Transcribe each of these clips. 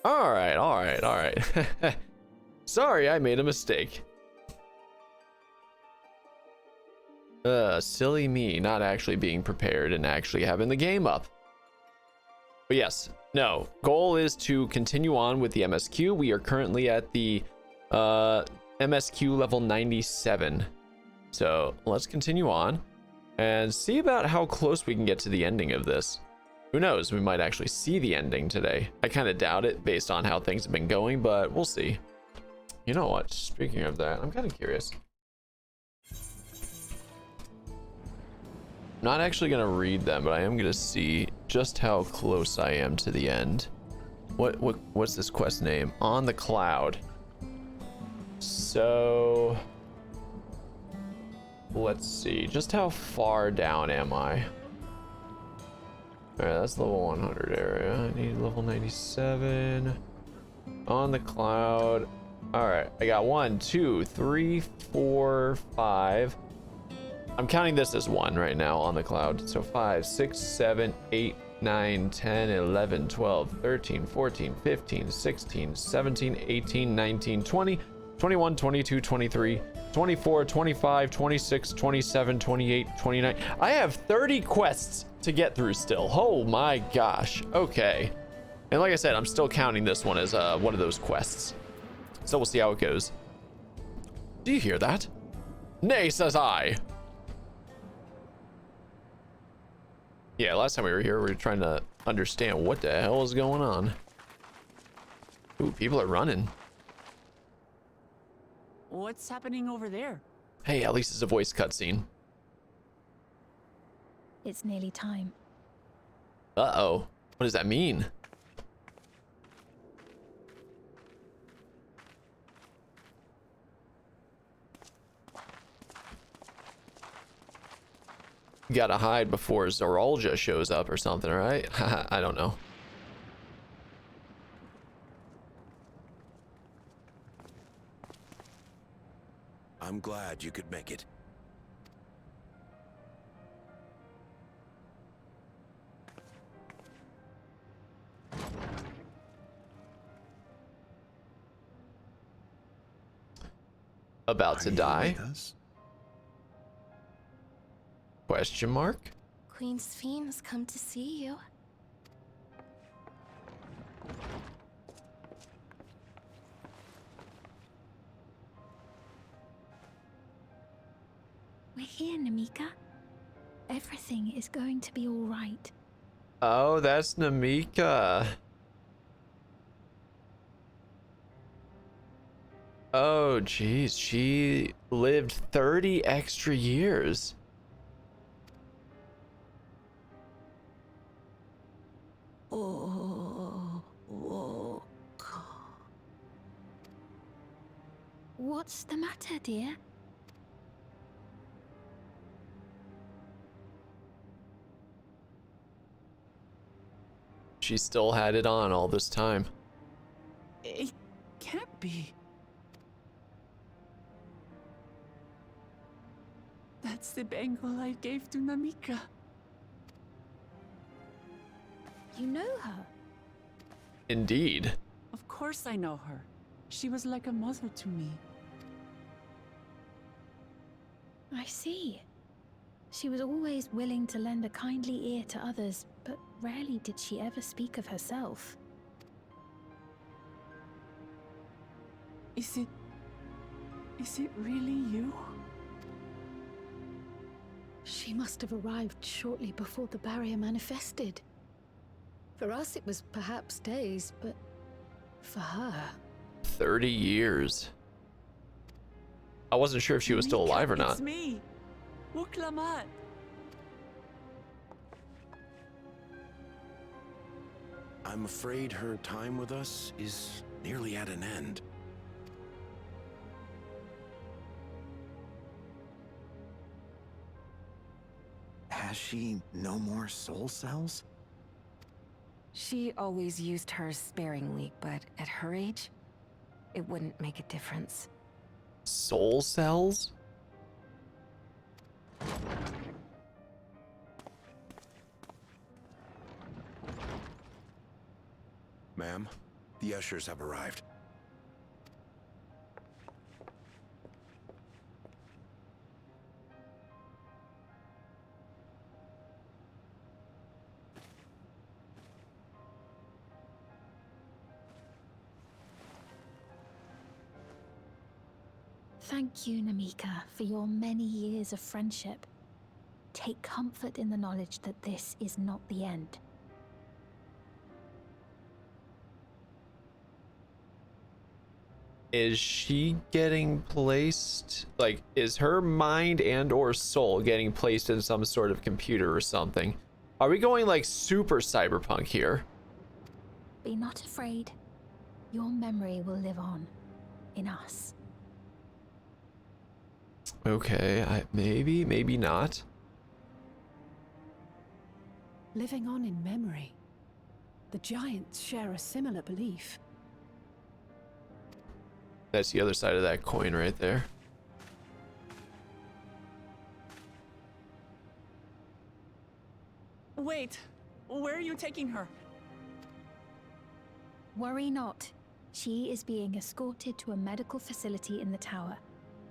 All right, all right, all right. Sorry, I made a mistake. Silly me, not actually being prepared and actually having the game up. But yes, no, goal is to continue on with the MSQ. We are currently at the MSQ level 97. So let's continue on and see about how close we can get to the ending of this. Who knows, we might actually see the ending today. I kind of doubt it based on how things have been going, but we'll see. You know what, speaking of that, I'm kind of curious. I'm not actually going to read them, but I am going to see just how close I am to the end. What's this quest name? On the Cloud. So let's see, just how far down am I? All right, that's level 100 area. I need level 97. On the Cloud. All right, I got 1, 2, 3, 4, 5. I'm counting this as 1 right now on the Cloud. So 5, 6, 7, 8, 9, 10, 11, 12, 13, 14, 15, 16, 17, 18, 19, 20, 21, 22, 23, 24, 25, 26, 27, 28, 29. I have 30 quests to get through still. Oh my gosh. Okay. And like I said, I'm still counting this one as one of those quests. So we'll see how it goes. Do you hear that? Nay, says I. Yeah, last time we were here, we were trying to understand what the hell is going on. Ooh, people are running. What's happening over there? Hey, at least it's a voice cutscene. It's nearly time. Uh-oh. What does that mean? You gotta hide before Zoralja shows up or something, right? I don't know. I'm glad you could make it. About to die? Question mark? Queen Sphene has come to see you. We're here, Namika. Everything is going to be all right. Oh, that's Namika. Oh, geez. She lived 30 extra years. What's the matter, dear? She still had it on all this time. It can't be. That's the bangle I gave to Namika. You know her? Indeed. Of course I know her. She was like a mother to me. I see. She was always willing to lend a kindly ear to others, but rarely did she ever speak of herself. Is it really you? She must have arrived shortly before the barrier manifested. For us, it was perhaps days, but for her... 30 years. I wasn't sure if she was still alive or not. It's me, Wuklamat. I'm afraid her time with us is nearly at an end. Has she no more soul cells? She always used hers sparingly, but at her age, it wouldn't make a difference. Soul cells? Ma'am, The ushers have arrived. Thank you, Namika, for your many years of friendship. Take comfort in the knowledge that this is not the end. Is she getting placed? Like, is her mind and or soul getting placed in some sort of computer or something? Are we going like super cyberpunk here? Be not afraid. Your memory will live on in us. Okay, maybe not. Living on in memory. The giants share a similar belief. That's the other side of that coin right there. Wait, where are you taking her? Worry not. She is being escorted to a medical facility in the tower.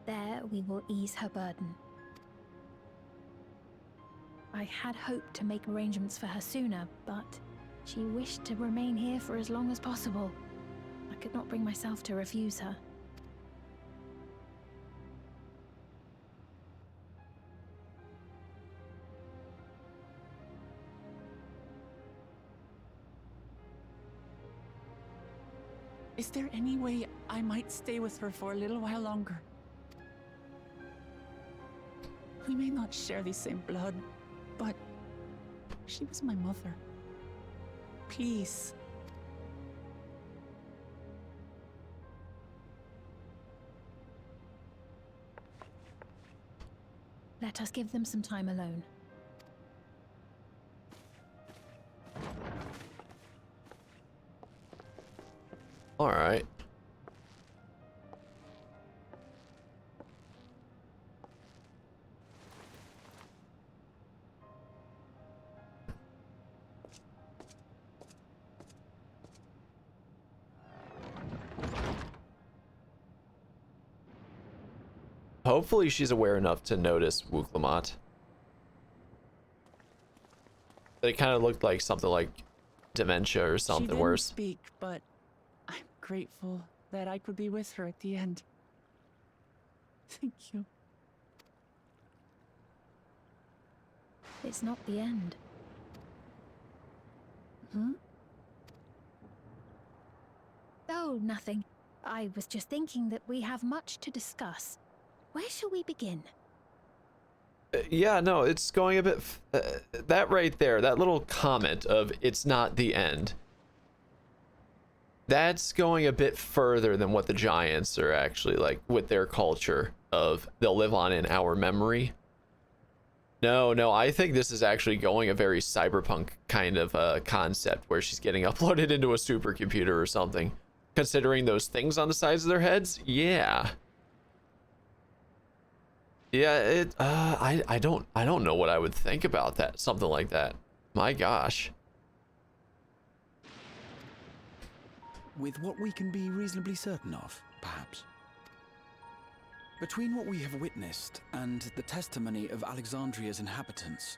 There we will ease her burden. I had hoped to make arrangements for her sooner, but she wished to remain here for as long as possible. I could not bring myself to refuse her. Is there any way I might stay with her for a little while longer? We may not share the same blood, but she was my mother. Please. Let us give them some time alone. All right. Hopefully she's aware enough to notice Wuklamot. But it kind of looked like something like dementia or something She didn't worse. speak, but I'm grateful that I could be with her at the end. Thank you. It's not the end. Hmm? Oh, nothing. I was just thinking that we have much to discuss. Where shall we begin? Yeah, no, it's going a bit... that right there, that little comment of it's not the end. That's going a bit further than what the Giants are actually like with their culture of they'll live on in our memory. No, I think this is actually going a very cyberpunk kind of concept where she's getting uploaded into a supercomputer or something. Considering those things on the sides of their heads, yeah. Yeah, I don't know what I would think about that, something like that. My gosh. With what we can be reasonably certain of, perhaps. Between what we have witnessed and the testimony of Alexandria's inhabitants,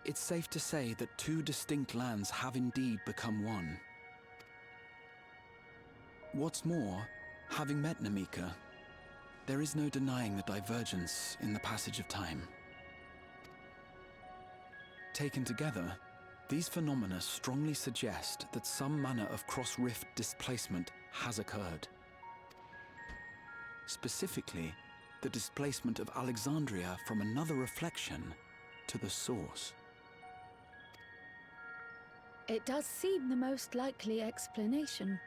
it's safe to say that two distinct lands have indeed become one. What's more, having met Namika, there is no denying the divergence in the passage of time. Taken together, these phenomena strongly suggest that some manner of cross-rift displacement has occurred. Specifically, the displacement of Alexandria from another reflection to the source. It does seem the most likely explanation.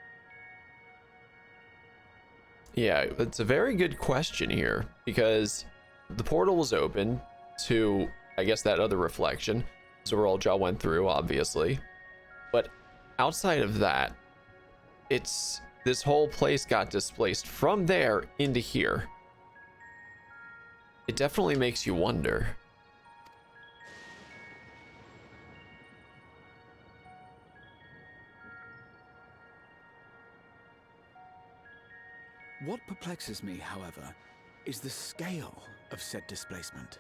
Yeah, it's a very good question here because the portal was open to, I guess, that other reflection. Zoralja went through, obviously. But outside of that, it's this whole place got displaced from there into here. It definitely makes you wonder. What perplexes me, however, is the scale of said displacement.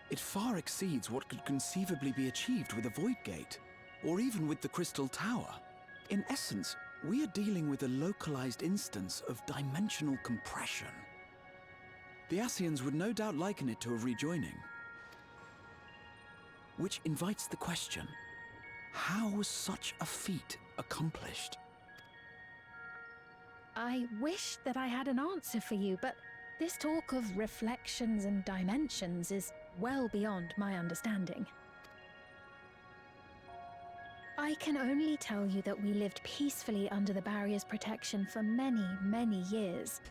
It far exceeds what could conceivably be achieved with a Void Gate, or even with the Crystal Tower. In essence, we are dealing with a localized instance of dimensional compression. The Ascians would no doubt liken it to a rejoining. Which invites the question, how was such a feat accomplished? I wish that I had an answer for you, but this talk of reflections and dimensions is well beyond my understanding. I can only tell you that we lived peacefully under the barrier's protection for many, many years,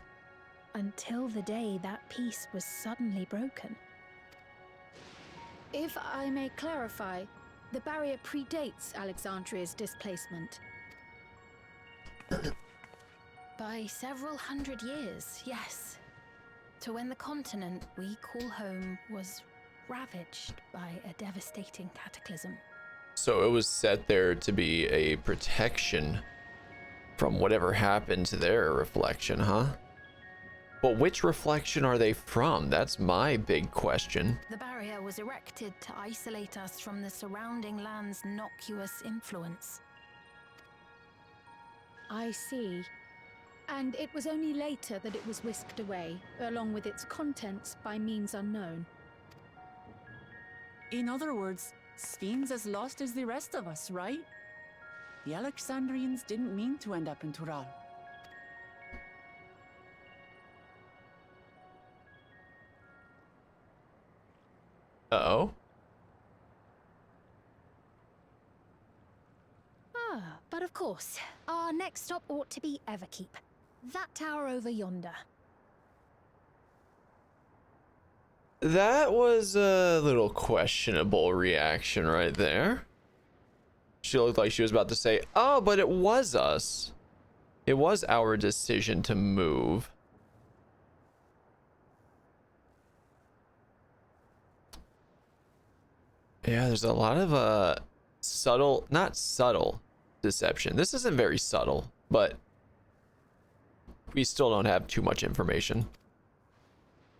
until the day that peace was suddenly broken. If I may clarify, the barrier predates Alexandria's displacement. By several hundred years, yes. To when the continent we call home was ravaged by a devastating cataclysm. So it was set there to be a protection from whatever happened to their reflection, huh? But which reflection are they from? That's my big question. The barrier was erected to isolate us from the surrounding land's innocuous influence. I see. And it was only later that it was whisked away, along with its contents, by means unknown. In other words, Sphene's as lost as the rest of us, right? The Alexandrians didn't mean to end up in Tural. Uh-oh. But of course, our next stop ought to be Everkeep. That tower over yonder. That was a little questionable reaction right there. She looked like she was about to say, oh, but it was us. It was our decision to move. Yeah, there's a lot of subtle, not subtle deception. This isn't very subtle, but we still don't have too much information.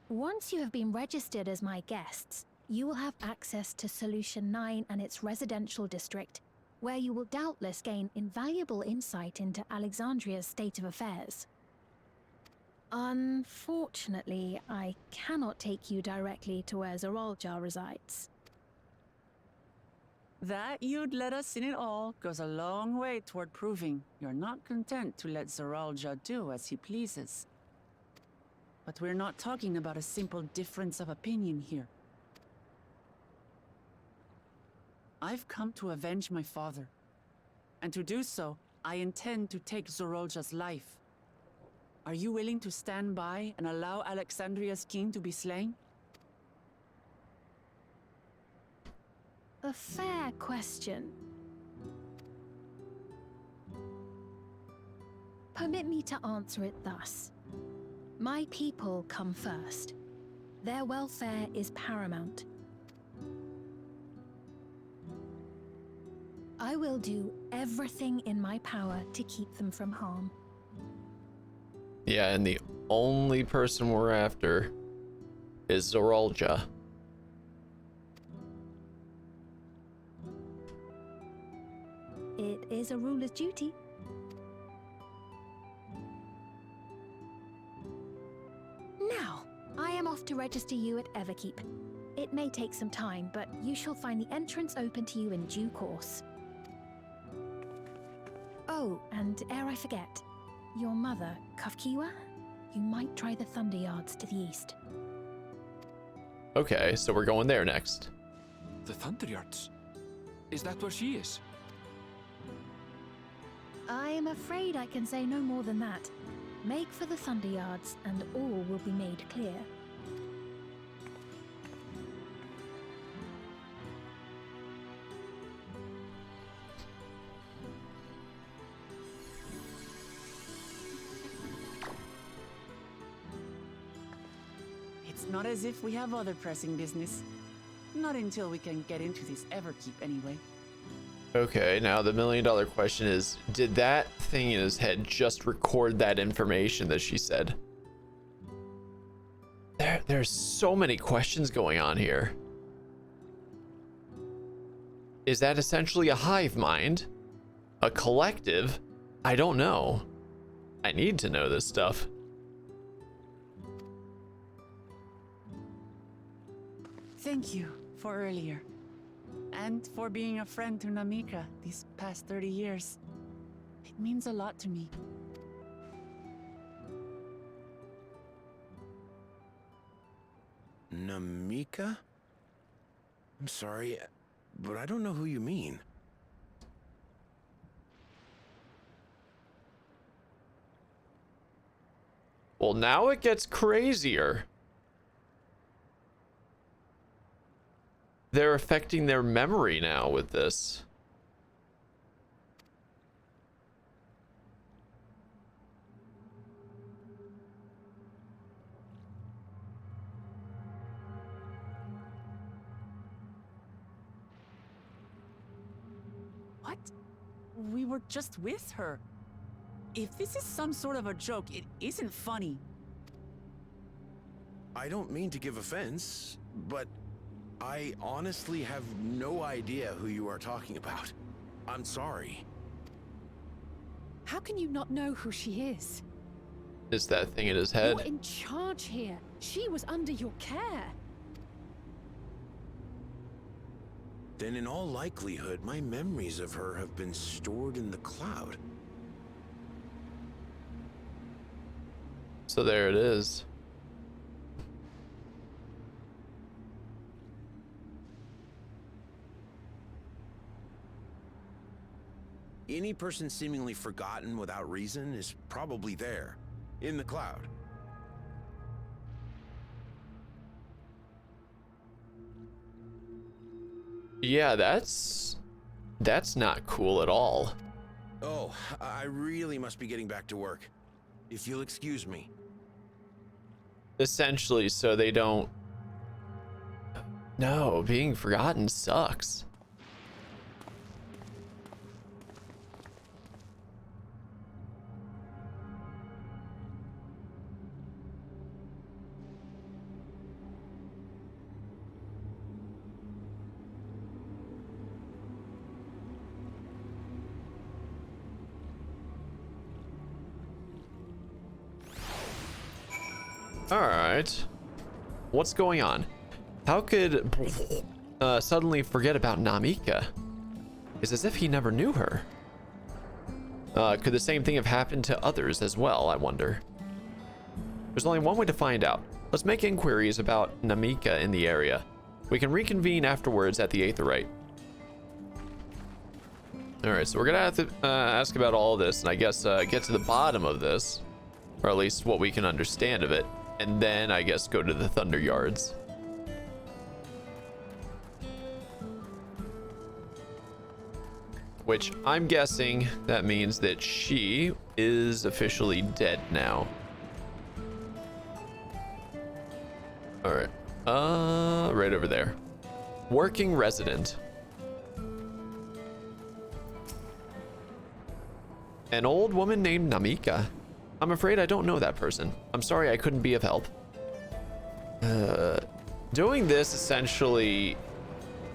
Once you have been registered as my guests, you will have access to Solution 9 and its residential district, where you will doubtless gain invaluable insight into Alexandria's state of affairs. Unfortunately, I cannot take you directly to where Zoralja resides. That you'd let us in it all goes a long way toward proving you're not content to let Zoralja do as he pleases. But we're not talking about a simple difference of opinion here. I've come to avenge my father. And to do so, I intend to take Zoralja's life. Are you willing to stand by and allow Alexandria's king to be slain? A fair question. Permit me to answer it thus. My people come first. Their welfare is paramount. I will do everything in my power to keep them from harm. Yeah, and the only person we're after is Zoralja. It is a ruler's duty. Now, I am off to register you at Everkeep. It may take some time, but you shall find the entrance open to you in due course. Oh, and ere I forget, your mother, Kafkiwa, you might try the Thunder Yards to the east. Okay, so we're going there next. The Thunder Yards? Is that where she is? I am afraid I can say no more than that. Make for the Thunder Yards, and all will be made clear. It's not as if we have other pressing business. Not until we can get into this Everkeep, anyway. Okay, now the million-dollar question is, did that thing in his head just record that information that she said? There's so many questions going on here. Is that essentially a hive mind? A collective? I don't know. I need to know this stuff. Thank you for earlier. And for being a friend to Namika these past 30 years. It means a lot to me. Namika? I'm sorry, but I don't know who you mean. Well, now it gets crazier. They're affecting their memory now with this. What? We were just with her. If this is some sort of a joke, it isn't funny. I don't mean to give offense, but I honestly have no idea who you are talking about. I'm sorry. How can you not know who she is? Is that thing in his You're head? in charge here. She was under your care. Then in all likelihood, my memories of her have been stored in the cloud. So there it is. Any person seemingly forgotten without reason is probably there, in the cloud. Yeah, that's not cool at all. Oh, I really must be getting back to work. If you'll excuse me. Essentially, so they don't... No, being forgotten sucks. All right, what's going on? How could suddenly forget about Namika? It's as if he never knew her. Could the same thing have happened to others as well, I wonder? There's only one way to find out. Let's make inquiries about Namika in the area. We can reconvene afterwards at the Aetherite. All right, so we're gonna have to ask about all this, and I guess get to the bottom of this, or at least what we can understand of it. And then, I guess, go to the Thunder Yards. Which, I'm guessing, that means that she is officially dead now. Alright. Right over there. Working resident. An old woman named Namika. I'm afraid I don't know that person. I'm sorry I couldn't be of help. Doing this essentially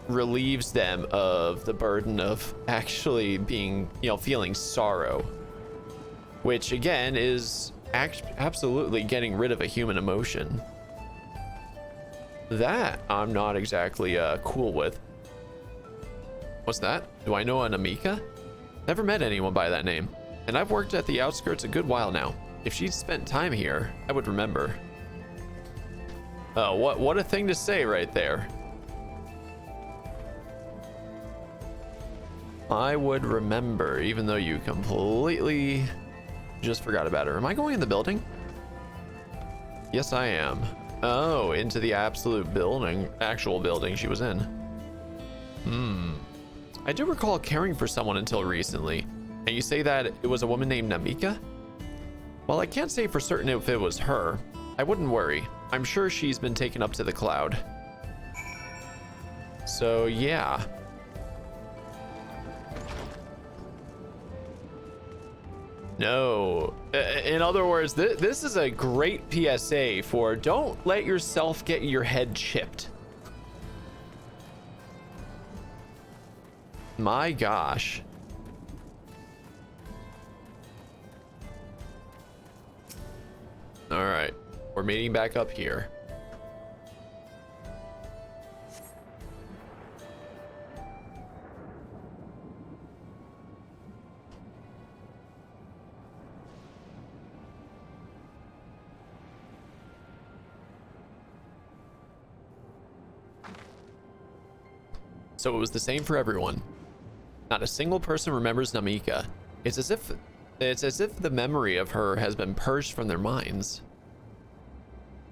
relieves them of the burden of actually being, feeling sorrow. Which, again, is absolutely getting rid of a human emotion. That I'm not exactly cool with. What's that? Do I know a Namika? Never met anyone by that name. And I've worked at the outskirts a good while now. If she'd spent time here, I would remember. Oh, what a thing to say right there. I would remember, even though you completely just forgot about her. Am I going in the building? Yes, I am. Oh, into the actual building she was in. I do recall caring for someone until recently. And you say that it was a woman named Namika? Well, I can't say for certain if it was her. I wouldn't worry. I'm sure she's been taken up to the cloud. So, yeah. No. In other words, this is a great PSA for don't let yourself get your head chipped. My gosh. All right, we're meeting back up here. So it was the same for everyone. Not a single person remembers Namika. It's as if the memory of her has been purged from their minds.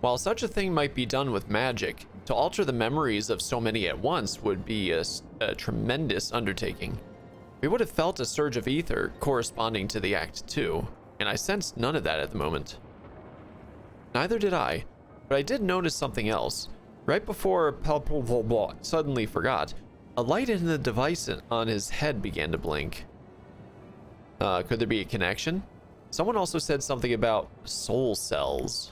While such a thing might be done with magic, to alter the memories of so many at once would be a tremendous undertaking. We would have felt a surge of ether corresponding to the act too, and I sensed none of that at the moment. Neither did I, but I did notice something else. Right before suddenly forgot, a light in the device on his head began to blink. Could there be a connection? Someone also said something about soul cells.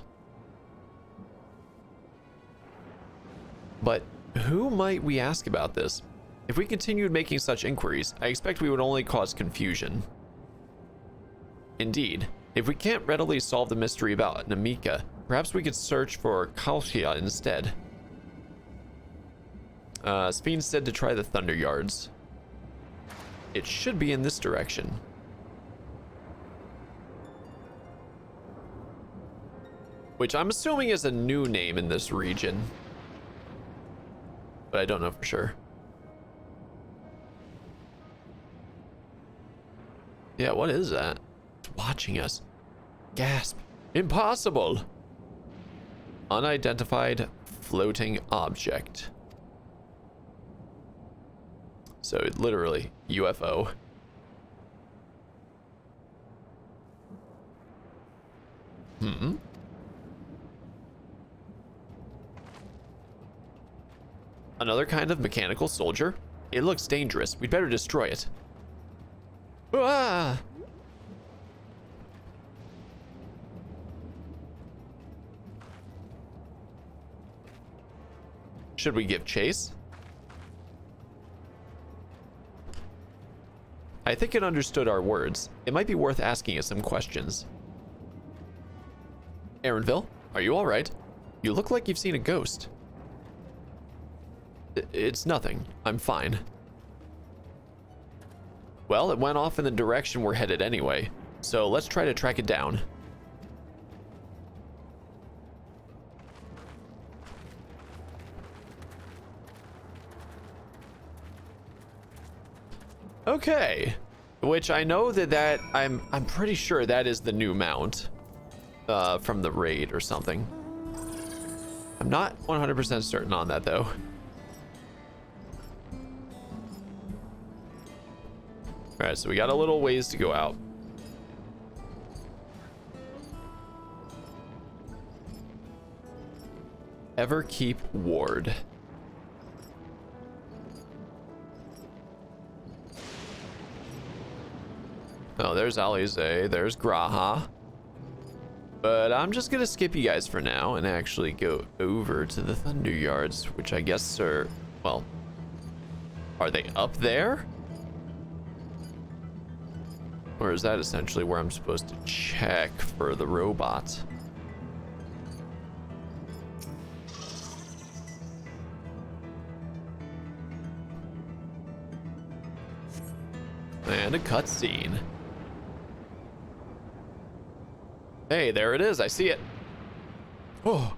But who might we ask about this? If we continued making such inquiries, I expect we would only cause confusion. Indeed, if we can't readily solve the mystery about Namika, perhaps we could search for Kalkia instead. Speen said to try the Thunder Yards. It should be in this direction. Which I'm assuming is a new name in this region. But I don't know for sure. Yeah, what is that? It's watching us. Gasp. Impossible! Unidentified floating object. So literally, UFO. Another kind of mechanical soldier? It looks dangerous. We'd better destroy it. Ah! Should we give chase? I think it understood our words. It might be worth asking it some questions. Aaronville, are you all right? You look like you've seen a ghost. It's nothing. I'm fine. Well, it went off in the direction we're headed anyway, so let's try to track it down. Okay, which I know that I'm pretty sure that is the new mount from the raid or something. I'm not 100% certain on that though. All right, so we got a little ways to go out. Everkeep Ward. Oh, there's Alize, there's Graha. But I'm just gonna skip you guys for now and actually go over to the Thunder Yards, which I guess are, well, are they up there? Or is that essentially where I'm supposed to check for the robot? And a cutscene. Hey, there it is. I see it. Oh.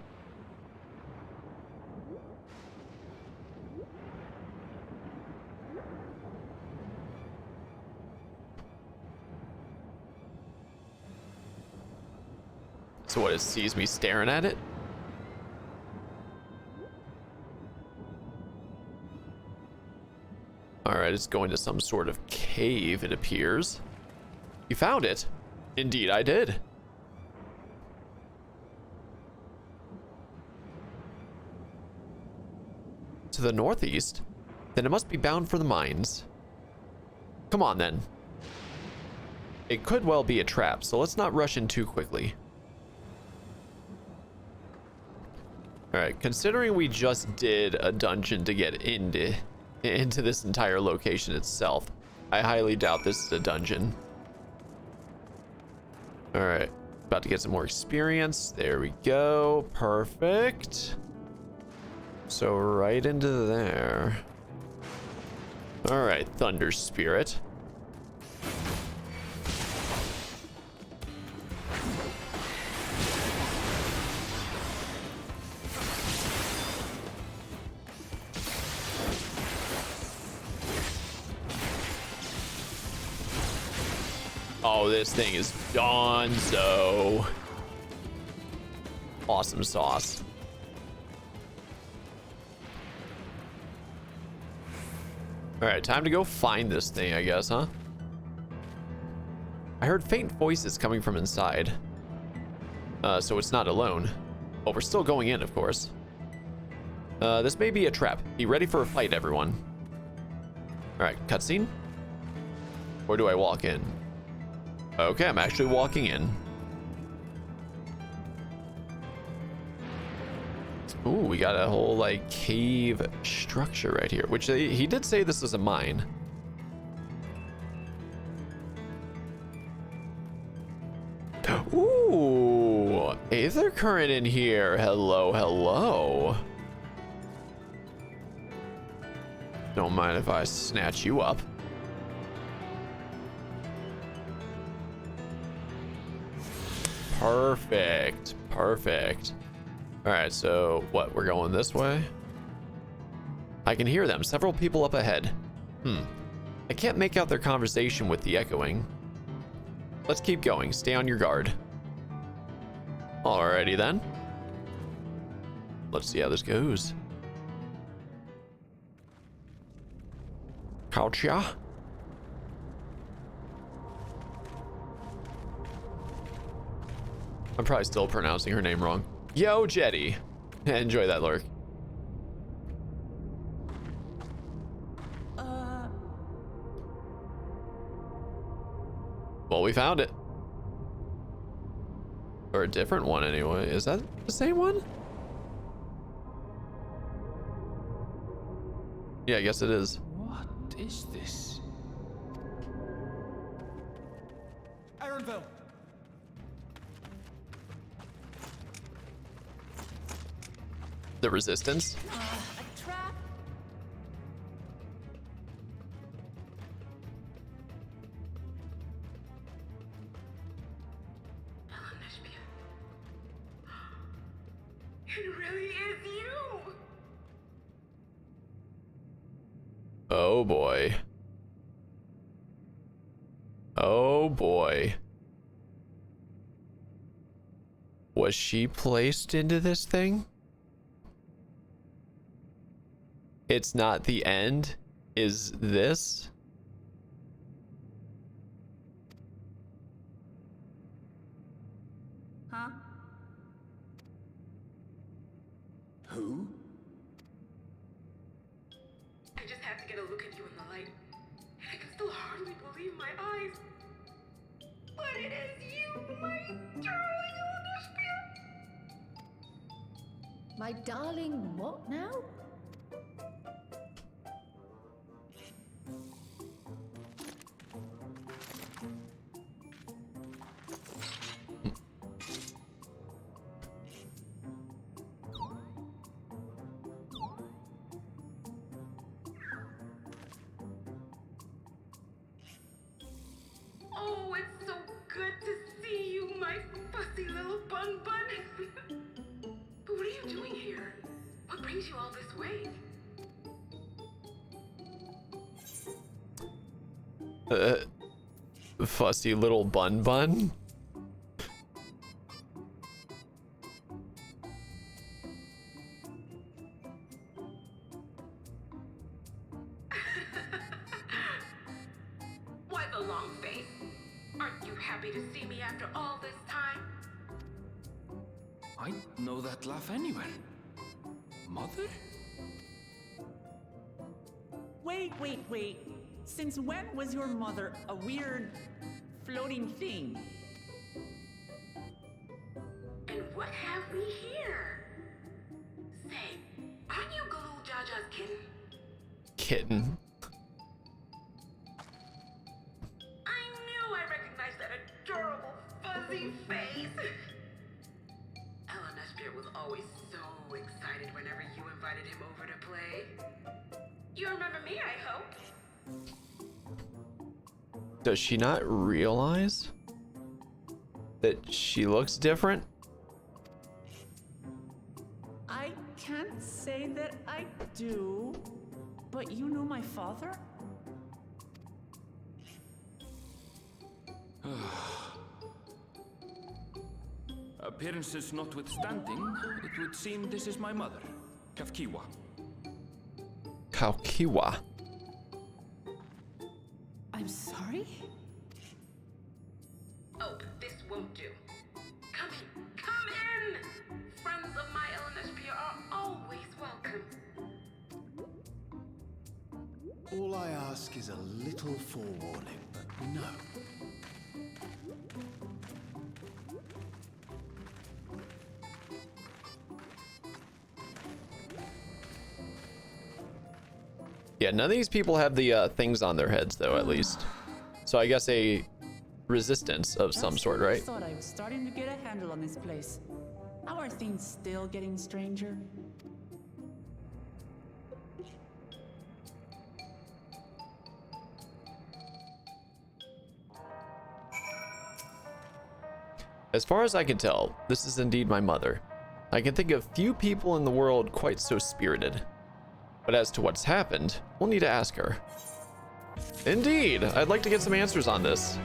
So what, it sees me staring at it? Alright, it's going to some sort of cave, it appears. You found it? Indeed, I did. To the northeast? Then it must be bound for the mines. Come on, then. it could well be a trap, so let's not rush in too quickly. Alright, considering we just did a dungeon to get into this entire location itself, I highly doubt this is a dungeon. Alright, about to get some more experience. There we go. Perfect. So right into there. Alright, Thunder Spirit. Oh, this thing is gonzo. Awesome sauce. All right, time to go find this thing, I guess, huh? I heard faint voices coming from inside. So it's not alone. But we're still going in, of course. This may be a trap. Be ready for a fight, everyone. All right, cutscene. Or do I walk in? Okay, I'm actually walking in. Ooh, we got a whole like cave structure right here, which he did say this is a mine. Ooh, aether current in here. Hello, hello. Don't mind if I snatch you up. Perfect, perfect. All right, so what, we're going this way? I can hear them, several people up ahead. I can't make out their conversation with the echoing. Let's keep going, stay on your guard. Alrighty then. Let's see how this goes. Coucha? I'm probably still pronouncing her name wrong. Yo, Jetty. Enjoy that lurk. Well, we found it. Or a different one anyway. Is that the same one? Yeah, I guess it is. What is this? Ironville! The Resistance. A trap? It really is you! Oh boy. Oh boy. Was she placed into this thing? It's not the end, is this? Huh? Who? I just have to get a look at you in the light. And I can still hardly believe my eyes. But it is you, my darling Elder My darling, what now? Oh, it's so good to see you, my fussy little bun bun. But what are you doing here? What brings you all this way? Fussy little bun bun? Why the long face? Aren't you happy to see me after all this time? I know that laugh anywhere. Mother? Wait. Since when was your mother a weird floating thing. And what have we here? Say, aren't you Galul Jaja's kitten? Kitten. I knew I recognized that adorable fuzzy face. Elenesphere was always so excited whenever you invited him over to play. You remember me, I hope? Does she not realize that she looks different? I can't say that I do, but you know my father? Appearances notwithstanding, it would seem this is my mother, Kafkiwa. Kaukiwa. I'm sorry? Oh, this won't do. Come in, come in! Friends of my Elenesphere are always welcome. All I ask is a little forewarning, but no. Yeah, none of these people have the things on their heads, though, at least. So I guess a resistance of some sort, right? I thought I was starting to get a handle on this place. How are things still getting stranger? As far as I can tell, this is indeed my mother. I can think of few people in the world quite so spirited. But as to what's happened, we'll need to ask her. Indeed, I'd like to get some answers on this.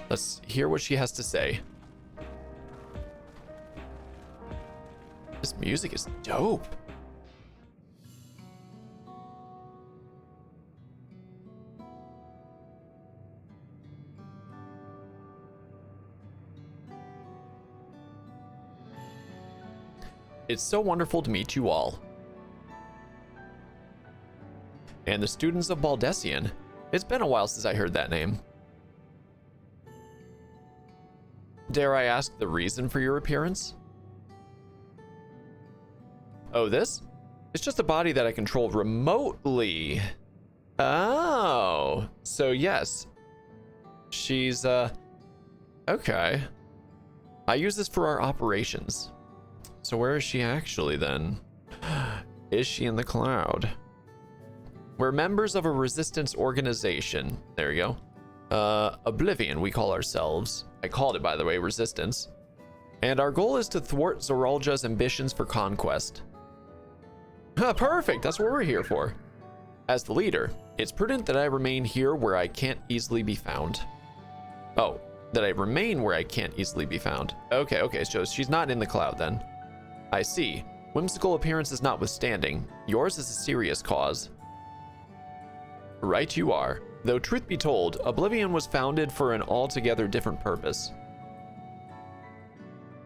Let's hear what she has to say. This music is dope. It's so wonderful to meet you all. And the students of Baldessian. It's been a while since I heard that name. Dare I ask the reason for your appearance? Oh, this? It's just a body that I control remotely. Oh, so yes. She's, okay. I use this for our operations. So where is she actually then? Is she in the cloud? We're members of a resistance organization. There you go. Oblivion, we call ourselves. I called it, by the way, resistance. And our goal is to thwart Zoralja's ambitions for conquest. Perfect, that's what we're here for. As the leader, it's prudent that I remain here where I can't easily be found. Oh, that I remain where I can't easily be found. Okay, so she's not in the cloud then. I see. Whimsical appearances notwithstanding, yours is a serious cause. Right you are. Though truth be told, Oblivion was founded for an altogether different purpose.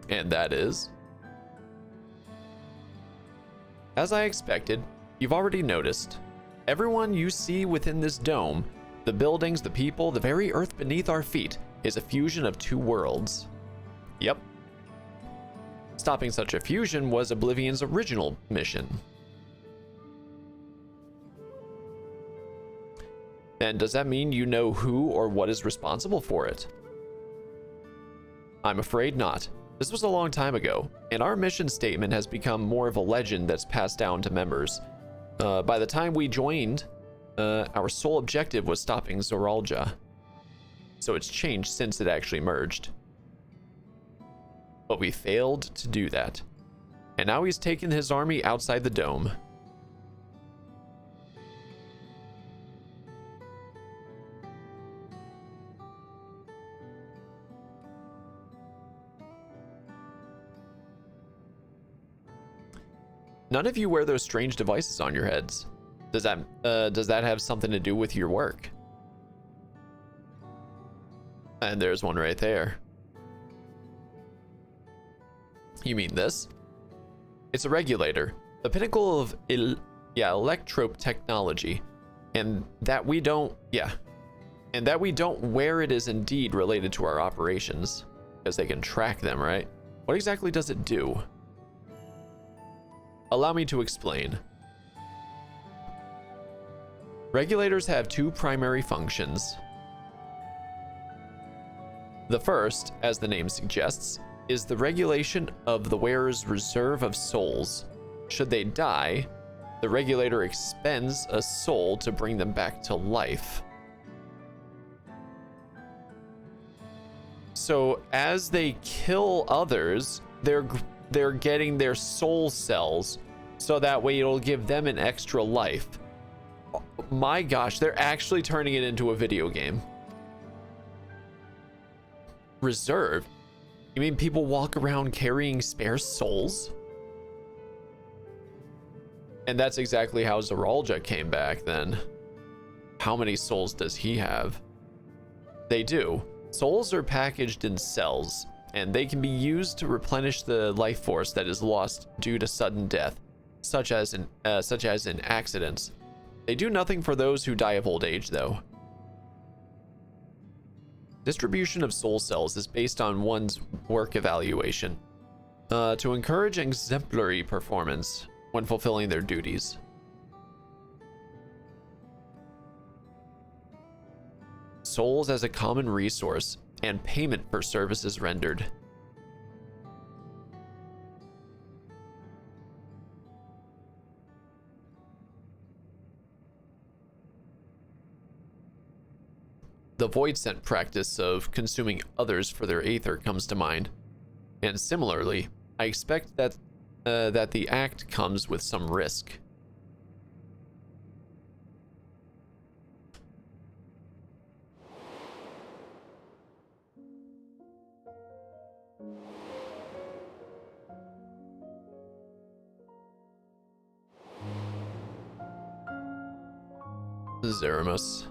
And that is? As I expected, you've already noticed. Everyone you see within this dome, the buildings, the people, the very earth beneath our feet, is a fusion of two worlds. Yep. Stopping such a fusion was Oblivion's original mission. And does that mean you know who or what is responsible for it? I'm afraid not. This was a long time ago, and our mission statement has become more of a legend that's passed down to members. By the time we joined, our sole objective was stopping Zoralja. So it's changed since it actually merged. But we failed to do that. And now he's taken his army outside the dome. None of you wear those strange devices on your heads. Does that have something to do with your work? And there's one right there. You mean this? It's a regulator, the pinnacle of electrope technology, and that we don't And that we don't where it is indeed related to our operations, because they can track them, right? What exactly does it do? Allow me to explain. Regulators have two primary functions. The first, as the name suggests, is the regulation of the wearer's reserve of souls. Should they die, the regulator expends a soul to bring them back to life. So as they kill others, they're getting their soul cells, so that way it'll give them an extra life. Oh, my gosh, they're actually turning it into a video game. Reserve? You mean people walk around carrying spare souls? And that's exactly how Zoralja came back then. How many souls does he have? They do. Souls are packaged in cells, and they can be used to replenish the life force that is lost due to sudden death, such as in accidents. They do nothing for those who die of old age, though. Distribution of soul cells is based on one's work evaluation, to encourage exemplary performance when fulfilling their duties. Souls as a common resource and payment for services rendered. The void scent practice of consuming others for their aether comes to mind. And similarly, I expect that the act comes with some risk. Zeromus.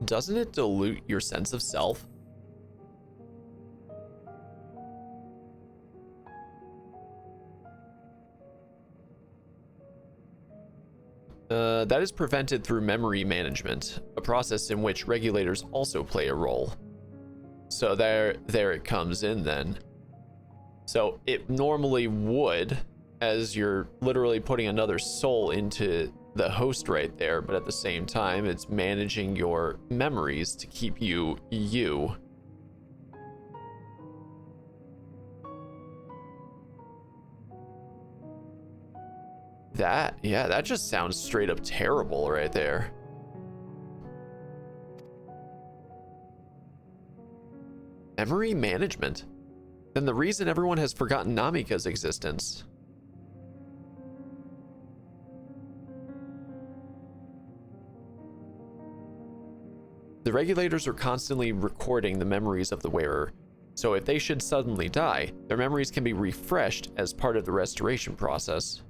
Doesn't it dilute your sense of self? That is prevented through memory management, a process in which regulators also play a role. So there it comes in then. So it normally would, as you're literally putting another soul into the host right there, but at the same time, it's managing your memories to keep you you. That just sounds straight up terrible right there. Memory management? Then the reason everyone has forgotten Namika's existence. The regulators are constantly recording the memories of the wearer, so if they should suddenly die, their memories can be refreshed as part of the restoration process.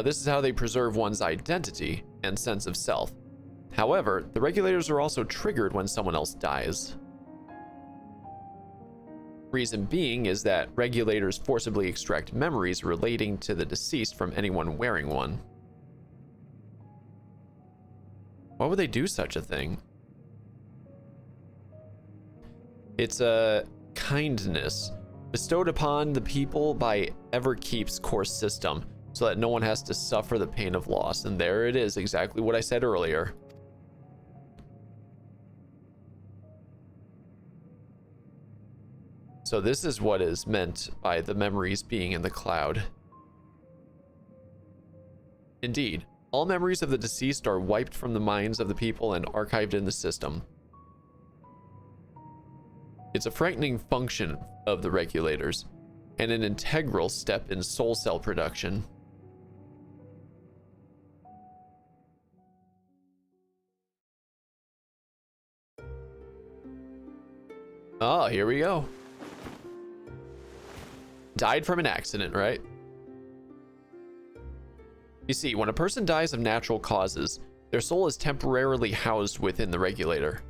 This is how they preserve one's identity and sense of self. However, the regulators are also triggered when someone else dies. Reason being is that regulators forcibly extract memories relating to the deceased from anyone wearing one. Why would they do such a thing? It's a kindness bestowed upon the people by Everkeep's core system, so that no one has to suffer the pain of loss. And there it is, exactly what I said earlier. So this is what is meant by the memories being in the cloud. Indeed, all memories of the deceased are wiped from the minds of the people and archived in the system. It's a frightening function of the regulators, and an integral step in soul cell production. Oh, here we go. Died from an accident, right? You see, when a person dies of natural causes, Their soul is temporarily housed within the regulator.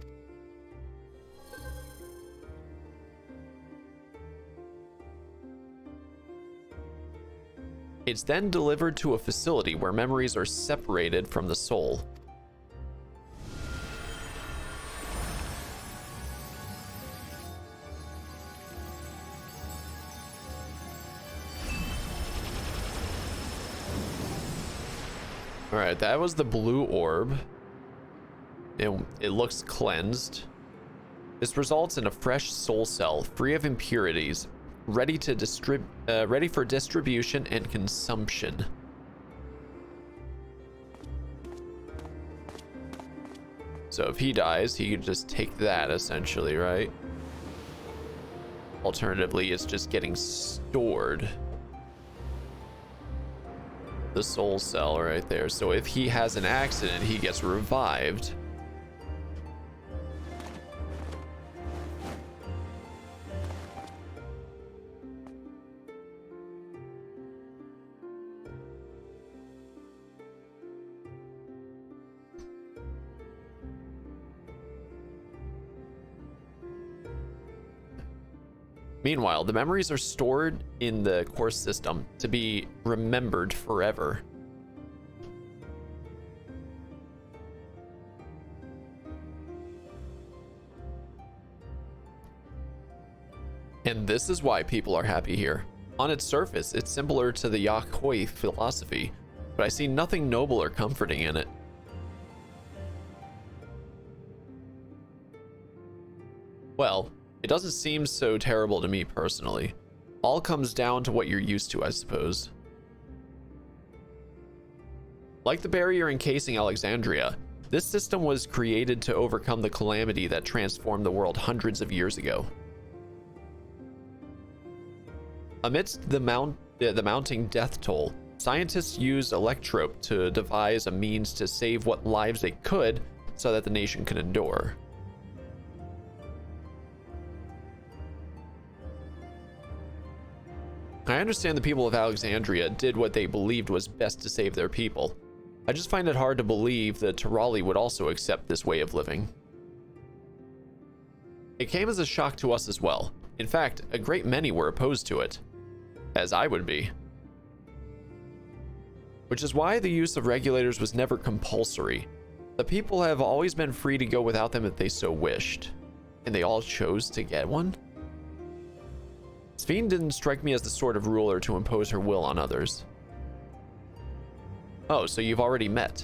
It's then delivered to a facility where memories are separated from the soul. Alright, that was the blue orb. It looks cleansed. This results in a fresh soul cell, free of impurities, ready for distribution and consumption. So if he dies, he could just take that, essentially, right? Alternatively, it's just getting stored. The soul cell right there. So if he has an accident, he gets revived. Meanwhile, the memories are stored in the core system to be remembered forever. And this is why people are happy here. On its surface, it's similar to the Yakhoi philosophy, but I see nothing noble or comforting in it. Well, it doesn't seem so terrible to me personally. All comes down to what you're used to, I suppose. Like the barrier encasing Alexandria, this system was created to overcome the calamity that transformed the world hundreds of years ago. Amidst the mounting death toll, scientists used Electrope to devise a means to save what lives they could so that the nation could endure. I understand the people of Alexandria did what they believed was best to save their people. I just find it hard to believe that Tirali would also accept this way of living. It came as a shock to us as well. In fact, a great many were opposed to it, as I would be. Which is why the use of regulators was never compulsory. The people have always been free to go without them if they so wished. And they all chose to get one? Sphene didn't strike me as the sort of ruler to impose her will on others. Oh, so you've already met.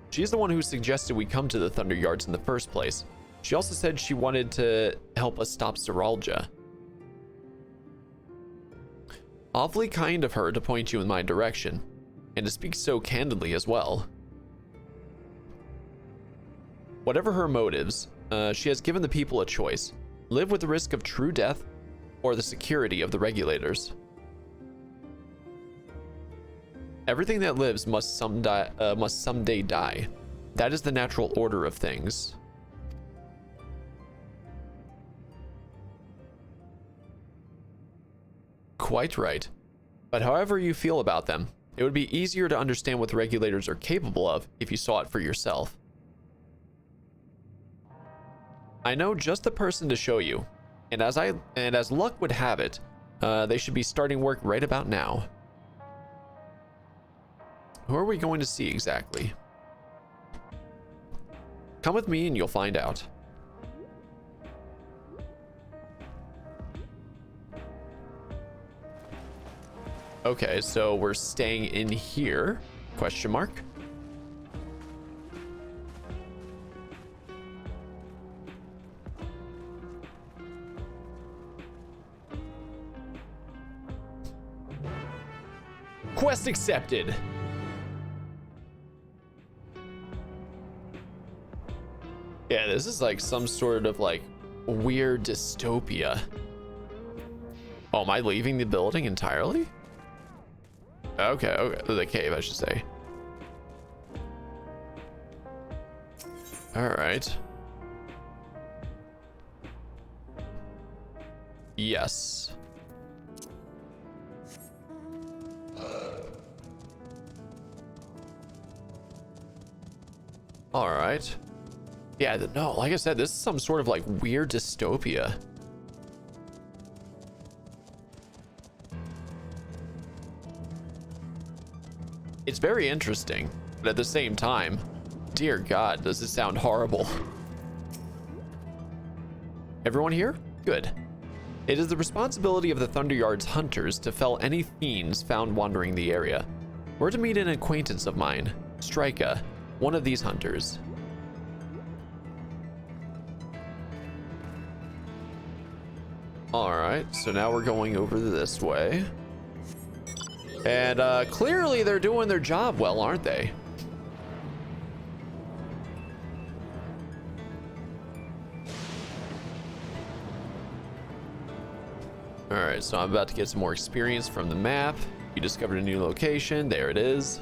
She's the one who suggested we come to the Thunder Yards in the first place. She also said she wanted to help us stop Zoraljah. Awfully kind of her to point you in my direction, and to speak so candidly as well. Whatever her motives, she has given the people a choice. Live with the risk of true death, or the security of the regulators. Everything that lives must someday die. That is the natural order of things. Quite right. But however you feel about them, it would be easier to understand what the regulators are capable of if you saw it for yourself. I know just the person to show you, and as luck would have it, they should be starting work right about now. Who are we going to see exactly? Come with me and you'll find out. Okay, so we're staying in here? Question mark. Quest accepted. Yeah, this is like some sort of like weird dystopia. Oh, am I leaving the building entirely? Okay, the cave, I should say. All right. Yes. All right. Yeah, no, like I said, this is some sort of like weird dystopia. It's very interesting, but at the same time, dear God, does it sound horrible. Everyone here? Good. It is the responsibility of the Thunderyard's hunters to fell any fiends found wandering the area. We're to meet an acquaintance of mine, Strika, one of these hunters. Alright, so now we're going over this way. And clearly they're doing their job well, aren't they? Alright, so I'm about to get some more experience from the map. You discovered a new location. There it is.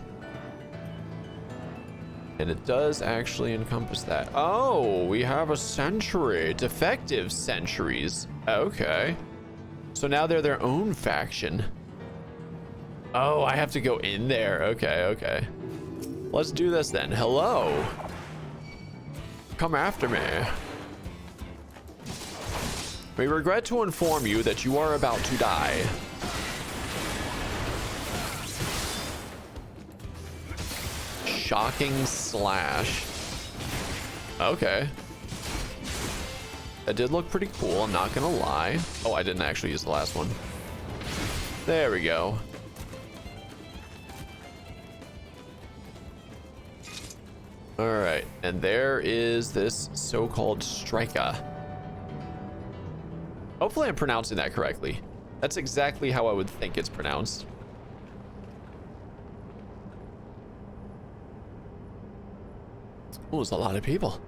And it does actually encompass that. Oh, we have a sentry. Defective sentries. Okay. So now they're their own faction. Oh, I have to go in there. Okay, okay. Let's do this then. Hello. Come after me. We regret to inform you that you are about to die. Shocking slash. Okay. That did look pretty cool, I'm not gonna lie. Oh, I didn't actually use the last one. There we go. Alright, and there is this so-called Strika. Hopefully I'm pronouncing that correctly. That's exactly how I would think it's pronounced. Oh, there's a lot of people.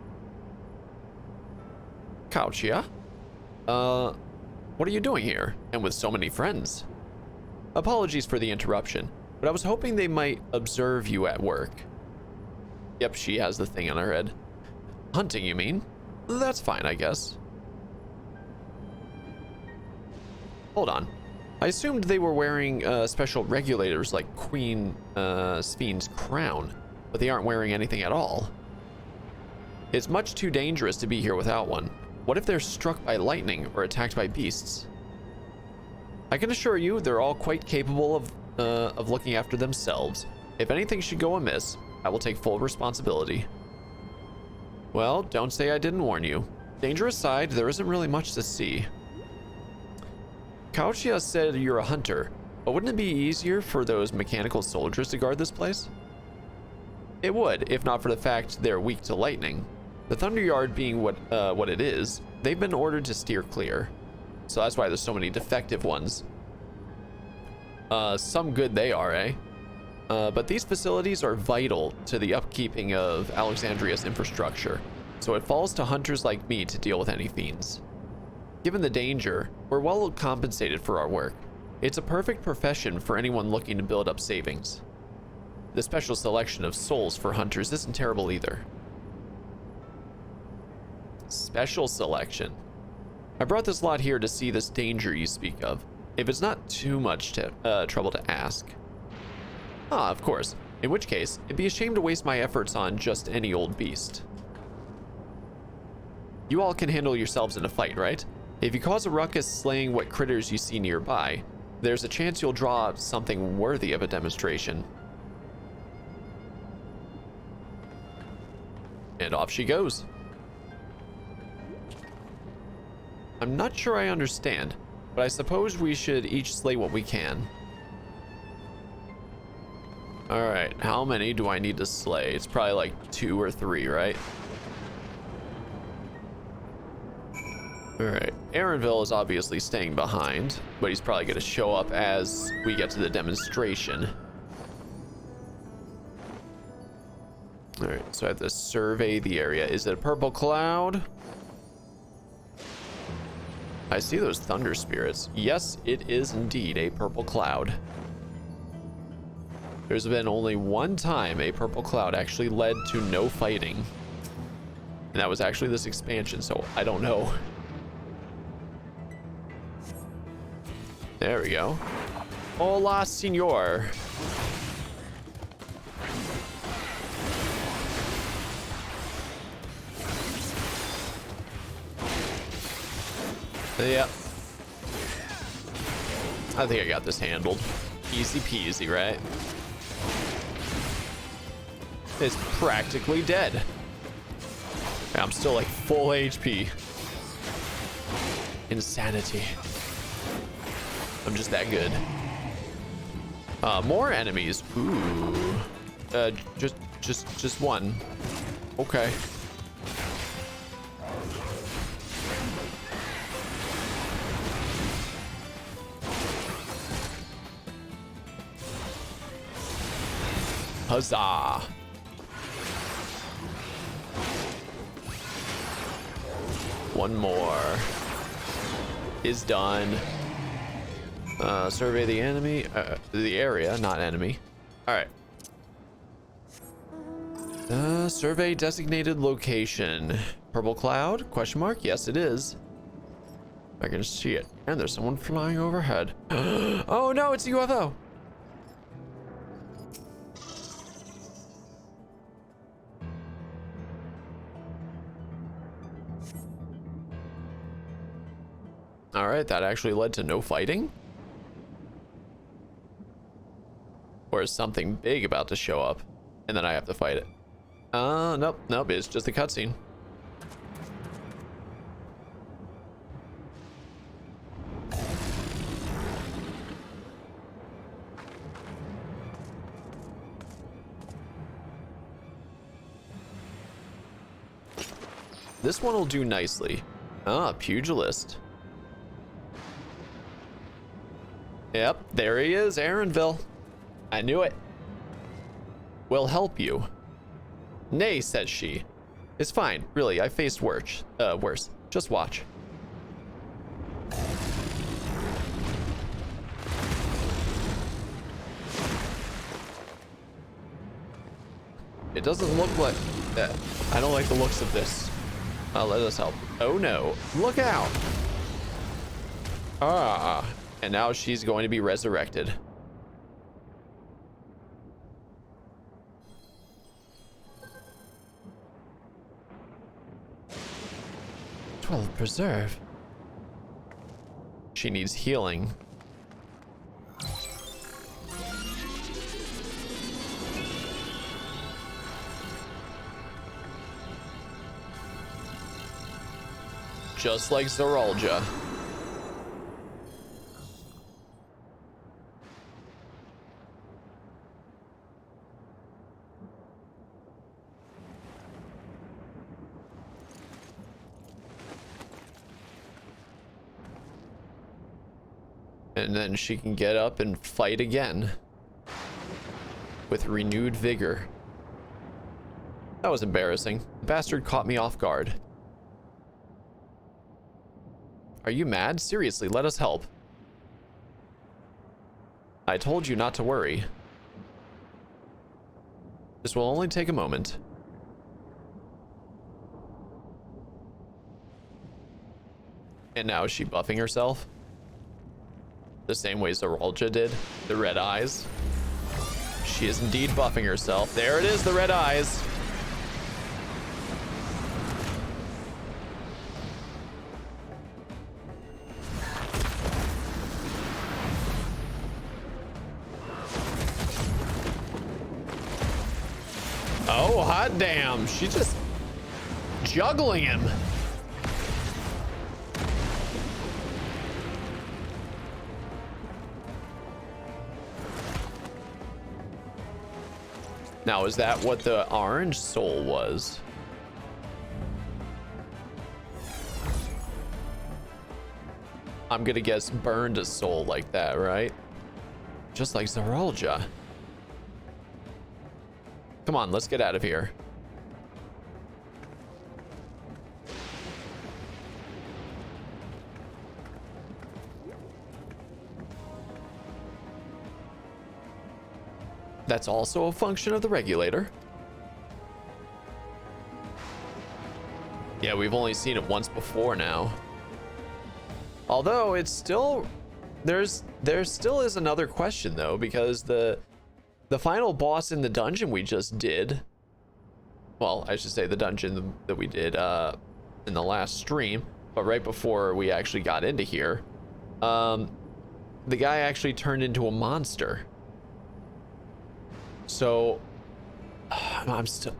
Kauchia? What are you doing here? And with so many friends? Apologies for the interruption, but I was hoping they might observe you at work. Yep, she has the thing on her head. Hunting, you mean? That's fine, I guess. Hold on. I assumed they were wearing special regulators like Queen Spheen's crown, but they aren't wearing anything at all. It's much too dangerous to be here without one. What if they're struck by lightning or attacked by beasts? I can assure you they're all quite capable of looking after themselves. If anything should go amiss, I will take full responsibility. Well, don't say I didn't warn you. Danger aside, there isn't really much to see. Kauchia said you're a hunter, but wouldn't it be easier for those mechanical soldiers to guard this place? It would, if not for the fact they're weak to lightning. The Thunderyard being what it is, they've been ordered to steer clear. So that's why there's so many defective ones. Some good they are, eh? But these facilities are vital to the upkeeping of Alexandria's infrastructure, so it falls to hunters like me to deal with any fiends. Given the danger, we're well compensated for our work. It's a perfect profession for anyone looking to build up savings. The special selection of souls for hunters isn't terrible either. Special selection. I brought this lot here to see this danger you speak of, if it's not too much trouble to ask. Ah, of course, in which case, it'd be a shame to waste my efforts on just any old beast. You all can handle yourselves in a fight, right? If you cause a ruckus slaying what critters you see nearby, there's a chance you'll draw something worthy of a demonstration. And off she goes. I'm not sure I understand, but I suppose we should each slay what we can. Alright, how many do I need to slay? It's probably like 2 or 3, right? Alright, Aaronville is obviously staying behind, but he's probably going to show up as we get to the demonstration. Alright, so I have to survey the area. Is it a purple cloud? I see those thunder spirits. Yes, it is indeed a purple cloud. There's been only one time a purple cloud actually led to no fighting. And that was actually this expansion, so I don't know. There we go. Hola, senor. Yep. I think I got this handled. Easy peasy, right? It's practically dead. I'm still like full HP. Insanity. I'm just that good. More enemies. Ooh. Just one. Okay. Huzzah. One more is done. Survey the enemy, the area, not enemy. All right. Survey designated location. Purple cloud? Question mark? Yes, it is. I can see it. And there's someone flying overhead. Oh no, it's a UFO. All right, that actually led to no fighting? Or is something big about to show up and then I have to fight it? Nope, it's just a cutscene. This one will do nicely. Pugilist. Yep, there he is, Aaronville. I knew it. Will help you. Nay, says she. It's fine, really, I faced worse. Just watch. It doesn't look like that. I don't like the looks of this. Let us help. Oh no, look out. And now she's going to be resurrected. Preserve. She needs healing. Just like Zoralja. And then she can get up and fight again with renewed vigor. That was embarrassing. The bastard caught me off guard. Are you mad? Seriously, let us help. I told you not to worry. This will only take a moment. And now is she buffing herself? The same way Zoralja did. The red eyes. She is indeed buffing herself. There it is, the red eyes. Oh, hot damn. She's just juggling him. Now, is that what the orange soul was? I'm gonna guess burned a soul like that, right? Just like Zoralja. Come on, let's get out of here. That's also a function of the regulator. Yeah, we've only seen it once before now. Although it's still there still is another question though, because the final boss in the dungeon we just did, well, I should say the dungeon that we did in the last stream, but right before we actually got into here, the guy actually turned into a monster. So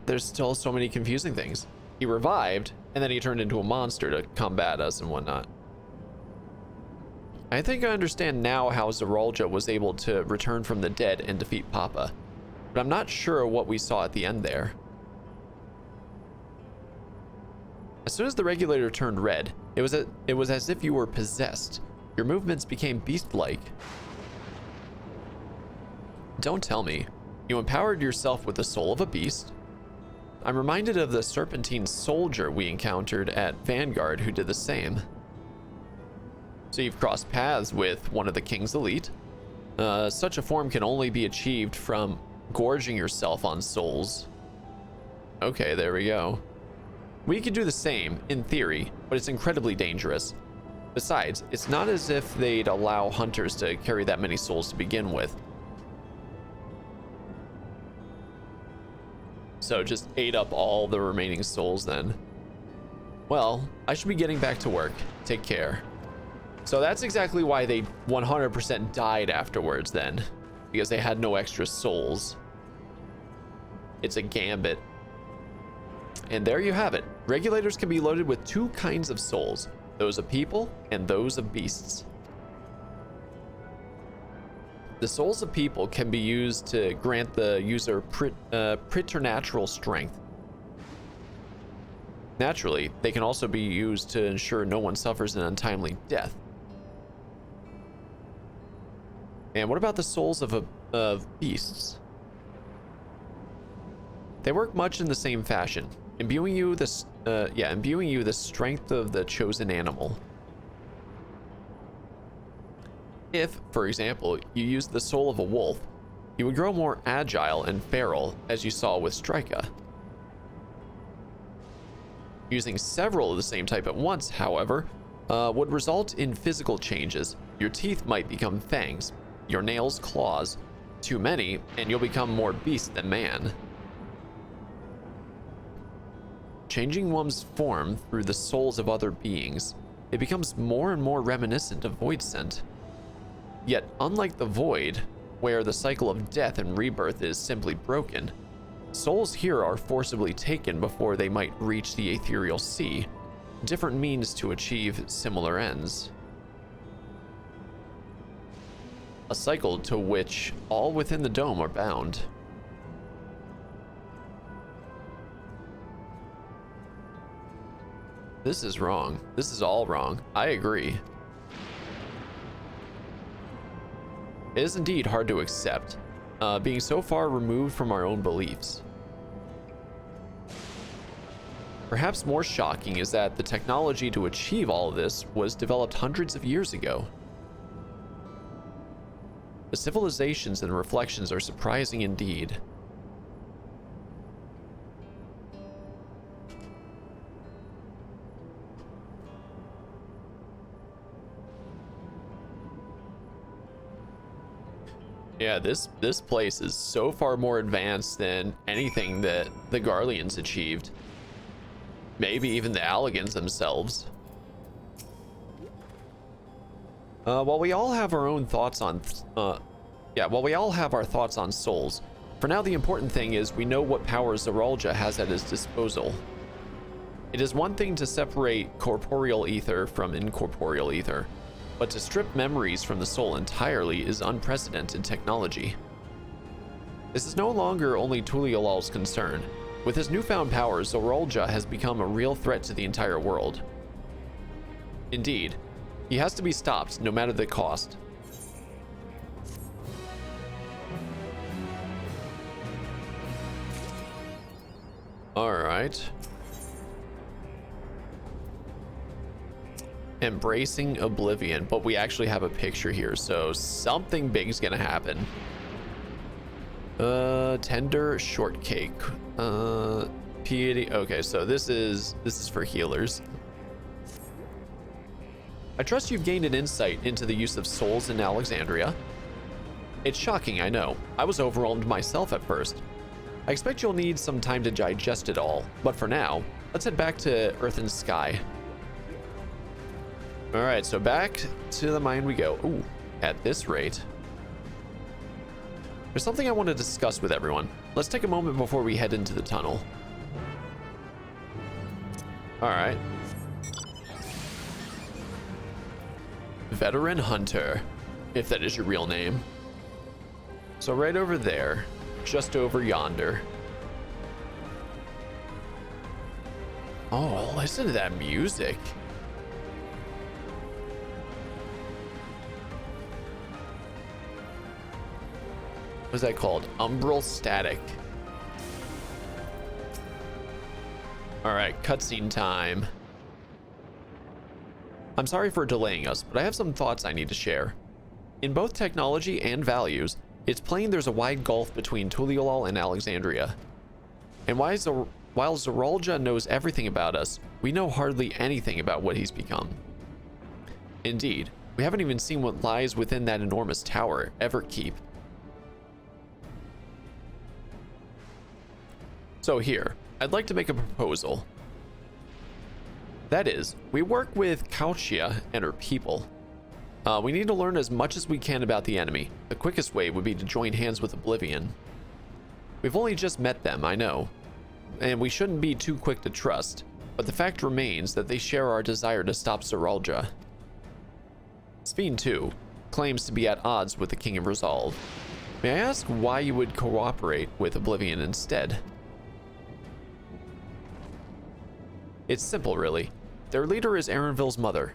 there's still so many confusing things. He revived, and then he turned into a monster to combat us and whatnot. I think I understand now how Zeralja was able to return from the dead and defeat Papa, but I'm not sure what we saw at the end there. As soon as the regulator turned red, it was as if you were possessed. Your movements became beast-like. Don't tell me. You empowered yourself with the soul of a beast? I'm reminded of the serpentine soldier we encountered at Vanguard who did the same. So you've crossed paths with one of the King's elite. Such a form can only be achieved from gorging yourself on souls. Okay, there we go. We could do the same, in theory, but it's incredibly dangerous. Besides, it's not as if they'd allow hunters to carry that many souls to begin with. So just ate up all the remaining souls then. Well, I should be getting back to work. Take care. So that's exactly why they 100% died afterwards then, because they had no extra souls. It's a gambit. And there you have it. Regulators can be loaded with two kinds of souls, those of people and those of beasts. The souls of people can be used to grant the user preternatural strength. Naturally, they can also be used to ensure no one suffers an untimely death. And what about the souls of beasts? They work much in the same fashion, imbuing you the strength of the chosen animal. If, for example, you used the soul of a wolf, you would grow more agile and feral, as you saw with Strika. Using several of the same type at once, however, would result in physical changes. Your teeth might become fangs, your nails claws. Too many, and you'll become more beast than man. Changing one's form through the souls of other beings, it becomes more and more reminiscent of Voidsent. Yet, unlike the Void, where the cycle of death and rebirth is simply broken, souls here are forcibly taken before they might reach the ethereal sea, different means to achieve similar ends. A cycle to which all within the dome are bound. This is wrong. This is all wrong. I agree. It is indeed hard to accept, being so far removed from our own beliefs. Perhaps more shocking is that the technology to achieve all of this was developed hundreds of years ago. The civilizations and reflections are surprising indeed. Yeah, this place is so far more advanced than anything that the Garleans achieved. Maybe even the Alligans themselves. While we all have our own thoughts on, while we all have our thoughts on souls, for now the important thing is we know what powers Zeralja has at his disposal. It is one thing to separate corporeal ether from incorporeal ether, but to strip memories from the soul entirely is unprecedented technology. This is no longer only Tulialal's concern. With his newfound powers, Zeralja has become a real threat to the entire world. Indeed, he has to be stopped no matter the cost. All right. Embracing oblivion, but we actually have a picture here, so something big's gonna happen. Tender shortcake. Piety. Okay, so this is for healers. I trust you've gained an insight into the use of souls in Alexandria. It's shocking, I know. I was overwhelmed myself at first. I expect you'll need some time to digest it all, but for now, let's head back to Earth and Sky. All right, so back to the mine we go. Ooh, at this rate. There's something I want to discuss with everyone. Let's take a moment before we head into the tunnel. All right. Veteran Hunter, if that is your real name. So right over there, just over yonder. Oh, listen to that music. What's that called? Umbral Static. All right, cutscene time. I'm sorry for delaying us, but I have some thoughts I need to share. In both technology and values, it's plain there's a wide gulf between Tuliolal and Alexandria. And while Zoralja knows everything about us, we know hardly anything about what he's become. Indeed, we haven't even seen what lies within that enormous tower, Everkeep. So here, I'd like to make a proposal. That is, we work with Kauchia and her people. We need to learn as much as we can about the enemy. The quickest way would be to join hands with Oblivion. We've only just met them, I know, and we shouldn't be too quick to trust, but the fact remains that they share our desire to stop Zoralja. Sphene, too, claims to be at odds with the King of Resolve. May I ask why you would cooperate with Oblivion instead? It's simple, really. Their leader is Erenville's mother.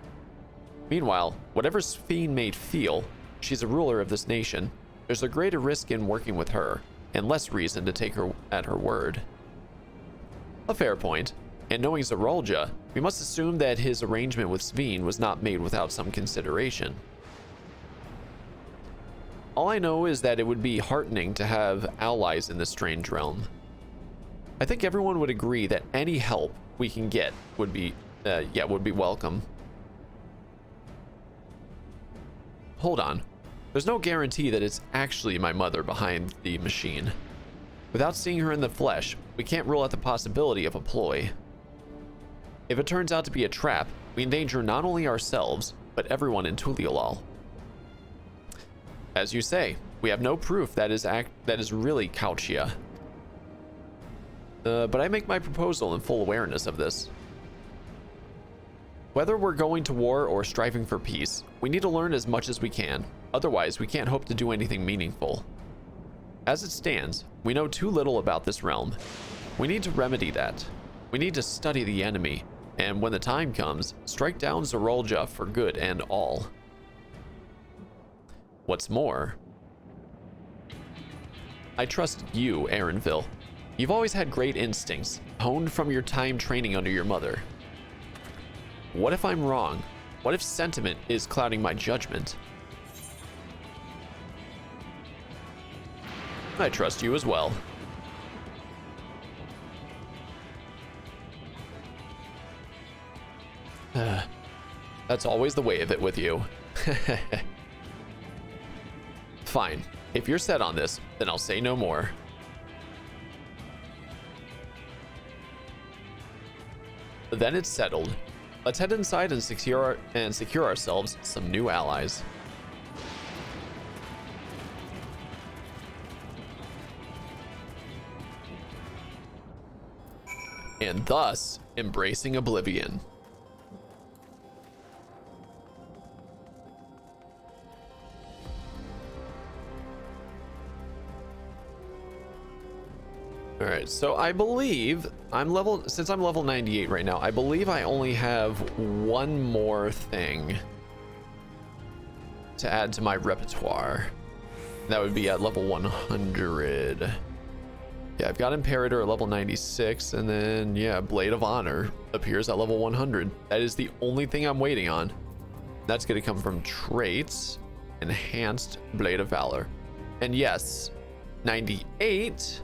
Meanwhile, whatever Sphene may feel, she's a ruler of this nation. There's a greater risk in working with her, and less reason to take her at her word. A fair point, and knowing Zoralja, we must assume that his arrangement with Sphene was not made without some consideration. All I know is that it would be heartening to have allies in this strange realm. I think everyone would agree that any help we can get would be welcome. Hold on. There's no guarantee that it's actually my mother behind the machine. Without seeing her in the flesh, we can't rule out the possibility of a ploy. If it turns out to be a trap, we endanger not only ourselves, but everyone in Tuliolal. As you say, we have no proof that is really Kauchia. But I make my proposal in full awareness of this. Whether we're going to war or striving for peace, we need to learn as much as we can. Otherwise, we can't hope to do anything meaningful. As it stands, we know too little about this realm. We need to remedy that. We need to study the enemy, and when the time comes, strike down Zoralja for good and all. What's more, I trust you, Erenville. You've always had great instincts, honed from your time training under your mother. What if I'm wrong? What if sentiment is clouding my judgment? I trust you as well. That's always the way of it with you. Fine. If you're set on this, then I'll say no more. Then it's settled. Let's head inside and secure ourselves some new allies. And thus, embracing Oblivion. All right, so I believe since I'm level 98 right now, I believe I only have one more thing to add to my repertoire. That would be at level 100. Yeah, I've got Imperator at level 96, and then yeah, Blade of Honor appears at level 100. That is the only thing I'm waiting on. That's gonna come from traits, enhanced Blade of Valor. And yes, 98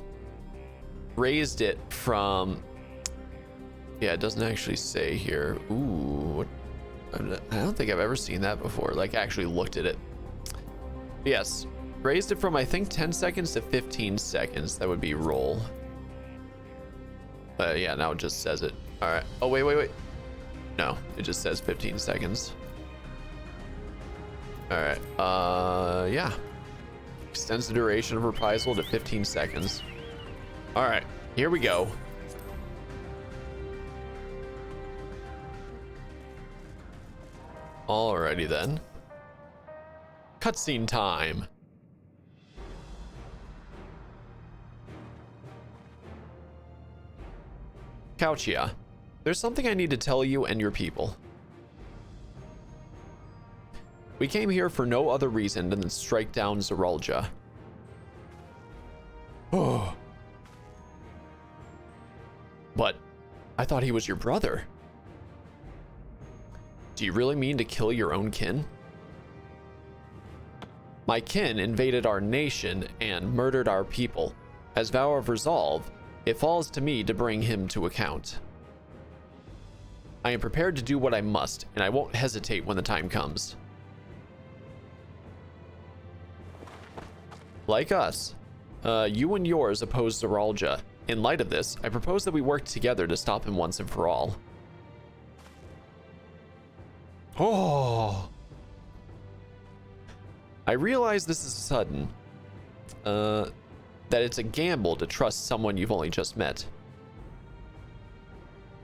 raised it from, yeah, it doesn't actually say here. Ooh, I don't think I've ever seen that before, like actually looked at it. Yes, raised it from I think 10 seconds to 15 seconds. That would be roll. Yeah, now it just says it. All right. Oh, wait. No, it just says 15 seconds. All right. Yeah. Extends the duration of reprisal to 15 seconds. All right, here we go. Alrighty then. Cutscene time. Kauchia, there's something I need to tell you and your people. We came here for no other reason than to strike down Zeralja. Oh. But I thought he was your brother. Do you really mean to kill your own kin? My kin invaded our nation and murdered our people. As vow of resolve, it falls to me to bring him to account. I am prepared to do what I must, and I won't hesitate when the time comes. Like us, you and yours oppose Zeralja. In light of this, I propose that we work together to stop him once and for all. Oh. I realize this is sudden. That it's a gamble to trust someone you've only just met.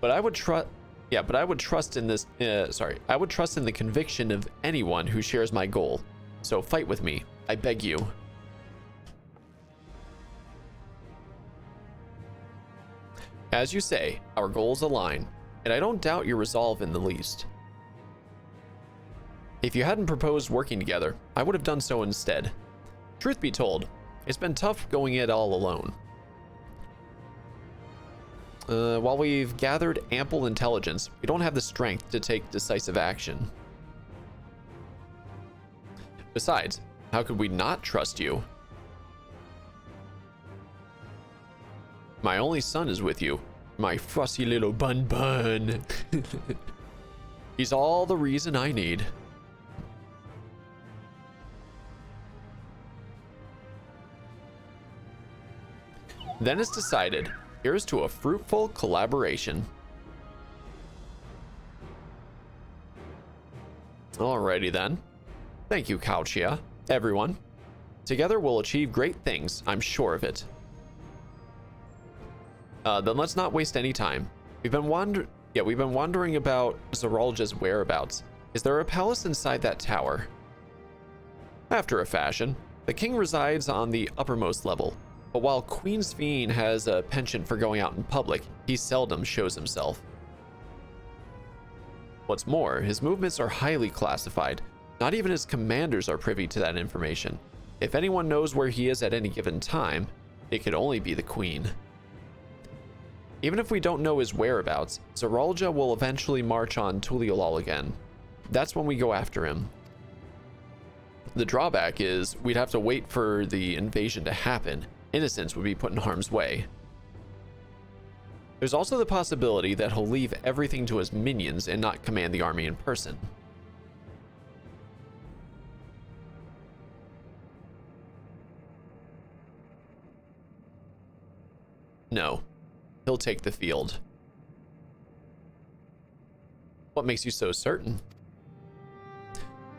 But I would trust... Yeah, but I would trust in this... I would trust in the conviction of anyone who shares my goal. So fight with me. I beg you. As you say, our goals align, and I don't doubt your resolve in the least. If you hadn't proposed working together, I would have done so instead. Truth be told, it's been tough going it all alone. While we've gathered ample intelligence, we don't have the strength to take decisive action. Besides, how could we not trust you? My only son is with you, my fussy little bun. He's all the reason I need. Then it's decided. Here's to a fruitful collaboration. Alrighty then. Thank you, Kauchia. Everyone. Together we'll achieve great things, I'm sure of it. Then let's not waste any time. We've been wondering about Zeralja's whereabouts. Is there a palace inside that tower? After a fashion, the king resides on the uppermost level. But while Queen Sphene has a penchant for going out in public, he seldom shows himself. What's more, his movements are highly classified. Not even his commanders are privy to that information. If anyone knows where he is at any given time, it could only be the Queen. Even if we don't know his whereabouts, Zeralja will eventually march on Tuliolal again. That's when we go after him. The drawback is we'd have to wait for the invasion to happen. Innocents would be put in harm's way. There's also the possibility that he'll leave everything to his minions and not command the army in person. No, he'll take the field. What makes you so certain?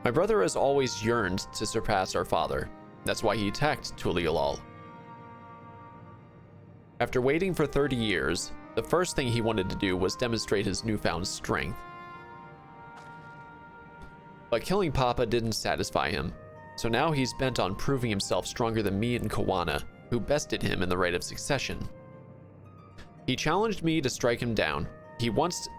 My brother has always yearned to surpass our father. That's why he attacked Tuliolal. After waiting for 30 years, the first thing he wanted to do was demonstrate his newfound strength. But killing Papa didn't satisfy him, so now he's bent on proving himself stronger than me and Kawana, who bested him in the right of succession. He challenged me to strike him down. He wants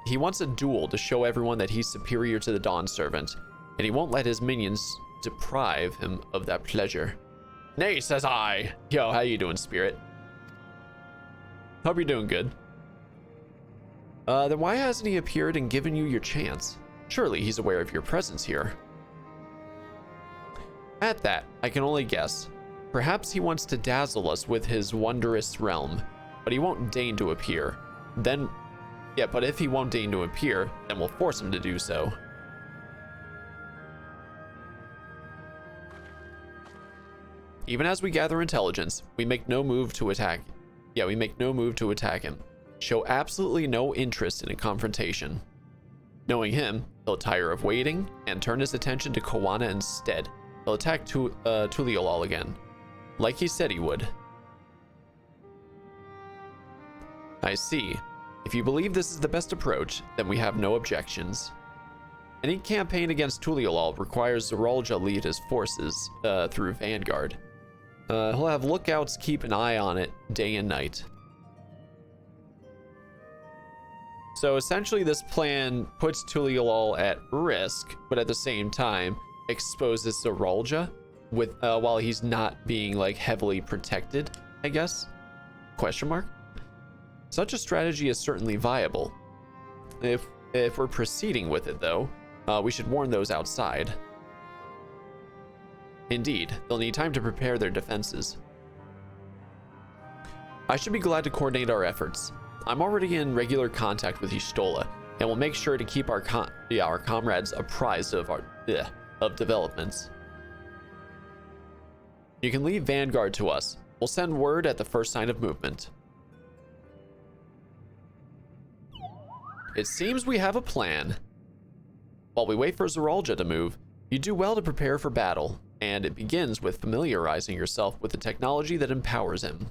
a duel to show everyone that he's superior to the Dawn Servant, and he won't let his minions deprive him of that pleasure. Nay, says I. Yo, how you doing, Spirit? Hope you're doing good. Then why hasn't he appeared and given you your chance? Surely he's aware of your presence here. At that, I can only guess. Perhaps he wants to dazzle us with his wondrous realm, but he won't deign to appear. But if he won't deign to appear, then we'll force him to do so. Even as we gather intelligence, we make no move to attack. We make no move to attack him. Show absolutely no interest in a confrontation. Knowing him, he'll tire of waiting and turn his attention to Koana instead. He'll attack Tuliolal again, like he said he would. I see. If you believe this is the best approach, then we have no objections. Any campaign against Tuliolal requires Zoralja lead his forces through Vanguard. He'll have lookouts keep an eye on it day and night. So essentially this plan puts Tuliolal at risk, but at the same time exposes Zoralja with while he's not being like heavily protected, I guess? Question mark? Such a strategy is certainly viable. If we're proceeding with it though, we should warn those outside. Indeed, they'll need time to prepare their defenses. I should be glad to coordinate our efforts. I'm already in regular contact with Y'shtola, and will make sure to keep our comrades apprised of of developments. You can leave Vanguard to us. We'll send word at the first sign of movement. It seems we have a plan. While we wait for Zoralja to move, you do well to prepare for battle, and it begins with familiarizing yourself with the technology that empowers him.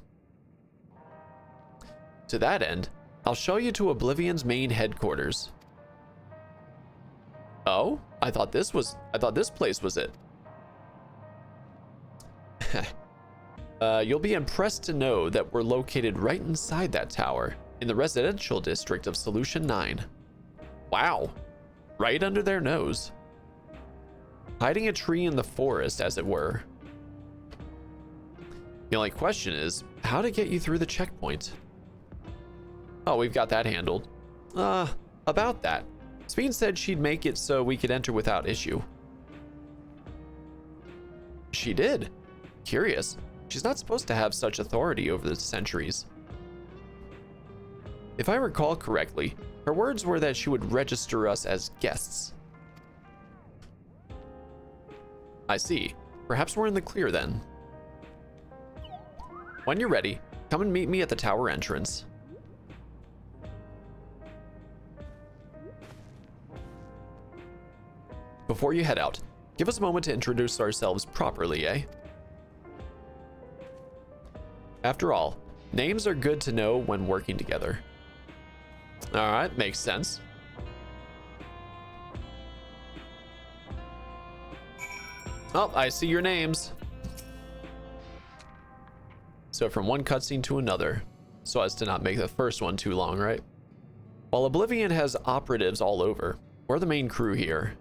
To that end, I'll show you to Oblivion's main headquarters. Oh, I thought this place was it. You'll be impressed to know that we're located right inside that tower, in the residential district of Solution 9. Wow, right under their nose. Hiding a tree in the forest, as it were. The only question is, how to get you through the checkpoint. Oh, we've got that handled. About that. Speen said she'd make it so we could enter without issue. She did. Curious. She's not supposed to have such authority over the centuries. If I recall correctly, her words were that she would register us as guests. I see. Perhaps we're in the clear then. When you're ready, come and meet me at the tower entrance. Before you head out, give us a moment to introduce ourselves properly, eh? After all, names are good to know when working together. Alright, makes sense. Oh, I see your names. So from one cutscene to another, so as to not make the first one too long, right? While Oblivion has operatives all over, we're the main crew here.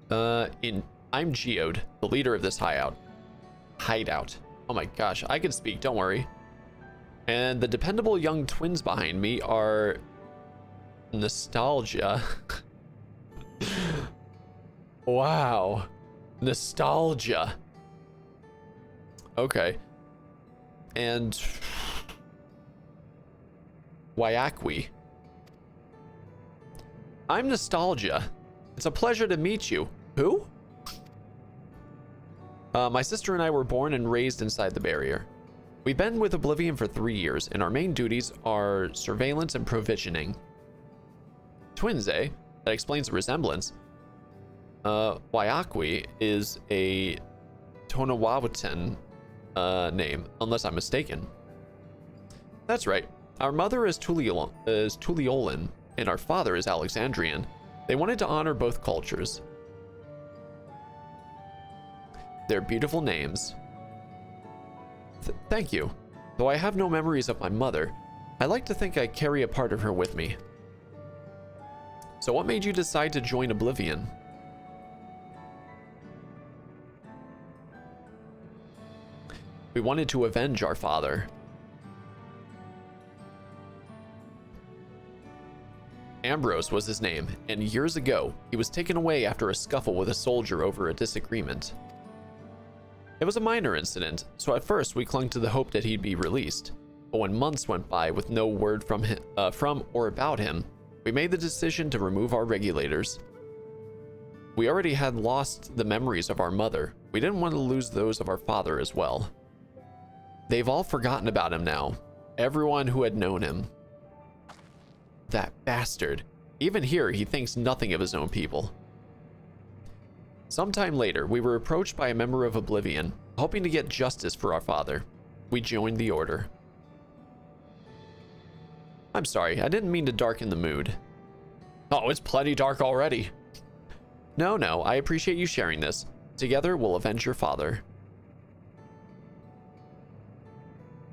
I'm Geode, the leader of this hideout. Oh my gosh, I can speak, don't worry. And the dependable young twins behind me are Nostalgia. Wow. Nostalgia. Okay. And Wayakwi. I'm Nostalgia. It's a pleasure to meet you. Who? My sister and I were born and raised inside the barrier. We've been with Oblivion for 3 years, and our main duties are surveillance and provisioning. Twins, eh? That explains the resemblance. Wayakwi is a Tonawawatan name, unless I'm mistaken. That's right. Our mother is Tuliolan, and our father is Alexandrian. They wanted to honor both cultures. They're beautiful names. Thank you. Though I have no memories of my mother, I like to think I carry a part of her with me. So what made you decide to join Oblivion? We wanted to avenge our father. Ambrose was his name, and years ago, he was taken away after a scuffle with a soldier over a disagreement. It was a minor incident, so at first we clung to the hope that he'd be released. But when months went by with no word from or about him, we made the decision to remove our regulators. We already had lost the memories of our mother. We didn't want to lose those of our father as well. They've all forgotten about him now. Everyone who had known him. That bastard. Even here, he thinks nothing of his own people. Sometime later, we were approached by a member of Oblivion, hoping to get justice for our father. We joined the order. I'm sorry, I didn't mean to darken the mood. Oh, it's plenty dark already. No, I appreciate you sharing this. Together, we'll avenge your father.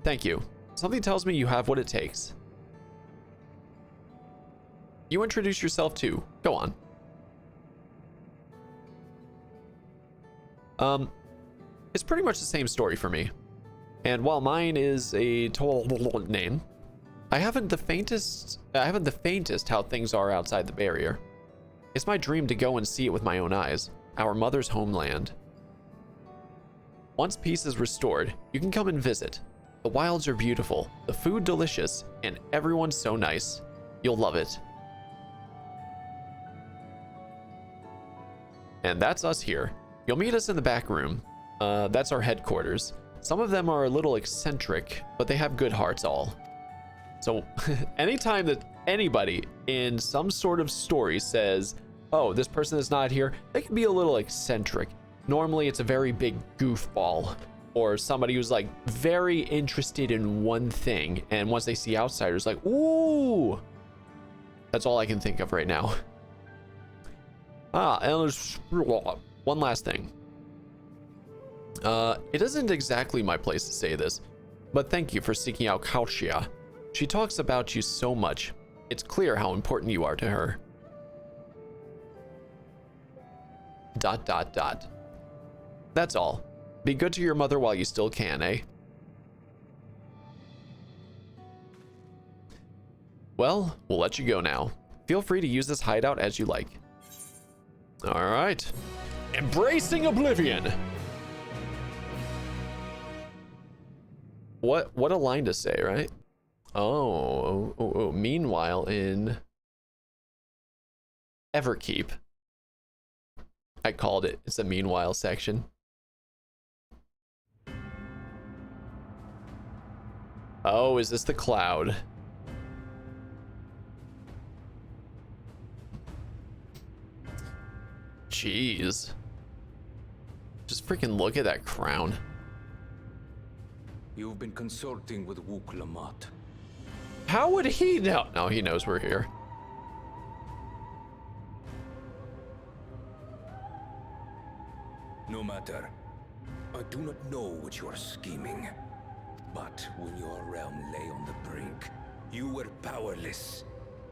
Thank you. Something tells me you have what it takes. You introduce yourself too. Go on. It's pretty much the same story for me. And while mine is a total name, I haven't the faintest how things are outside the barrier. It's my dream to go and see it with my own eyes, our mother's homeland. Once peace is restored, you can come and visit. The wilds are beautiful, the food delicious, and everyone's so nice. You'll love it. And that's us here. You'll meet us in the back room. That's our headquarters. Some of them are a little eccentric, but they have good hearts all. So anytime that anybody in some sort of story says, oh, this person is not here, they can be a little eccentric. Normally it's a very big goofball or somebody who's like very interested in one thing. And once they see outsiders, like, ooh, that's all I can think of right now. And there's one last thing. It isn't exactly my place to say this, but thank you for seeking out Kaushia. She talks about you so much. It's clear how important you are to her. ... That's all. Be good to your mother while you still can, eh? Well, we'll let you go now. Feel free to use this hideout as you like. All right. Embracing Oblivion. What a line to say, right? Oh, meanwhile in Everkeep. I called it. It's a meanwhile section. Oh, is this the cloud? Jeez. Just freaking look at that crown. You've been consulting with Wook Lamont. How would he know? No, he knows we're here. No matter. I do not know what you are scheming. But when your realm lay on the brink, you were powerless.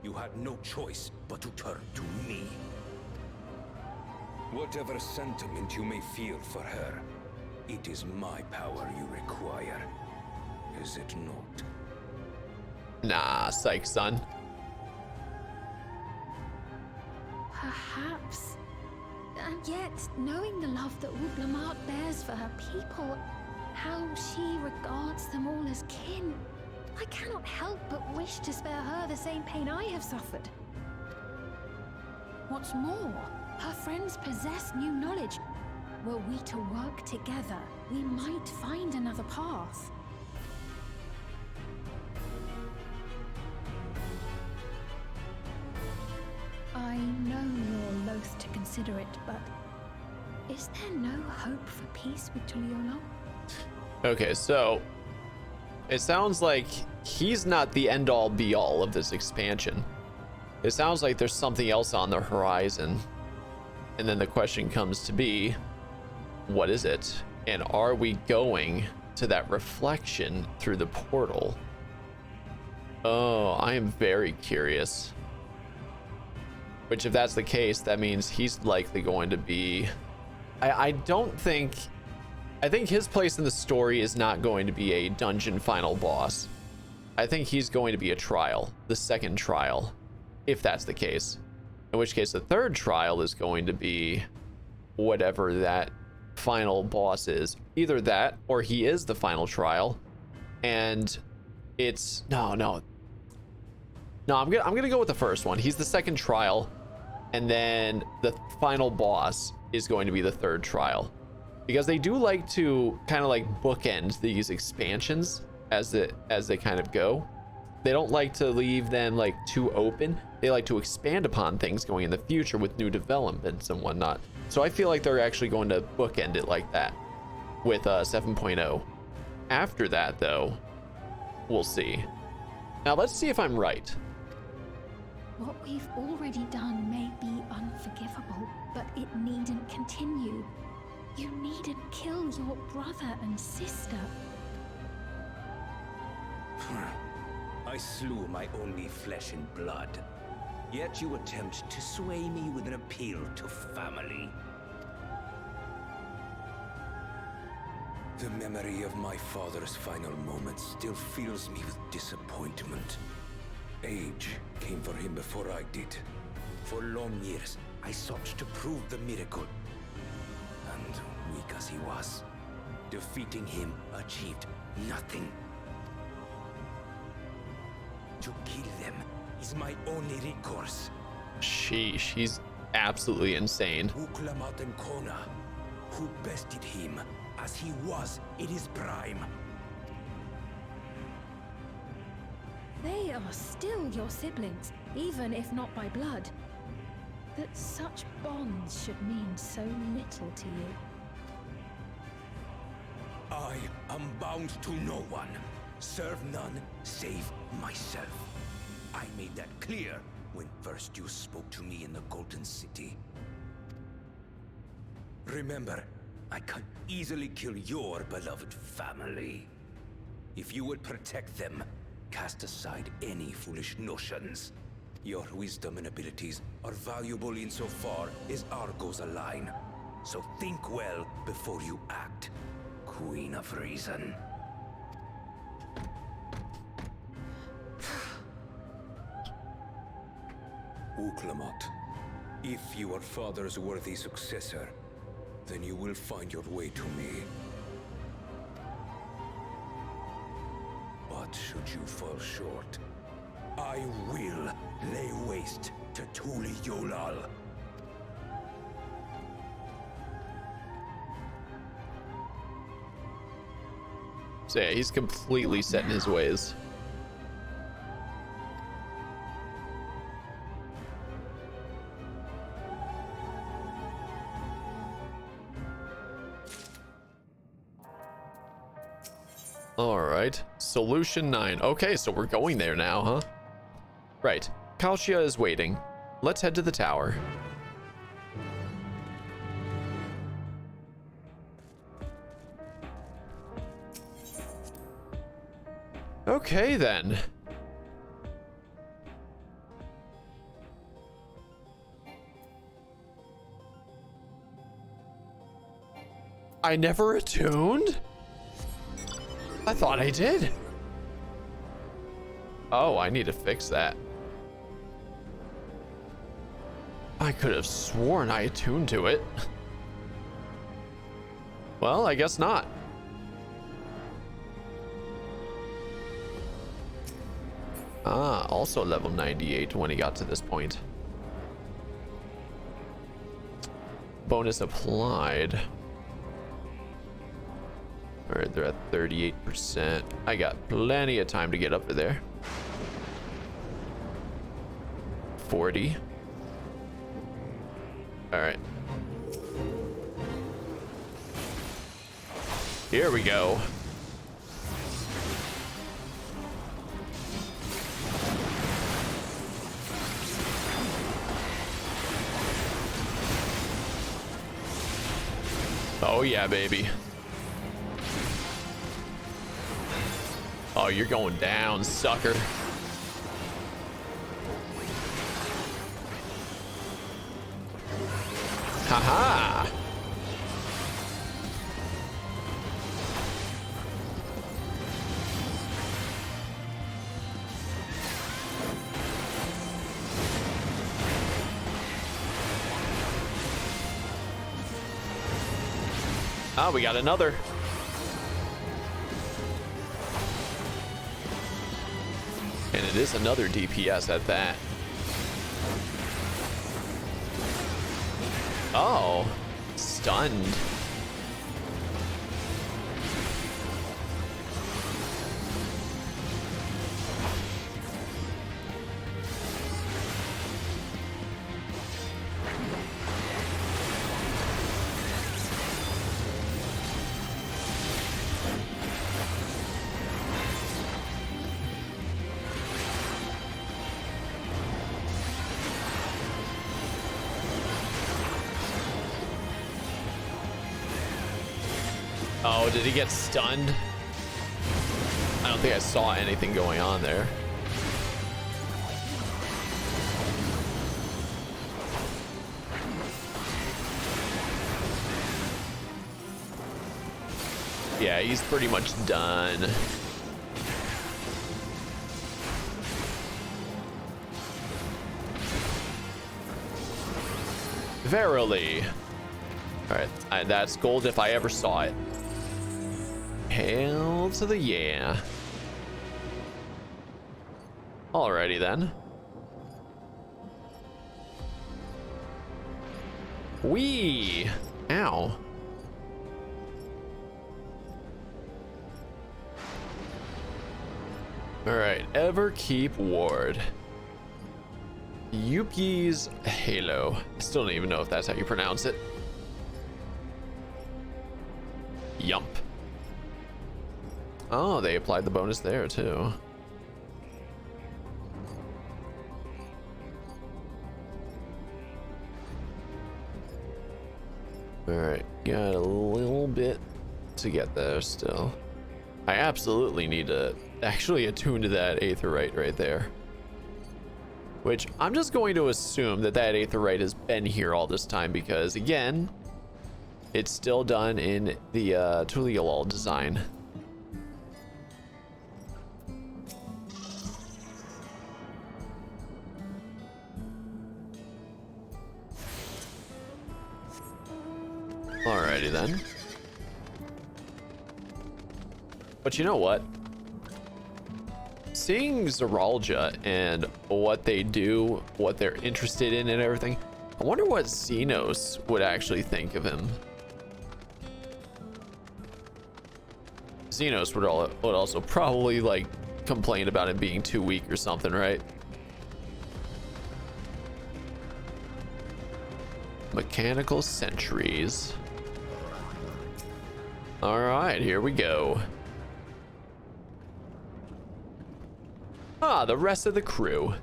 You had no choice but to turn to me. Whatever sentiment you may feel for her, it is my power you require. Is it not? Nah, psych, son. Perhaps. And yet, knowing the love that Wook Lamont bears for her people, how she regards them all as kin, I cannot help but wish to spare her the same pain I have suffered. What's more, her friends possess new knowledge. Were we to work together, we might find another path. I know you're loath to consider it, but is there no hope for peace with Tuliolo? Okay, so it sounds like he's not the end-all be-all of this expansion. It sounds like there's something else on the horizon. And then the question comes to be, what is it? And are we going to that reflection through the portal? Oh, I am very curious. Which, if that's the case, that means he's likely going to be... I think his place in the story is not going to be a dungeon final boss. I think he's going to be a trial, the second trial, if that's the case. In which case, the third trial is going to be whatever that final boss is. Either that, or he is the final trial, and it's... No, I'm gonna go with the first one. He's the second trial, and then the final boss is going to be the third trial. Because they do like to kind of like bookend these expansions as they kind of go. they don't like to leave them like too open. They like to expand upon things going in the future with new developments and whatnot. So I feel like they're actually going to bookend it like that with 7.0. After that, though, we'll see. Now let's see if I'm right. What we've already done may be unforgivable, but it needn't continue. You needn't kill your brother and sister. I slew my only flesh and blood. Yet you attempt to sway me with an appeal to family. The memory of my father's final moments still fills me with disappointment. Age came for him before I did. For long years, I sought to prove the miracle. And weak as he was, defeating him achieved nothing. To kill them is my only recourse. Sheesh, he's absolutely insane. Uklamat and Kona, who bested him as he was in his prime. They are still your siblings, even if not by blood. That such bonds should mean so little to you. I am bound to no one. Serve none save myself. I made that clear when first you spoke to me in the Golden City. Remember, I can easily kill your beloved family. If you would protect them, cast aside any foolish notions. Your wisdom and abilities are valuable insofar as our goals align. So think well before you act, Queen of Reason. Uklamat, if you are father's worthy successor, then you will find your way to me. But should you fall short, I will lay waste to Tuli Yolal. So yeah, he's completely set in his ways. All right, solution 9. Okay, so we're going there now, huh? Right, Kalshia is waiting. Let's head to the tower. Okay, then. I never attuned? I thought I did. Oh, I need to fix that. I could have sworn I attuned to it. Well, I guess not. Ah, also level 98 when he got to this point. Bonus applied. All right, they're at 38%. I got plenty of time to get up to there. 40. All right. Here we go. Oh yeah, baby. Oh, you're going down, sucker. Haha. Oh, we got another. And it is another DPS at that. Oh, stunned. Oh, did he get stunned? I don't think I saw anything going on there. Yeah, he's pretty much done. Verily. All right, that's gold if I ever saw it. Hail to the yeah. Alrighty then. Wee! Ow. Alright, Everkeep Ward. Yuki's Halo. I still don't even know if that's how you pronounce it. Yump. Oh, they applied the bonus there too. Alright, got a little bit to get there still. I absolutely need to actually attune to that Aetheryte right there. Which I'm just going to assume that that Aetheryte has been here all this time because, again, it's still done in the Tuliolol design. Alrighty then. But you know what? Seeing Zeralja and what they do, what they're interested in and everything, I wonder what Xenos would actually think of him. Xenos would also probably like complain about him being too weak or something, right? Mechanical sentries. All right, here we go. Ah, the rest of the crew.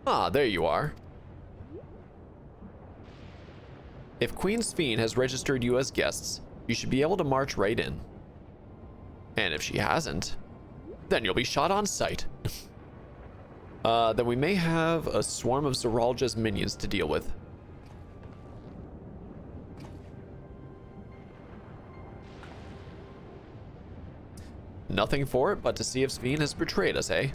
Ah, there you are. If Queen Sphene has registered you as guests, you should be able to march right in. And if she hasn't, then you'll be shot on sight. Then we may have a swarm of Zeralja's minions to deal with. Nothing for it but to see if Sphene has betrayed us, eh?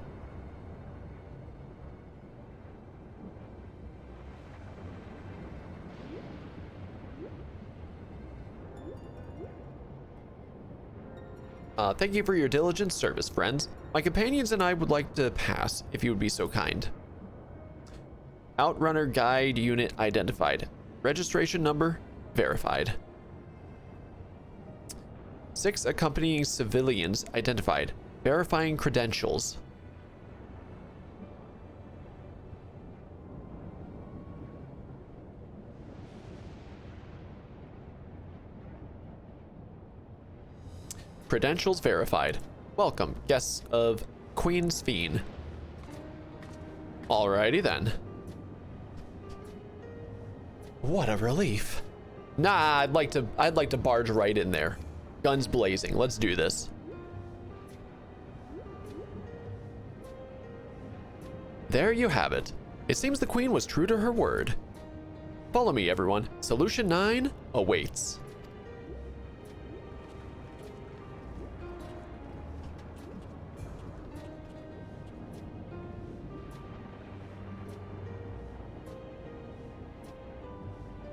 Thank you for your diligent service, friends. My companions and I would like to pass, if you would be so kind. Outrunner Guide Unit identified. Registration number verified. 6 accompanying civilians identified. Verifying credentials. Credentials verified. Welcome, guests of Queen Sphene. Alrighty then. What a relief. Nah, I'd like to barge right in there. Guns blazing. Let's do this. There you have it. It seems the Queen was true to her word. Follow me, everyone. Solution 9 awaits.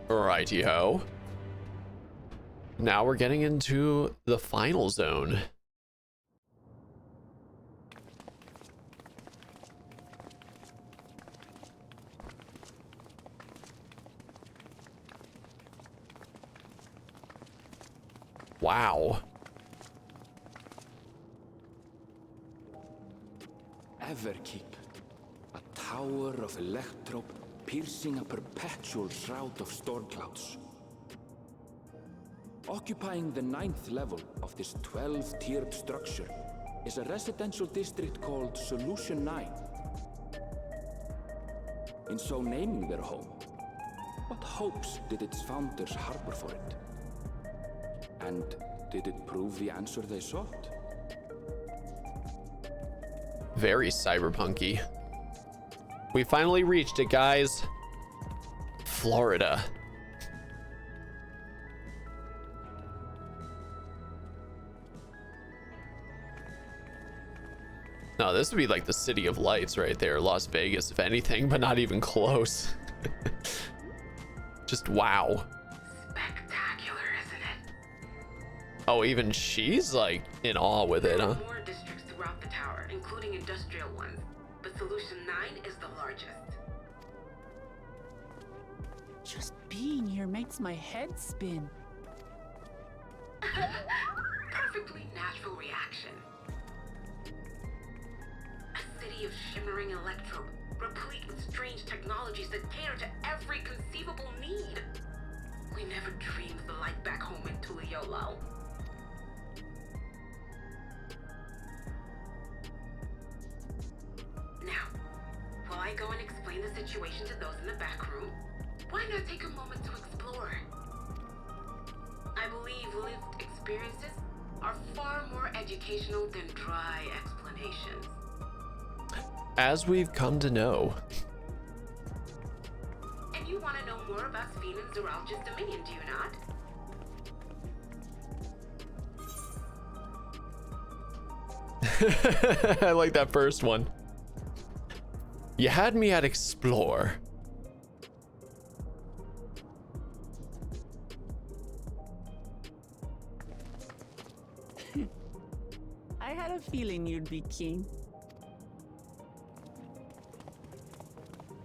Righty-ho. Now we're getting into the final zone. Wow. Everkeep, a tower of electrope piercing a perpetual shroud of storm clouds. Occupying the 9th level of this 12-tiered structure is a residential district called Solution 9. In so naming their home, What hopes did its founders harbor for it? And did it prove the answer they sought? Very cyberpunky. We finally reached it, guys. Florida. No, this would be like the city of lights right there, Las Vegas, if anything, but not even close. Just wow. Spectacular, isn't it? Oh, even she's like in awe with it, huh? There are more districts throughout the tower, including industrial ones, but Solution 9 is the largest. Just being here makes my head spin. Perfectly natural reaction. A city of shimmering electrobe, replete with strange technologies that cater to every conceivable need. We never dreamed of the light back home in Tuliolo. Now, while I go and explain the situation to those in the back room, why not take a moment to explore? I believe lived experiences are far more educational than dry explanations. As we've come to know. And you want to know more about Sphene and Zoralja's dominion, do you not? I like that first one. You had me at explore. I had a feeling you'd be keen.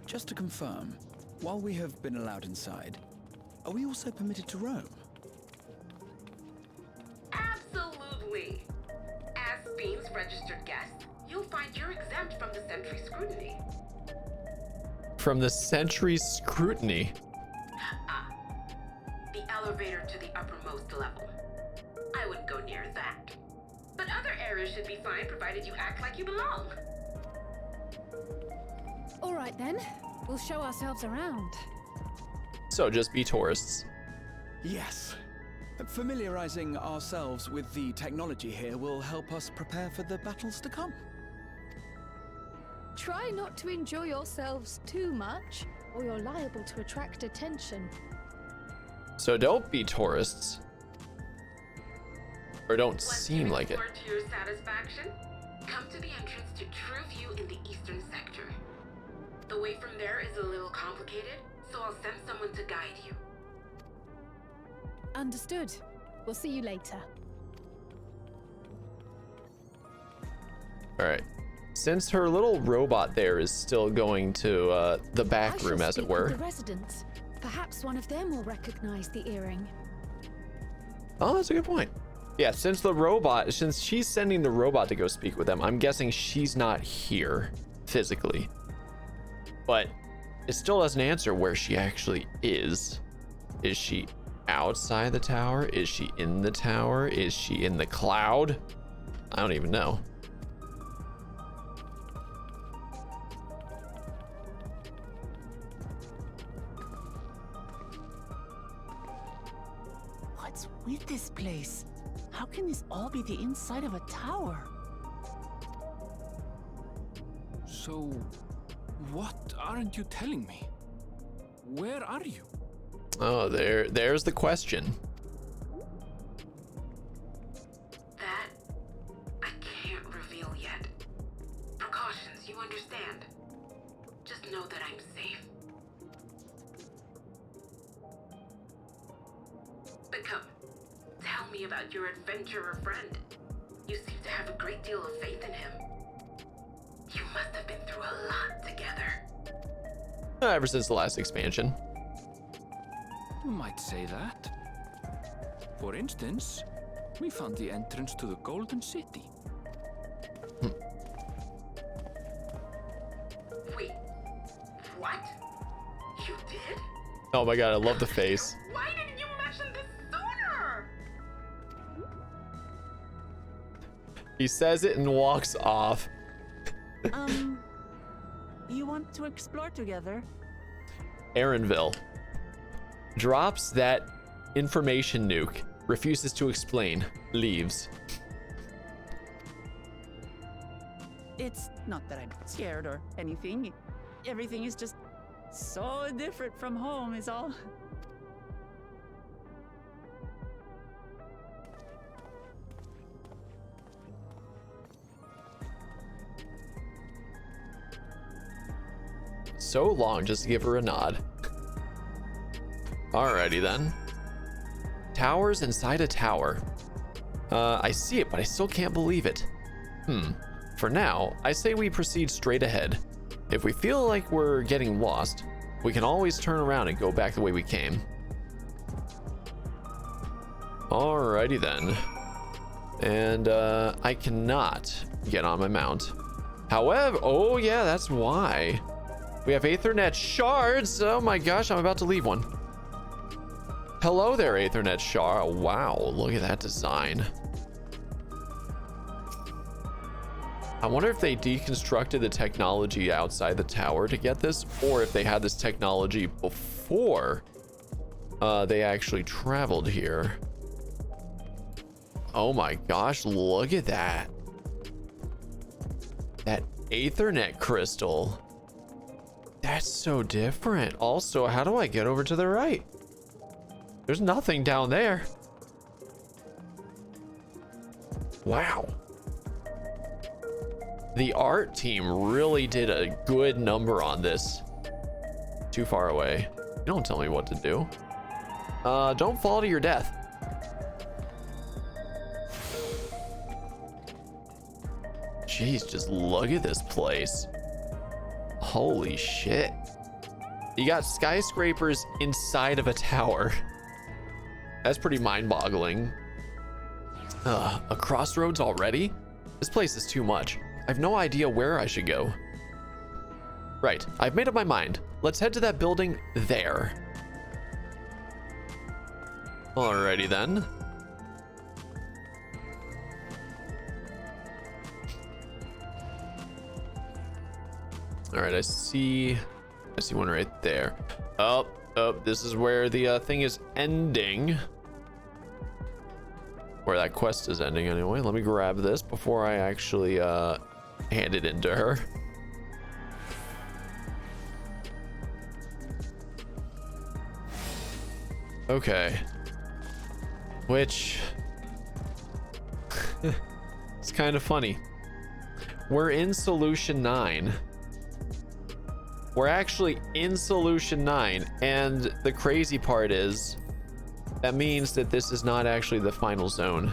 Just to confirm, while we have been allowed inside, are we also permitted to roam? Absolutely. As Sphene's registered guest, you'll find you're exempt from the Sentry scrutiny. From the Sentry scrutiny. The elevator to the uppermost level. I wouldn't go near that. But other areas should be fine provided you act like you belong. All right then, we'll show ourselves around. So just be tourists. Yes. Familiarizing ourselves with the technology here will help us prepare for the battles to come. Try not to enjoy yourselves too much, or you're liable to attract attention. So don't be tourists. Or don't Once seem you like it. explore to your satisfaction, come to the entrance to True View in the eastern sector. The way from there is a little complicated, so I'll send someone to guide you. Understood. We'll see you later. All right. Since her little robot there is still going to the back room, as it were. The residents. Perhaps one of them will recognize the earring. Oh, that's a good point. Yeah, since she's sending the robot to go speak with them, I'm guessing she's not here physically. But it still doesn't answer where she actually is. Is she outside the tower? Is she in the tower? Is she in the cloud? I don't even know. What's with this place? How can this all be the inside of a tower? So, what aren't you telling me? Where are you? Oh, there's the question. That I can't reveal yet. Precautions, you understand. Just know that I'm safe. But come, tell me about your adventurer friend. You seem to have a great deal of faith in him. You must have been through a lot together. Ever since the last expansion. You might say that. For instance, we found the entrance to the Golden City. Wait, what? You did? Oh my god, I love the face. Why didn't you mention this sooner? He says it and walks off. You want to explore together? Aaronville. Drops that information nuke. Refuses to explain. Leaves. It's not that I'm scared or anything. Everything is just so different from home, is all. So long just to give her a nod. Alrighty then. Towers inside a tower. I see it, but I still can't believe it. For now, I say we proceed straight ahead. If we feel like we're getting lost, we can always turn around and go back the way we came. Alrighty then. And I cannot get on my mount. However, oh yeah, that's why. We have Aethernet shards. Oh my gosh, I'm about to leave one. Hello there, Aethernet shard. Wow, look at that design. I wonder if they deconstructed the technology outside the tower to get this, or if they had this technology before they actually traveled here. Oh my gosh, look at that. That Aethernet crystal. That's so different. Also, how do I get over to the right? There's nothing down there. Wow. The art team really did a good number on this. Too far away. Don't tell me what to do. Don't fall to your death. Jeez, just look at this place. Holy shit. You got skyscrapers inside of a tower. That's pretty mind-boggling. A crossroads already? This place is too much. I have no idea where I should go. Right, I've made up my mind. Let's head to that building there. Alrighty then. All right, I see one right there. Oh, this is where the thing is ending. Where that quest is ending anyway. Let me grab this before I actually hand it into her. Okay. Which it's kind of funny. We're in solution 9. We're actually in solution 9, and the crazy part is that means that this is not actually the final zone.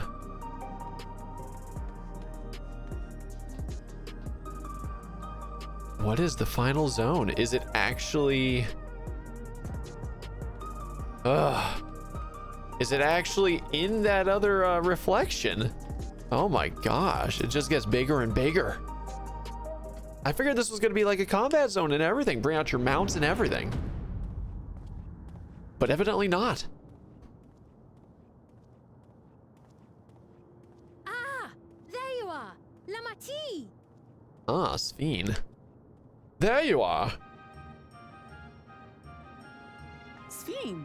What is the final zone? Is it actually... Is it actually in that other reflection? Oh my gosh, it just gets bigger and bigger. I figured this was going to be like a combat zone and everything. Bring out your mounts and everything. But evidently not. Ah, there you are. Lamati. Ah, Sphene. There you are. Sphene.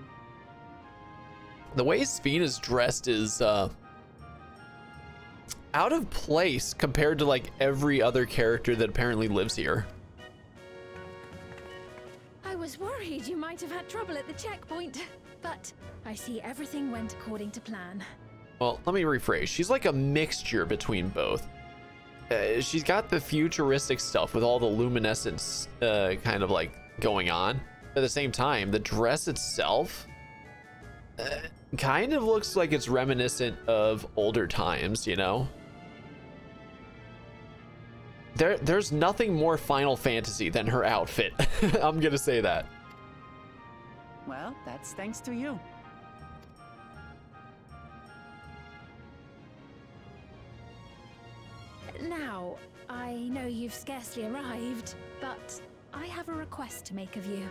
The way Sphene is dressed is out of place compared to like every other character that apparently lives here. I was worried you might have had trouble at the checkpoint, but I see everything went according to plan. Well, let me rephrase. She's like a mixture between both. She's got the futuristic stuff with all the luminescence kind of like going on. At the same time, the dress itself kind of looks like it's reminiscent of older times, you know? There's nothing more Final Fantasy than her outfit. I'm gonna say that. Well, that's thanks to you. Now, I know you've scarcely arrived, but I have a request to make of you.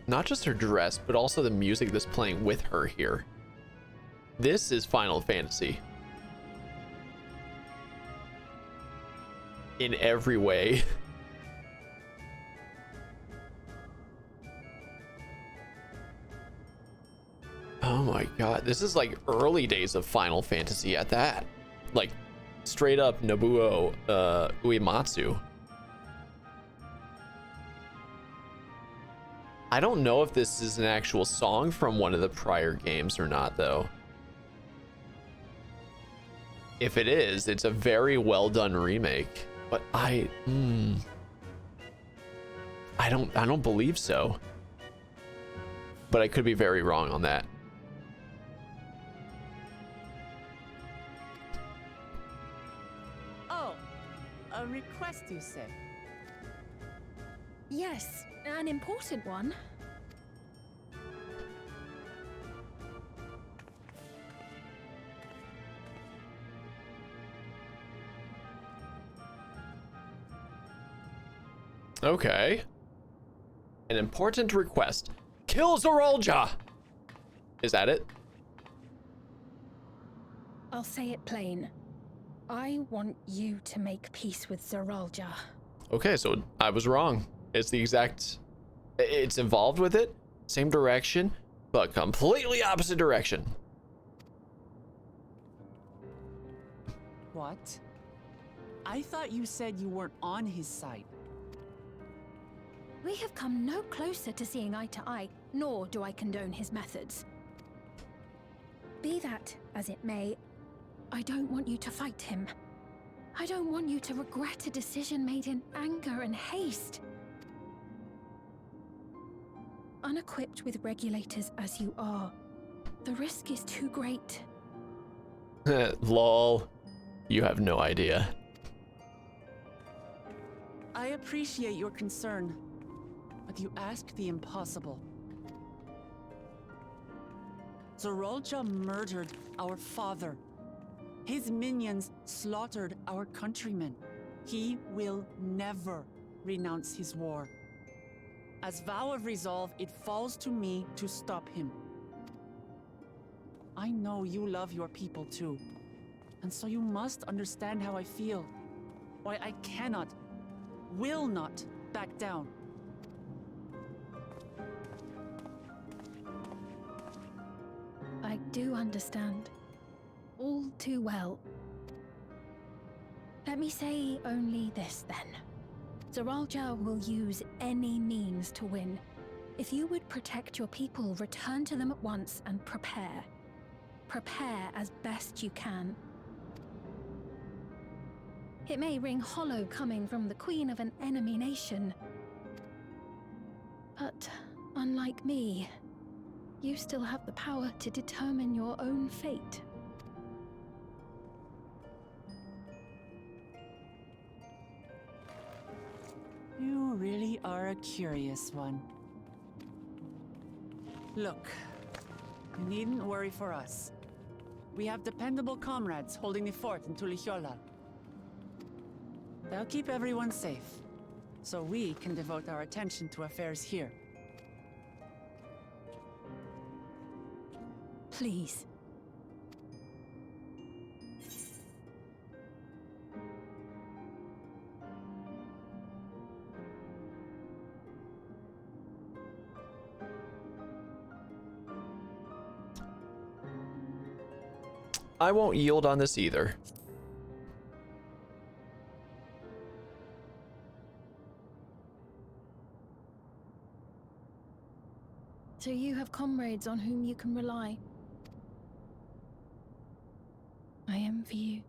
Not just her dress, but also the music that's playing with her here. This is Final Fantasy. In every way. Oh my god, this is like early days of Final Fantasy at that. Like straight up Nobuo Uematsu. I don't know if this is an actual song from one of the prior games or not though. If it is, it's a very well done remake, but I don't believe so. But I could be very wrong on that. Oh, a request you said. Yes, an important one. Okay. An important request. Kill Zorolja! Is that it? I'll say it plain. I want you to make peace with Zorolja. Okay, so I was wrong. It's the exact... It's involved with it. Same direction, but completely opposite direction. What? I thought you said you weren't on his side. We have come no closer to seeing eye to eye, nor do I condone his methods. Be that as it may, I don't want you to fight him. I don't want you to regret a decision made in anger and haste. Unequipped with regulators as you are, the risk is too great. Lol. You have no idea. I appreciate your concern, but you ask the impossible. Zorolja murdered our father. His minions slaughtered our countrymen. He will never renounce his war. As vow of resolve, it falls to me to stop him. I know you love your people too, and so you must understand how I feel. Why I cannot, will not back down. I do understand. All too well. Let me say only this then. Zorolja will use any means to win. If you would protect your people, return to them at once and prepare. Prepare as best you can. It may ring hollow coming from the queen of an enemy nation. But unlike me, you still have the power to determine your own fate. You really are a curious one. Look, you needn't worry for us. We have dependable comrades holding the fort in Tulichola. They'll keep everyone safe, so we can devote our attention to affairs here. Please. I won't yield on this either. So you have comrades on whom you can rely. I envy you.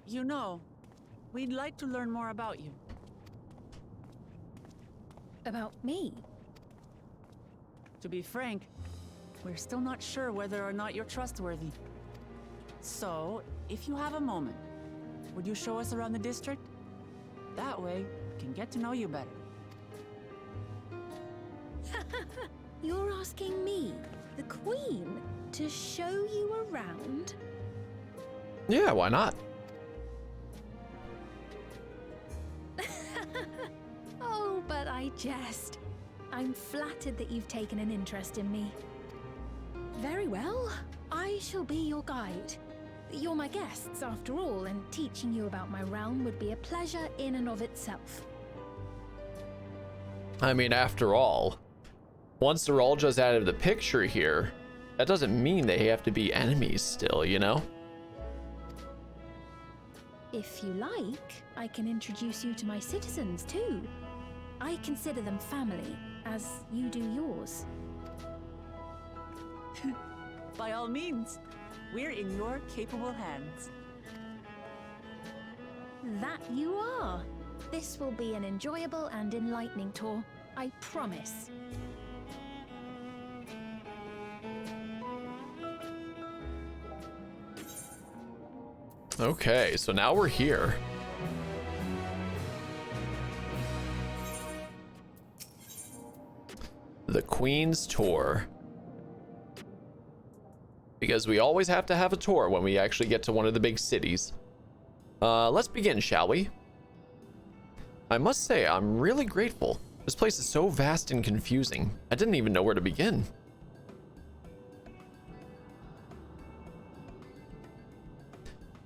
You know, we'd like to learn more about you. About me? To be frank, we're still not sure whether or not you're trustworthy. So, if you have a moment, would you show us around the district? That way, we can get to know you better. You're asking me, the Queen, to show you around? Yeah, why not? Oh, but I jest. I'm flattered that you've taken an interest in me. Very well, I shall be your guide. You're my guests, after all, and teaching you about my realm would be a pleasure in and of itself. I mean, after all, once they're all just out of the picture here, that doesn't mean they have to be enemies still, you know? If you like, I can introduce you to my citizens too. I consider them family, as you do yours. By all means, we're in your capable hands. That you are. This will be an enjoyable and enlightening tour, I promise. Okay, so now we're here. The Queen's Tour. Because we always have to have a tour when we actually get to one of the big cities. Let's begin, shall we? I must say, I'm really grateful. This place is so vast and confusing. I didn't even know where to begin.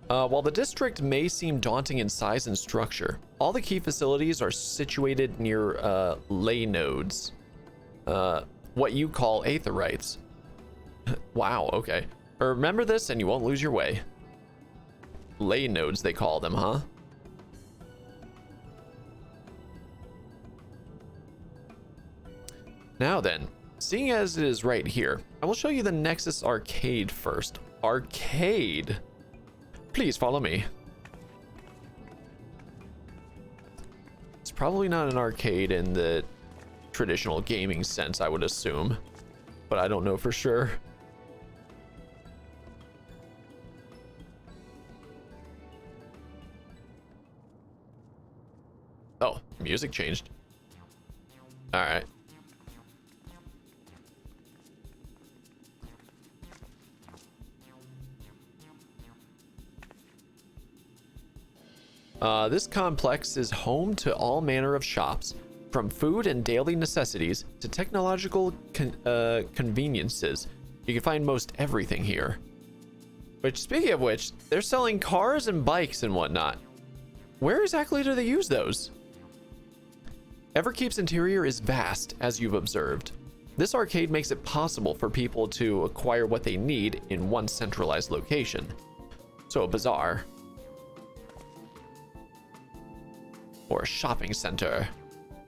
While the district may seem daunting in size and structure, all the key facilities are situated near ley nodes. What you call aetherites. Wow, okay. Remember this and you won't lose your way. Ley nodes, they call them, huh? Now then, seeing as it is right here, I will show you the Nexus Arcade first. Arcade? Please follow me. It's probably not an arcade in the traditional gaming sense, I would assume, but I don't know for sure. Oh, music changed. All right. This complex is home to all manner of shops, from food and daily necessities to technological conveniences. You can find most everything here. Which, speaking of which, they're selling cars and bikes and whatnot. Where exactly do they use those? Everkeep's interior is vast, as you've observed. This arcade makes it possible for people to acquire what they need in one centralized location. So a bazaar. Or a shopping center.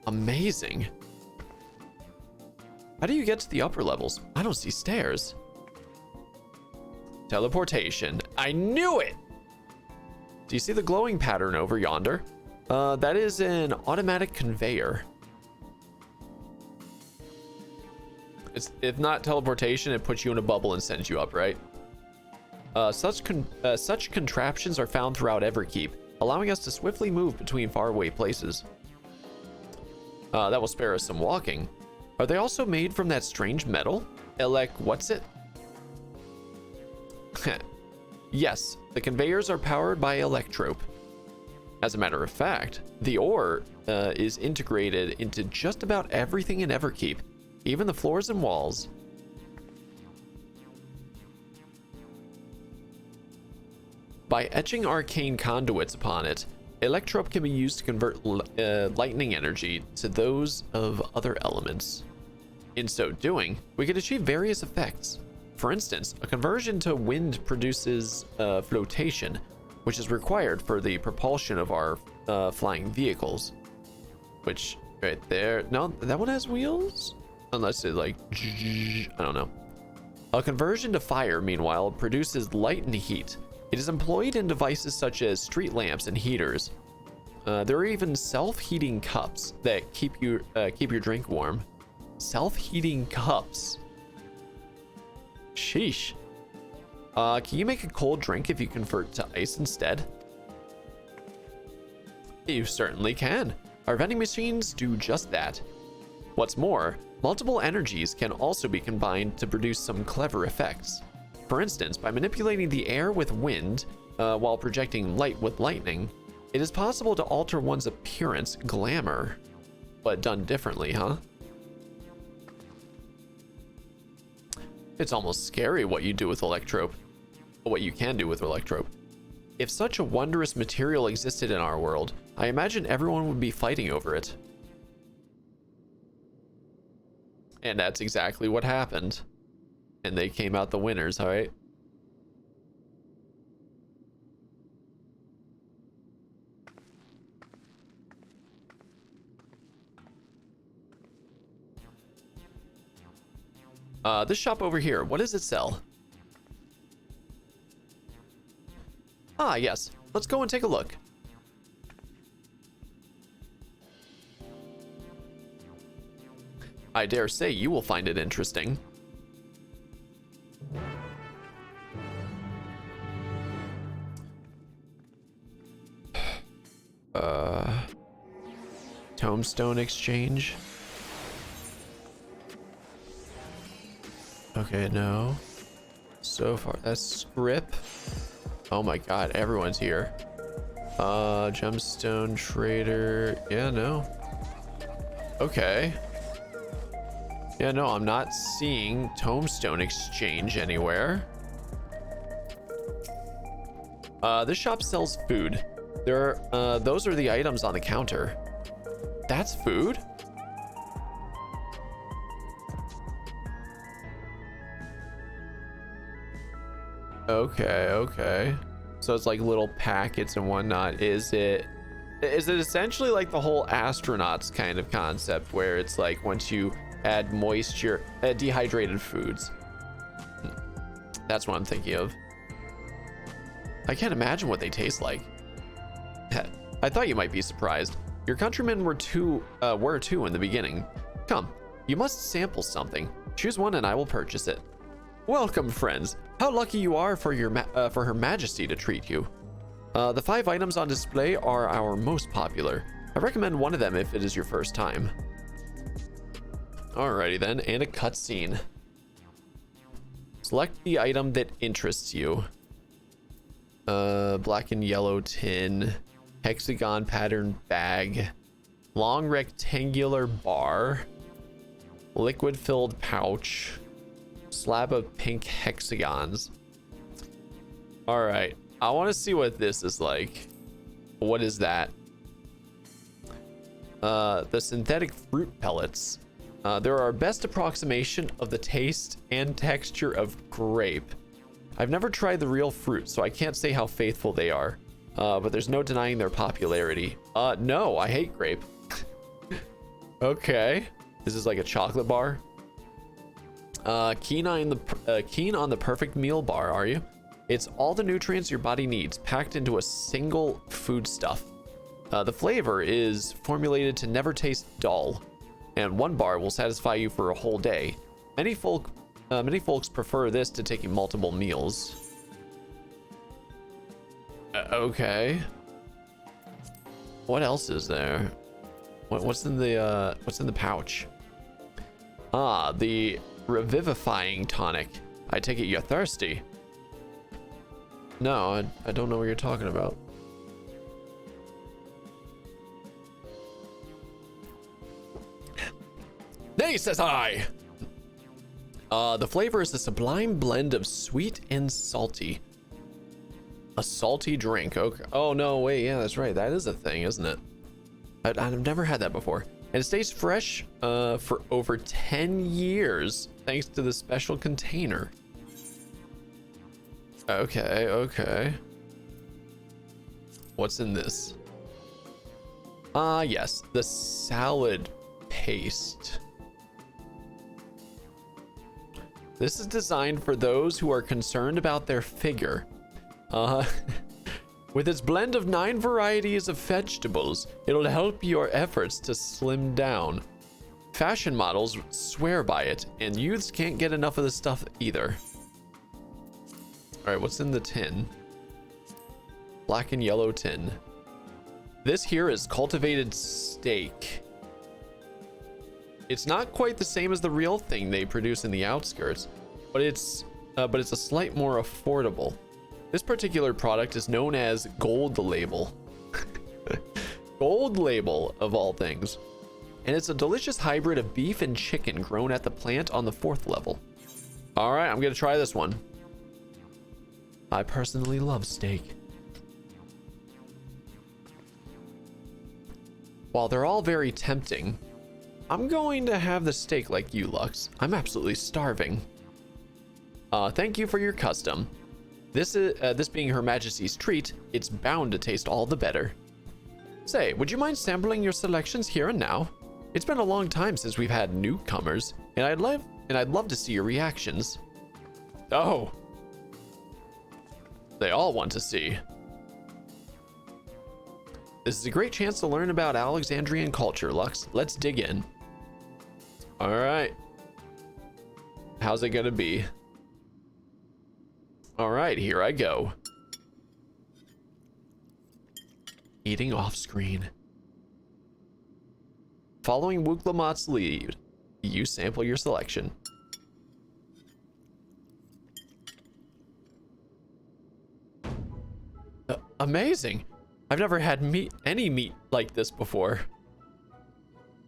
Amazing. How do you get to the upper levels? I don't see stairs. Teleportation. I knew it! Do you see the glowing pattern over yonder? That is an automatic conveyor. If not teleportation, it puts you in a bubble and sends you up, right? Such contraptions are found throughout Everkeep, allowing us to swiftly move between faraway places. That will spare us some walking. Are they also made from that strange metal? What's it? Yes, the conveyors are powered by electrope. As a matter of fact, the ore is integrated into just about everything in Everkeep, even the floors and walls. By etching arcane conduits upon it, electrope can be used to convert lightning energy to those of other elements. In so doing, we can achieve various effects. For instance, a conversion to wind produces flotation, which is required for the propulsion of our flying vehicles. Which, right there, no, that one has wheels? Unless it like, I don't know. A conversion to fire, meanwhile, produces light and heat. It is employed in devices such as street lamps and heaters. There are even self-heating cups that keep your drink warm. Self-heating cups. Sheesh. Can you make a cold drink if you convert to ice instead? You certainly can. Our vending machines do just that. What's more, multiple energies can also be combined to produce some clever effects. For instance, by manipulating the air with wind while projecting light with lightning, it is possible to alter one's appearance, glamour, but done differently, huh? It's almost scary what you do with electrope, what you can do with electrope. If such a wondrous material existed in our world, I imagine everyone would be fighting over it. And that's exactly what happened. And they came out the winners, all right? This shop over here, what does it sell? Ah, yes. Let's go and take a look. I dare say you will find it interesting. Tombstone exchange. Okay, no. So far, that's script. Oh my god, everyone's here. Gemstone trader. Yeah, no. Okay. Yeah, no, I'm not seeing Tombstone exchange anywhere. This shop sells food. Those are the items on the counter. That's food? Okay. So it's like little packets and whatnot. Is it essentially like the whole astronauts kind of concept where it's like once you add moisture, dehydrated foods? That's what I'm thinking of. I can't imagine what they taste like. I thought you might be surprised. Your countrymen were two in the beginning. Come, you must sample something. Choose one and I will purchase it. Welcome, friends. How lucky you are for Her Majesty to treat you. The 5 items on display are our most popular. I recommend one of them if it is your first time. Alrighty then, and a cutscene. Select the item that interests you. Black and yellow tin, hexagon pattern bag, long rectangular bar, liquid filled pouch, slab of pink hexagons. All right, I want to see what this is like. What is that? The synthetic fruit pellets. They're our best approximation of the taste and texture of grape. I've never tried the real fruit, so I can't say how faithful they are. But there's no denying their popularity. No, I hate grape. Okay. This is like a chocolate bar. Keen on the perfect meal bar, are you? It's all the nutrients your body needs, packed into a single foodstuff. The flavor is formulated to never taste dull, and one bar will satisfy you for a whole day. Many folks prefer this to taking multiple meals. Okay. What else is there? What's in the pouch? Ah, the revivifying tonic. I take it you're thirsty. No, I don't know what you're talking about. Nay, says I. The flavor is a sublime blend of sweet and salty. A salty drink. Okay. Oh no, wait, yeah, that's right. That is a thing, isn't it? I've never had that before. And it stays fresh for over 10 years thanks to the special container. Okay. What's in this? Yes, the salad paste. This is designed for those who are concerned about their figure. With its blend of 9 varieties of vegetables, it'll help your efforts to slim down. Fashion models swear by it, and youths can't get enough of the stuff either. All right, what's in the tin? Black and yellow tin. This here is cultivated steak. It's not quite the same as the real thing they produce in the outskirts, but it's a slight more affordable. This particular product is known as Gold Label. Gold Label, of all things. And it's a delicious hybrid of beef and chicken grown at the plant on the 4th level. All right, I'm gonna try this one. I personally love steak. While they're all very tempting, I'm going to have the steak like you, Lux. I'm absolutely starving. Thank you for your custom. This being Her Majesty's treat, it's bound to taste all the better. Say, would you mind sampling your selections here and now? It's been a long time since we've had newcomers, and I'd love to see your reactions. Oh. They all want to see. This is a great chance to learn about Alexandrian culture, Lux. Let's dig in. All right. How's it gonna be? All right, here I go. Eating off screen. Following Wooklamott's lead, you sample your selection. Amazing. I've never had any meat like this before.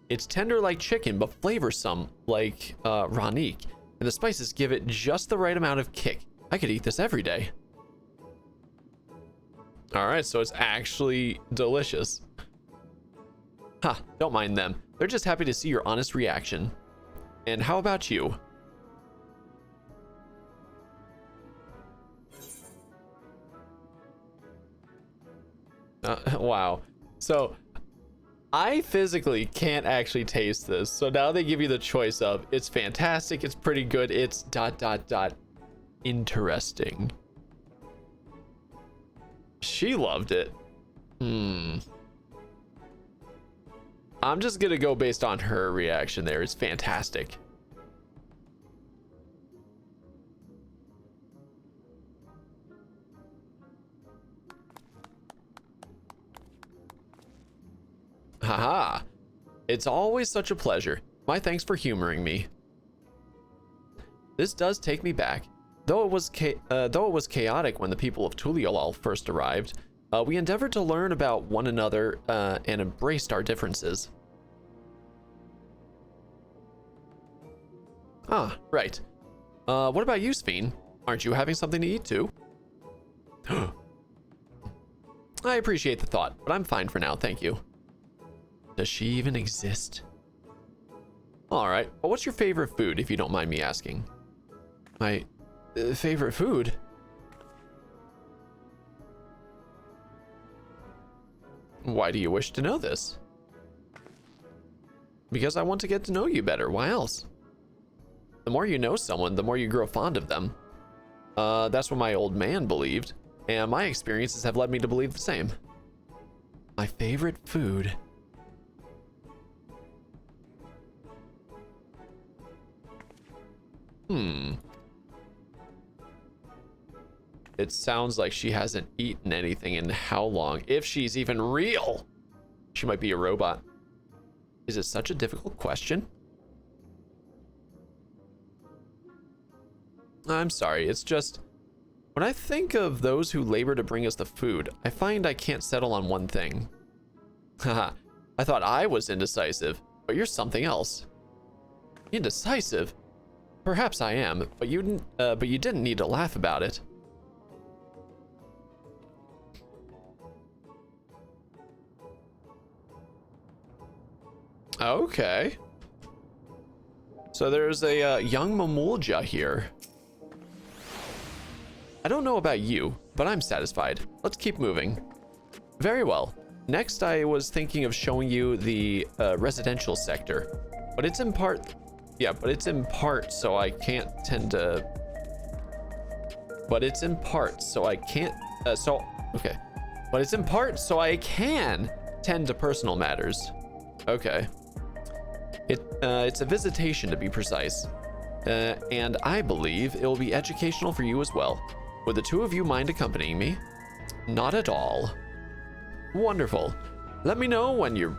It's tender like chicken, but flavorsome like Ranique, and the spices give it just the right amount of kick. I could eat this every day. All right, so it's actually delicious. Ha, don't mind them. They're just happy to see your honest reaction. And how about you? Wow. So I physically can't actually taste this. So now they give you the choice of it's fantastic, it's pretty good, it's ... interesting. She loved it. I'm just gonna go based on her reaction there. It's fantastic. Haha. It's always such a pleasure. My thanks for humoring me. This does take me back. Though it was chaotic when the people of Tuliolal first arrived, we endeavored to learn about one another and embraced our differences. Ah, right. What about you, Sphene? Aren't you having something to eat too? I appreciate the thought, but I'm fine for now, thank you. Does she even exist? Alright, well, what's your favorite food, if you don't mind me asking? My favorite food? Why do you wish to know this? Because I want to get to know you better, why else? The more you know someone, the more you grow fond of them. That's what my old man believed, and my experiences have led me to believe the same. My favorite food. It sounds like she hasn't eaten anything in how long? If she's even real. She might be a robot. Is it such a difficult question? I'm sorry, it's just... when I think of those who labor to bring us the food, I find I can't settle on one thing. Haha, I thought I was indecisive, but you're something else. Indecisive? Perhaps I am, but you didn't need to laugh about it. Okay. So there's a young Mamulja here. I don't know about you, but I'm satisfied. Let's keep moving. Very well. Next, I was thinking of showing you the residential sector, but it's in part... yeah, but it's in part, so I can't tend to... but it's in part, so I can't... okay. But it's in part, so I can tend to personal matters. Okay. It's a visitation, to be precise. And I believe it will be educational for you as well. Would the two of you mind accompanying me? Not at all. Wonderful. Let me know when you're,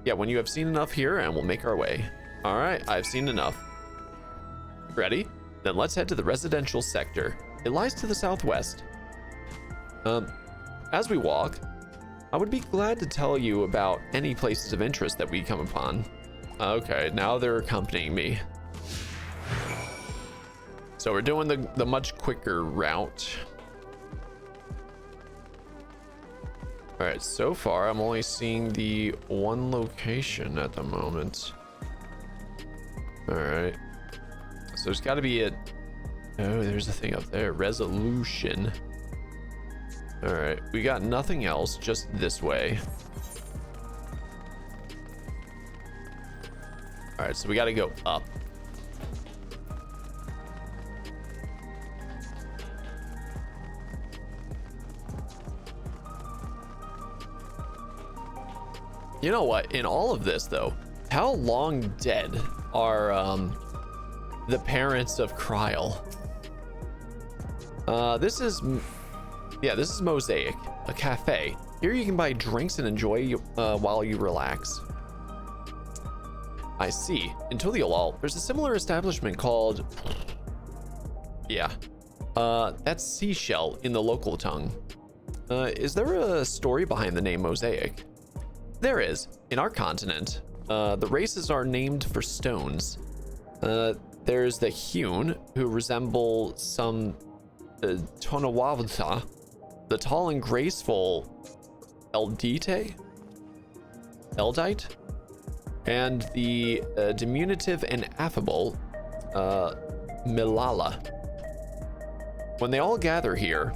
when you have seen enough here, and we'll make our way. All right, I've seen enough. Ready? Then let's head to the residential sector. It lies to the southwest. As we walk, I would be glad to tell you about any places of interest that we come upon. Okay, now they're accompanying me. So we're doing the much quicker route. All right, so far I'm only seeing the one location at the moment. All right. So there's got to be a... Oh, there's a thing up there. Resolution. All right. We got nothing else, just this way. All right, so we got to go up. You know what? In all of this, though, how long dead are the parents of Kryl? This is Mosaic, a cafe. Here you can buy drinks and enjoy while you relax. I see. In Tuliolal, there's a similar establishment called... Yeah. That's Seashell in the local tongue. Is there a story behind the name Mosaic? There is. In our continent, the races are named for stones. There's the hewn, who resemble some Tonawavta, the tall and graceful Eldite, and the diminutive and affable Milala. When they all gather here,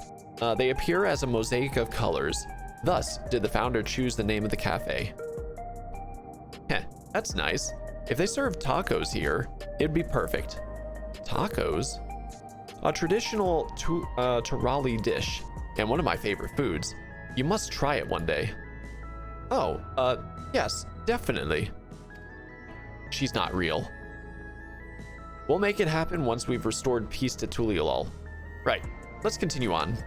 they appear as a mosaic of colors. Thus did the founder choose the name of the cafe. Heh, that's nice. If they served tacos here, it'd be perfect. Tacos? A traditional Turali dish, and one of my favorite foods. You must try it one day. Oh, yes, definitely. She's not real. We'll make it happen once we've restored peace to Tuliolal. Right, let's continue on.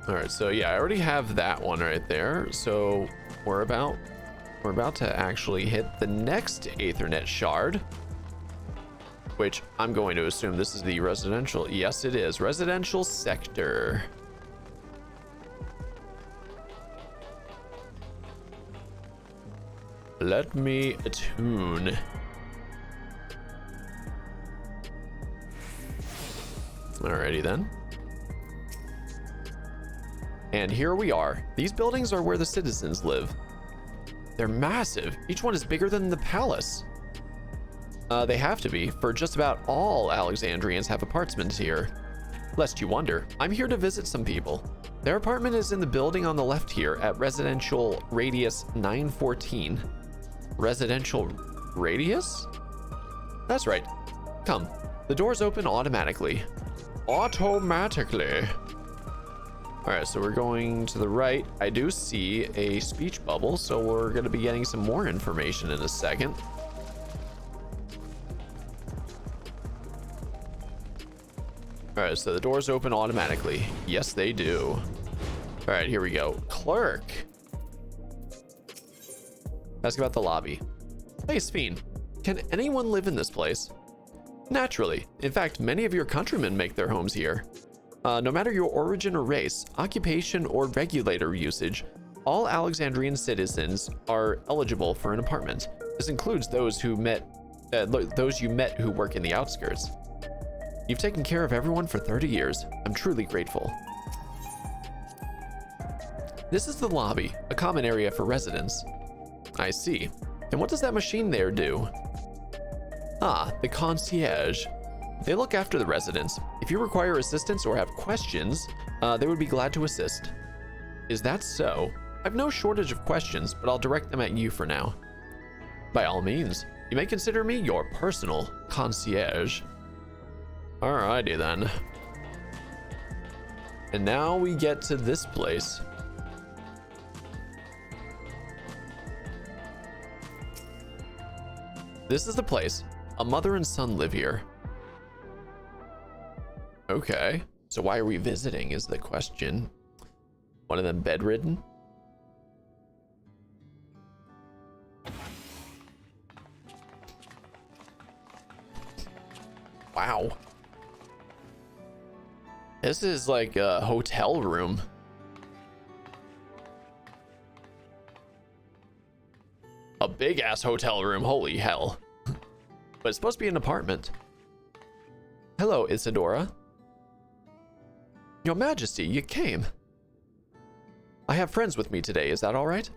All right, so yeah, I already have that one right there. So we're about to actually hit the next Aethernet shard, which I'm going to assume this is the residential. Yes, it is. Residential sector. Let me attune. Alrighty then. And here we are. These buildings are where the citizens live. They're massive. Each one is bigger than the palace. They have to be, for just about all Alexandrians have apartments here. Lest you wonder, I'm here to visit some people. Their apartment is in the building on the left here at Residential Radius 914. Residential Radius? That's right. Come. The doors open automatically. Automatically. All right, so we're going to the right. I do see a speech bubble, so we're going to be getting some more information in a second. All right, so the doors open automatically. Yes, they do. All right, here we go. Clerk. Ask about the lobby. Hey, Sphene. Can anyone live in this place? Naturally. In fact, many of your countrymen make their homes here. No matter your origin or race, occupation, or regulator usage, all Alexandrian citizens are eligible for an apartment. This includes those you met who work in the outskirts. You've taken care of everyone for 30 years. I'm truly grateful. This is the lobby, a common area for residents. I see. And what does that machine there do? Ah, the concierge. They look after the residents. If you require assistance or have questions, they would be glad to assist. Is that so? I've no shortage of questions, but I'll direct them at you for now. By all means, you may consider me your personal concierge. Alrighty then. And now we get to this place. This is the place. A mother and son live here. Okay, so why are we visiting is the question. One of them bedridden? Wow. This is like a hotel room. A big ass hotel room, holy hell. But it's supposed to be an apartment. Hello, Isadora. Your Majesty, you came. I have friends with me today, is that all right?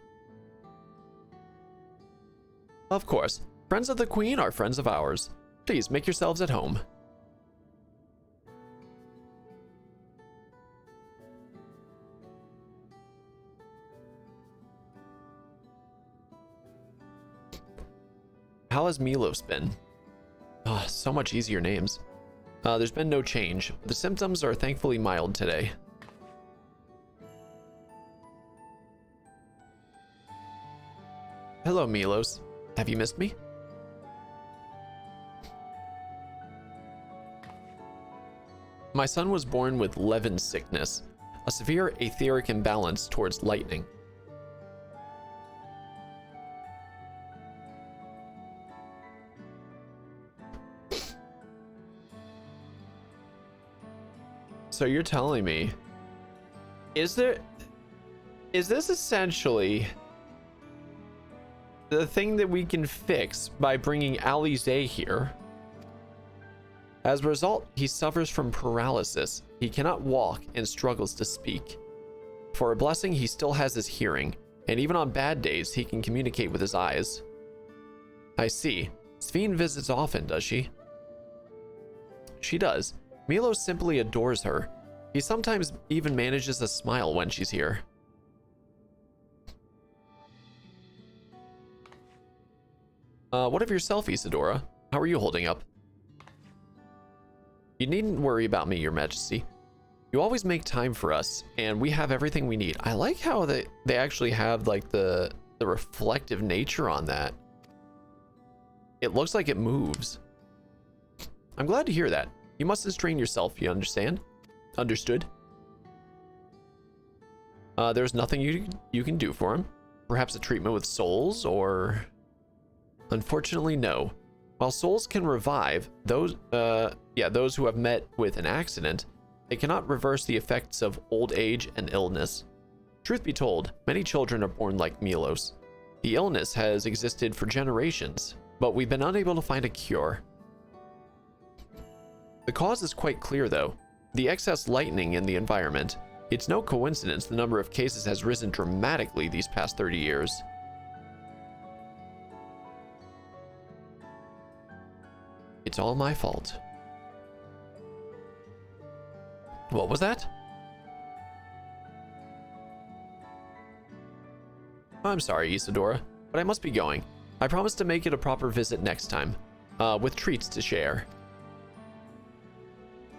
Of course. Friends of the Queen are friends of ours. Please make yourselves at home. How has Milos been? Oh, so much easier names. There's been no change. The symptoms are thankfully mild today. Hello, Milos. Have you missed me? My son was born with Levin sickness, a severe etheric imbalance towards lightning. So you're telling me, is this essentially the thing that we can fix by bringing Alize here? As a result, he suffers from paralysis. He cannot walk and struggles to speak. For a blessing, he still has his hearing, and even on bad days, he can communicate with his eyes. I see. Sphene visits often, does she? She does. Milos simply adores her. He sometimes even manages a smile when she's here. What of yourself, Isadora? How are you holding up? You needn't worry about me, Your Majesty. You always make time for us, and we have everything we need. I like how they actually have like the reflective nature on that. It looks like it moves. I'm glad to hear that. You mustn't strain yourself, you understand? Understood? There's nothing you can do for him. Perhaps a treatment with souls, or... Unfortunately, no. While souls can revive those who have met with an accident, they cannot reverse the effects of old age and illness. Truth be told, many children are born like Milos. The illness has existed for generations, but we've been unable to find a cure. The cause is quite clear, though. The excess lightning in the environment. It's no coincidence the number of cases has risen dramatically these past 30 years. It's all my fault. What was that? I'm sorry, Isadora, but I must be going. I promise to make it a proper visit next time, with treats to share.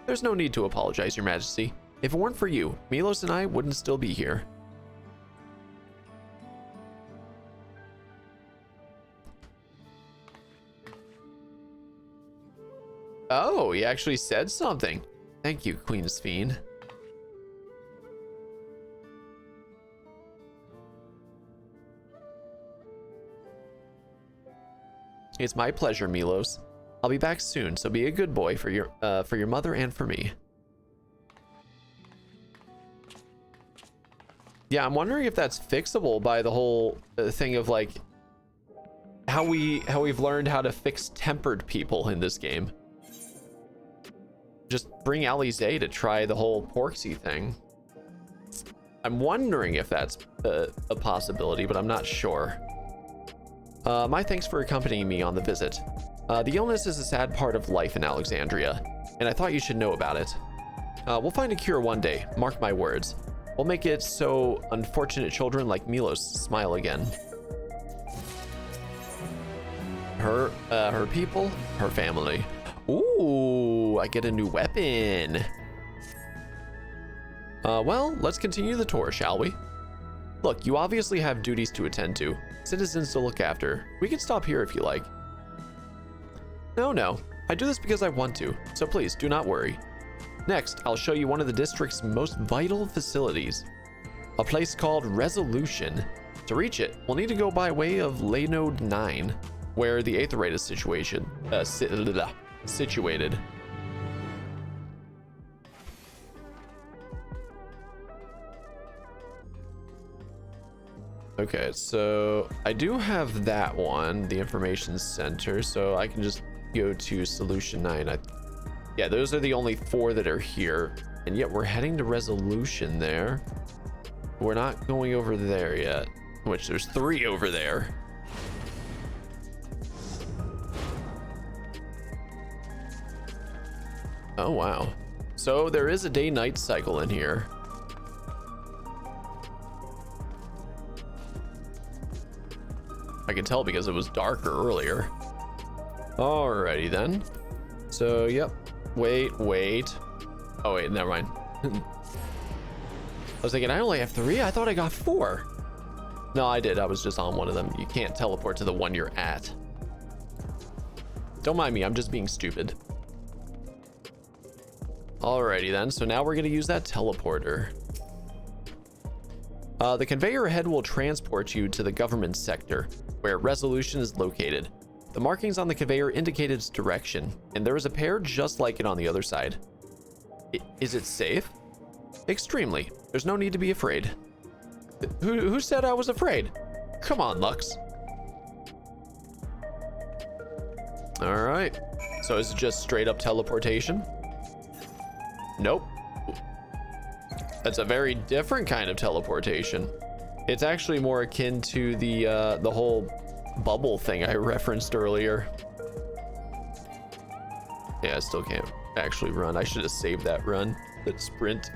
There's no need to apologize, Your Majesty. If it weren't for you, Milos and I wouldn't still be here. Oh, he actually said something. Thank you, Queen Sphene. It's my pleasure, Milos. I'll be back soon, so be a good boy for your mother and for me. Yeah, I'm wondering if that's fixable by the whole thing of like how we've learned how to fix tempered people in this game. Just bring Alize to try the whole Porksy thing. I'm wondering if that's a possibility, but I'm not sure. My thanks for accompanying me on the visit. The illness is a sad part of life in Alexandria, and I thought you should know about it. We'll find a cure one day, mark my words. We'll make it so unfortunate children like Milos smile again. Her people, her family. Ooh, I get a new weapon. Well, let's continue the tour, shall we? Look, you obviously have duties to attend to, citizens to look after. We can stop here if you like. No, I do this because I want to, so please do not worry. Next, I'll show you one of the district's most vital facilities, a place called Resolution. To reach it, we'll need to go by way of Laynode 9, where the Aetherite is situated. Okay, so I do have that one, the information center, so I can just go to Solution 9. Yeah, those are the only 4 that are here, and yet we're heading to Resolution there. We're not going over there yet, which there's 3 over there. Oh, wow. So there is a day-night cycle in here. I can tell because it was darker earlier. Alrighty then. So, yep. Wait. Oh, wait, never mind. I was thinking, I only have 3. I thought I got 4. No, I did. I was just on one of them. You can't teleport to the one you're at. Don't mind me. I'm just being stupid. Alrighty then. So now we're going to use that teleporter. The conveyor ahead will transport you to the government sector, where Resolution is located. The markings on the conveyor indicate its direction, and there is a pair just like it on the other side. Is it safe? Extremely. There's no need to be afraid. Who said I was afraid? Come on, Lux. All right. So is it just straight up teleportation? Nope. That's a very different kind of teleportation. It's actually more akin to the whole bubble thing I referenced earlier. Yeah, I still can't actually run. I should have saved that run, that sprint.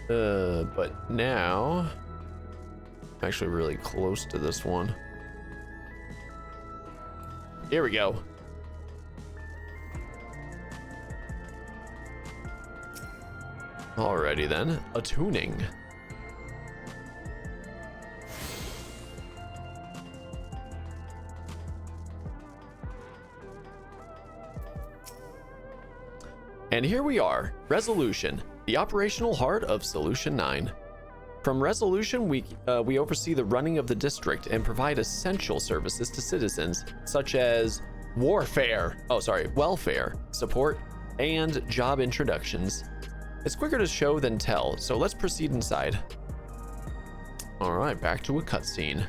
But now I'm actually really close to this one. Here we go. Alrighty then, attuning. And here we are, Resolution, the operational heart of Solution 9. From Resolution, we oversee the running of the district and provide essential services to citizens, such as welfare, support, and job introductions. It's quicker to show than tell, so let's proceed inside. All right, back to a cutscene.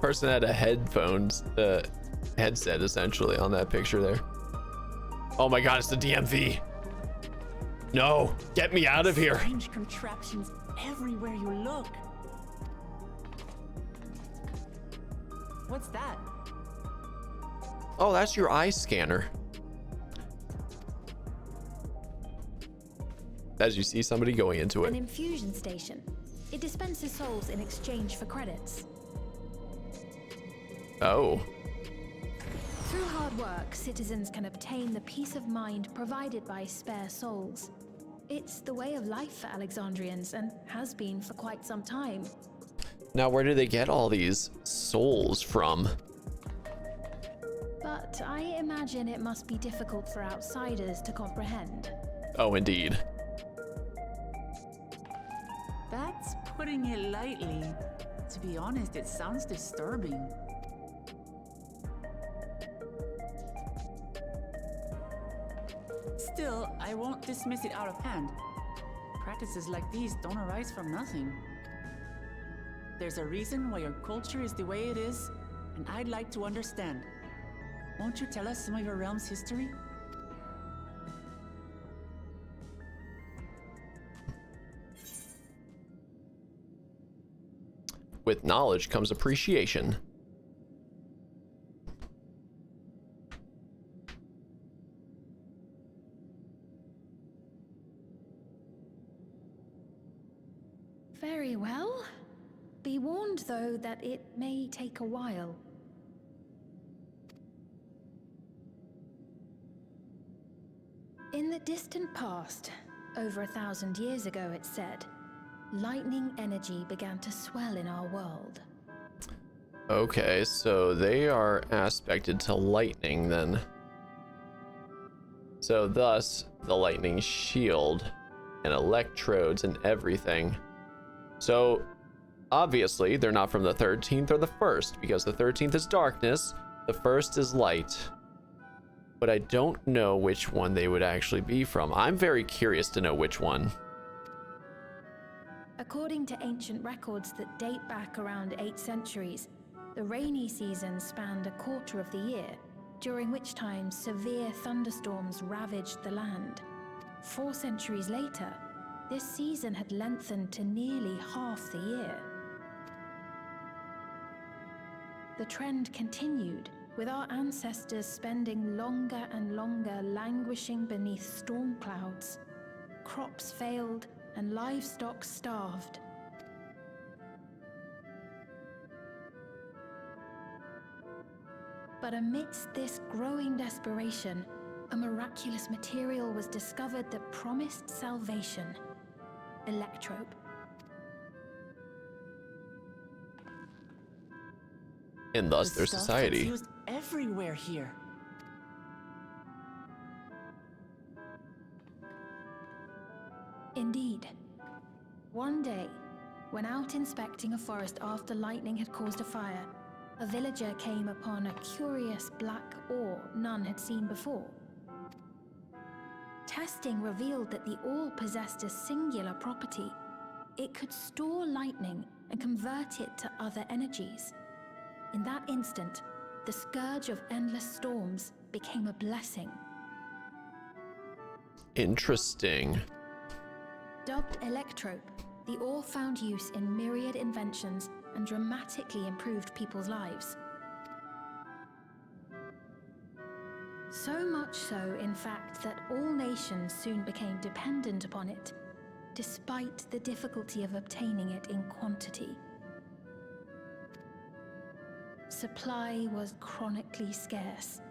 Person had a headset essentially on that picture there. Oh my god, it's the DMV. No, get me out of here. Strange contraptions everywhere you look. What's that? Oh, that's your eye scanner. As you see somebody going into An it. infusion station. It dispenses souls in exchange for credits. Oh. Through hard work, citizens can obtain the peace of mind provided by spare souls. It's the way of life for Alexandrians and has been for quite some time. Now, where do they get all these souls from? But I imagine it must be difficult for outsiders to comprehend. Oh, indeed. That's putting it lightly. To be honest, it sounds disturbing. Still, I won't dismiss it out of hand. Practices like these don't arise from nothing. There's a reason why your culture is the way it is, and I'd like to understand. Won't you tell us some of your realm's history? With knowledge comes appreciation. Very well. Be warned, though, that it may take a while. In the distant past, over 1,000 years ago, it's said, lightning energy began to swell in our world. Okay, so they are aspected to lightning then. So thus, the lightning shield and electrodes and everything. So obviously they're not from the 13th or the 1st, because the 13th is darkness, the 1st is light. But I don't know which one they would actually be from. I'm very curious to know which one. According to ancient records that date back around 8 centuries, the rainy season spanned a quarter of the year, during which time severe thunderstorms ravaged the land. 4 centuries later, this season had lengthened to nearly half the year. The trend continued, with our ancestors spending longer and longer languishing beneath storm clouds. Crops failed and livestock starved. But amidst this growing desperation, a miraculous material was discovered that promised salvation: electrope. And thus their Stuff society. gets used everywhere here. Indeed. One day, when out inspecting a forest after lightning had caused a fire, a villager came upon a curious black ore none had seen before. Testing revealed that the ore possessed a singular property. It could store lightning and convert it to other energies. In that instant, the scourge of endless storms became a blessing. Interesting. Dubbed electrope, the ore found use in myriad inventions and dramatically improved people's lives. So much so, in fact, that all nations soon became dependent upon it, despite the difficulty of obtaining it in quantity. Supply was chronically scarce,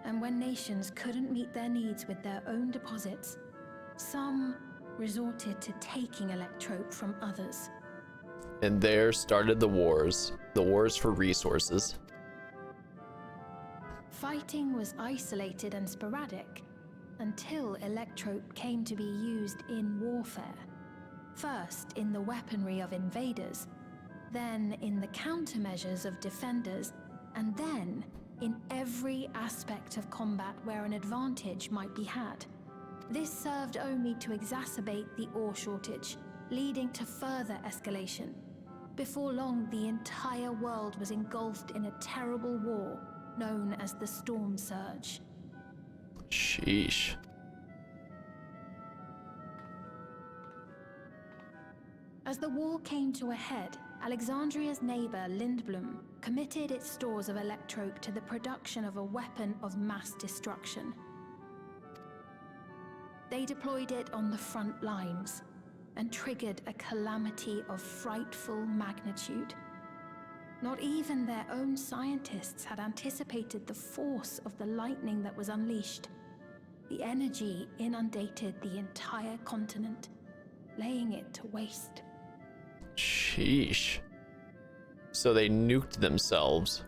and when nations couldn't meet their needs with their own deposits, some resorted to taking electrope from others. And there started the wars for resources. Fighting was isolated and sporadic until electrope came to be used in warfare. First in the weaponry of invaders, then in the countermeasures of defenders, and then in every aspect of combat where an advantage might be had. This served only to exacerbate the ore shortage, leading to further escalation. Before long, the entire world was engulfed in a terrible war known as the Storm Surge. Sheesh. As the war came to a head, Alexandria's neighbor Lindblum committed its stores of electrope to the production of a weapon of mass destruction. They deployed it on the front lines and triggered a calamity of frightful magnitude. Not even their own scientists had anticipated the force of the lightning that was unleashed. The energy inundated the entire continent, laying it to waste. Sheesh. So they nuked themselves.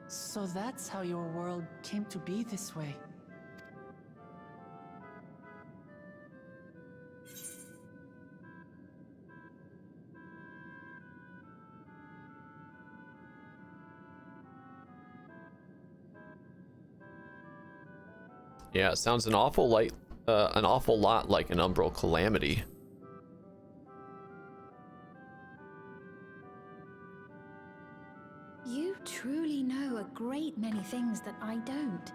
So that's how your world came to be this way. Yeah, it sounds an awful lot like an umbral calamity. You truly know a great many things that I don't.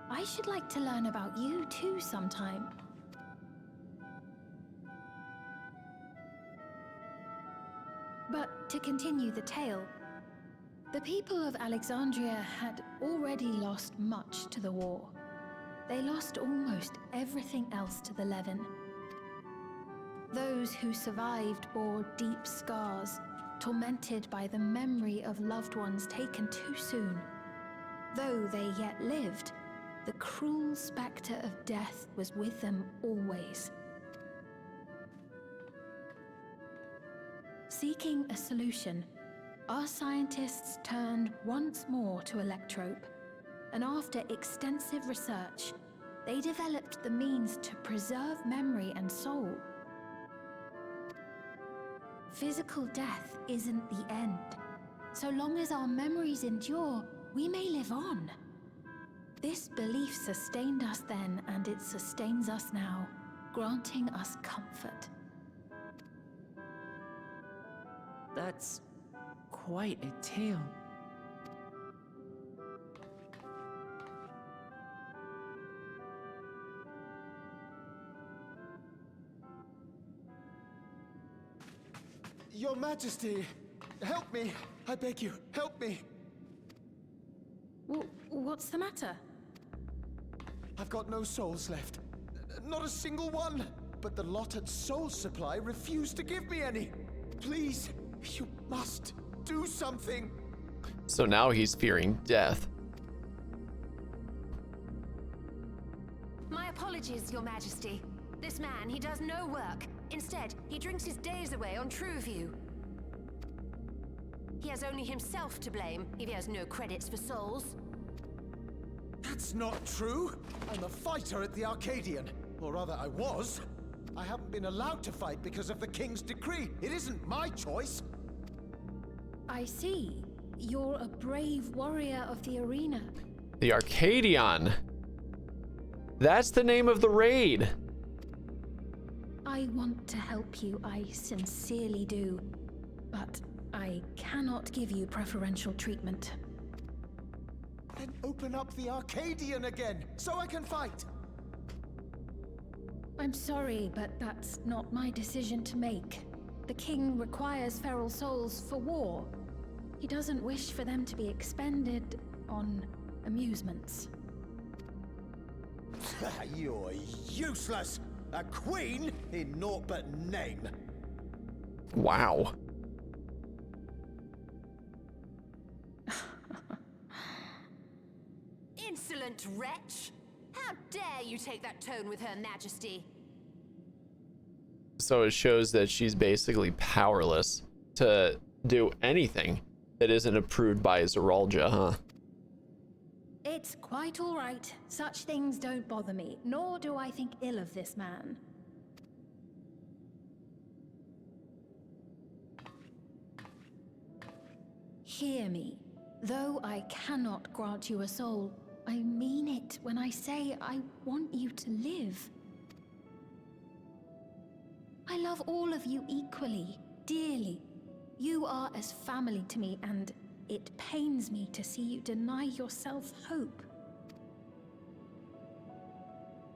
I should like to learn about you too sometime. But to continue the tale, the people of Alexandria had already lost much to the war. They lost almost everything else to the Levin. Those who survived bore deep scars, tormented by the memory of loved ones taken too soon. Though they yet lived, the cruel specter of death was with them always. Seeking a solution, our scientists turned once more to electrope, and after extensive research, they developed the means to preserve memory and soul. Physical death isn't the end. So long as our memories endure, we may live on. This belief sustained us then, and it sustains us now, granting us comfort. That's quite a tale. Your Majesty, help me. I beg you, help me. What's the matter? I've got no souls left. Not a single one. But the lot at Soul Supply refused to give me any. Please, you must do something. So now he's fearing death. My apologies, Your Majesty. This man, he does no work. Instead, he drinks his days away on Trueview. He has only himself to blame if he has no credits for souls. That's not true. I'm a fighter at the Arcadian. Or rather, I was. I haven't been allowed to fight because of the King's decree. It isn't my choice. I see. You're a brave warrior of the arena. The Arcadian. That's the name of the raid. I want to help you, I sincerely do. But I cannot give you preferential treatment. Then open up the Arcadian again, so I can fight. I'm sorry, but that's not my decision to make. The king requires feral souls for war. He doesn't wish for them to be expended on amusements. You're useless! A queen in naught but name. Wow. Insolent wretch! How dare you take that tone with Her Majesty? So it shows that she's basically powerless to do anything that isn't approved by Zeralja, huh? It's quite all right. Such things don't bother me, nor do I think ill of this man. Hear me. Though I cannot grant you a soul, I mean it when I say I want you to live. I love all of you equally, dearly. You are as family to me, and it pains me to see you deny yourself hope.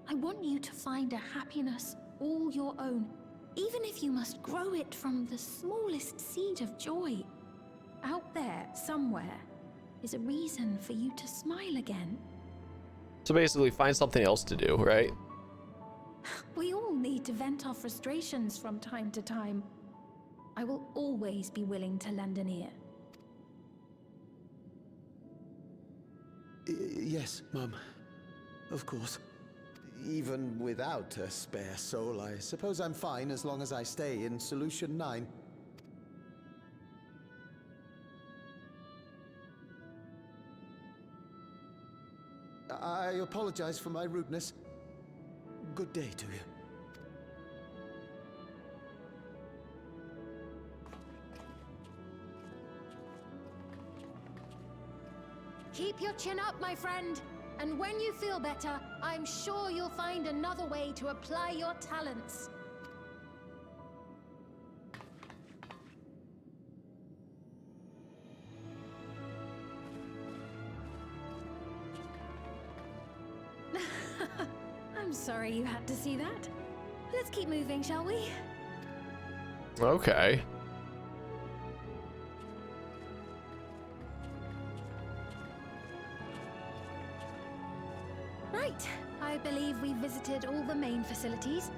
I want you to find a happiness all your own, even if you must grow it from the smallest seed of joy. Out there, somewhere, is a reason for you to smile again. So basically find something else to do, right? We all need to vent our frustrations from time to time. I will always be willing to lend an ear. Yes, Mum. Of course. Even without a spare soul, I suppose I'm fine as long as I stay in Solution 9. I apologize for my rudeness. Good day to you. Keep your chin up, my friend. And when you feel better, I'm sure you'll find another way to apply your talents. I'm sorry you had to see that. Let's keep moving, shall we? Okay. Right. I believe we visited all the main facilities.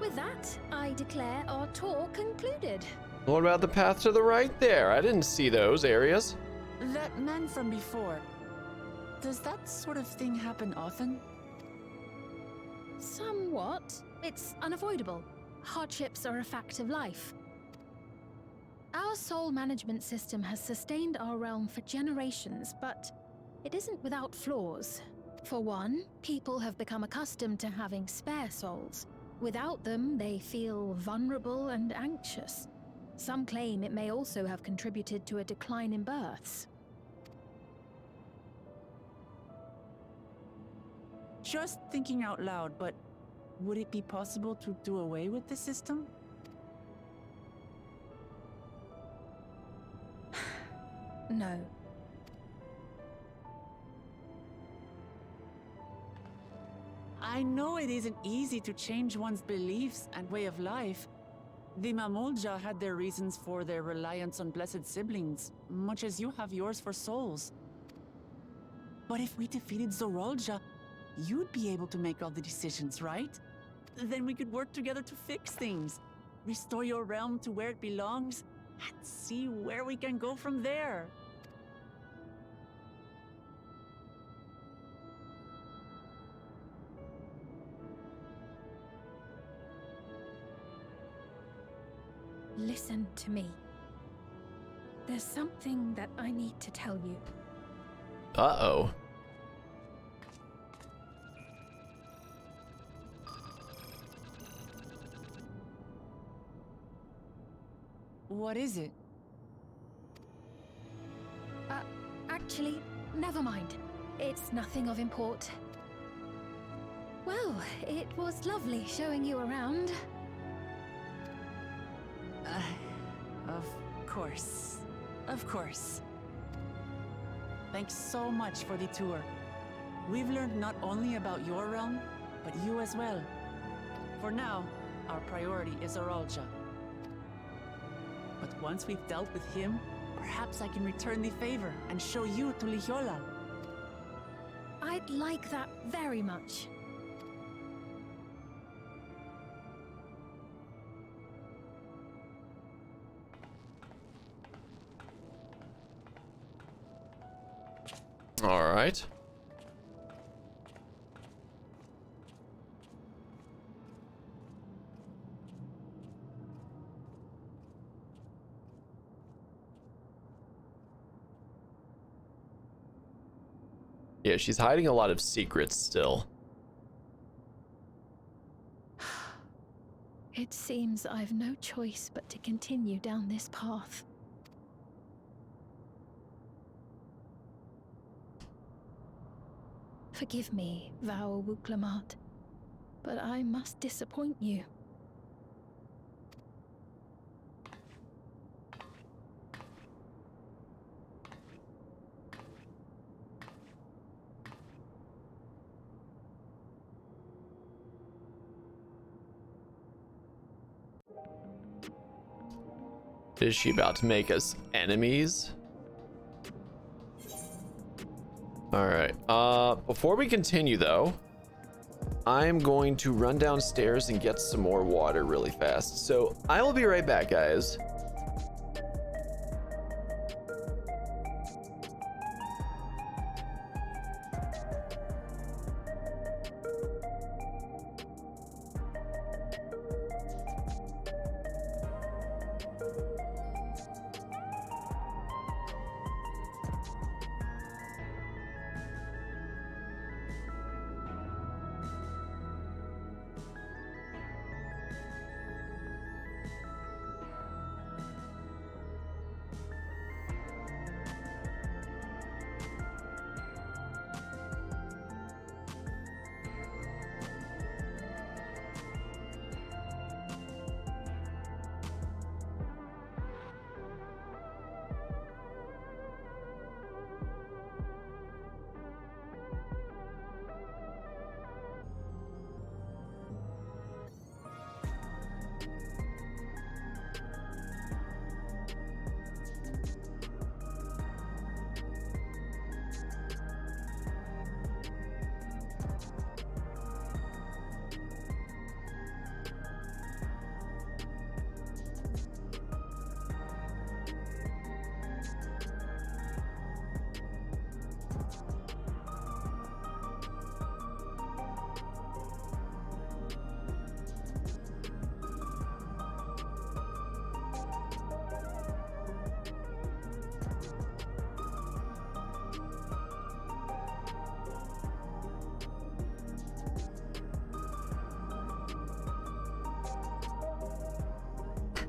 With that, I declare our tour concluded. What about the path to the right there? I didn't see those areas. That man from before. Does that sort of thing happen often? Somewhat. It's unavoidable. Hardships are a fact of life. Our soul management system has sustained our realm for generations, but it isn't without flaws. For one, people have become accustomed to having spare souls. Without them, they feel vulnerable and anxious. Some claim it may also have contributed to a decline in births. Just thinking out loud, but would it be possible to do away with the system? No. I know it isn't easy to change one's beliefs and way of life, The Mamulja had their reasons for their reliance on blessed siblings, much as you have yours for souls. But if we defeated Zorolja, you'd be able to make all the decisions, right? Then we could work together to fix things, restore your realm to where it belongs, and see where we can go from there. Listen to me. There's something that I need to tell you. Uh-oh. What is it? Actually, never mind. It's nothing of import. Well, it was lovely showing you around. Of course. Of course. Thanks so much for the tour. We've learned not only about your realm, but you as well. For now, our priority is Zorolja. But once we've dealt with him, perhaps I can return the favor and show you to Lihiola. I'd like that very much. All right. Yeah, she's hiding a lot of secrets still. It seems I've no choice but to continue down this path. Forgive me, Vau Wuklamat, but I must disappoint you. Is she about to make us enemies? All right. Before we continue though, I'm going to run downstairs and get some more water really fast. So I will be right back, guys.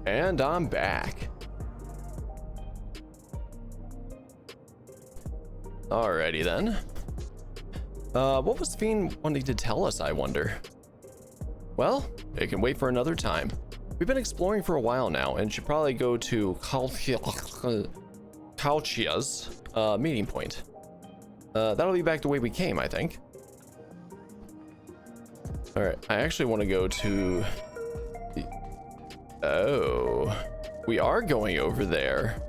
And I'm back. Alrighty then. What was Fiend wanting to tell us, I wonder? Well, it can wait for another time. We've been exploring for a while now and should probably go to Kalchia's meeting point. That'll be back the way we came, I think. Alright, I actually want to go to Oh, we are going over there.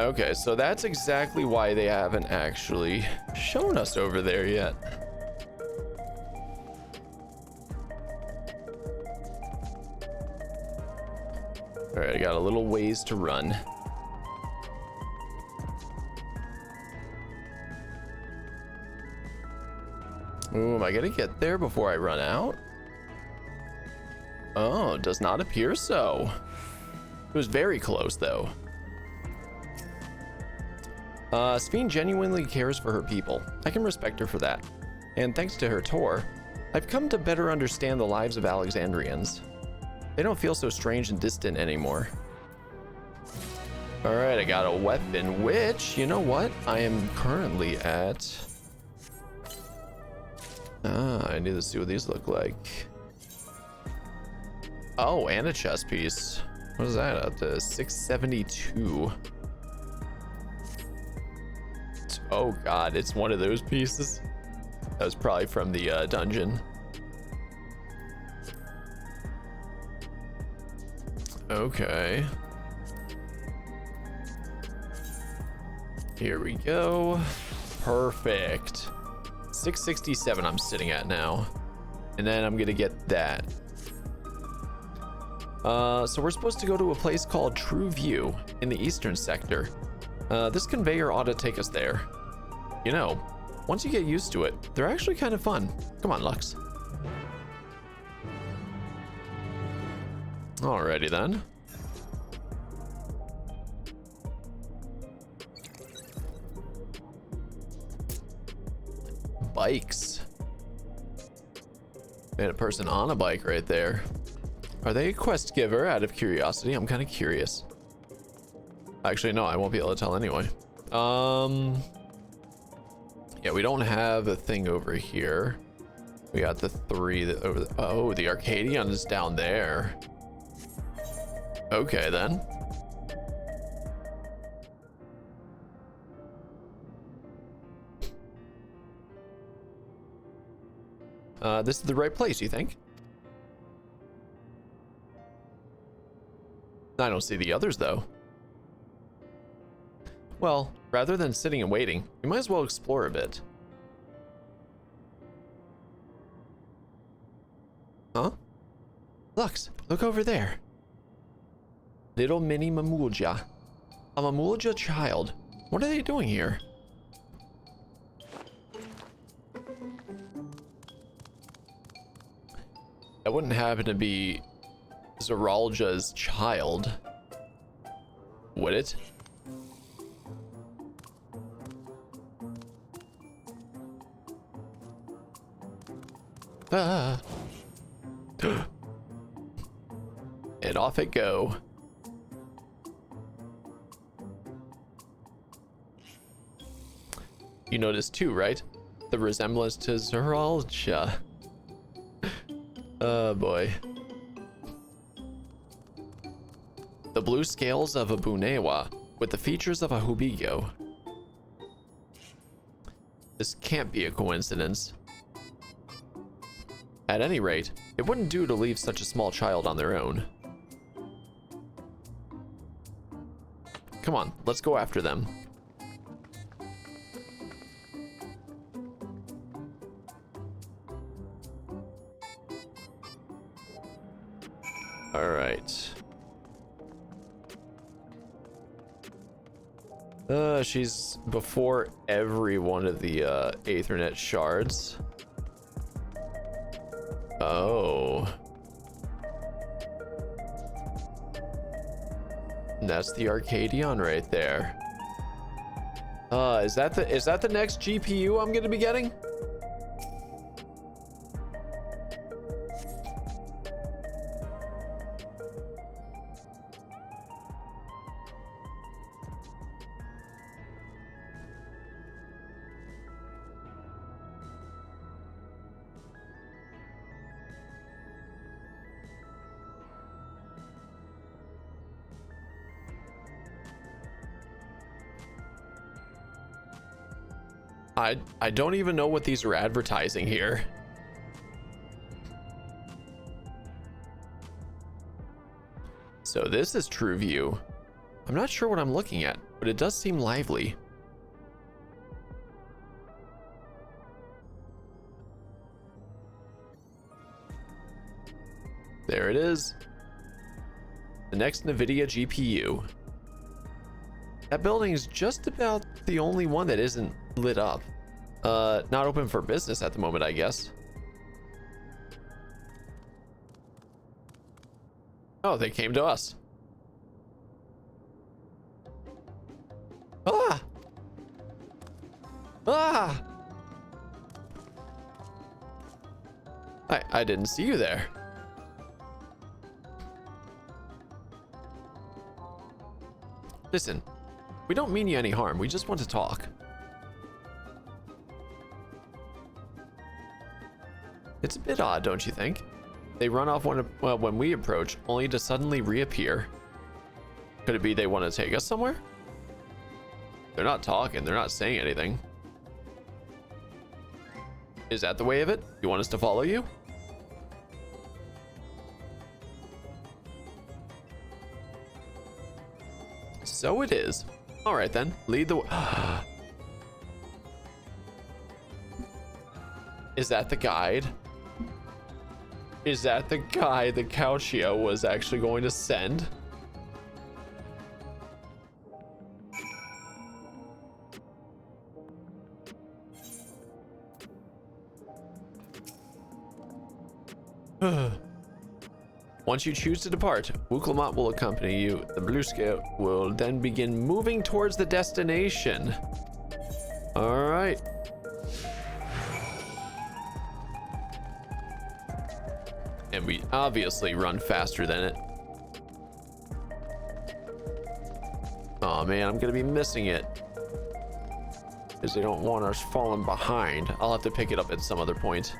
Okay, so that's exactly why they haven't actually shown us over there yet. All right, I got a little ways to run. Ooh, am I gonna get there before I run out? Oh, does not appear so. It was very close though. Sphene genuinely cares for her people. I can respect her for that. And thanks to her tour, I've come to better understand the lives of Alexandrians. They don't feel so strange and distant anymore. All right, I got a weapon, which, you know what? I am currently at... I need to see what these look like. Oh, and a chest piece. What is that? Up to 672. Oh god, it's one of those pieces. That was probably from the dungeon. Okay. Here we go. Perfect. 667 I'm sitting at now. And then I'm gonna get that. So we're supposed to go to a place called True View in the eastern sector. This conveyor ought to take us there. You know, once you get used to it, they're actually kind of fun. Come on, Lux. Alrighty then. Bikes. And a person on a bike right there. Are they a quest giver? Out of curiosity, I'm kind of curious. Actually, no, I won't be able to tell anyway. Yeah, we don't have a thing over here. We got the 3 that over the, oh, the Arcadion is down there. Okay then. This is the right place, you think? I don't see the others though. Well, rather than sitting and waiting, we might as well explore a bit. Huh? Lux, look over there. Little mini Mamulja. A Mamulja child. What are they doing here? That wouldn't happen to be Zeralja's child, would it? Ah. And off it go. You noticed too, right? The resemblance to Zeralja. Oh boy. The blue scales of a Bunewa with the features of a Hubigo. This can't be a coincidence. At any rate, it wouldn't do to leave such a small child on their own. Come on, let's go after them. All right. She's before every one of the Aethernet shards. Oh. And that's the Arcadion right there. Is that the next GPU I'm gonna be getting? I don't even know what these are advertising here. So this is True View. I'm not sure what I'm looking at, but it does seem lively. There it is. The next NVIDIA GPU. That building is just about the only one that isn't lit up. Not open for business at the moment, I guess. Oh, they came to us. Ah! Ah! I didn't see you there. Listen, we don't mean you any harm. We just want to talk. It's a bit odd, don't you think? They run off when we approach, only to suddenly reappear. Could it be they want to take us somewhere? They're not talking. They're not saying anything. Is that the way of it? You want us to follow you? So it is. All right then, lead the way. Is that the guide? Is that the guy the Couchia was actually going to send? Once you choose to depart, Wuklamat will accompany you. The Blue Scout will then begin moving towards the destination. All right. And we obviously run faster than it. Oh man, I'm gonna be missing it. Because they don't want us falling behind. I'll have to pick it up at some other point.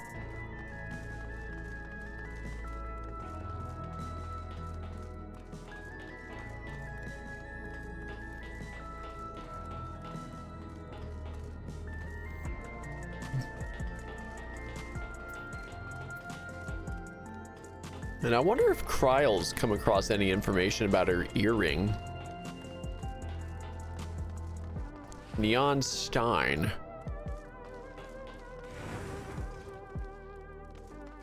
And I wonder if Kryle's come across any information about her earring. Neon Stein.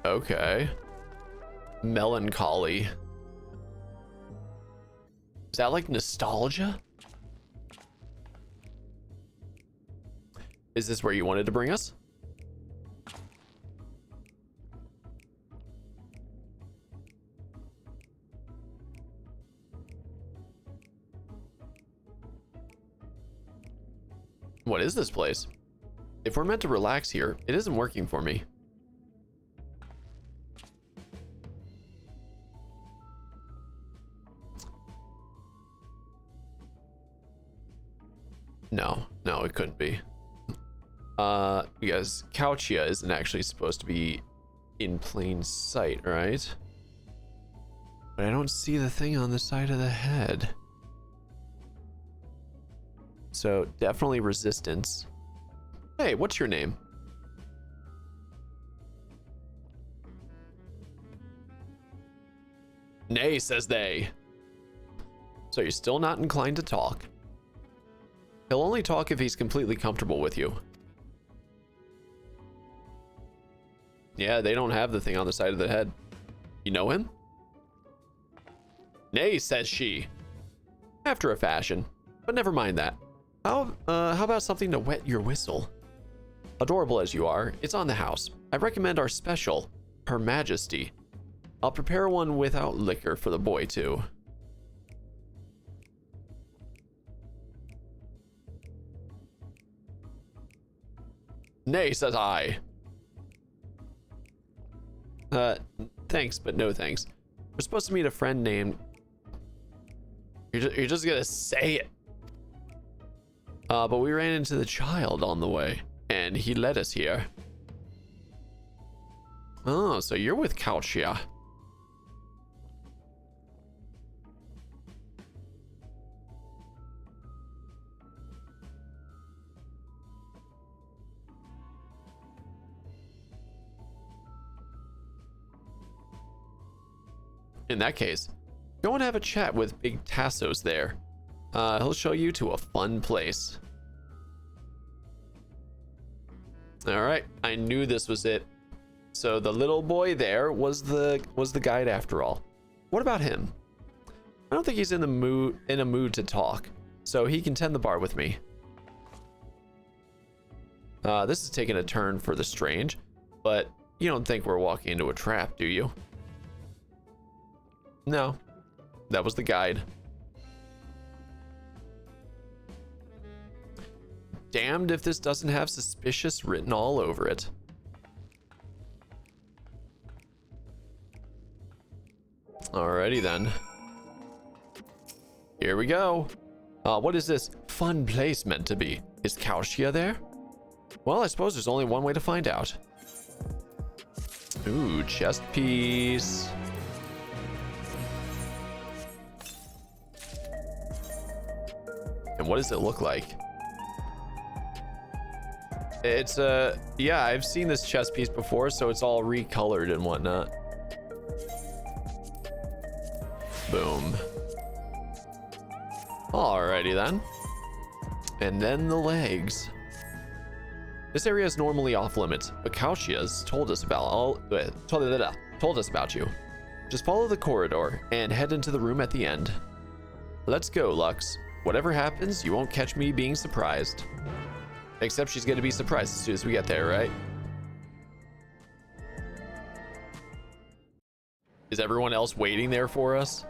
Okay. Melancholy. Is that like nostalgia? Is this where you wanted to bring us? What is this place? If we're meant to relax here, it isn't working for me. No, it couldn't be. Because Couchia isn't actually supposed to be in plain sight, right? But I don't see the thing on the side of the head. So definitely resistance. Hey, what's your name? Nay, says they. So you're still not inclined to talk. He'll only talk if he's completely comfortable with you. Yeah, they don't have the thing on the side of the head. You know him? Nay, says she. After a fashion, but never mind that. How about something to wet your whistle? Adorable as you are, it's on the house. I recommend our special, Her Majesty. I'll prepare one without liquor for the boy too. Nay, says I. Thanks, but no thanks. We're supposed to meet a friend named... You're just gonna say it. But we ran into the child on the way, and he led us here. Oh, so you're with Couchia. In that case, Go and have a chat with Big Tassos there. He'll show you to a fun place. All right, I knew this was it. So the little boy there was the guide after all. What about him? I don't think he's in a mood to talk, so he can tend the bar with me. This is taking a turn for the strange, but you don't think we're walking into a trap, do you? No, that was the guide. Damned if this doesn't have suspicious written all over it. Alrighty then. Here we go. What is this fun place meant to be? Is Kaushia there? Well, I suppose there's only one way to find out. Ooh, chest piece. And what does it look like? It's yeah, I've seen this chest piece before, so it's all recolored and whatnot. Boom. Alrighty then. And then the legs. This area is normally off limits, but Kaushia's told us about told us about you. Just follow the corridor and head into the room at the end. Let's go, Lux. Whatever happens, you won't catch me being surprised. Except she's gonna be surprised as soon as we get there, right? Is everyone else waiting there for us?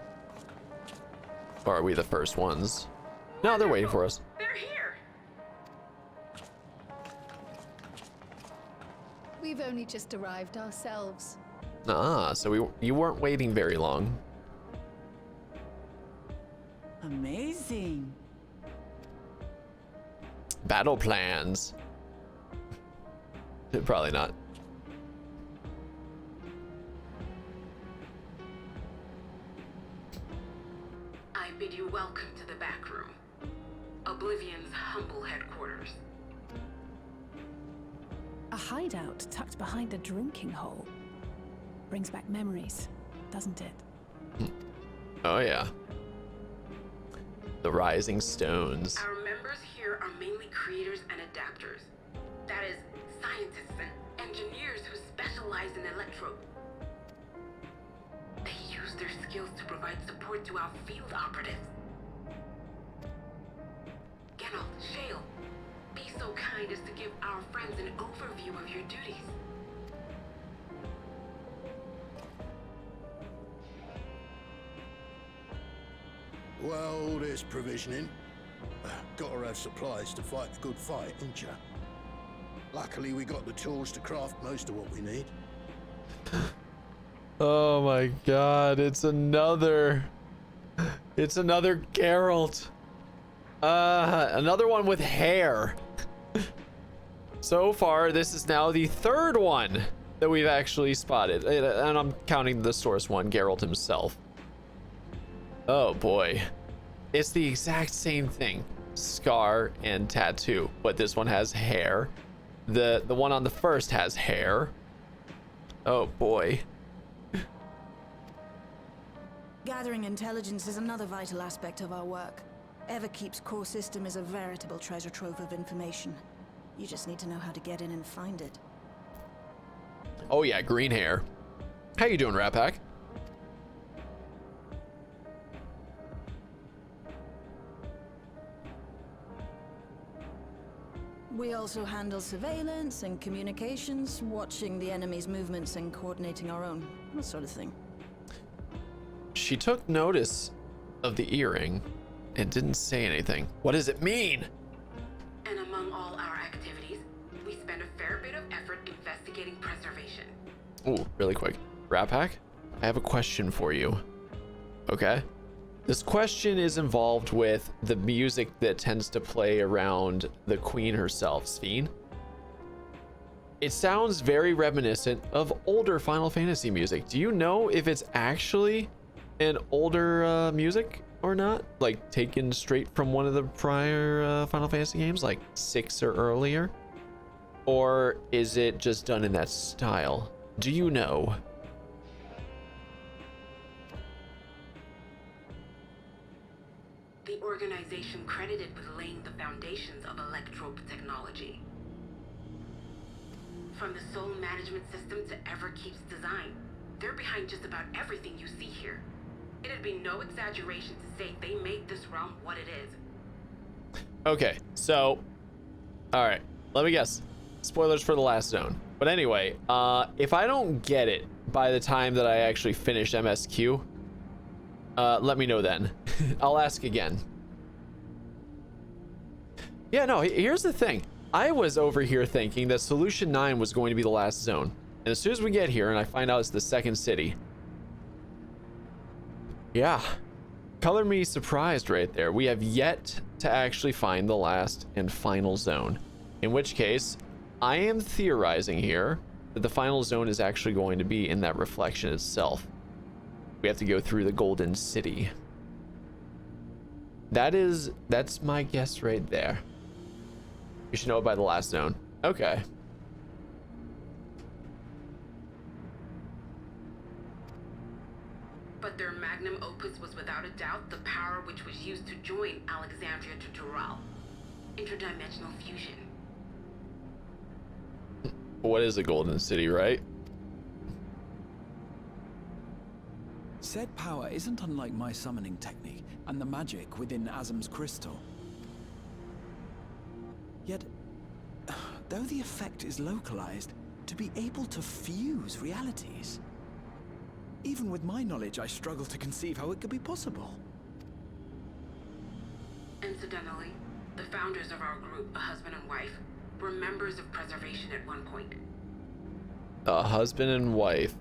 Or are we the first ones? No, they're waiting for us. They're here. We've only just arrived ourselves. Ah, so you weren't waiting very long. Amazing. Battle plans. Probably not. I bid you welcome to the back room. Oblivion's humble headquarters. A hideout tucked behind a drinking hole. Brings back memories, doesn't it? Oh yeah. The Rising Stones. Our members here are mainly creators and adapters. That is, scientists and engineers who specialize in electro. They use their skills to provide support to our field operatives. Geralt, Shale, be so kind as to give our friends an overview of your duties. Well, there's provisioning. Gotta have supplies to fight the good fight, ain't ya? Luckily, we got the tools to craft most of what we need. Oh my god, it's another Geralt. Another one with hair. So far, this is now the third one that we've actually spotted. And I'm counting the source one, Geralt himself. Oh boy. It's the exact same thing. Scar and tattoo, but this one has hair. The one on the first has hair. Oh boy. Gathering intelligence is another vital aspect of our work. Everkeep's core system is a veritable treasure trove of information. You just need to know how to get in and find it. Oh yeah, green hair. How you doing, Rat Pack? We also handle surveillance and communications, watching the enemy's movements and coordinating our own, that sort of thing. She took notice of the earring and didn't say anything. What does it mean? And among all our activities, we spend a fair bit of effort investigating preservation. Ooh, really quick. Rat Pack, I have a question for you. Okay? This question is involved with the music that tends to play around the queen herself, Sphene. It sounds very reminiscent of older Final Fantasy music. Do you know if it's actually an older music or not? Like taken straight from one of the prior Final Fantasy games, like 6 or earlier? Or is it just done in that style? Do you know? credited with laying the foundations of electrope technology. From the soul management system to Everkeep's design, they're behind just about everything you see here. It'd be no exaggeration to say they made this realm what it is. Okay, so, all right, let me guess. Spoilers for the last zone. But anyway, if I don't get it by the time that I actually finish MSQ, let me know then. I'll ask again. Yeah, no, here's the thing. I was over here thinking that Solution 9 was going to be the last zone. And as soon as we get here and I find out it's the second city. Yeah. Color me surprised right there. We have yet to actually find the last and final zone. In which case, I am theorizing here that the final zone is actually going to be in that reflection itself. We have to go through the Golden City. That's my guess right there. You should know it by the last zone. Okay. But their magnum opus was without a doubt the power which was used to join Alexandria to Doral. Interdimensional fusion. What is a Golden City, right? Said power isn't unlike my summoning technique and the magic within Azam's crystal. Yet, though the effect is localized, to be able to fuse realities. Even with my knowledge, I struggle to conceive how it could be possible. Incidentally, the founders of our group, a husband and wife, were members of Preservation at one point. A husband and wife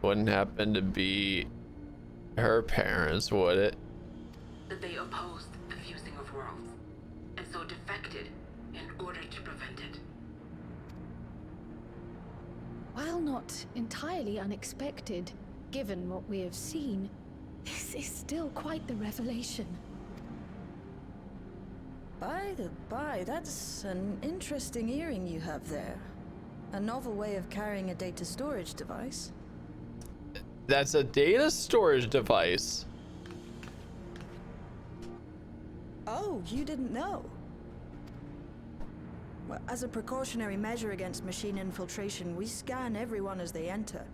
wouldn't happen to be her parents, would it? That they opposed the fusing of worlds, and so defected in order to prevent it. While not entirely unexpected, given what we have seen, this is still quite the revelation. By the by, that's an interesting earring you have there. A novel way of carrying a data storage device. That's a data storage device. Oh, you didn't know? Well, as a precautionary measure against machine infiltration, we scan everyone as they enter.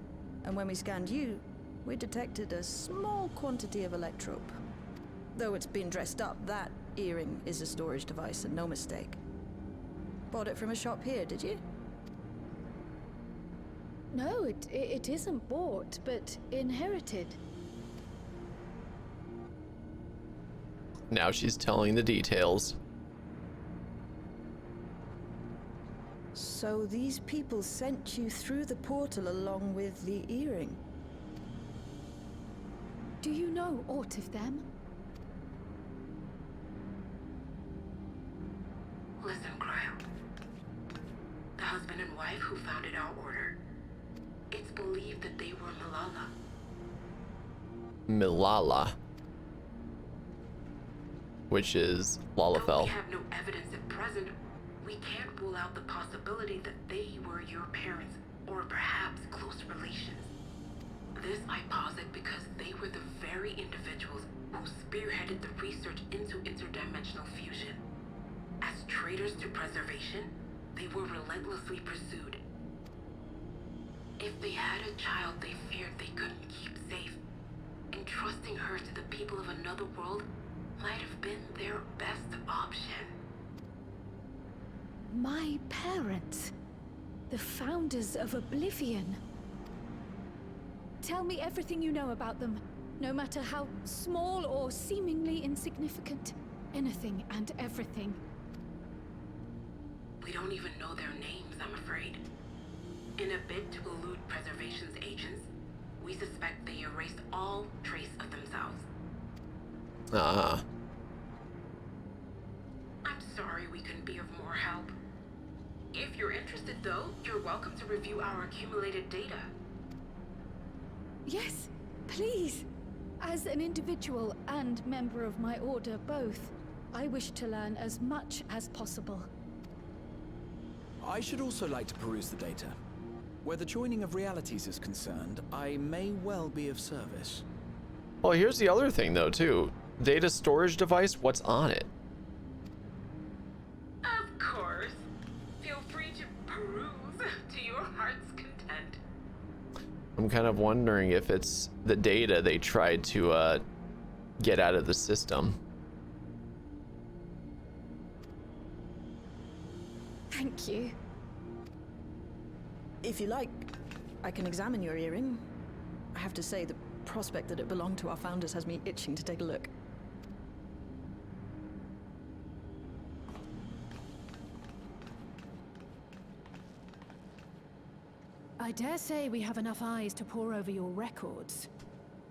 And when we scanned you, we detected a small quantity of electrope. Though it's been dressed up, that earring is a storage device and no mistake. Bought it from a shop here, did you? No, it isn't bought, but inherited. Now she's telling the details. So these people sent you through the portal along with the earring? Do you know aught of them? Listen, Cryo. The husband and wife who founded our order. It's believed that they were Malala. Milala. Which is Though Lalafell. we have no evidence at present, we can't rule out the possibility that they were your parents, or perhaps close relations. This I posit because they were the very individuals who spearheaded the research into interdimensional fusion. As traitors to preservation, they were relentlessly pursued. If they had a child they feared they couldn't keep safe, entrusting her to the people of another world might have been their best option. My parents, the founders of Oblivion. Tell me everything you know about them, no matter how small or seemingly insignificant. Anything and everything. We don't even know their names, I'm afraid. In a bid to elude Preservation's agents, we suspect they erased all trace of themselves. Ah. I'm sorry we couldn't be of more help. If you're interested, though, you're welcome to review our accumulated data. Yes, please. As an individual and member of my order both, I wish to learn as much as possible. I should also like to peruse the data. Where the joining of realities is concerned, I may well be of service. Well, here's the other thing though too. Data storage device, what's on it? I'm kind of wondering if it's the data they tried to get out of the system. Thank you. If you like, I can examine your earring. I have to say, the prospect that it belonged to our founders has me itching to take a look. I dare say we have enough eyes to pore over your records.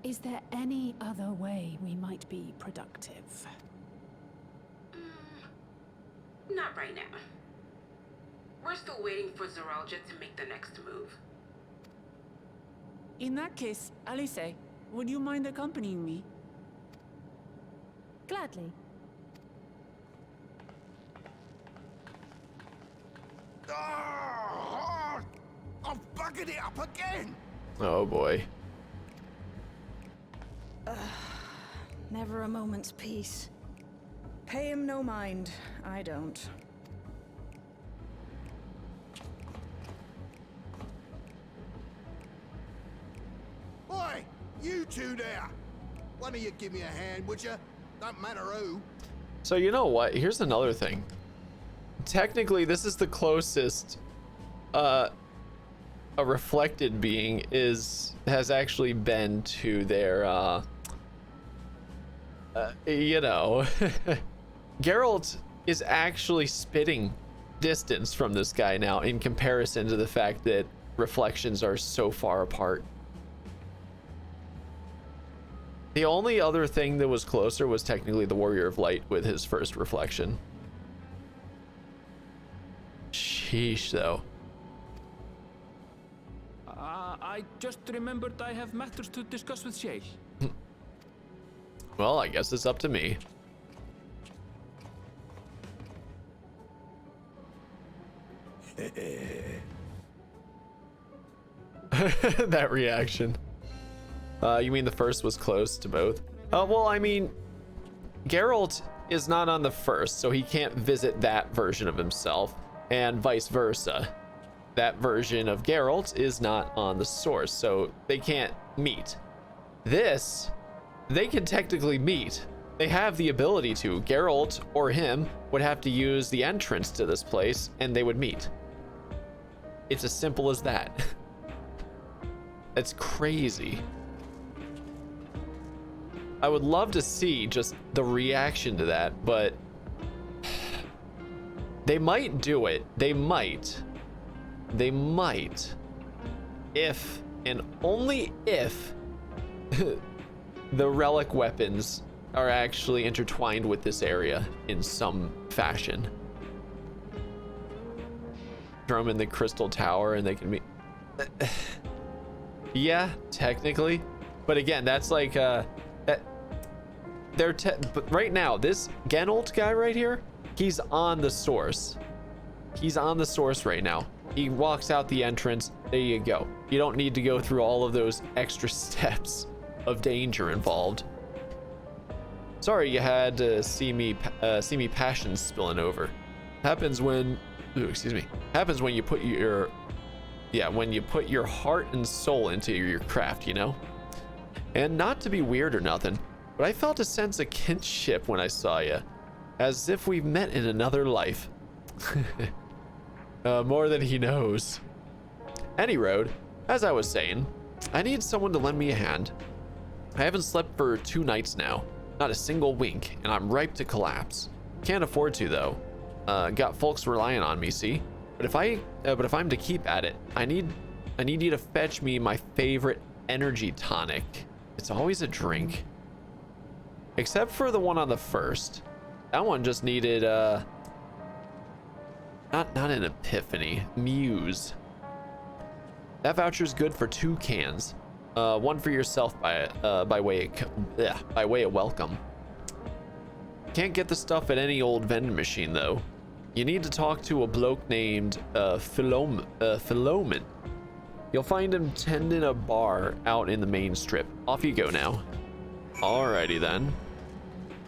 Is there any other way we might be productive? Not right now. We're still waiting for Zoralja to make the next move. In that case, Alice, would you mind accompanying me? Gladly. Oh, I've buggered it up again! Oh boy. Never a moment's peace. Pay him no mind. I don't. Oi! You two there! One of you give me a hand, would you? Don't matter who. So you know what? Here's another thing. Technically, this is the closest a reflected being has actually been to their you know, Geralt is actually spitting distance from this guy now in comparison to the fact that reflections are so far apart. The only other thing that was closer was technically the Warrior of Light with his first reflection. Sheesh, though. I just remembered I have matters to discuss with Shay. Well, I guess it's up to me. That reaction. You mean the first was close to both? Well, I mean, Geralt is not on the first, so he can't visit that version of himself, and vice versa. That version of Geralt is not on the source, so they can't meet. This, they can technically meet. They have the ability to. Geralt or him would have to use the entrance to this place, and they would meet. It's as simple as that. That's crazy. I would love to see just the reaction to that, but they might do it. They might, if and only if the relic weapons are actually intertwined with this area in some fashion. Throw them in the crystal tower and they can be yeah, technically, but again, that's like but right now this Geralt guy right here, he's on the source. He's on the source right now. He walks out the entrance. There you go. You don't need to go through all of those extra steps of danger involved. Sorry you had to see me passion spilling over. Happens when, excuse me. Happens when you put your, when you put your heart and soul into your craft, you know? And not to be weird or nothing, but I felt a sense of kinship when I saw you, as if we've met in another life. More than he knows. Any road, as I was saying, I need someone to lend me a hand. I haven't slept for 2 nights now, not a single wink, and I'm ripe to collapse. Can't afford to though. Got folks relying on me, see? But if I'm to keep at it, I need you to fetch me my favorite energy tonic. It's always a drink. Except for the one on the first. That one just needed not an epiphany, muse. That voucher's good for 2 cans. One for yourself by way of welcome. Can't get the stuff at any old vending machine though. You need to talk to a bloke named Philomen. You'll find him tending a bar out in the main strip. Off you go now. Alrighty then.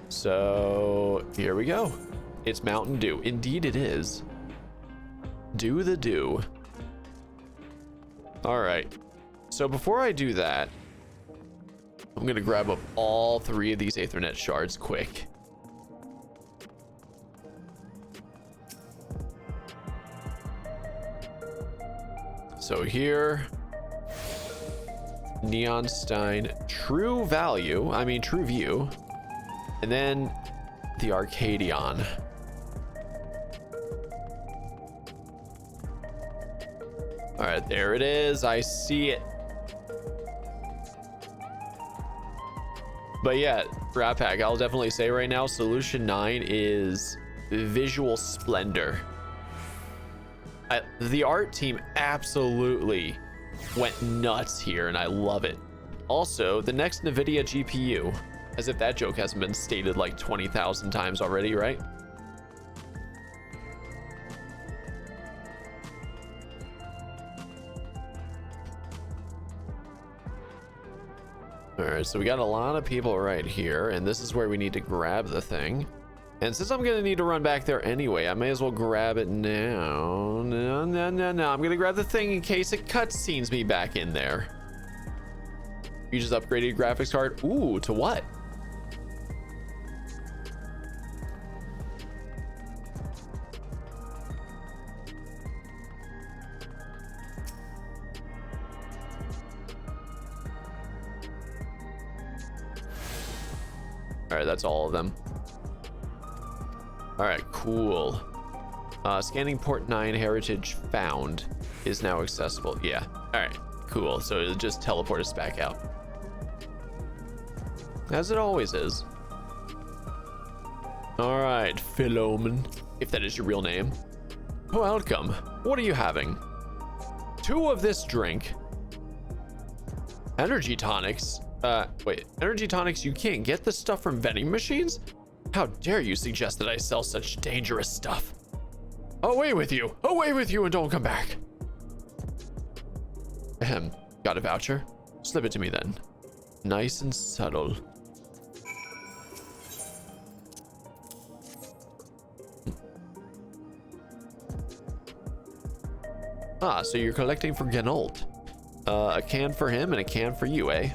So here we go. It's Mountain Dew. Indeed it is. Do the do. All right. So before I do that, I'm gonna grab up all 3 of these Aethernet shards quick. So here, Neon Stein, True Value, I mean True View, and then the Arcadion. All right, there it is. I see it. But yeah, Rat Pack, I'll definitely say right now, Solution 9 is visual splendor. The art team absolutely went nuts here, and I love it. Also, the next NVIDIA GPU, as if that joke hasn't been stated like 20,000 times already, right? All right, so we got a lot of people right here, and this is where we need to grab the thing. And since I'm gonna need to run back there anyway, I may as well grab it now. No, I'm gonna grab the thing in case it cutscenes me back in there. You just upgraded graphics card. Ooh, to what? All right, that's all of them. All right, cool. Scanning port 9 heritage found is now accessible. Yeah. All right, cool. So it'll just teleport us back out, as it always is. All right, Philomen, if that is your real name. Welcome. What are you having? 2 of this drink. Energy tonics. Wait, energy tonics? You can't get this stuff from vending machines? How dare you suggest that I sell such dangerous stuff? Away with you! Away with you and don't come back! Ahem. Got a voucher? Slip it to me then. Nice and subtle. Ah, so you're collecting for Genolt. A can for him and a can for you, eh?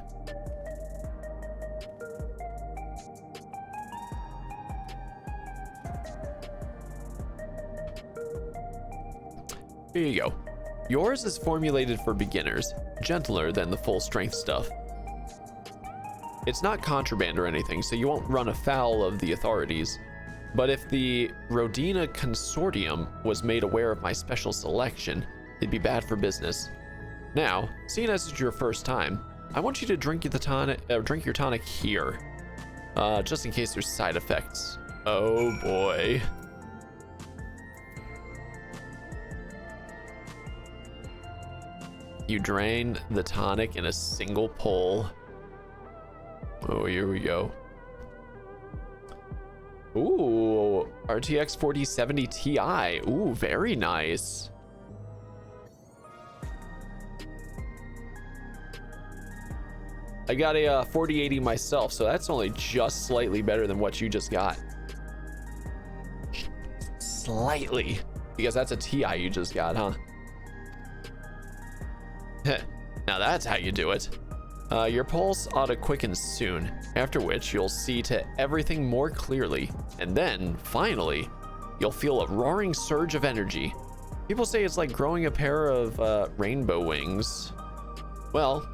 Here you go. Yours is formulated for beginners, gentler than the full strength stuff. It's not contraband or anything, so you won't run afoul of the authorities. But if the Rodina Consortium was made aware of my special selection, it'd be bad for business. Now, seeing as it's your first time, I want you to drink your tonic here, just in case there's side effects. Oh boy. You drain the tonic in a single pull. Oh, here we go. Ooh, RTX 4070 Ti. Ooh, very nice. I got a 4080 myself, so that's only just slightly better than what you just got. Slightly, because that's a Ti you just got, huh? Now that's how you do it. Your pulse ought to quicken soon, after which you'll see to everything more clearly, and then, finally, you'll feel a roaring surge of energy. People say it's like growing a pair of rainbow wings. Well,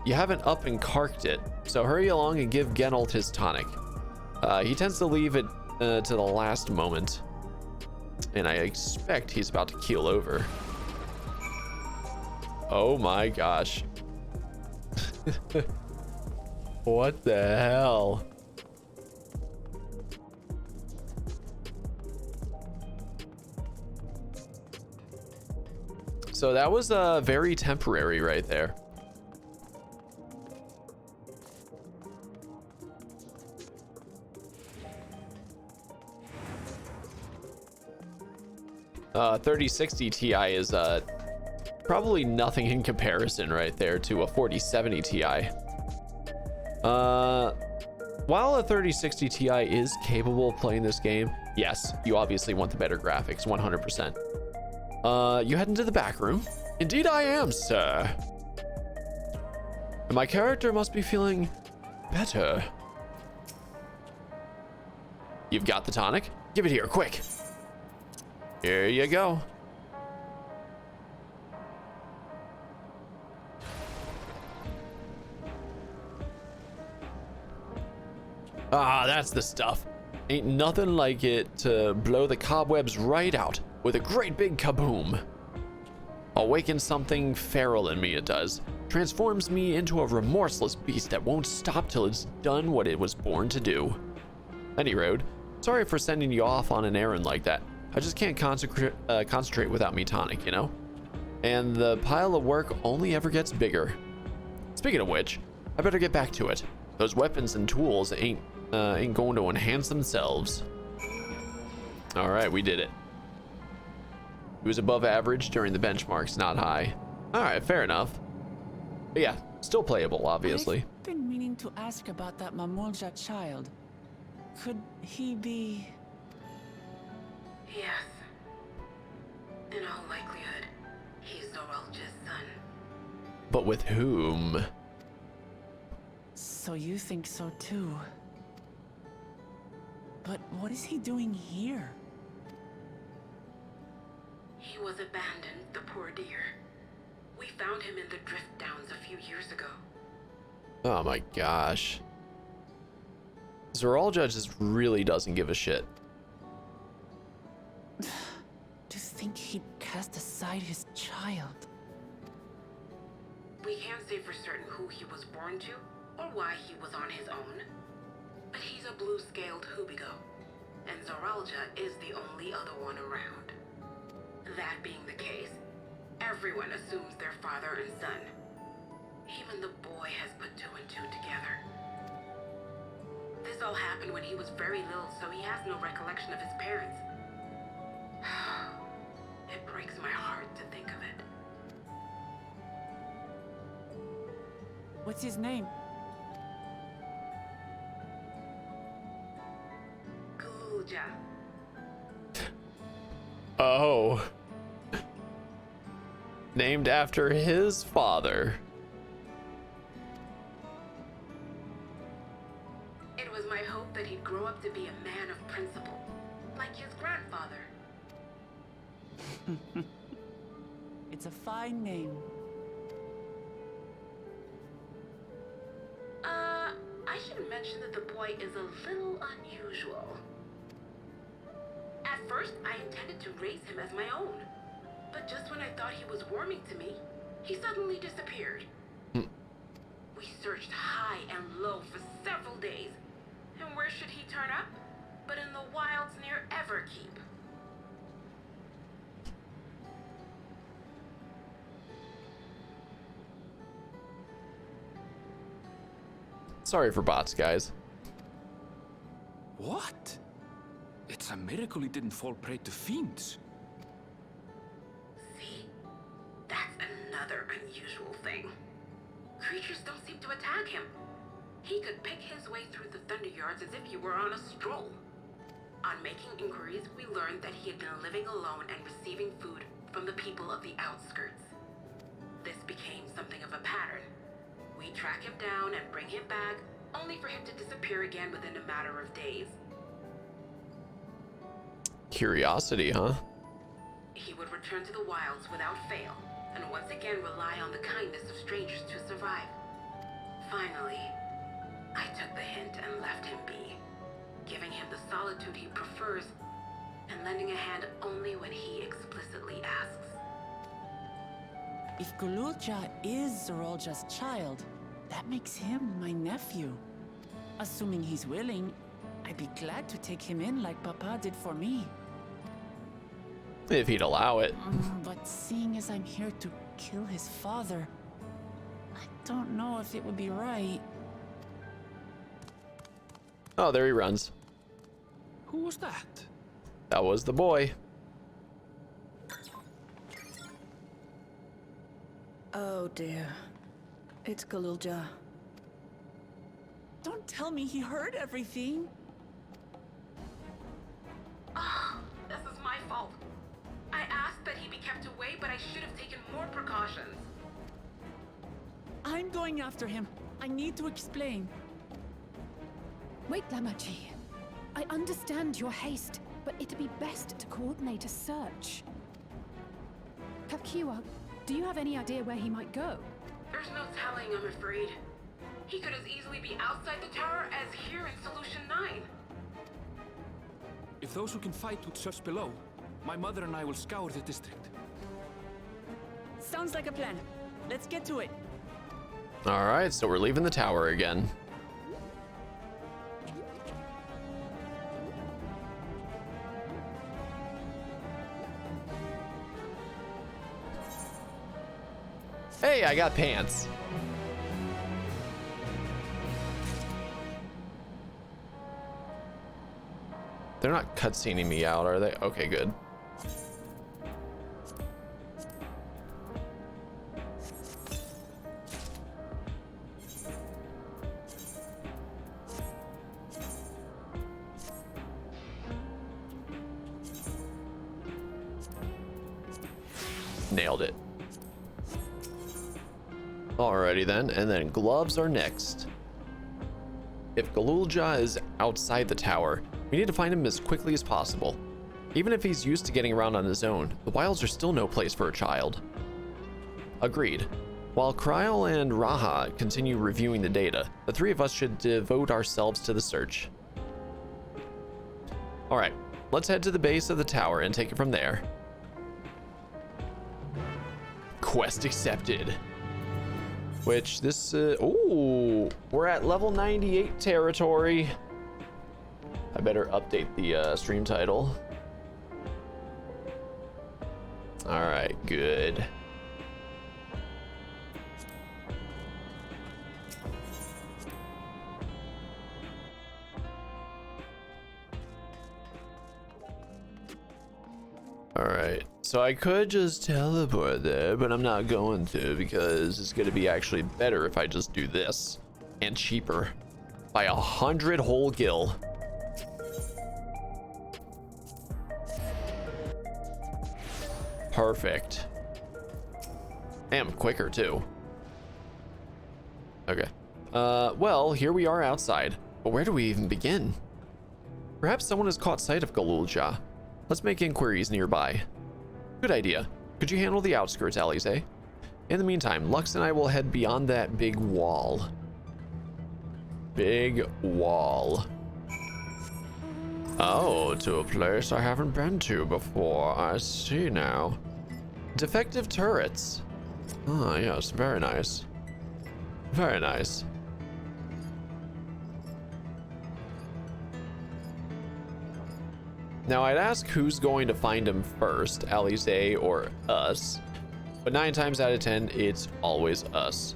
you haven't up and carked it, so hurry along and give Genolt his tonic. He tends to leave it to the last moment, and I expect he's about to keel over. Oh my gosh. What the hell? So that was very temporary right there. Uh, 3060 Ti is probably nothing in comparison right there to a 4070 Ti. While a 3060 Ti is capable of playing this game, yes, you obviously want the better graphics, 100%. You head into the back room. Indeed I am, sir. And my character must be feeling better. You've got the tonic? Give it here, quick. Here you go. Ah, that's the stuff. Ain't nothing like it to blow the cobwebs right out with a great big kaboom. Awakens something feral in me, it does. Transforms me into a remorseless beast that won't stop till it's done what it was born to do. Any road, sorry for sending you off on an errand like that. I just can't concentrate without me tonic, you know? And the pile of work only ever gets bigger. Speaking of which, I better get back to it. Those weapons and tools ain't going to enhance themselves. All right, we did it. It was above average during the benchmarks, not high. All right, fair enough. But yeah, still playable, obviously. I've been meaning to ask about that Mamulja child. Could he be... Yes. In all likelihood, he's Zoralja's son. But with whom? So you think so too? But what is he doing here? He was abandoned, the poor dear. We found him in the drift downs a few years ago. Oh my gosh. Zoralja just really doesn't give a shit. To think he'd cast aside his child. We can't say for certain who he was born to, or why he was on his own. But he's a blue-scaled Hubigo, and Zoralja is the only other one around. That being the case, everyone assumes they're father and son. Even the boy has put two and two together. This all happened when he was very little, so he has no recollection of his parents. It breaks my heart to think of it. What's his name? Kulja. Oh. Named after his father. It was my hope that he'd grow up to be a man of principle, like his grandfather. It's a fine name. I should mention that the boy is a little unusual. At first, I intended to raise him as my own. But just when I thought he was warming to me, he suddenly disappeared. We searched high and low for several days. And where should he turn up? But in the wilds near Everkeep. Sorry for bots, guys. What? It's a miracle he didn't fall prey to fiends. See? That's another unusual thing. Creatures don't seem to attack him. He could pick his way through the Thunder Yards as if he were on a stroll. On making inquiries, we learned that he had been living alone and receiving food from the people of the outskirts. This became something of a pattern. We track him down and bring him back, only for him to disappear again within a matter of days. Curiosity, huh? He would return to the wilds without fail, and once again rely on the kindness of strangers to survive. Finally, I took the hint and left him be, giving him the solitude he prefers, and lending a hand only when he explicitly asks. If Kulja is Zoralja's child, that makes him my nephew. Assuming he's willing, I'd be glad to take him in like Papa did for me. If he'd allow it. But seeing as I'm here to kill his father, I don't know if it would be right. Oh, there he runs. Who was that? That was the boy. Oh dear. It's Kulja. Don't tell me he heard everything. Oh, this is my fault. I asked that he be kept away, but I should have taken more precautions. I'm going after him. I need to explain. Wait, Lamachi. I understand your haste, but it'd be best to coordinate a search. Kakiwa, do you have any idea where he might go? There's no telling, I'm afraid. He could as easily be outside the tower as here in Solution 9. If those who can fight would search below, my mother and I will scour the district. Sounds like a plan. Let's get to it. All right, so we're leaving the tower again. Hey, I got pants. They're not cutscening me out, are they? Okay, good. Nailed it. Alrighty then, and then gloves are next. If Galulja is outside the tower, we need to find him as quickly as possible. Even if he's used to getting around on his own, the wilds are still no place for a child. Agreed. While Kryl and Raha continue reviewing the data, the three of us should devote ourselves to the search. Alright, let's head to the base of the tower and take it from there. Quest accepted. Which this, ooh, we're at level 98 territory. I better update the stream title. All right, good. All right, so I could just teleport there, but I'm not going to because it's gonna be actually better if I just do this, and cheaper by 100 whole gil. Perfect. And quicker too. Okay. Well, here we are outside, but where do we even begin? Perhaps someone has caught sight of Galulja. Let's make inquiries nearby. Good idea. Could you handle the outskirts, Alize? In the meantime, Lux and I will head beyond that big wall. Big wall. Oh, to a place I haven't been to before. I see now. Defective turrets. Ah, yes, very nice. Very nice. Now, I'd ask who's going to find him first, Alize or us, but 9 times out of 10, it's always us.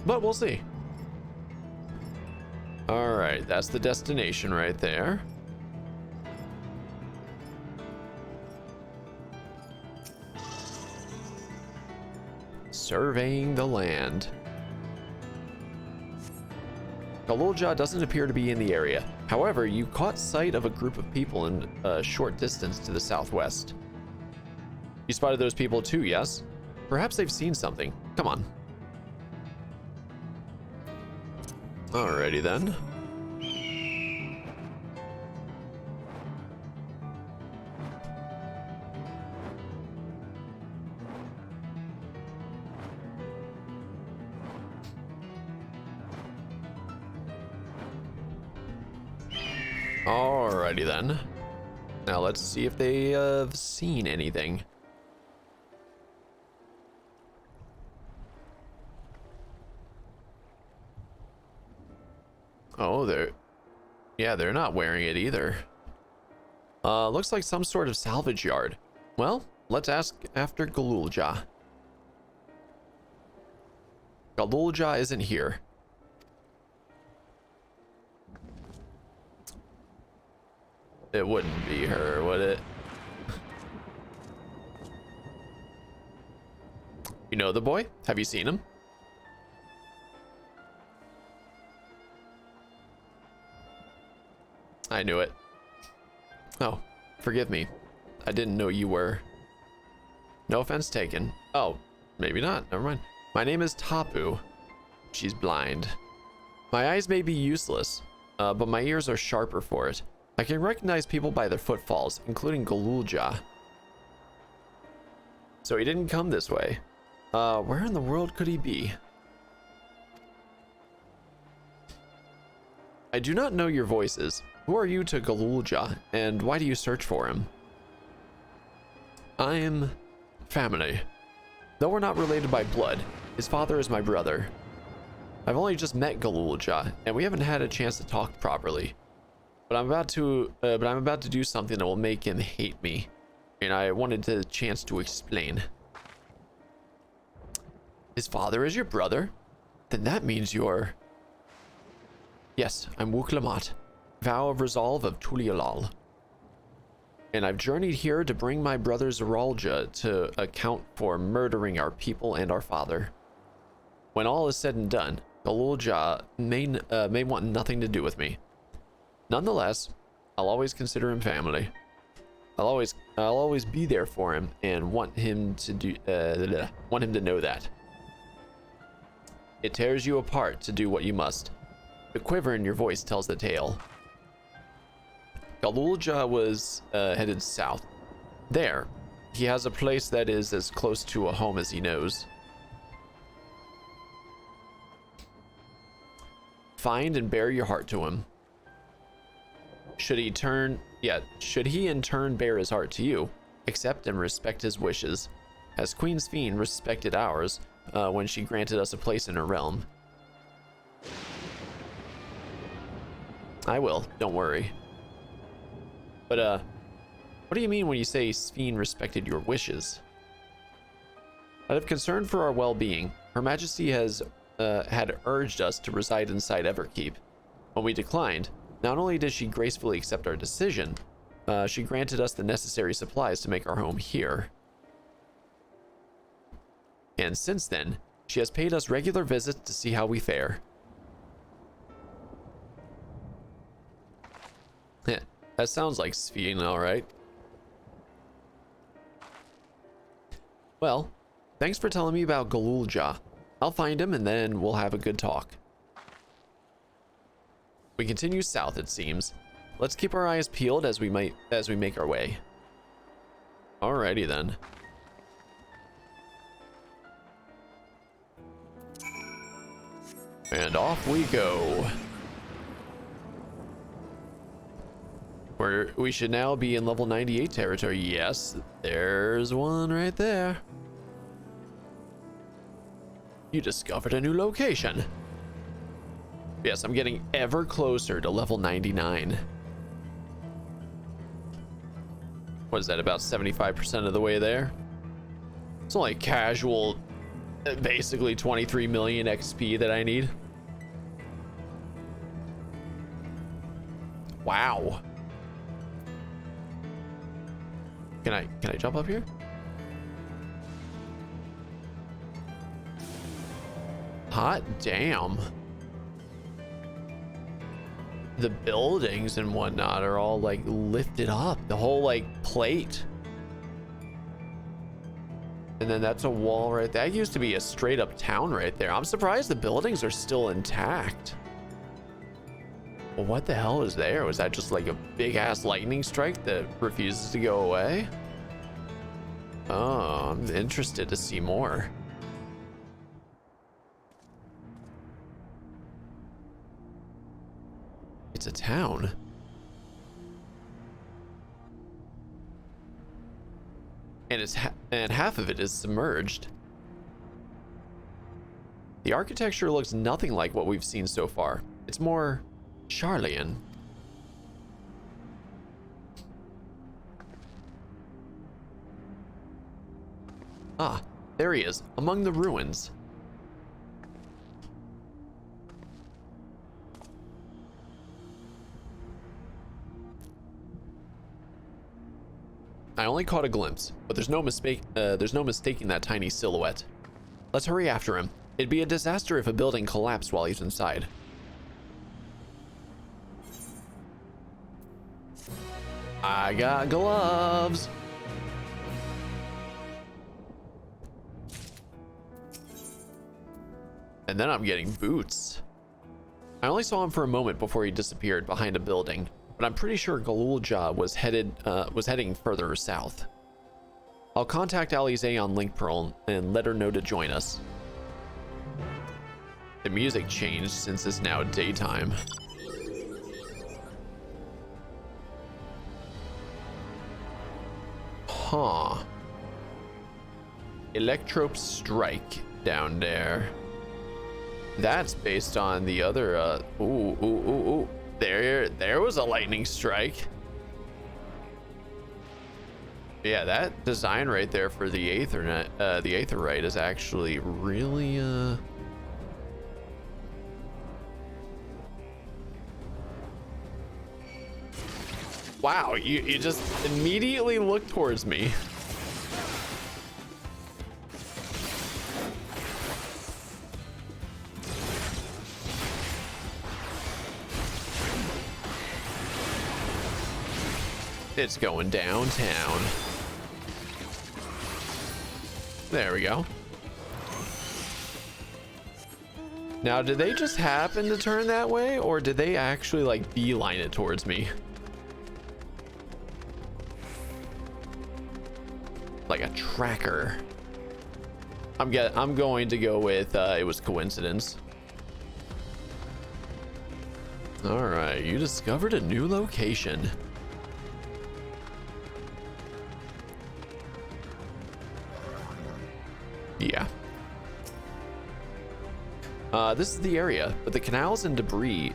But we'll see. All right, that's the destination right there. Surveying the land. Galulja doesn't appear to be in the area. However, you caught sight of a group of people in a short distance to the southwest. You spotted those people too, yes? Perhaps they've seen something. Come on. Alrighty then. Alrighty then. Now let's see if they have seen anything. Oh, they're not wearing it either. Looks like some sort of salvage yard. Well, let's ask after Galulja. Galulja isn't here. It wouldn't be her, would it? You know the boy? Have you seen him? I knew it. Oh, forgive me. I didn't know you were. No offense taken. Oh, maybe not. Never mind. My name is Tapu. She's blind. My eyes may be useless, but my ears are sharper for it. I can recognize people by their footfalls, including Galulja. So he didn't come this way. Where in the world could he be? I do not know your voices. Who are you to Galulja, and why do you search for him? I am family. Though we're not related by blood, his father is my brother. I've only just met Galulja, and we haven't had a chance to talk properly. But I'm about to do something that will make him hate me, and I wanted the chance to explain. His father is your brother? Then that means you're... Yes, I'm Wuklamat, vow of resolve of Tulialal. And I've journeyed here to bring my brother Zoralja to account for murdering our people and our father. When all is said and done, Galulja may want nothing to do with me. Nonetheless, I'll always consider him family. I'll always be there for him and want him to know that. It tears you apart to do what you must. The quiver in your voice tells the tale. Galulja was headed south. There, he has a place that is as close to a home as he knows. Find and bear your heart to him. Should he in turn bear his heart to you, accept and respect his wishes, as Queen Sphene respected ours when she granted us a place in her realm. I will, don't worry. But, what do you mean when you say Sphene respected your wishes? Out of concern for our well-being, Her Majesty has had urged us to reside inside Everkeep. When we declined, not only did she gracefully accept our decision, she granted us the necessary supplies to make our home here. And since then, she has paid us regular visits to see how we fare. Yeah, that sounds like Sphene, alright. Well, thanks for telling me about Galulja. I'll find him and then we'll have a good talk. We continue south, it seems. Let's keep our eyes peeled as we make our way. Alrighty then. And off we go. We should now be in level 98 territory. Yes, there's one right there. You discovered a new location. Yes, I'm getting ever closer to level 99. What is that, about 75% of the way there? It's only casual, basically 23 million XP that I need. Wow. Can I jump up here? Hot damn. The buildings and whatnot are all like lifted up. The whole like plate. And then that's a wall right there. That used to be a straight up town right there. I'm surprised the buildings are still intact. Well, what the hell is there? Was that just like a big ass lightning strike that refuses to go away? Oh, I'm interested to see more. It's a town. And half of it is submerged. The architecture looks nothing like what we've seen so far. It's more Charlian. Ah, there he is, among the ruins. I only caught a glimpse, but there's no mistaking that tiny silhouette. Let's hurry after him. It'd be a disaster if a building collapsed while he's inside. I got gloves. And then I'm getting boots. I only saw him for a moment before he disappeared behind a building, but I'm pretty sure Galulja was heading further south. I'll contact Alize on Link Pearl and let her know to join us. The music changed since it's now daytime. Huh. Electrope Strike down there. That's based on the other, ooh. There was a lightning strike. Yeah, that design right there for the Aetherite is actually really, wow, you just immediately look towards me. It's going downtown. There we go. Now, did they just happen to turn that way, or did they actually like beeline it towards me? Like a tracker. I'm going to go with it was coincidence. All right, you discovered a new location. Yeah. This is the area, but the canals and debris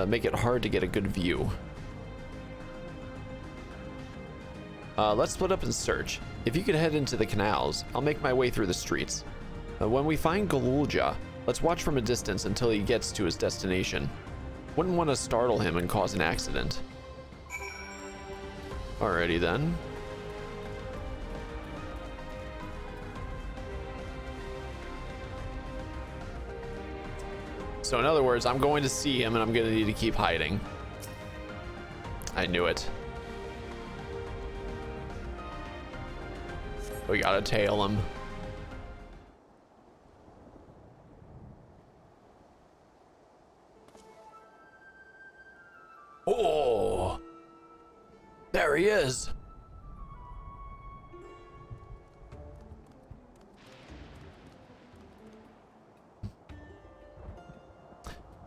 make it hard to get a good view. Let's split up and search. If you could head into the canals, I'll make my way through the streets. When we find Galulja, let's watch from a distance until he gets to his destination. Wouldn't want to startle him and cause an accident. Alrighty then. So in other words, I'm going to see him and I'm going to need to keep hiding. I knew it. We gotta tail him. Oh, there he is.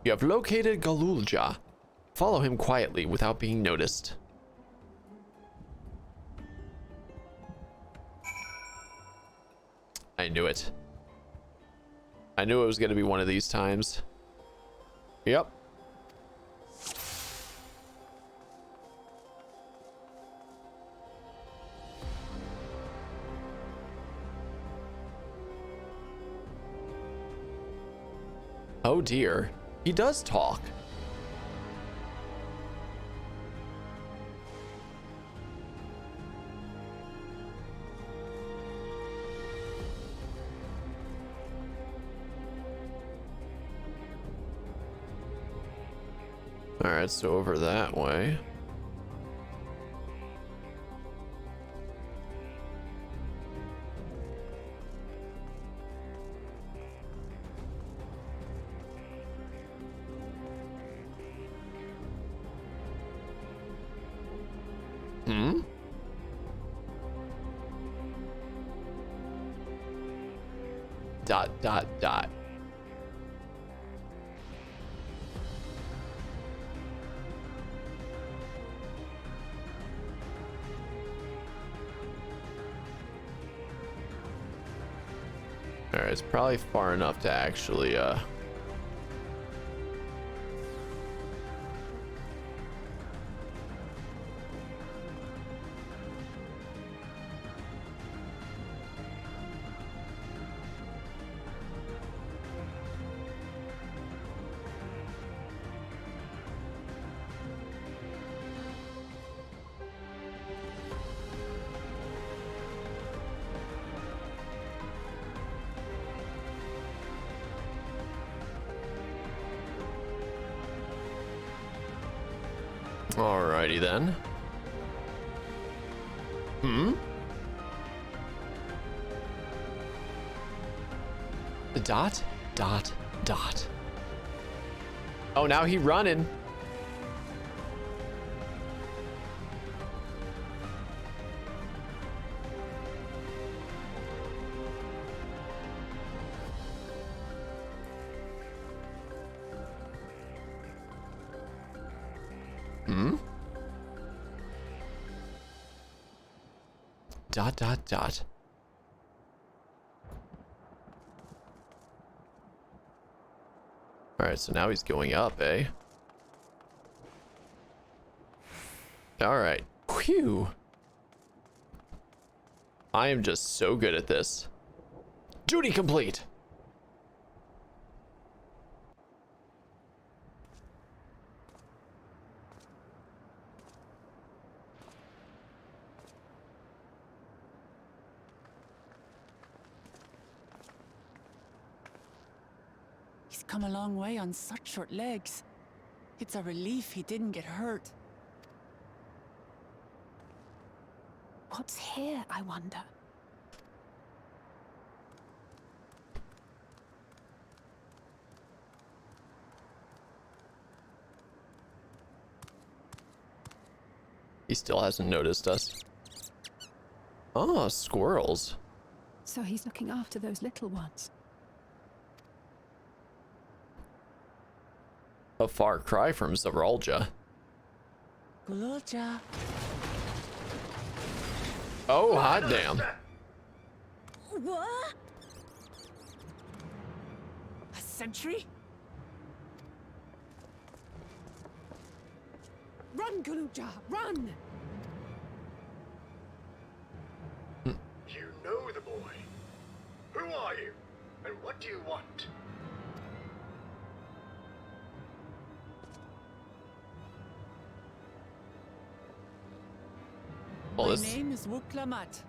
You have located Galulja. Follow him quietly without being noticed. I knew it. I knew it was going to be one of these times. Yep. Oh dear. He does talk. All right, so over that way. Dot. All right, it's probably far enough to actually Alrighty then. Dot. Dot. Oh, now he running. Hmm? Dot, dot, dot. Alright, so now he's going up, eh? Alright. Whew. I am just so good at this. Duty complete! He's come a long way on such short legs. It's a relief he didn't get hurt. What's here, I wonder? He still hasn't noticed us. Oh, squirrels. So he's looking after those little ones. A far cry from Zoraulja. Gululja. Oh, hot damn. What? A sentry? Run, Gululja, run! You know the boy. Who are you? And what do you want? Well, My name is Wuklamat,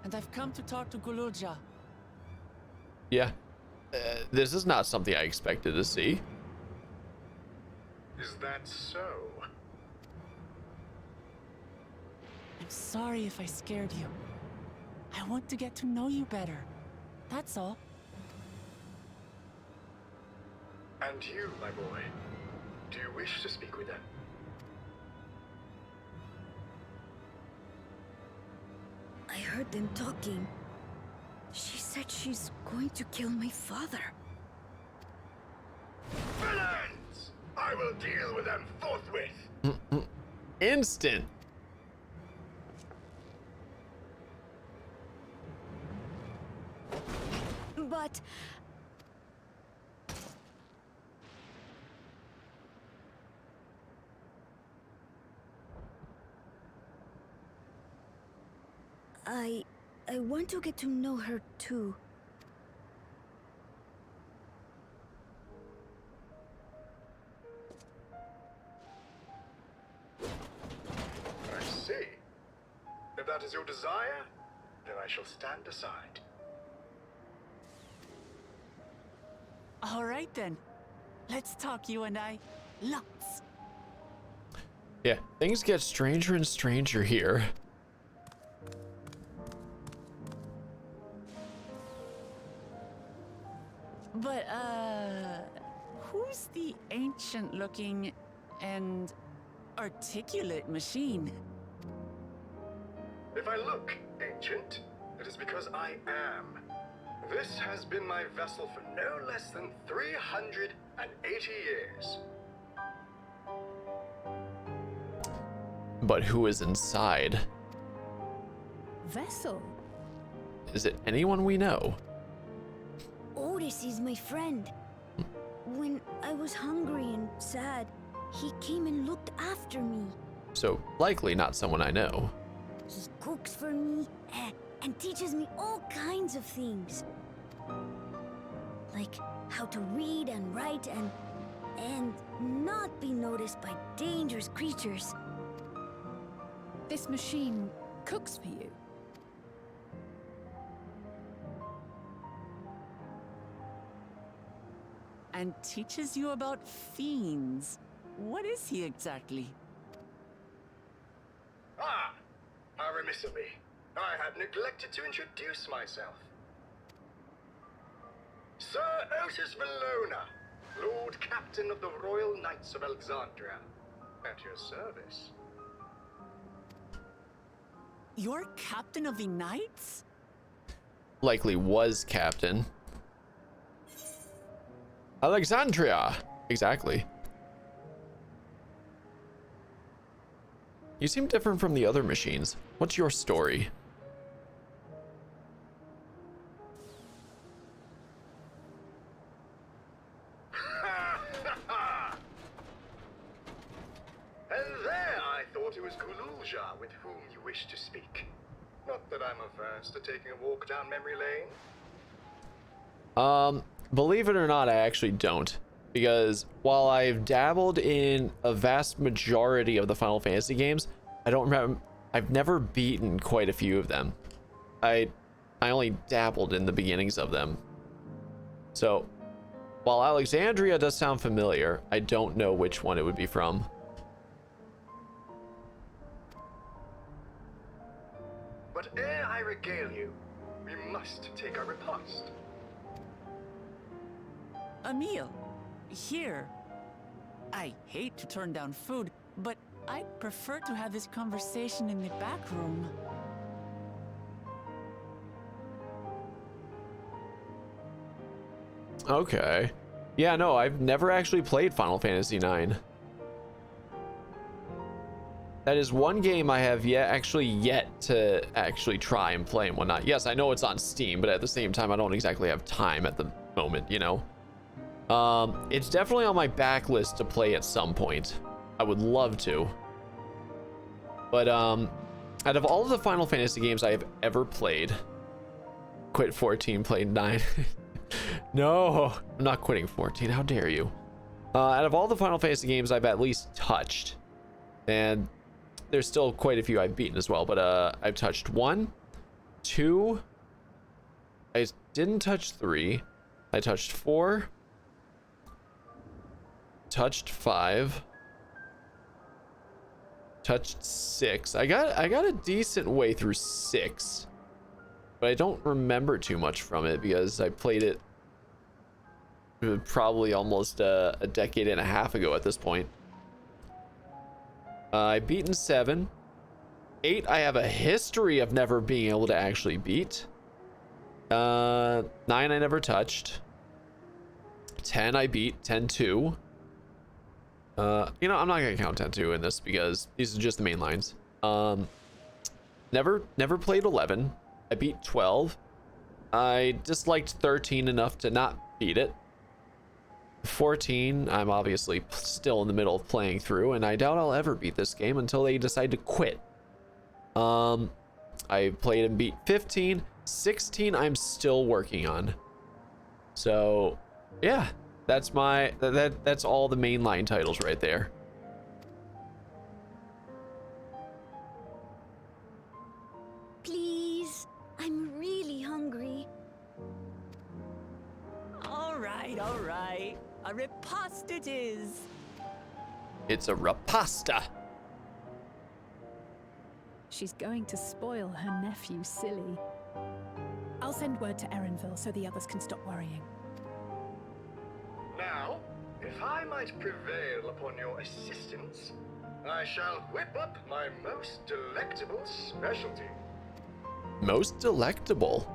and I've come to talk to Gululja. Yeah. This is not something I expected to see. Is that so? I'm sorry if I scared you. I want to get to know you better. That's all. And you, my boy, do you wish to speak with them? I heard them talking. She said she's going to kill my father. Villains! I will deal with them forthwith. Instant. But... I want to get to know her too. I see. If that is your desire, then I shall stand aside. All right then. Let's talk, you and I. Lots. Yeah, things get stranger and stranger here. But, who's the ancient-looking and articulate machine? If I look ancient, it is because I am. This has been my vessel for no less than 380 years. But who is inside? Vessel? Is it anyone we know? Otis is my friend. When I was hungry and sad, he came and looked after me. So likely not someone I know. He cooks for me and teaches me all kinds of things. Like how to read and write and not be noticed by dangerous creatures. This machine cooks for you? And teaches you about fiends. What is he exactly? Ah! How remiss of me. I had neglected to introduce myself. Sir Otis Valona, Lord Captain of the Royal Knights of Alexandria, at your service. You're captain of the knights? Likely was captain. Alexandria. Exactly. You seem different from the other machines. What's your story? And there I thought it was Kululja with whom you wish to speak. Not that I'm averse to taking a walk down memory lane. Believe it or not, I actually don't. Because while I've dabbled in a vast majority of the Final Fantasy games, I don't remember, I've never beaten quite a few of them. I only dabbled in the beginnings of them. So, while Alexandria does sound familiar, I don't know which one it would be from. But ere I regale you, we must take a repast. A meal. Here. I hate to turn down food, but I'd prefer to have this conversation in the back room. Okay. Yeah, no, I've never actually played Final Fantasy IX. That is one game I have yet to actually try and play and whatnot. Yes, I know it's on Steam, but at the same time, I don't exactly have time at the moment, you know? It's definitely on my backlist to play at some point. I would love to. But, out of all of the Final Fantasy games I have ever played, quit 14, played 9. No, I'm not quitting 14. How dare you? Out of all the Final Fantasy games I've at least touched, and there's still quite a few I've beaten as well, but I've touched 1, 2, I didn't touch 3, I touched 4, touched 5, touched 6. I got a decent way through 6, but I don't remember too much from it because I played it probably almost a decade and a half ago at this point. I've beaten 7. 8 I have a history of never being able to actually beat. 9 I never touched. 10 I beat. 10-2. You know, I'm not gonna count 10-2 in this because these are just the main lines. Never played 11. I beat 12. I disliked 13 enough to not beat it. 14 I'm obviously still in the middle of playing through, and I doubt I'll ever beat this game until they decide to quit. I played and beat 15. 16 I'm still working on. So yeah, that's that's all the mainline titles right there. Please, I'm really hungry. All right. A repast it is. It's a rapasta. She's going to spoil her nephew silly. I'll send word to Erenville so the others can stop worrying. Now, if I might prevail upon your assistance, I shall whip up my most delectable specialty. Most delectable?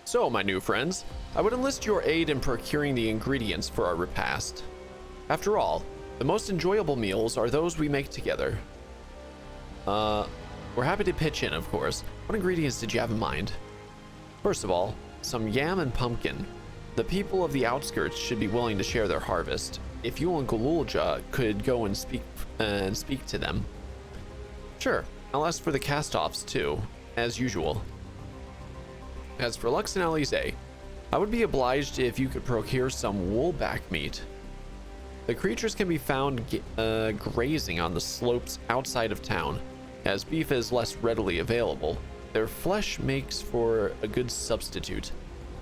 So, my new friends, I would enlist your aid in procuring the ingredients for our repast. After all, the most enjoyable meals are those we make together. We're happy to pitch in, of course. What ingredients did you have in mind? First of all, some yam and pumpkin. The people of the outskirts should be willing to share their harvest. If you and Gululja could go and speak to them. Sure, I'll ask for the cast-offs too, as usual. As for Lux and Alize, I would be obliged if you could procure some woolback meat. The creatures can be found grazing on the slopes outside of town, as beef is less readily available. Their flesh makes for a good substitute.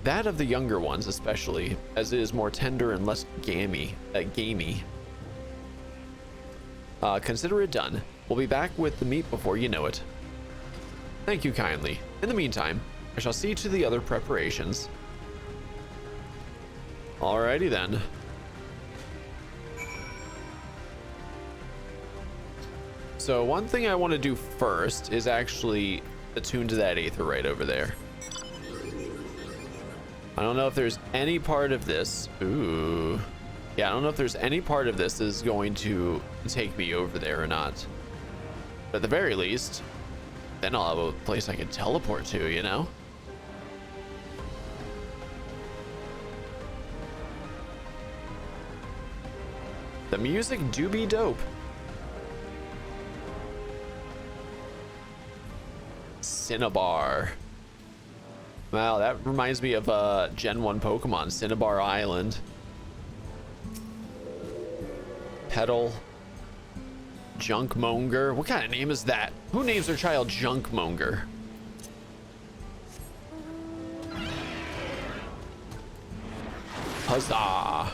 That of the younger ones especially, as it is more tender and less gamey. Consider it done. We'll be back with the meat before you know it. Thank you kindly. In the meantime, I shall see to the other preparations. Alrighty then. So one thing I want to do first is actually attune to that aether right over there. I don't know if there's any part of this. Ooh. Yeah, I don't know if there's any part of this is going to take me over there or not. But at the very least, then I'll have a place I can teleport to, you know? The music do be dope. Cinnabar. Wow, that reminds me of Gen 1 Pokemon, Cinnabar Island. Petal. Junkmonger. What kind of name is that? Who names their child Junkmonger? Huzzah!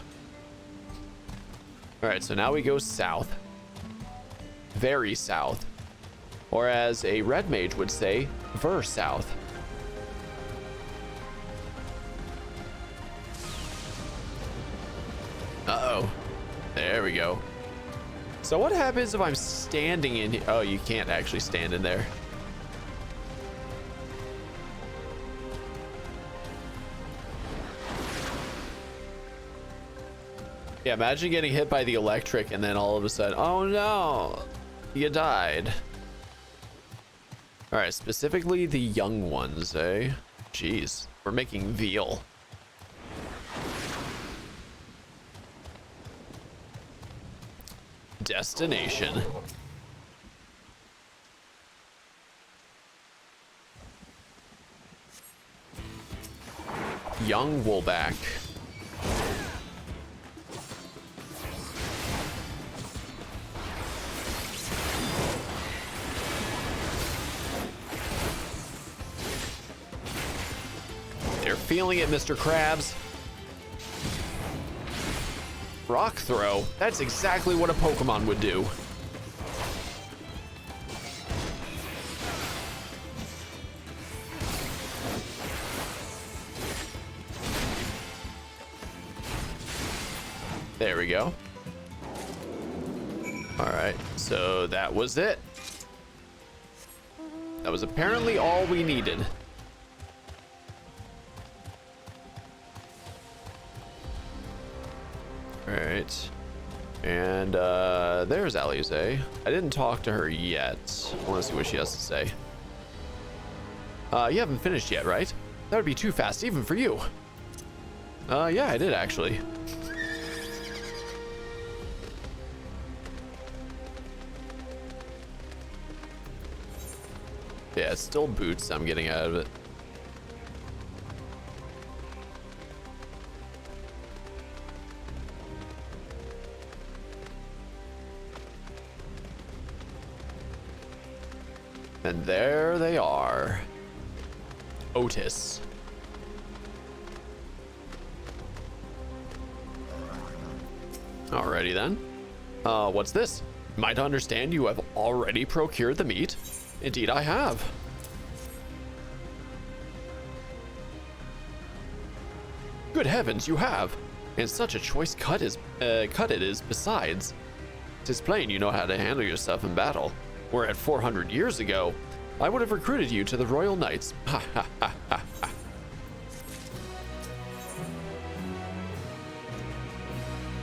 Alright, so now we go south. Very south. Or as a red mage would say, ver south. Uh-oh. There we go. So what happens if I'm standing in here? Oh, you can't actually stand in there. Yeah, imagine getting hit by the electric and then all of a sudden, oh no, you died. All right, specifically the young ones, eh? Jeez, we're making veal. Destination. Young Woolback. They're feeling it, Mr. Krabs. Rock throw. That's exactly what a Pokemon would do. There we go. All right, so that was it. That was apparently all we needed. All right, and there's Alize. I didn't talk to her yet. I want to see what she has to say. You haven't finished yet, right? That would be too fast even for you. Yeah, I did actually. Yeah, it's still boots I'm getting out of it. And there they are. Otis. Alrighty then. What's this? Might understand you have already procured the meat. Indeed I have. Good heavens, you have. And such a choice cut it is besides. 'Tis plain you know how to handle yourself in battle. Where at 400 years ago, I would have recruited you to the Royal Knights. Ha ha ha ha ha.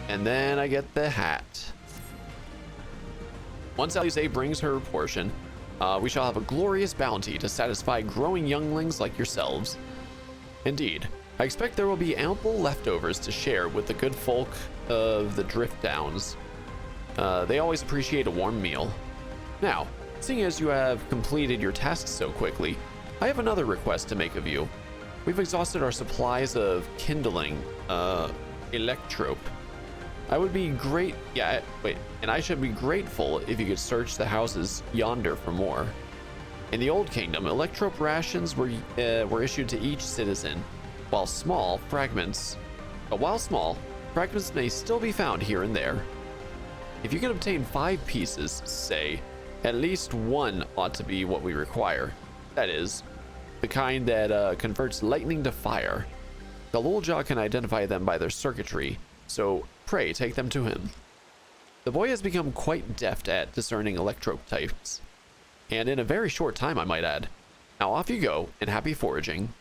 And then I get the hat. Once Alize brings her portion, we shall have a glorious bounty to satisfy growing younglings like yourselves. Indeed, I expect there will be ample leftovers to share with the good folk of the Drift Downs. They always appreciate a warm meal. Now, seeing as you have completed your tasks so quickly, I have another request to make of you. We've exhausted our supplies of kindling, electrope. I would be great, and I should be grateful if you could search the houses yonder for more. In the Old Kingdom, electrope rations were issued to each citizen. While small, fragments may still be found here and there. If you can obtain 5 pieces, say, at least one ought to be what we require. That is, the kind that converts lightning to fire. The Lolja can identify them by their circuitry, so pray take them to him. The boy has become quite deft at discerning electrope types, and in a very short time, I might add. Now off you go, and happy foraging.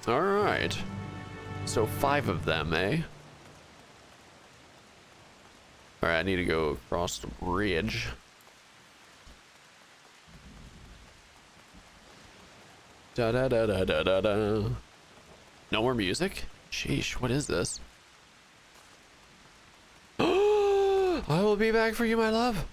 Alright, so 5 of them, eh? Alright, I need to go across the bridge. Da da da da da da da. No more music? Sheesh, what is this? I will be back for you, my love.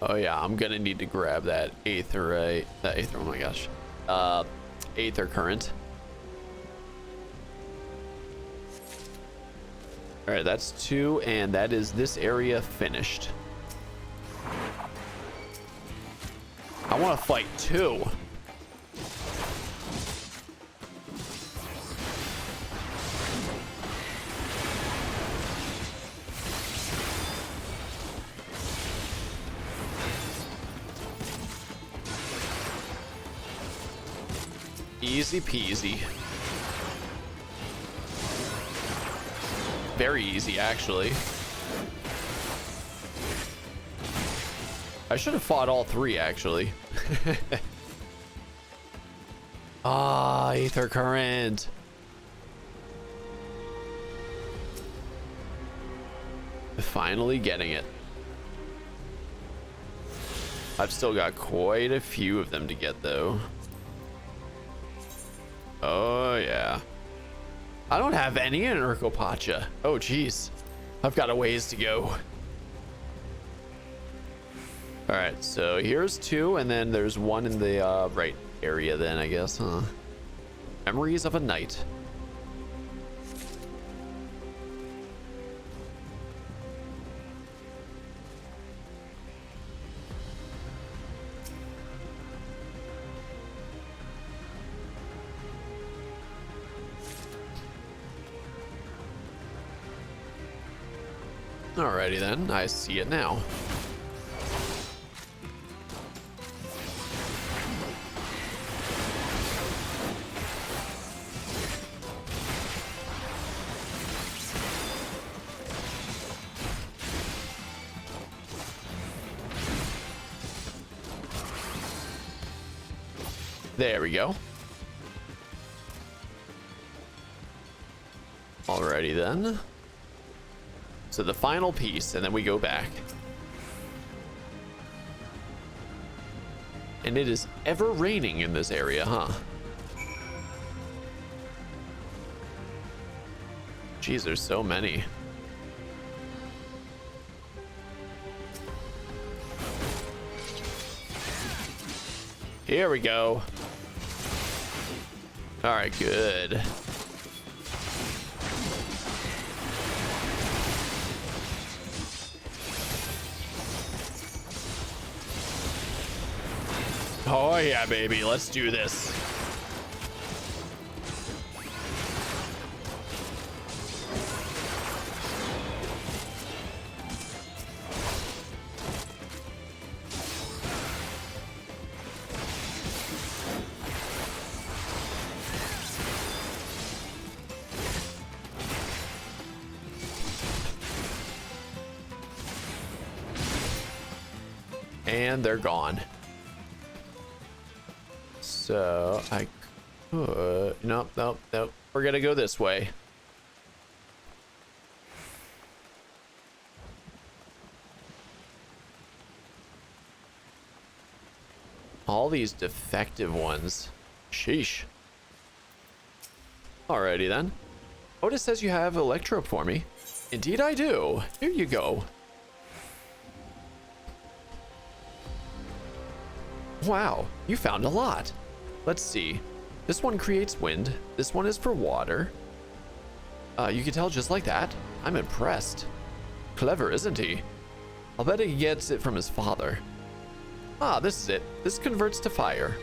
Oh yeah, I'm gonna need to grab that aether, oh my gosh. Aether current. All right, that's 2, and that is this area finished. I want to fight 2. Easy peasy. Very easy, actually. I should have fought all 3, actually. Ah, Aether Current. Finally getting it. I've still got quite a few of them to get, though. Oh, yeah. I don't have any in Urkopacha. Oh, geez. I've got a ways to go. All right, so here's 2, and then there's 1 in the right area then, I guess, huh? Memories of a Night. Alrighty then, I see it now. There we go. Alrighty then. So the final piece, and then we go back. And it is ever raining in this area, huh? Jeez, there's so many. Here we go. All right, good. Oh yeah, baby, let's do this. And they're gone. So I could, nope. We're gonna go this way. All these defective ones. Sheesh. Alrighty then. Otis says you have Electrope for me. Indeed I do. Here you go. Wow, you found a lot. Let's see. This one creates wind. This one is for water. You can tell just like that. I'm impressed. clever, isn't he? I'll bet he gets it from his father. Ah, this is it. This converts to fire.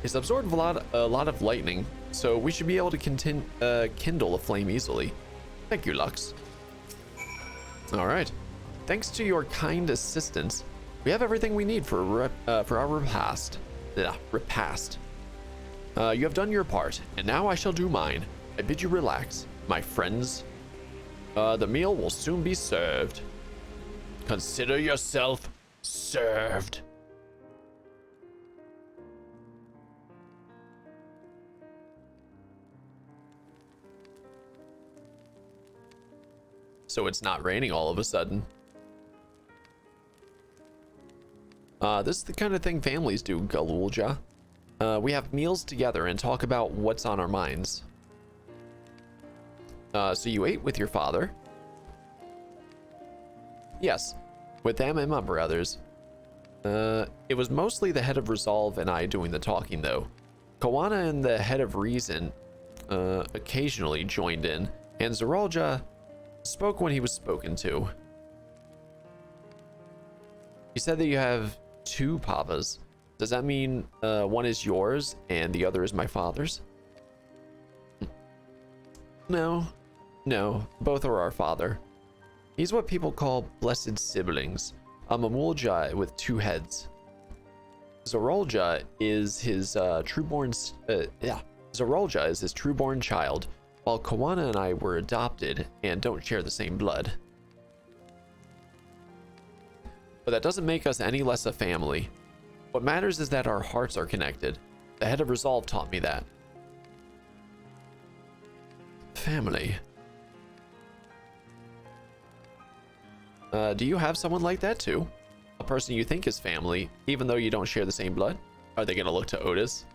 It's absorbed a lot of lightning, so we should be able to kindle a flame easily. Thank you, Lux. All right. Thanks to your kind assistance, we have everything we need for our repast. Repast. You have done your part, and now I shall do mine. I bid you relax, my friends. The meal will soon be served. Consider yourself served. So it's not raining all of a sudden. This is the kind of thing families do, Galulja. We have meals together and talk about what's on our minds. So you ate with your father? Yes, with them and my brothers. It was mostly the head of Resolve and I doing the talking, though. Kawana and the head of Reason occasionally joined in, and Zeralja spoke when he was spoken to. You said that you have 2 papas. Does that mean one is yours and the other is my father's? No, both are our father. He's what people call blessed siblings, a Mamulja with 2 heads. Zeralja is his trueborn child, while Kawana and I were adopted and don't share the same blood. But that doesn't make us any less a family. What matters is that our hearts are connected. The head of Resolve taught me that. Family. Do you have someone like that too? A person you think is family, even though you don't share the same blood? Are they gonna look to Otis?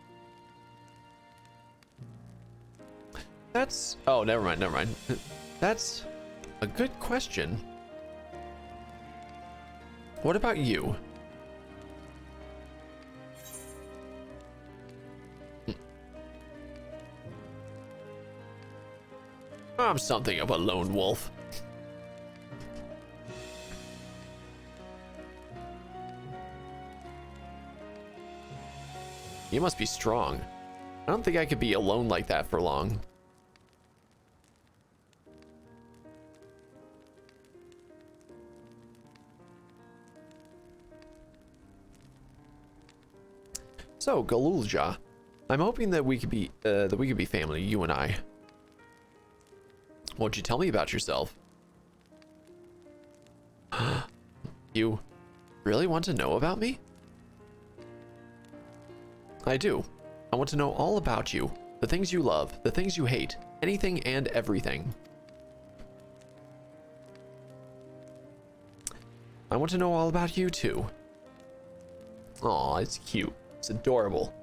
That's... Oh, never mind. That's a good question. What about you? I'm something of a lone wolf. You must be strong. I don't think I could be alone like that for long. So, Galulja, I'm hoping that we could be family, you and I. Won't you tell me about yourself? You really want to know about me? I do. I want to know all about you. The things you love, the things you hate, anything and everything. I want to know all about you too. Aw, it's cute. It's adorable.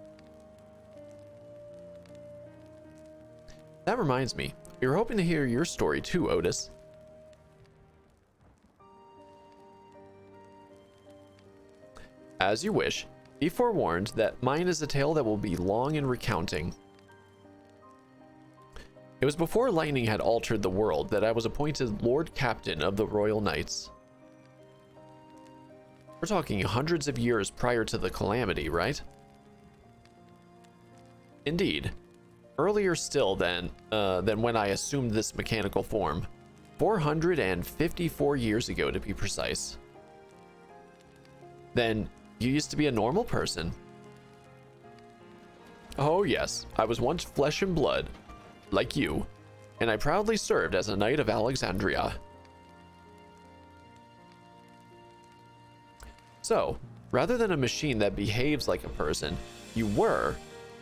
That reminds me, we were hoping to hear your story too, Otis. As you wish. Be forewarned that mine is a tale that will be long in recounting. It was before lightning had altered the world that I was appointed Lord Captain of the Royal Knights. We're talking hundreds of years prior to the calamity, right? Indeed. Earlier still than when I assumed this mechanical form. 454 years ago, to be precise. Then you used to be a normal person. Oh yes, I was once flesh and blood, like you, and I proudly served as a knight of Alexandria. So, rather than a machine that behaves like a person, you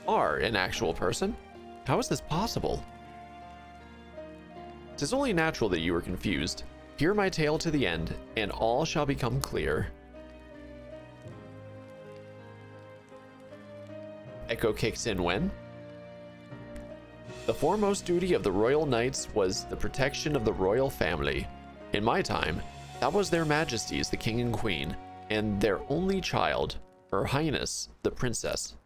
are an actual person? How is this possible? It is only natural that you are confused. Hear my tale to the end, and all shall become clear. Echo kicks in when? The foremost duty of the Royal Knights was the protection of the royal family. In my time, that was their Majesties, the King and Queen, and their only child, Her Highness, the Princess.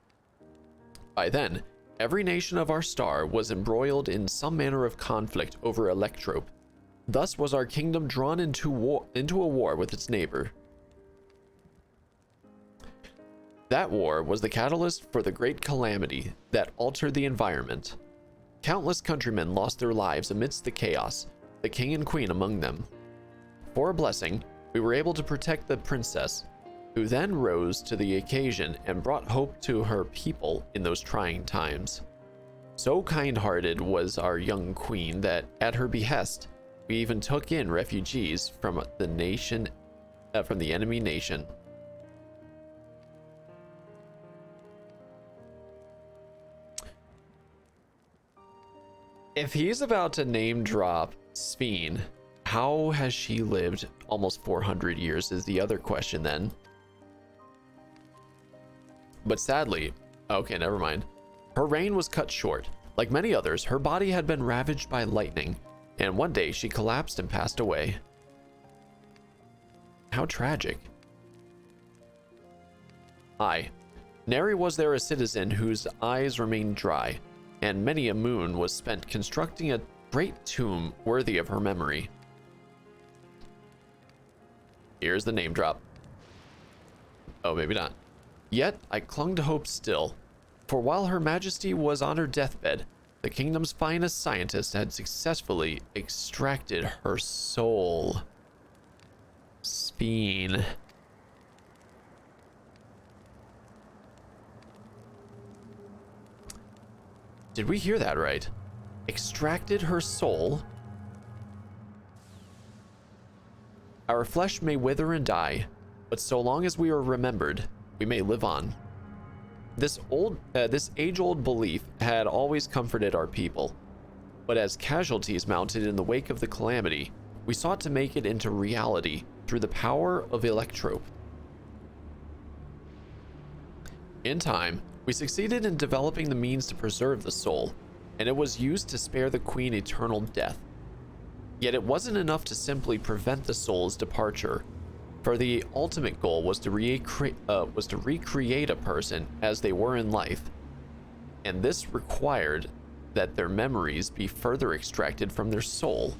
By then, every nation of our star was embroiled in some manner of conflict over Electrope. Thus was our kingdom drawn into a war with its neighbor. That war was the catalyst for the great calamity that altered the environment. Countless countrymen lost their lives amidst the chaos, the king and queen among them. For a blessing, we were able to protect the princess, who then rose to the occasion and brought hope to her people in those trying times. So kind-hearted was our young queen that, at her behest, we even took in refugees from the enemy nation. If he's about to name drop Sphene, how has she lived almost 400 years is the other question then. But sadly, okay, never mind. Her reign was cut short. Like many others, her body had been ravaged by lightning, and one day she collapsed and passed away. How tragic. Aye, nary was there a citizen whose eyes remained dry, and many a moon was spent constructing a great tomb worthy of her memory. Here's the name drop. Oh, maybe not. Yet I clung to hope still, for while Her Majesty was on her deathbed, the kingdom's finest scientist had successfully extracted her soul. Sphene. Did we hear that right? Extracted her soul? Our flesh may wither and die, but so long as we are remembered, we may live on. This age-old belief had always comforted our people, but as casualties mounted in the wake of the calamity, we sought to make it into reality through the power of electrope. In time, we succeeded in developing the means to preserve the soul, and it was used to spare the queen eternal death. Yet it wasn't enough to simply prevent the soul's departure, for the ultimate goal was to recreate a person as they were in life, and this required that their memories be further extracted from their soul.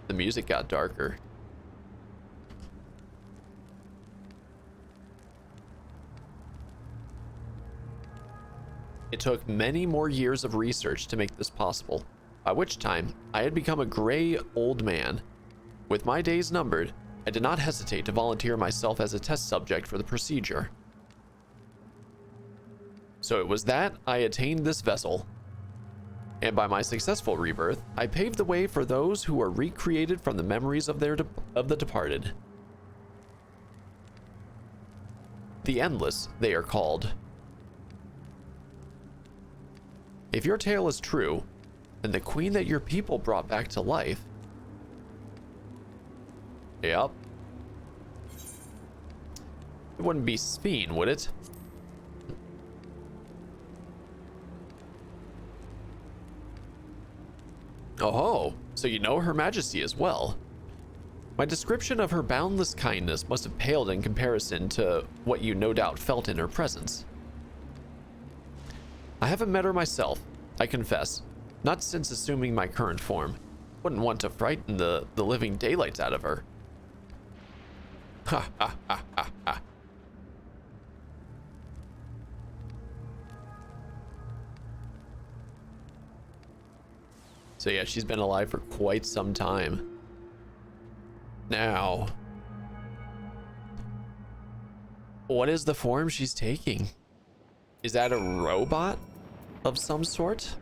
The music got darker. It took many more years of research to make this possible, by which time I had become a gray old man. With my days numbered, I did not hesitate to volunteer myself as a test subject for the procedure. So it was that I attained this vessel, and by my successful rebirth, I paved the way for those who were recreated from the memories of the departed. The Endless, they are called. If your tale is true, then the queen that your people brought back to life. Yep. It wouldn't be Sphene, would it? Oh, so you know Her Majesty as well. My description of her boundless kindness must have paled in comparison to what you no doubt felt in her presence. I haven't met her myself, I confess, not since assuming my current form. Wouldn't want to frighten the living daylights out of her. Ha ha ha ha ha. So yeah, she's been alive for quite some time. Now, what is the form she's taking? Is that a robot of some sort?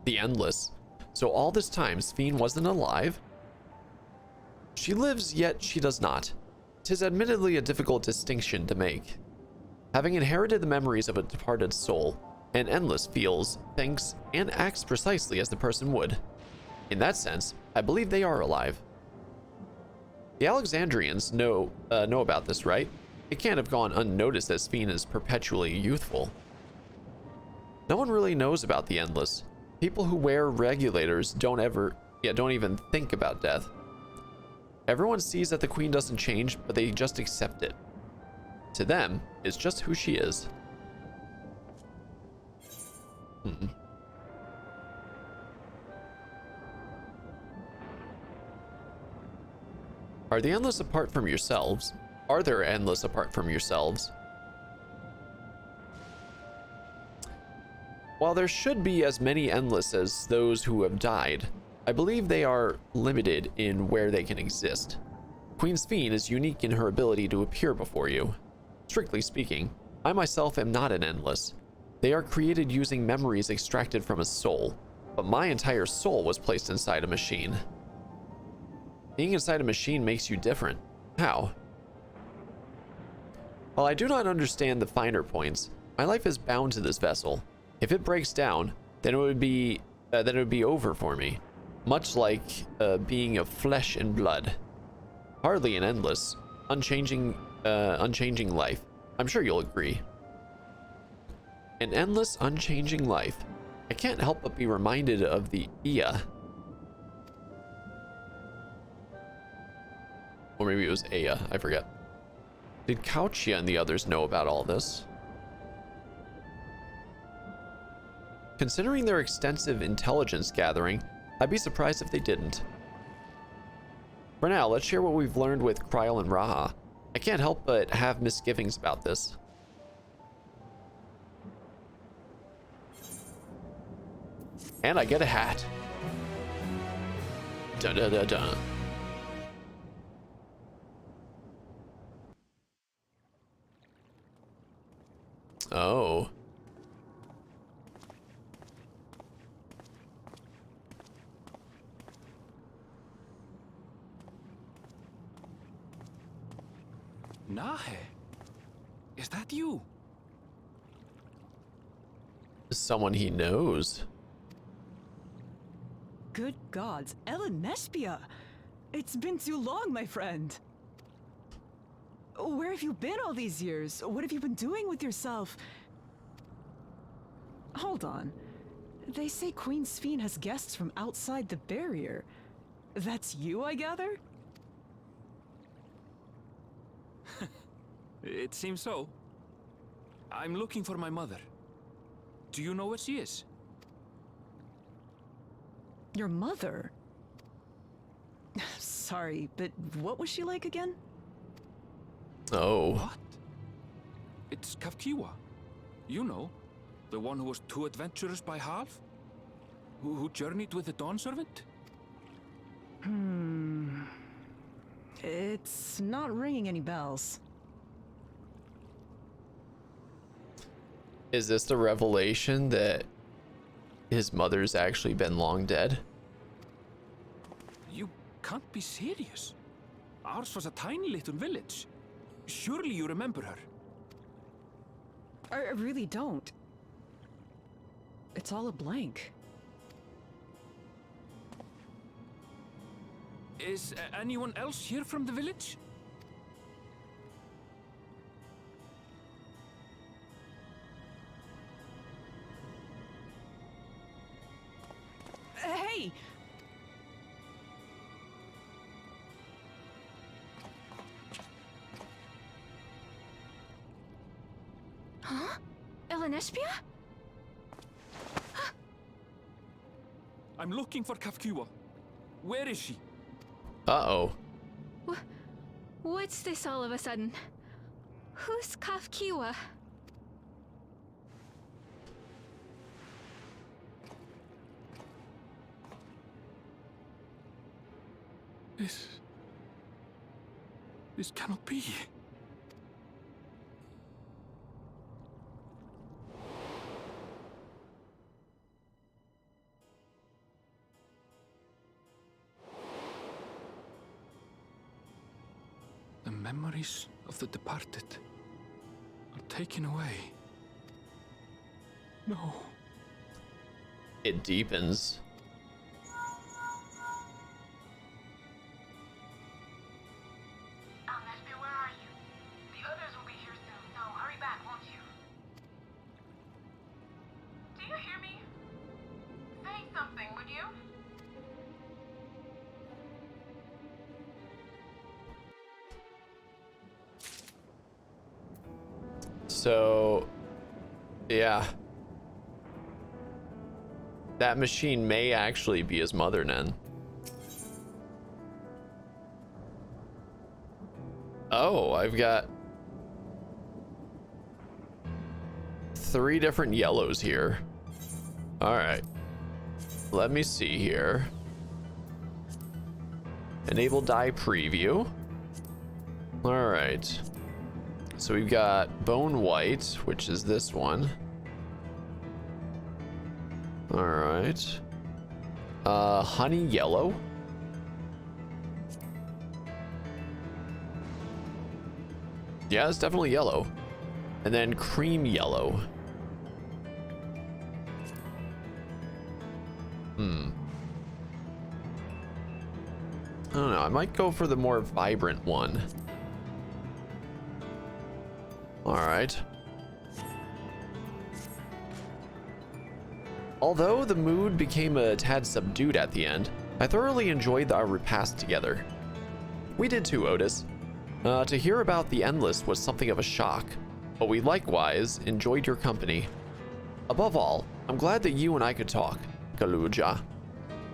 The Endless. So all this time, Sphene wasn't alive? She lives, yet she does not. 'Tis admittedly a difficult distinction to make. Having inherited the memories of a departed soul, an Endless feels, thinks, and acts precisely as the person would. In that sense, I believe they are alive. The Alexandrians know about this, right? It can't have gone unnoticed that Sphene is perpetually youthful. No one really knows about the Endless. People who wear regulators don't even think about death. Everyone sees that the queen doesn't change, but they just accept it. To them, it's just who she is. Are they endless apart from yourselves? Are there endless apart from yourselves? While there should be as many endless as those who have died, I believe they are limited in where they can exist. Queen Sphene is unique in her ability to appear before you. Strictly speaking, I myself am not an endless. They are created using memories extracted from a soul, but my entire soul was placed inside a machine. Being inside a machine makes you different. How? While I do not understand the finer points, my life is bound to this vessel. If it breaks down, then it would be over for me, much like being of flesh and blood. Hardly an endless, unchanging life. I'm sure you'll agree. An endless, unchanging life. I can't help but be reminded of the Ia. Or maybe it was Aya, I forget. Did Couchia and the others know about all this? Considering their extensive intelligence gathering, I'd be surprised if they didn't. For now, let's share what we've learned with Kryl and Raha. I can't help but have misgivings about this. And I get a hat. Dun dun dun dun. Oh. Nahe, is that you? Someone he knows. Good gods, Ellen Nespia! It's been too long, my friend. Where have you been all these years? What have you been doing with yourself? Hold on. They say Queen Sphene has guests from outside the barrier. That's you, I gather? It seems so. I'm looking for my mother. Do you know where she is? Your mother? Sorry, but what was she like again? Oh. What? It's Kafkiwa. You know, the one who was too adventurous by half? Who journeyed with the Dawn Servant? It's not ringing any bells. Is this the revelation that his mother's actually been long dead? You can't be serious. Ours was a tiny little village. Surely you remember her. I really don't. It's all a blank. Is anyone else here from the village? Hey! Huh? Ellen Nespia? I'm looking for Kafkiwa. Where is she? Uh-oh. What's this all of a sudden? Who's Kafkiwa? This cannot be. The memories of the departed are taken away. No. It deepens. Where are you? The others will be here soon, so hurry back, won't you? Do you hear me? Say something, would you? So, yeah. That machine may actually be his mother, then. Oh, I've got 3 different yellows here. All right. Let me see here. Enable dye preview. All right. So we've got bone white, which is this one. All right. Honey yellow. Yeah, it's definitely yellow. And then cream yellow. I don't know. I might go for the more vibrant one. All right. Although the mood became a tad subdued at the end, I thoroughly enjoyed our repast together. We did too, Otis. To hear about the Endless was something of a shock, but we likewise enjoyed your company. Above all, I'm glad that you and I could talk, Galuja.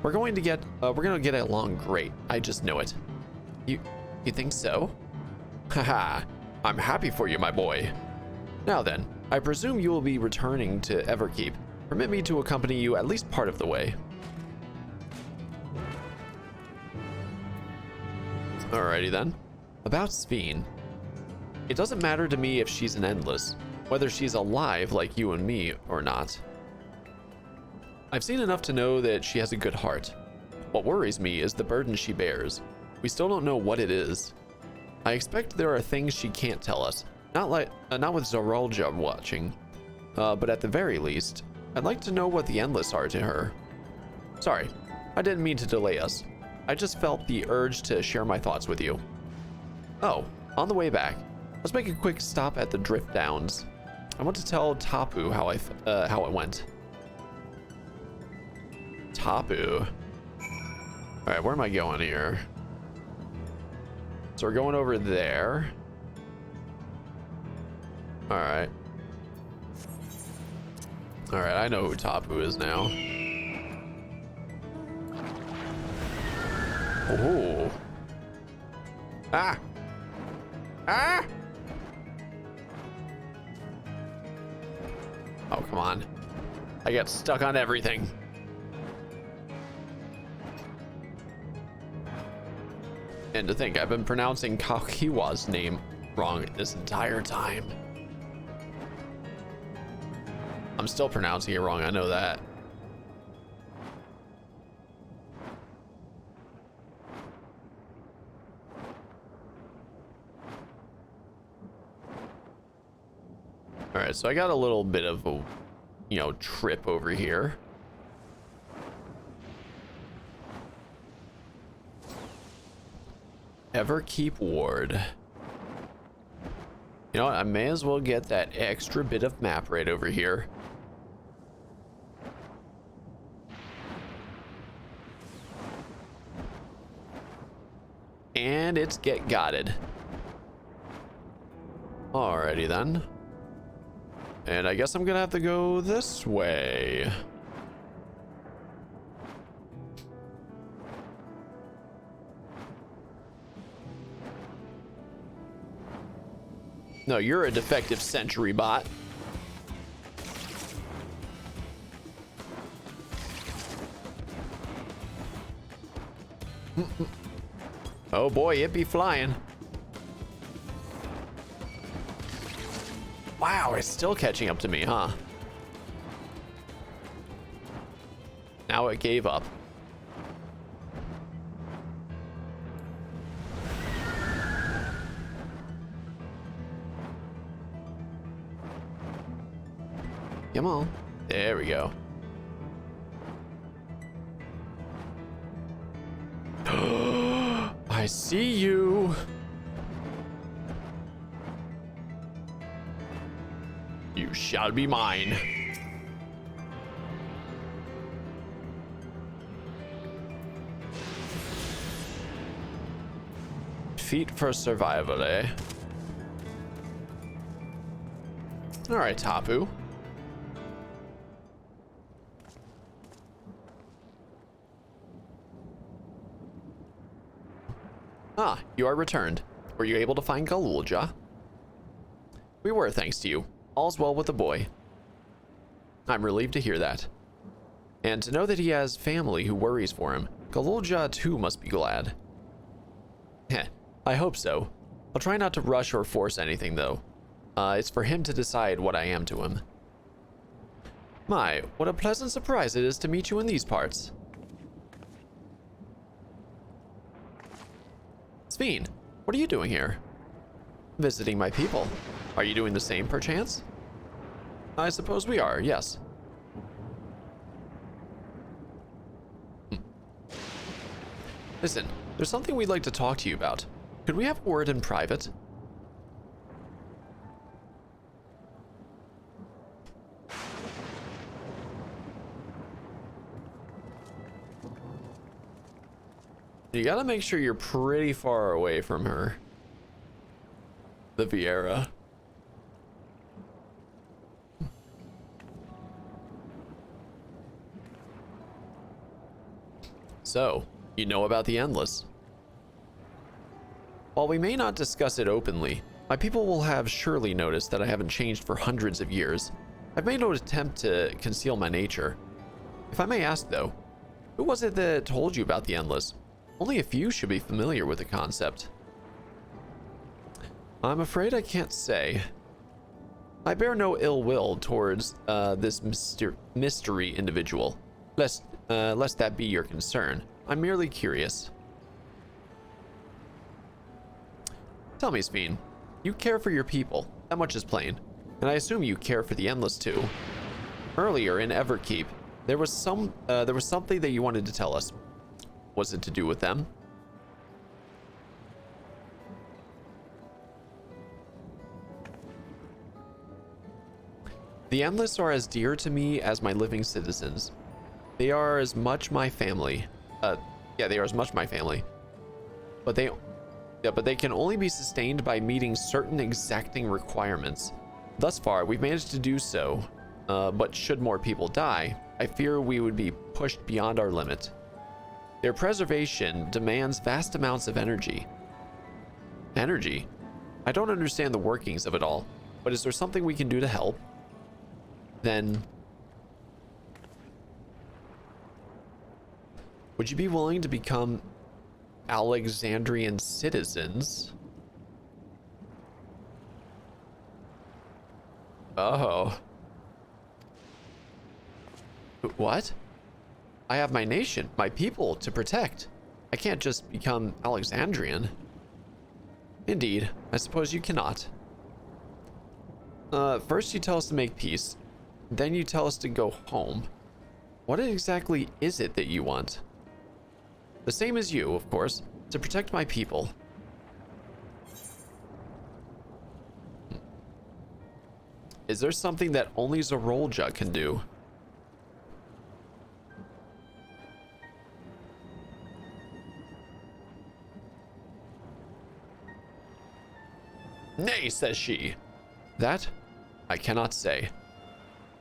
We're going to get along great. I just know it. You think so? Haha, I'm happy for you, my boy. Now then, I presume you will be returning to Everkeep. Permit me to accompany you at least part of the way. Alrighty then. About Sphene. It doesn't matter to me if she's an Endless, whether she's alive like you and me or not. I've seen enough to know that she has a good heart. What worries me is the burden she bears. We still don't know what it is. I expect there are things she can't tell us, not with Zoralja watching, but at the very least, I'd like to know what the Endless are to her. Sorry, I didn't mean to delay us. I just felt the urge to share my thoughts with you. Oh, on the way back, let's make a quick stop at the Drift Downs. I want to tell Tapu how it went. Tapu. All right, where am I going here? So we're going over there. All right. All right, I know who Tapu is now. Oh. Ah. Ah. Oh, come on. I get stuck on everything. And to think, I've been pronouncing Kakiwa's name wrong this entire time. I'm still pronouncing it wrong, I know that. All right, so I got a little bit of a, trip over here. Everkeep Ward. You know what? I may as well get that extra bit of map right over here. And it's get gotted. Alrighty then. And I guess I'm gonna have to go this way. No, you're a defective sentry bot. Oh boy, it be flying. Wow, it's still catching up to me, huh? Now it gave up. Come on. There we go. I see you. You shall be mine. Feet for survival, eh? All right, Tapu. Ah, you are returned. Were you able to find Galulja? We were, thanks to you. All's well with the boy. I'm relieved to hear that. And to know that he has family who worries for him. Galulja too must be glad. Heh, I hope so. I'll try not to rush or force anything though. It's for him to decide what I am to him. My, what a pleasant surprise it is to meet you in these parts. Sveen, what are you doing here? Visiting my people. Are you doing the same, perchance? I suppose we are, yes. Listen, there's something we'd like to talk to you about. Could we have a word in private? You gotta make sure you're pretty far away from her. The Viera. So, you know about the Endless. While we may not discuss it openly, my people will have surely noticed that I haven't changed for hundreds of years. I've made no attempt to conceal my nature. If I may ask though, who was it that told you about the Endless? Only a few should be familiar with the concept. I'm afraid I can't say. I bear no ill will towards this mystery individual, lest that be your concern. I'm merely curious. Tell me, Sveen, you care for your people, that much is plain, and I assume you care for the Endless too. Earlier in Everkeep, there was something that you wanted to tell us. Was it to do with them? The Endless are as dear to me as my living citizens. They are as much my family. They are as much my family. But they can only be sustained by meeting certain exacting requirements. Thus far, we've managed to do so. But should more people die, I fear we would be pushed beyond our limit. Their preservation demands vast amounts of energy. Energy? I don't understand the workings of it all, but is there something we can do to help? Then, would you be willing to become Alexandrian citizens? Oh. What? I have my nation, my people to protect. I can't just become Alexandrian. Indeed, I suppose you cannot. First you tell us to make peace, then you tell us to go home. What exactly is it that you want? The same as you, of course, to protect my people. Is there something that only Zorolja can do? Nay, says she. That I cannot say.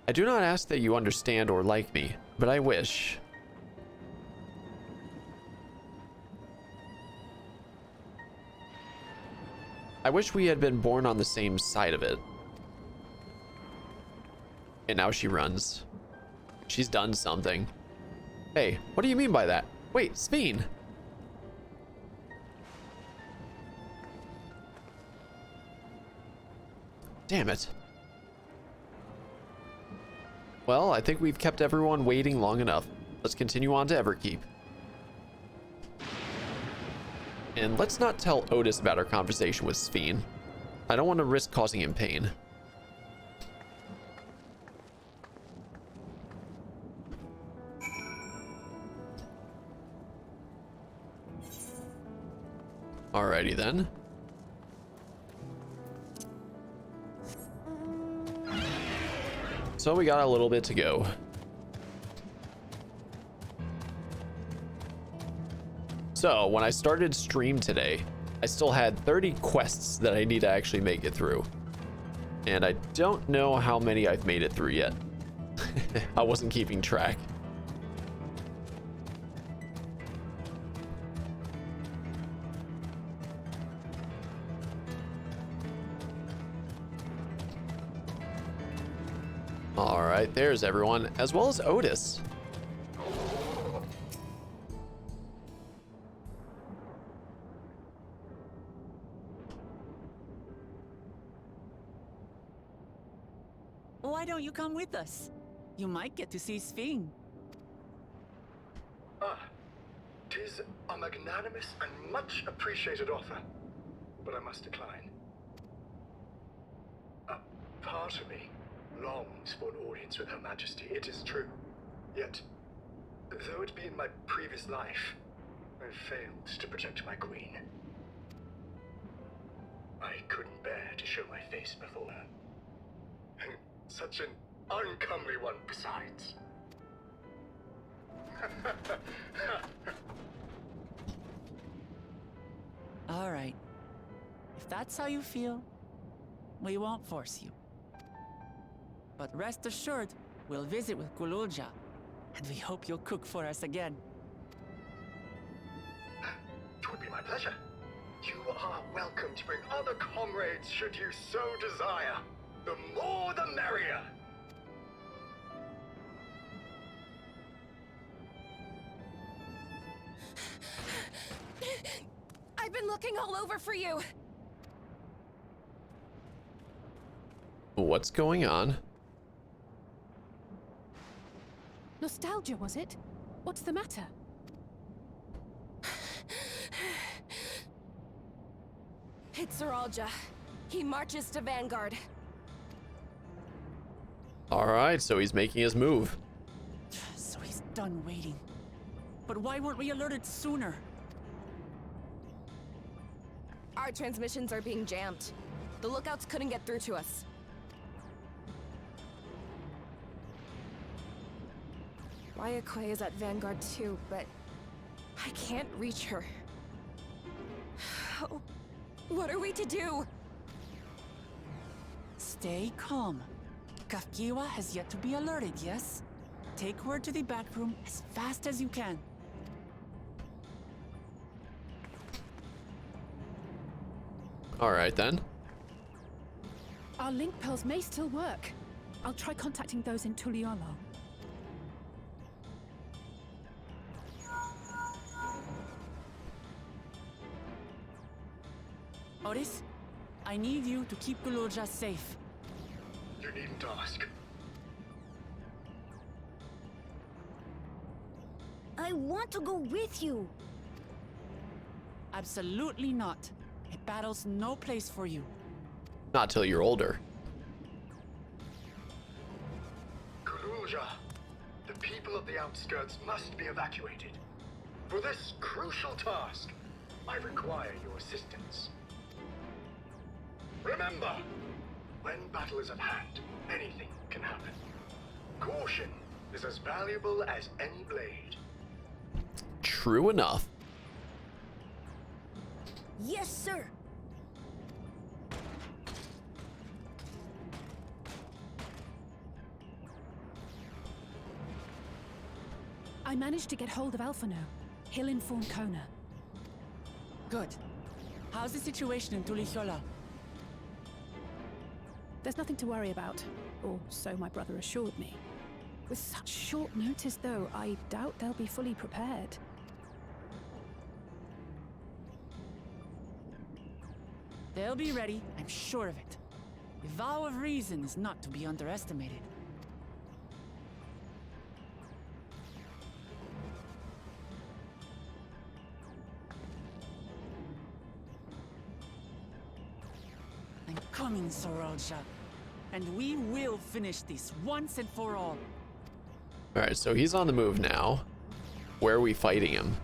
I do not ask that you understand or like me, but I wish. I wish we had been born on the same side of it. And now she runs. She's done something. Hey, what do you mean by that? Wait, Sveen! Damn it. Well, I think we've kept everyone waiting long enough. Let's continue on to Everkeep. And let's not tell Otis about our conversation with Sveen. I don't want to risk causing him pain. Alrighty then. So we got a little bit to go. So when I started stream today, I still had 30 quests that I need to actually make it through. And I don't know how many I've made it through yet. I wasn't keeping track. right, there's everyone, as well as Otis. Why don't you come with us? You might get to see Sphene. Ah, 'tis a magnanimous and much appreciated offer, but I must decline. A part of me longs for an audience with Her Majesty, it is true. Yet, though it be in my previous life, I failed to protect my queen. I couldn't bear to show my face before her. And such an uncomely one besides. All right. If that's how you feel, we won't force you. But rest assured, we'll visit with Kululja, and we hope you'll cook for us again. It would be my pleasure. You are welcome to bring other comrades should you so desire. The more the merrier. I've been looking all over for you. What's going on? Nostalgia, was it? What's the matter? It's Zoralja. He marches to Vanguard. All right, so he's making his move. So he's done waiting. But why weren't we alerted sooner? Our transmissions are being jammed. The lookouts couldn't get through to us. Ryakue is at Vanguard too, but I can't reach her. What are we to do? Stay calm. Kafkiwa has yet to be alerted, yes? Take word to the back room as fast as you can. All right, then. Our link pearls may still work. I'll try contacting those in Tuliolo. Otis, I need you to keep Kululja safe. You needn't ask. I want to go with you. Absolutely not. A battle's no place for you. Not till you're older. Kululja, the people of the outskirts must be evacuated. For this crucial task, I require your assistance. Remember, when battle is at hand, anything can happen. Caution is as valuable as any blade. True enough. Yes, sir. I managed to get hold of Alphano. He'll inform Kona. Good. How's the situation in Tulichola? There's nothing to worry about, or so my brother assured me. With such short notice, though, I doubt they'll be fully prepared. They'll be ready, I'm sure of it. The vow of reason is not to be underestimated. I'm coming, Zoralja. And we will finish this once and for all. All right, so he's on the move now. Where are we fighting him?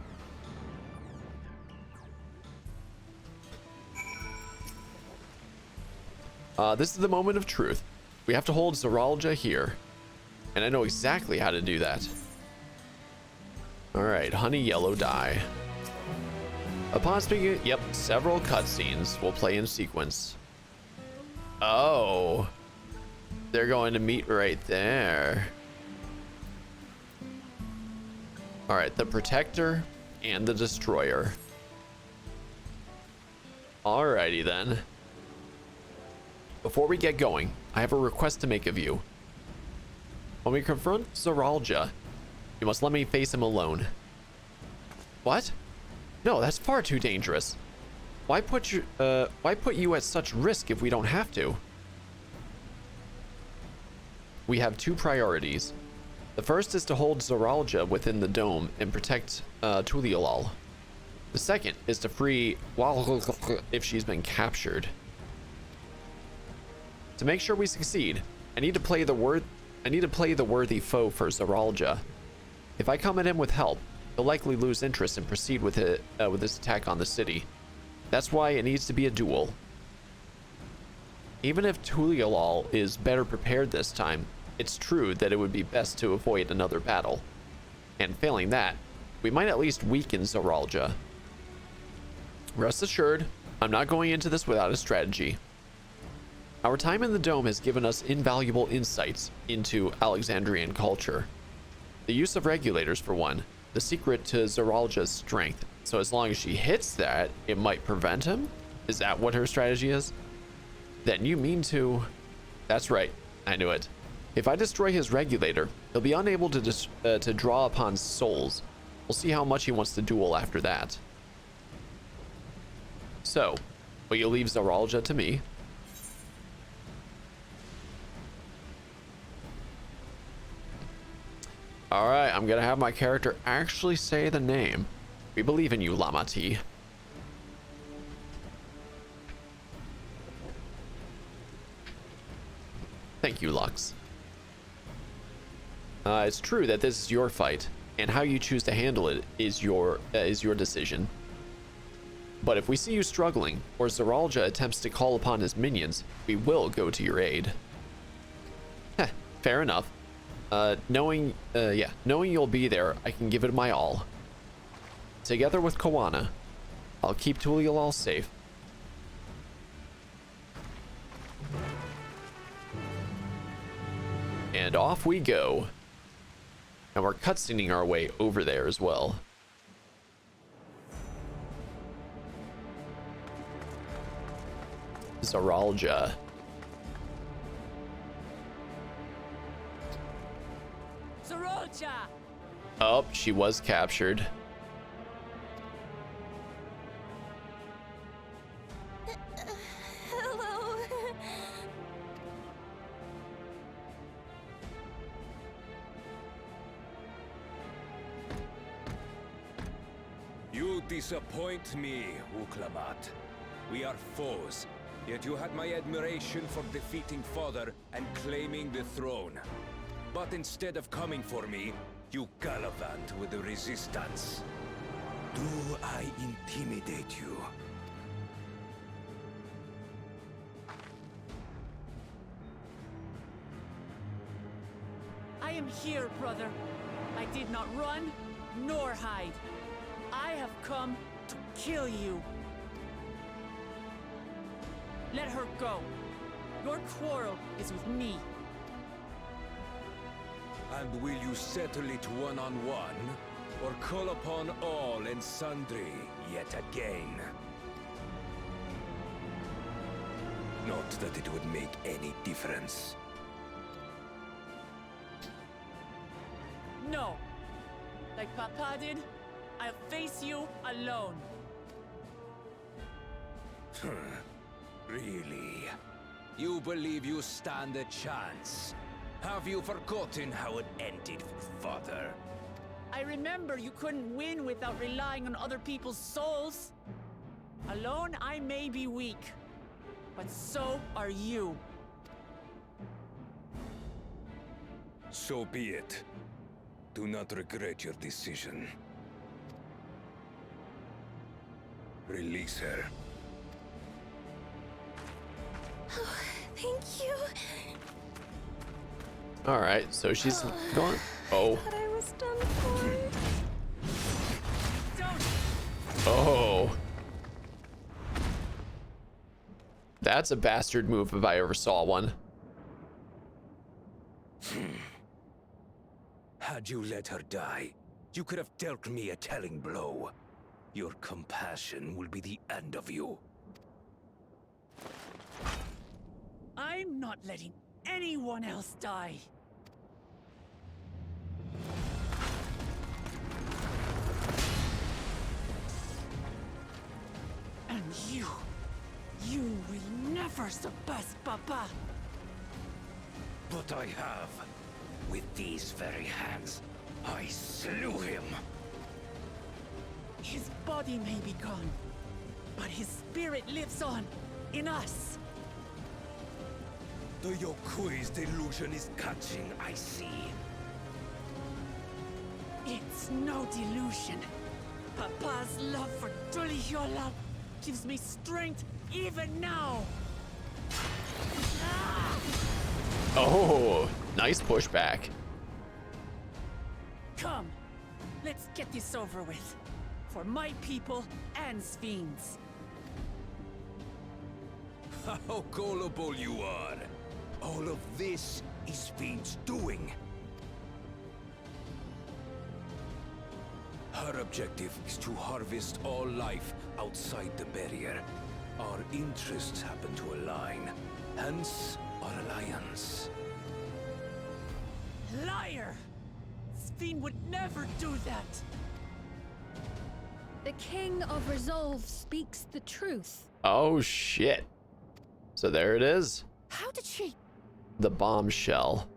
This is the moment of truth. We have to hold Zoralja here. And I know exactly how to do that. All right, honey yellow dye. Upon speaking, yep, several cutscenes will play in sequence. Oh, they're going to meet right there. All right, the Protector and the Destroyer. Alrighty then. Before we get going, I have a request to make of you. When we confront Zoralja, you must let me face him alone. What? No, that's far too dangerous. Why put you at such risk if we don't have to? We have two priorities. The first is to hold Zoralja within the dome and protect Tuliolal. The second is to free if she's been captured. To make sure we succeed, I need to play the worthy foe for Zoralja. If I come at him with help, he'll likely lose interest and proceed with his attack on the city. That's why it needs to be a duel. Even if Tuliolal is better prepared this time, it's true that it would be best to avoid another battle. And failing that, we might at least weaken Zoralja. Rest assured, I'm not going into this without a strategy. Our time in the dome has given us invaluable insights into Alexandrian culture. The use of regulators, for one, the secret to Zoralja's strength. So as long as she hits that, it might prevent him? Is that what her strategy is? Then you mean to... That's right, I knew it. If I destroy his regulator, he'll be unable to draw upon souls. We'll see how much he wants to duel after that. So, will you leave Zoralja to me? Alright, I'm gonna have my character actually say the name. We believe in you, Lamati. Thank you, Lux. It's true that this is your fight, and how you choose to handle it is your decision. But if we see you struggling, or Zoralja attempts to call upon his minions, we will go to your aid. Heh, fair enough. Knowing you'll be there, I can give it my all. Together with Kawana, I'll keep Tuliolal safe. And off we go. And we're cutscening our way over there as well. Zoralja. Zoralja! Oh, she was captured. Hello. You disappoint me, Uklamat. We are foes, yet you had my admiration for defeating Father and claiming the throne. But instead of coming for me, you gallivant with the resistance. Do I intimidate you? I am here, brother. I did not run, nor hide. I have come to kill you. Let her go. Your quarrel is with me. And will you settle it one-on-one, or call upon all and sundry yet again? Not that it would make any difference. No. Like Papa did, I'll face you alone. Really? You believe you stand a chance? Have you forgotten how it ended with Father? I remember you couldn't win without relying on other people's souls. Alone, I may be weak, but so are you. So be it. Do not regret your decision. Release her. Oh, thank you. All right, so she's gone. Oh. I thought I was done for. Oh. That's a bastard move if I ever saw one. Had you let her die, you could have dealt me a telling blow. Your compassion will be the end of you. I'm not letting anyone else die. se passe, papa. But I have. With these very hands, I slew him. His body may be gone, but his spirit lives on in us. The Yokui's delusion is catching, I see. It's no delusion. Papa's love for Tulihiola gives me strength even now. Oh, nice pushback. Come, let's get this over with. For my people and Sfiend's. How gullible you are. All of this is Fiend's doing. Her objective is to harvest all life outside the barrier. Our interests happen to align, hence our alliance. Liar! Sfiend would never do that! The King of Resolve speaks the truth. Oh shit. So there it is. How did she? The bombshell.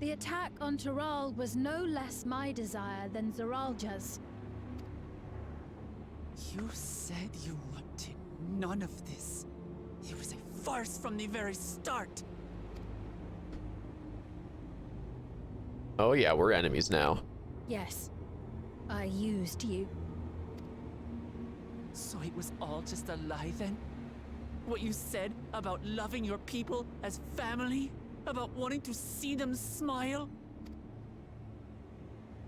The attack on Taral was no less my desire than Zaralja's. You said you wanted none of this. It was a farce from the very start. Oh yeah, we're enemies now. Yes, I used you. So it was all just a lie then? What you said about loving your people as family? About wanting to see them smile?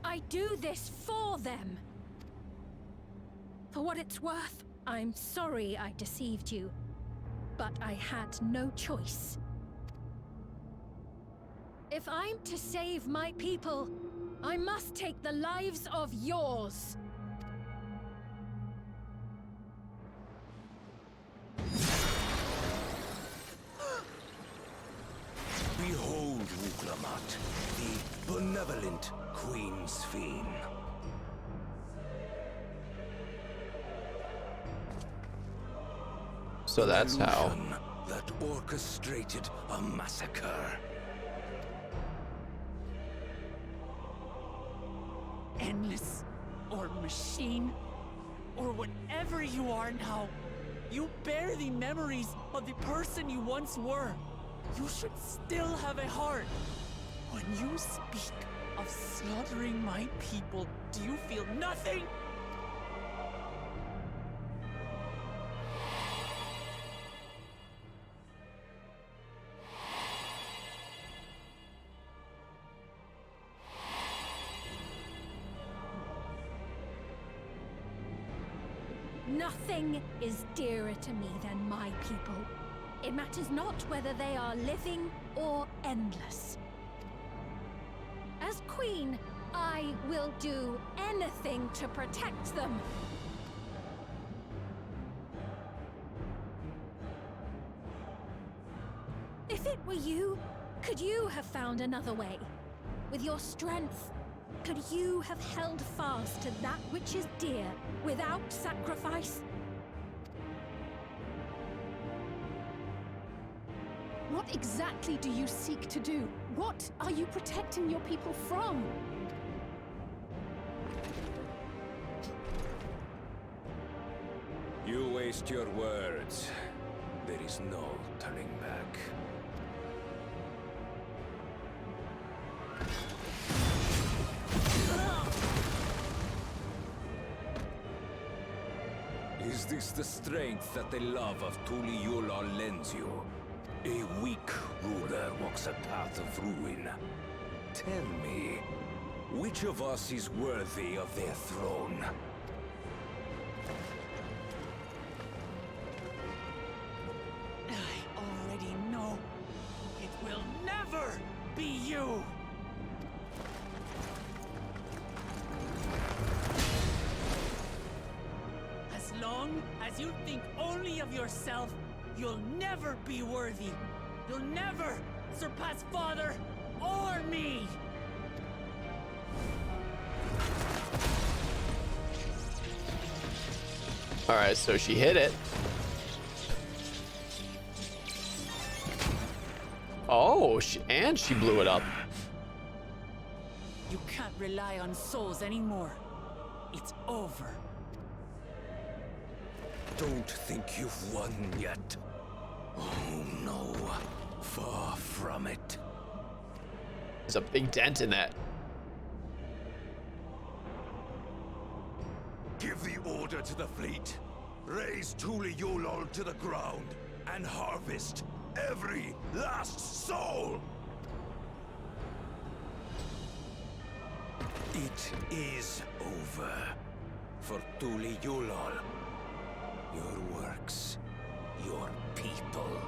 I do this for them. For what it's worth, I'm sorry I deceived you. But I had no choice. If I'm to save my people, I must take the lives of yours. Behold, Wuklamat, the benevolent Queen Sphene. So that's how. Illusion that orchestrated a massacre. Endless, or machine, or whatever you are now, you bear the memories of the person you once were. You should still have a heart. When you speak of slaughtering my people, do you feel nothing? Nothing is dearer to me than my people. It matters not whether they are living or endless. As Queen, I will do anything to protect them. If it were you, could you have found another way? With your strength, could you have held fast to that which is dear without sacrifice? What exactly do you seek to do? What are you protecting your people from? You waste your words. There is no turning back. Is this the strength that the love of Tulihiola lends you? A weak ruler walks a path of ruin. Tell me, which of us is worthy of their throne? I already know. It will never be you! As long as you think only of yourself, you'll never be worthy. You'll never surpass Father or me. All right, so she hit it. Oh, and she blew it up. You can't rely on souls anymore. It's over. Don't think you've won yet. Oh no, far from it. There's a big dent in that. Give the order to the fleet. Raise Thule Yulol to the ground and harvest every last soul. It is over for Thule Yulol. Your works, your people,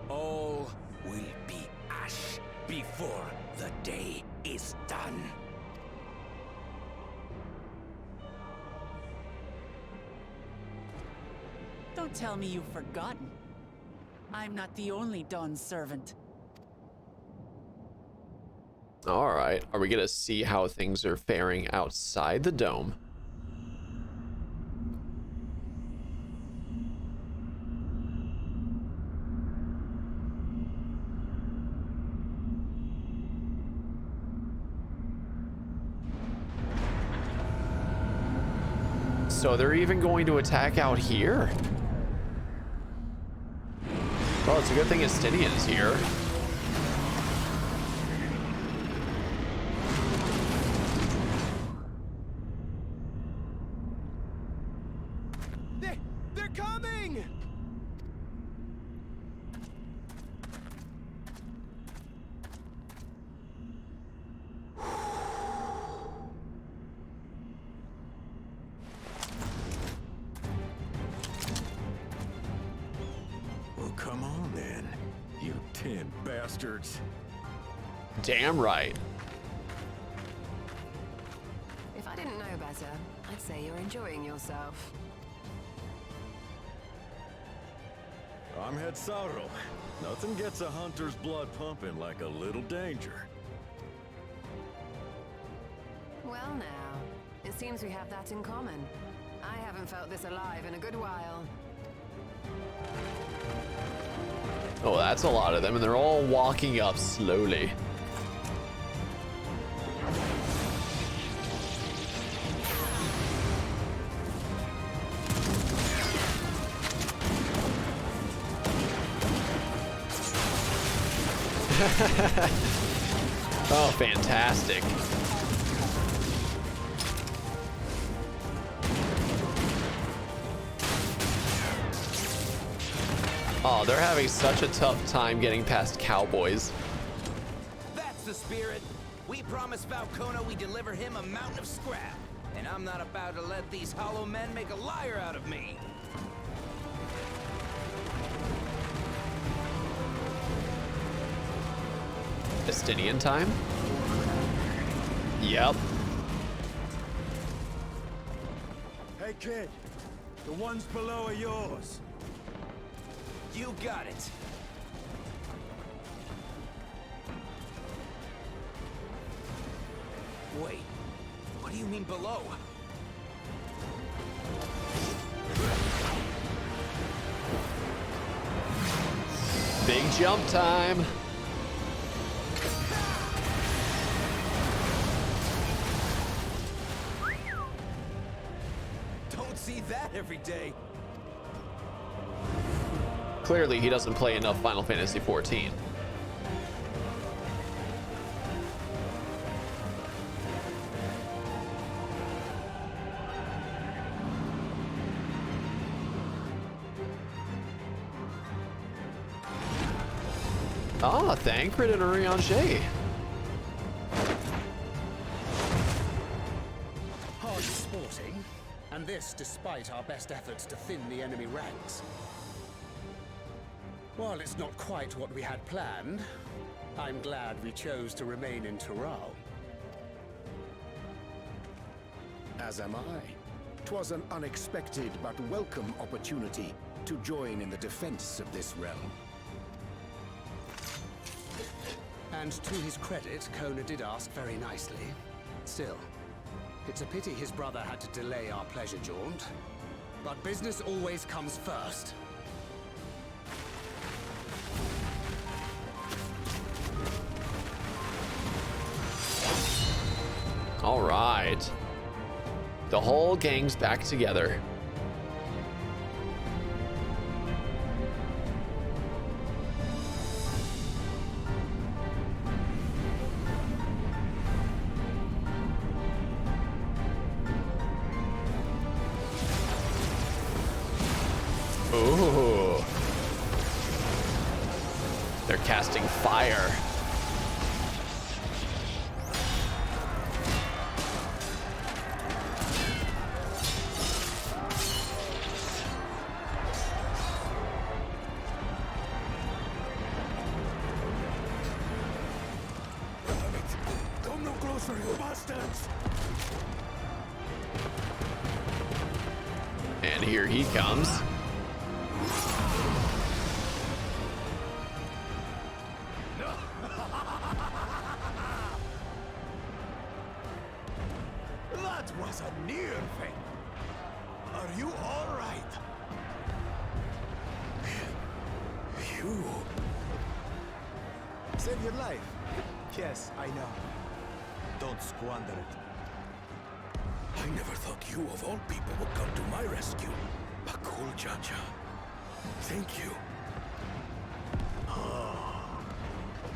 all will be ash before the day is done. Don't tell me you've forgotten. I'm not the only Dawn's servant. All right, are we gonna see how things are faring outside the dome? So they're even going to attack out here? Well, it's a good thing Estinian's here. They're coming! Well, come on then, you 10 bastards. Damn right. If I didn't know better, I'd say you're enjoying yourself. I'm Head Sauro. Nothing gets a hunter's blood pumping like a little danger. Well now, it seems we have that in common. I haven't felt this alive in a good while. Oh, that's a lot of them, and they're all walking up slowly. Oh, fantastic. Oh, they're having such a tough time getting past cowboys. That's the spirit. We promised Falcona we deliver him a mountain of scrap. And I'm not about to let these hollow men make a liar out of me. Estinian time? Yep. Hey kid, the ones below are yours. You got it. Wait, what do you mean below? Big jump time. Don't see that every day. Clearly, he doesn't play enough Final Fantasy XIV. Ah, Thancred and Urianger. Hard sporting, and this despite our best efforts to thin the enemy ranks. While it's not quite what we had planned, I'm glad we chose to remain in Tural. As am I. 'Twas an unexpected but welcome opportunity to join in the defense of this realm. And to his credit, Kona did ask very nicely. Still, it's a pity his brother had to delay our pleasure jaunt. But business always comes first. All right. The whole gang's back together. Ooh. They're casting fire. Come no closer, you bastards! And here he comes. That was a near thing. Are you all right? You... Save your life. Yes, I know. Don't squander it. I never thought you of all people would come to my rescue. Bakul Chacha. Thank you.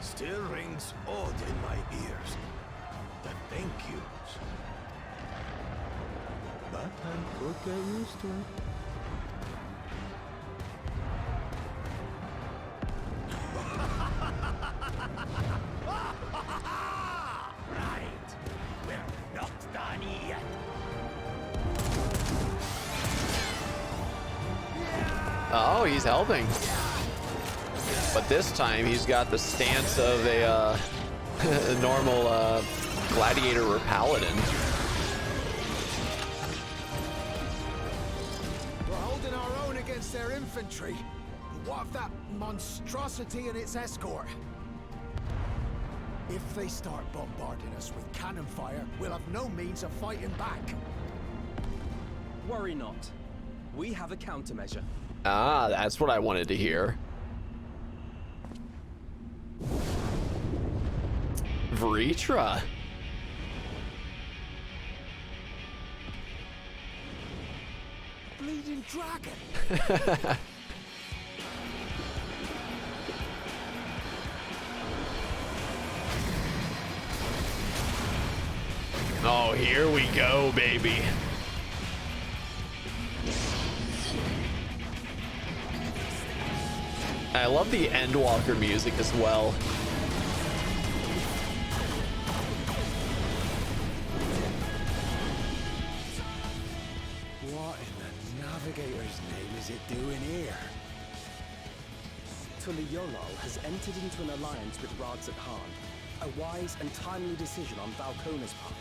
Still rings odd in my ears. The thank yous. But I could get used to it. Right. We're not done yet. Oh, he's helping. But this time he's got the stance of a normal gladiator or paladin. We're holding our own against their infantry. What of that monstrosity and its escort? If they start bombarding us with cannon fire, we'll have no means of fighting back. Worry not. We have a countermeasure. Ah, that's what I wanted to hear. Vritra. Bleeding dragon. Oh, here we go, baby. I love the Endwalker music as well. What in the Navigator's name is it doing here? Tuliolal has entered into an alliance with Rads at Han. A wise and timely decision on Valkona's part.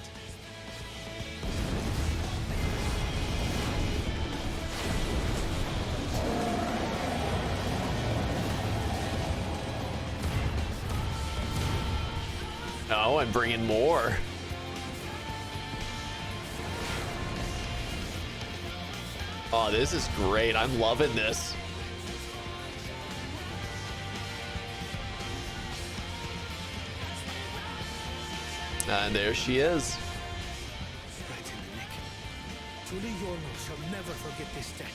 Oh, and bringing more. Oh, this is great. I'm loving this. And there she is. Right in the nick. Tuliolal shall never forget this debt.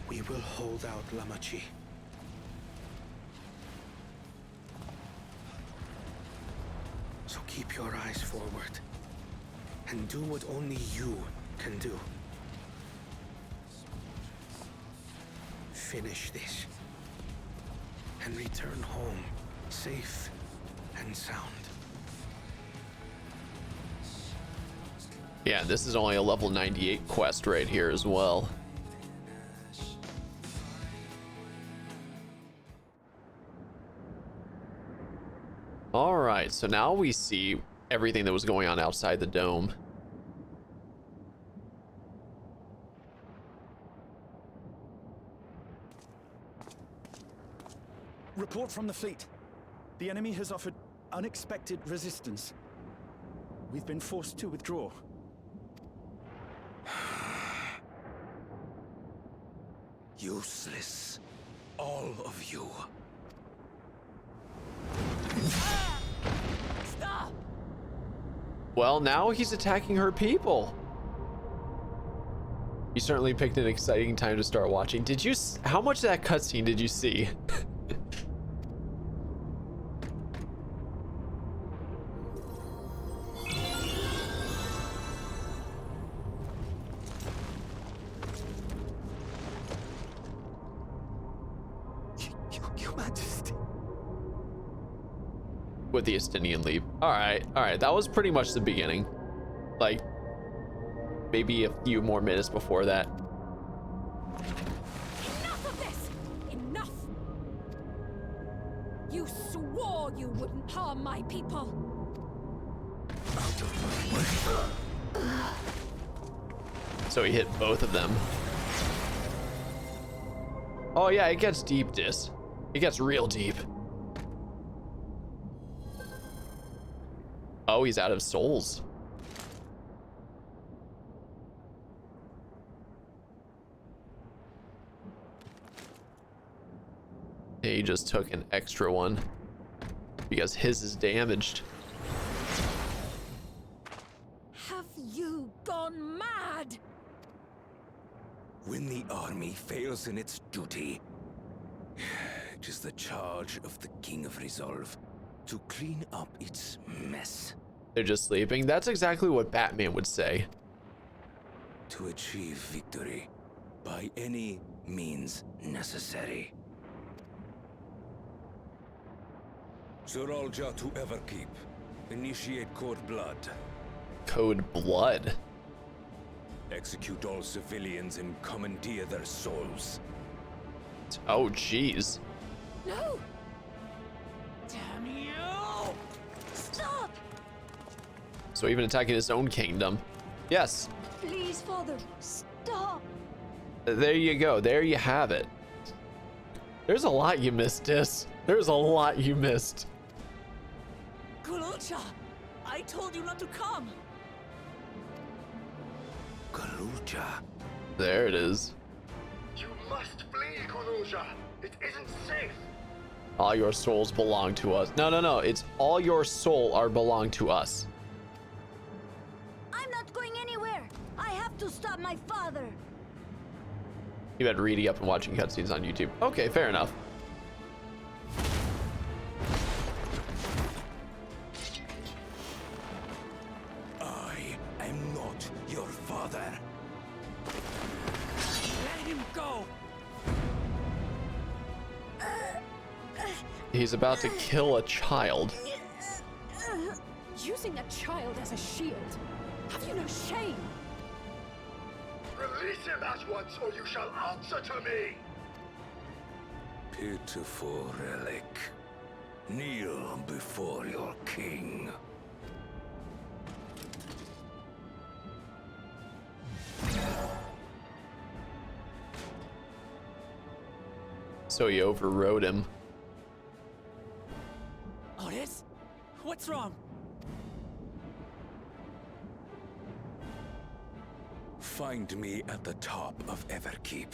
We will hold out, Lamachi. So keep your eyes forward and do what only you can do. Finish this and return home safe and sound. Yeah, this is only a level 98 quest right here as well. right, so now we see everything that was going on outside the dome. Report from the fleet. The enemy has offered unexpected resistance. We've been forced to withdraw. Useless. All of you. Stop! Well, now he's attacking her people. You certainly picked an exciting time to start watching. Did you? How much of that cutscene did you see? Your Majesty. With the Estinian leap. All right, that was pretty much the beginning. Like, maybe a few more minutes before that. Enough of this! Enough! You swore you wouldn't harm my people. So he hit both of them. Oh yeah, it gets deep, Dis. It gets real deep. Oh, he's out of souls. He just took an extra one because his is damaged. Have you gone mad? When the army fails in its duty, it is the charge of the King of Resolve to clean up its mess. They're just sleeping. That's exactly what Batman would say. To achieve victory by any means necessary. Zoralja to Everkeep. Initiate Code Blood. Code Blood? Execute all civilians and commandeer their souls. Oh, jeez. No! Damn you! Stop! So even attacking his own kingdom. Yes. Please, Father, stop. There you go. There you have it. There's a lot you missed, Dis. There's a lot you missed. Kulucha, I told you not to come. Galuja. There it is. You must flee, Kuruja. It isn't safe. All your souls belong to us. No. It's all your soul are belong to us. I'm not going anywhere. I have to stop my father. You had reading up and watching cutscenes on YouTube. Okay, fair enough. I am not your father. Let him go. He's about to kill a child. Using a child as a shield. Have you no shame? Release him at once, or you shall answer to me. Pitiful relic. Kneel before your king. So he overrode him. Otis? What's wrong? Find me at the top of Everkeep.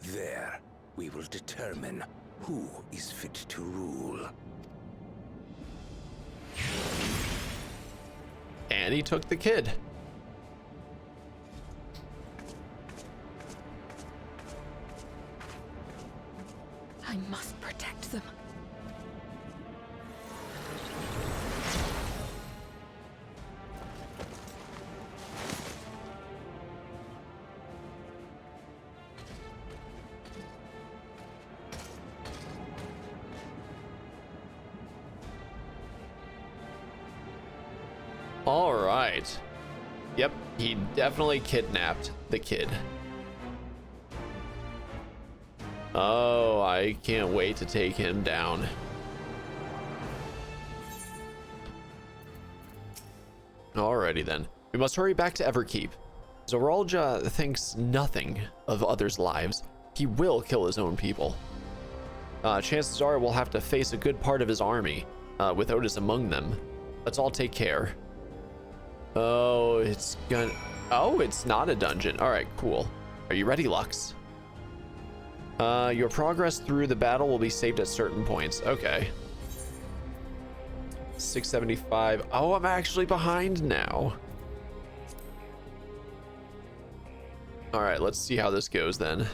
There, we will determine who is fit to rule. And he took the kid. I must protect them. All right. Yep, he definitely kidnapped the kid. Oh, I can't wait to take him down. Alrighty then. We must hurry back to Everkeep. Zoralja thinks nothing of others' lives. He will kill his own people. Chances are we'll have to face a good part of his army, with Otis among them. Let's all take care. Oh, it's not a dungeon. Alright, cool. Are you ready, Lux? Your progress through the battle will be saved at certain points. Okay. 675. Oh, I'm actually behind now. All right, let's see how this goes then.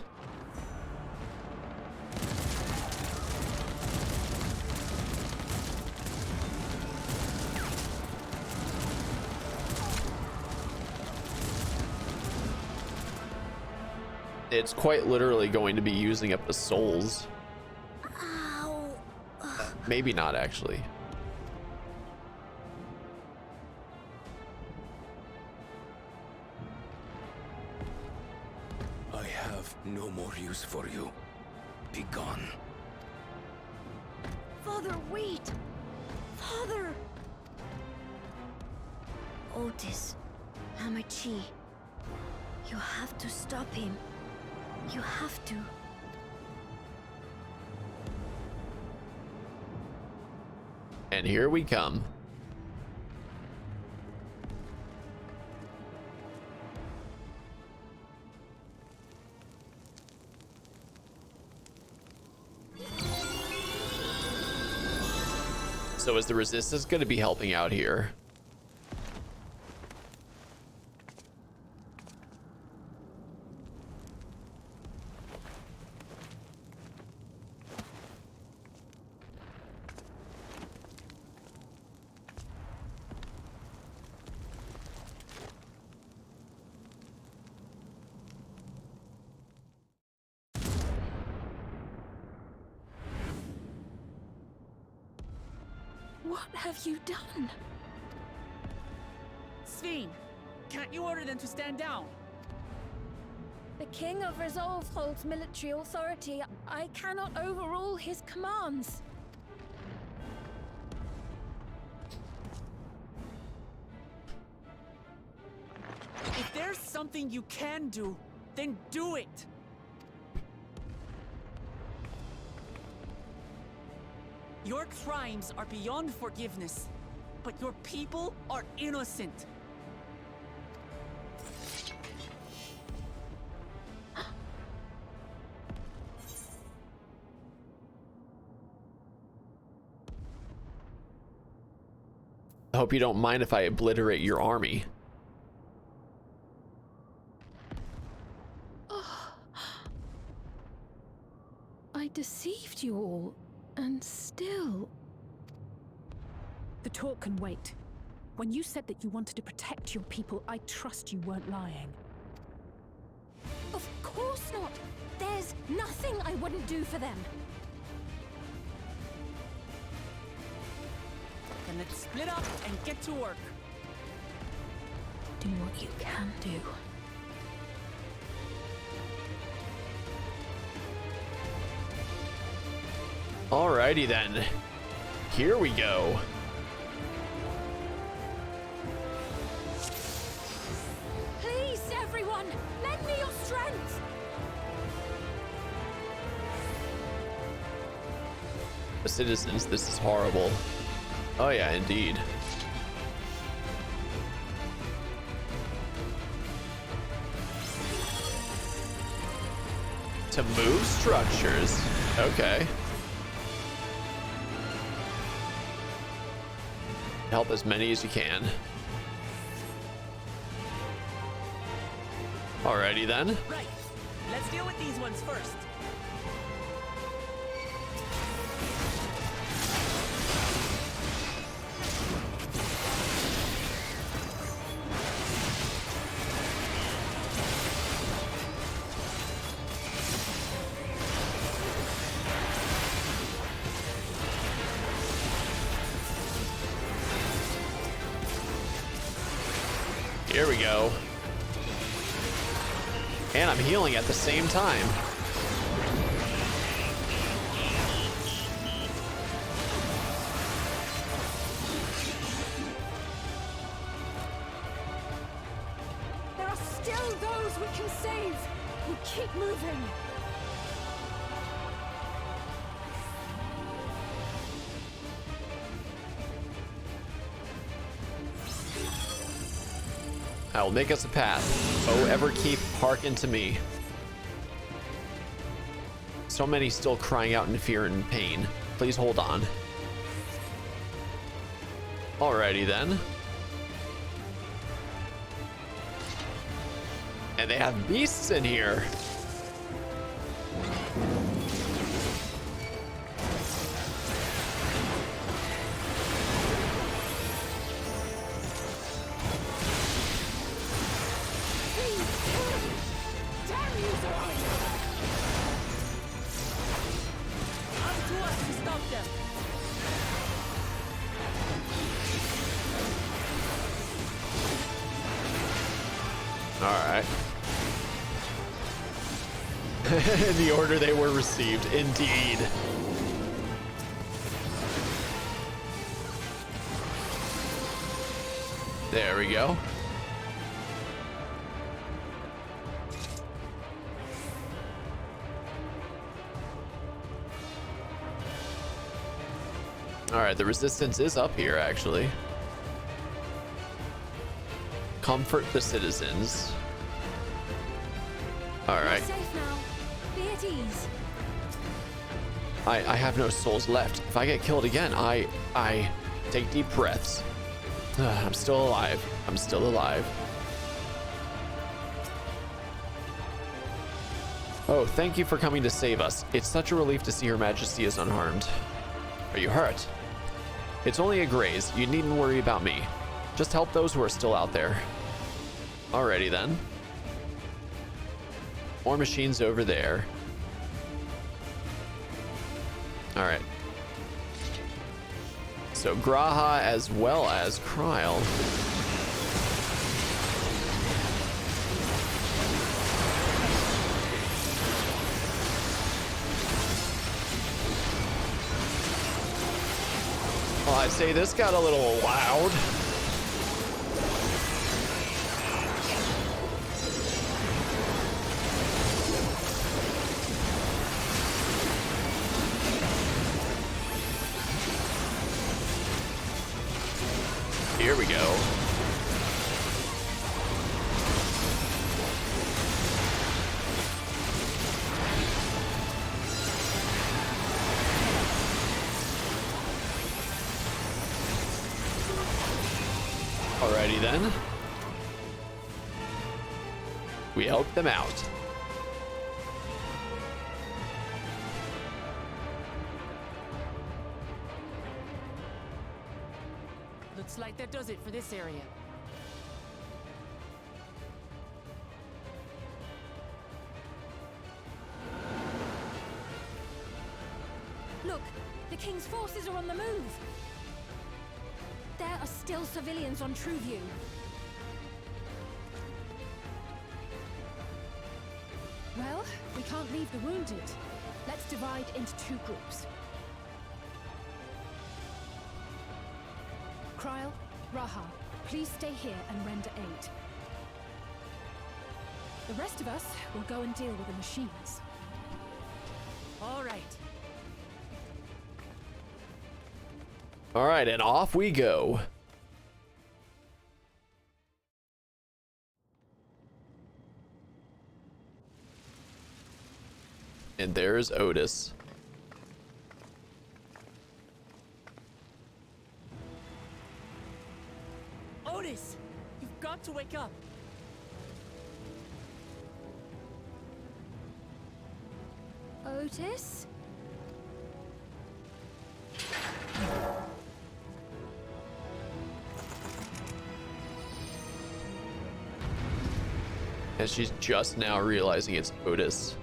It's quite literally going to be using up the souls. Ow. Maybe not, actually. I have no more use for you. Be gone. Father, wait! Father! Otis, Hamachi, you have to stop him. You have to. And here we come. So is the resistance going to be helping out here? What have you done? Sven, can't you order them to stand down? The King of Resolve holds military authority. I cannot overrule his commands. If there's something you can do, then do it! Your crimes are beyond forgiveness, but your people are innocent. I hope you don't mind if I obliterate your army. I deceived you all, and still... The talk can wait. When you said that you wanted to protect your people, I trust you weren't lying. Of course not! There's nothing I wouldn't do for them! Then let's split up and get to work. Do what you can do. Alrighty then. Here we go. Please, everyone, lend me your strength! The citizens, this is horrible. Oh yeah, indeed. To move structures. Okay. Help as many as you can. Alrighty then. Right. Let's deal with these ones first. Here we go. And I'm healing at the same time. still those we can save. We keep moving. I will make us a path. Oh, ever keep hearken to me. So many still crying out in fear and pain. Please hold on. Alrighty then. And they have beasts in here. Alright. The order they were received, indeed. There we go. Alright, the resistance is up here, actually. Comfort the citizens. Alright. Safe now. Be at ease. I have no souls left. If I get killed again, I take deep breaths. I'm still alive. I'm still alive. Oh, thank you for coming to save us. It's such a relief to see Her Majesty is unharmed. Are you hurt? It's only a graze. You needn't worry about me. Just help those who are still out there. Alrighty then. More machines over there. Alright. So Graha as well as Kryl. Well, I'd say this got a little loud. Here we go. Alrighty then. We helped them out. Looks like that does it for this area. Look, the King's forces are on the move. There are still civilians on Trueview. Well, we can't leave the wounded. Let's divide into two groups. Kryl, Raha, please stay here and render aid. The rest of us will go and deal with the machines. All right. All right, and off we go. And there's Otis. Otis, you've got to wake up. Otis? And she's just now realizing it's Otis.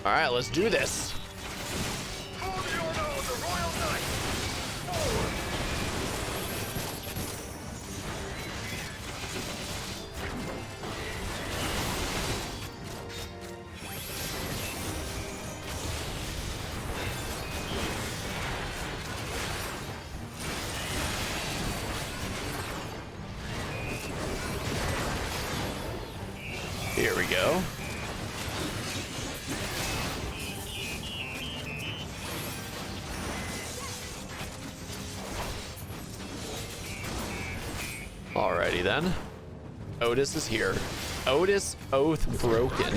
All right, let's do this. go. Alrighty then. Otis is here. Otis Oath broken.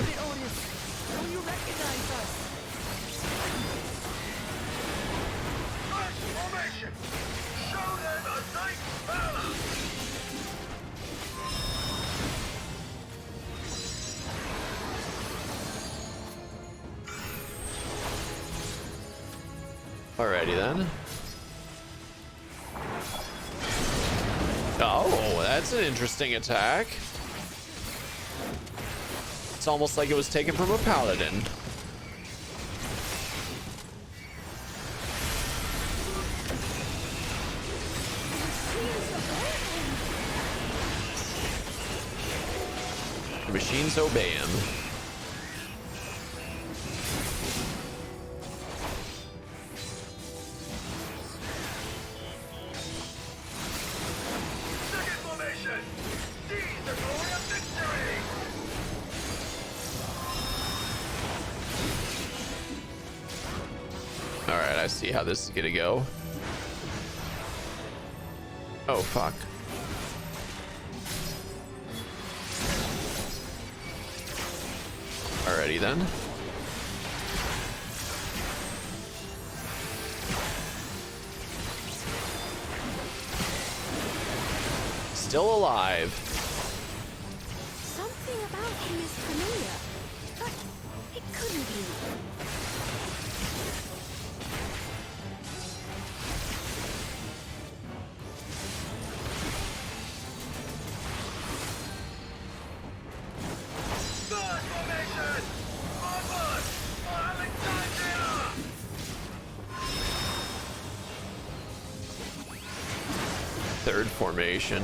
Alrighty then. Oh, that's an interesting attack. It's almost like it was taken from a paladin. The machines obey him. Alright, I see how this is gonna go. Oh, fuck. Alrighty then. Still alive. Something about him is familiar, but it couldn't be. Third formation.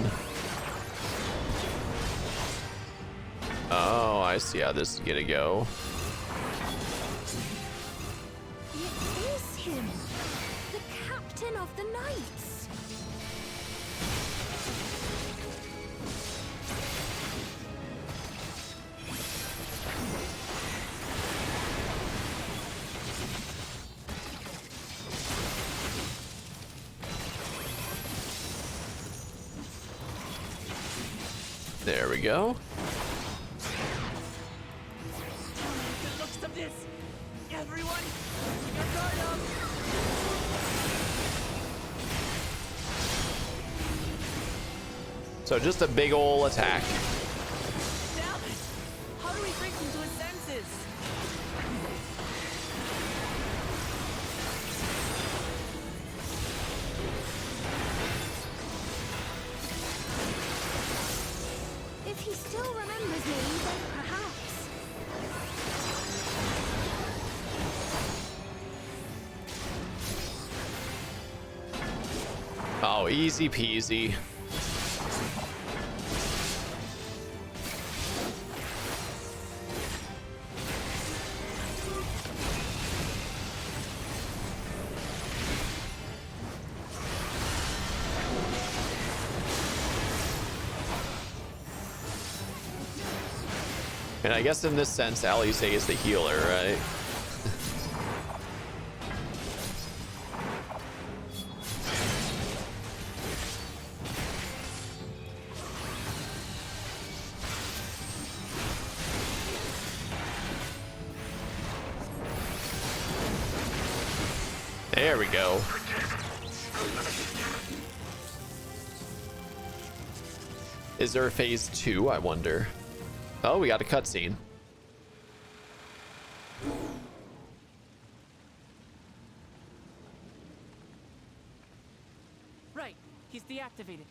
Oh, I see how this is gonna go. It is him, the captain of the knights. There we go. The looks of this! Everyone, your guard up! So just a big ol' attack. Damn it! How do we bring him to his senses? If he still remembers me, then perhaps. Oh, easy peasy. And I guess in this sense, Alice is the healer, right? There we go. Is there a phase 2, I wonder? Oh, we got a cutscene. Right, he's deactivated.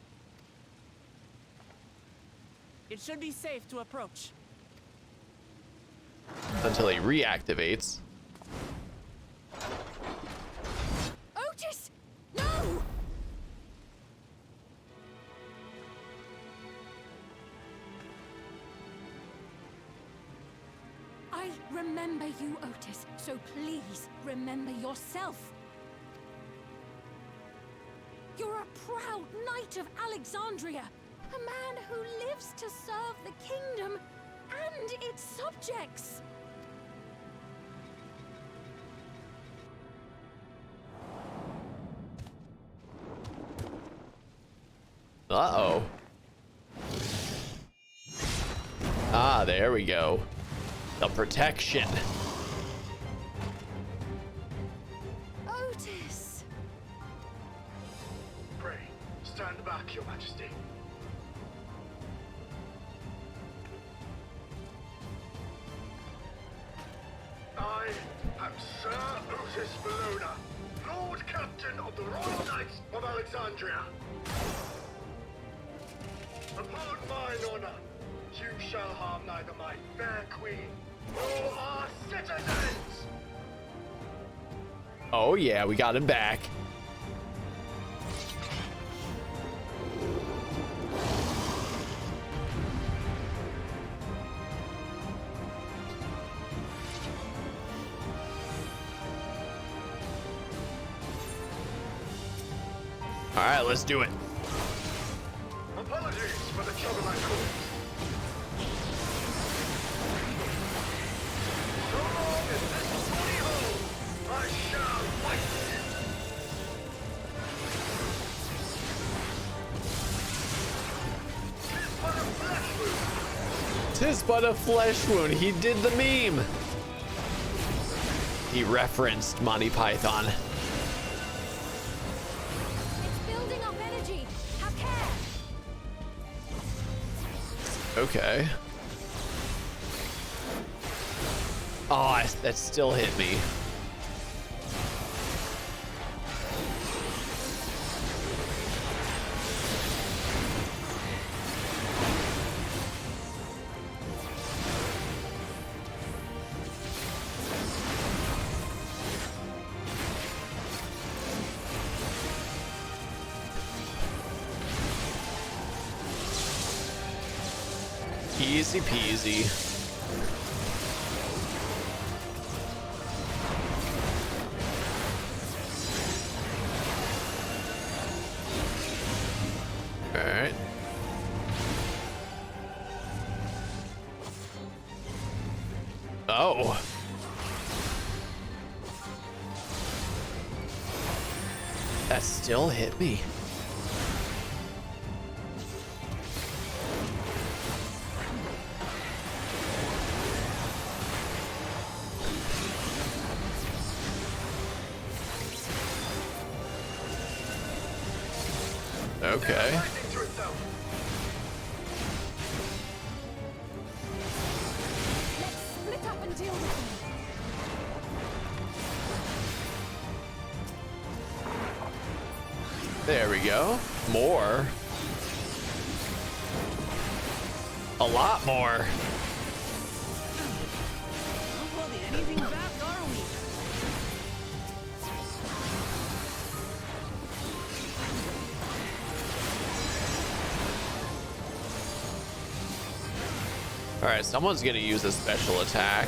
It should be safe to approach. Until he reactivates. Otis! No! I remember you, Otis, so please remember yourself. You're a proud knight of Alexandria, a man who lives to serve the kingdom and its subjects. Uh-oh. Ah, there we go. The protection. Otis! Pray, stand back, Your Majesty. I am Sir Otis Bologna, Lord Captain of the Royal Knights of Alexandria. Upon mine honor, you shall harm neither my fair queen nor our citizens! Oh yeah, we got him back. All right, let's do it. Apologies for the trouble I caused. So long as this body holds, I shall fight you. 'Tis but a flesh wound. He did the meme. He referenced Monty Python. Building up energy. Have care. Okay. Oh, that still hit me. Easy peasy. All right. Oh. That still hit me. Okay. Split up and deal with them. There we go. More. A lot more. Holding anything back, are we? All right, someone's gonna use a special attack.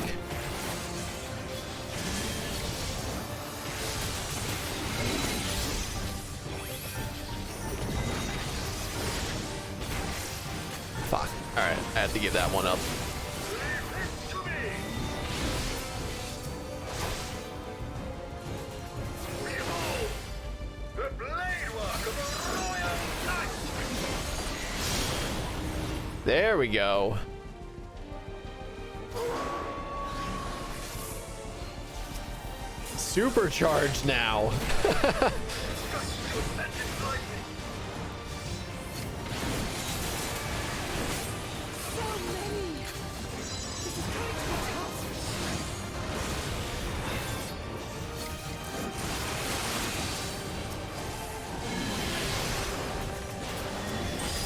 Fuck. All right, I had to give that one up. The blade work of a royal knight! There we go. Supercharged now.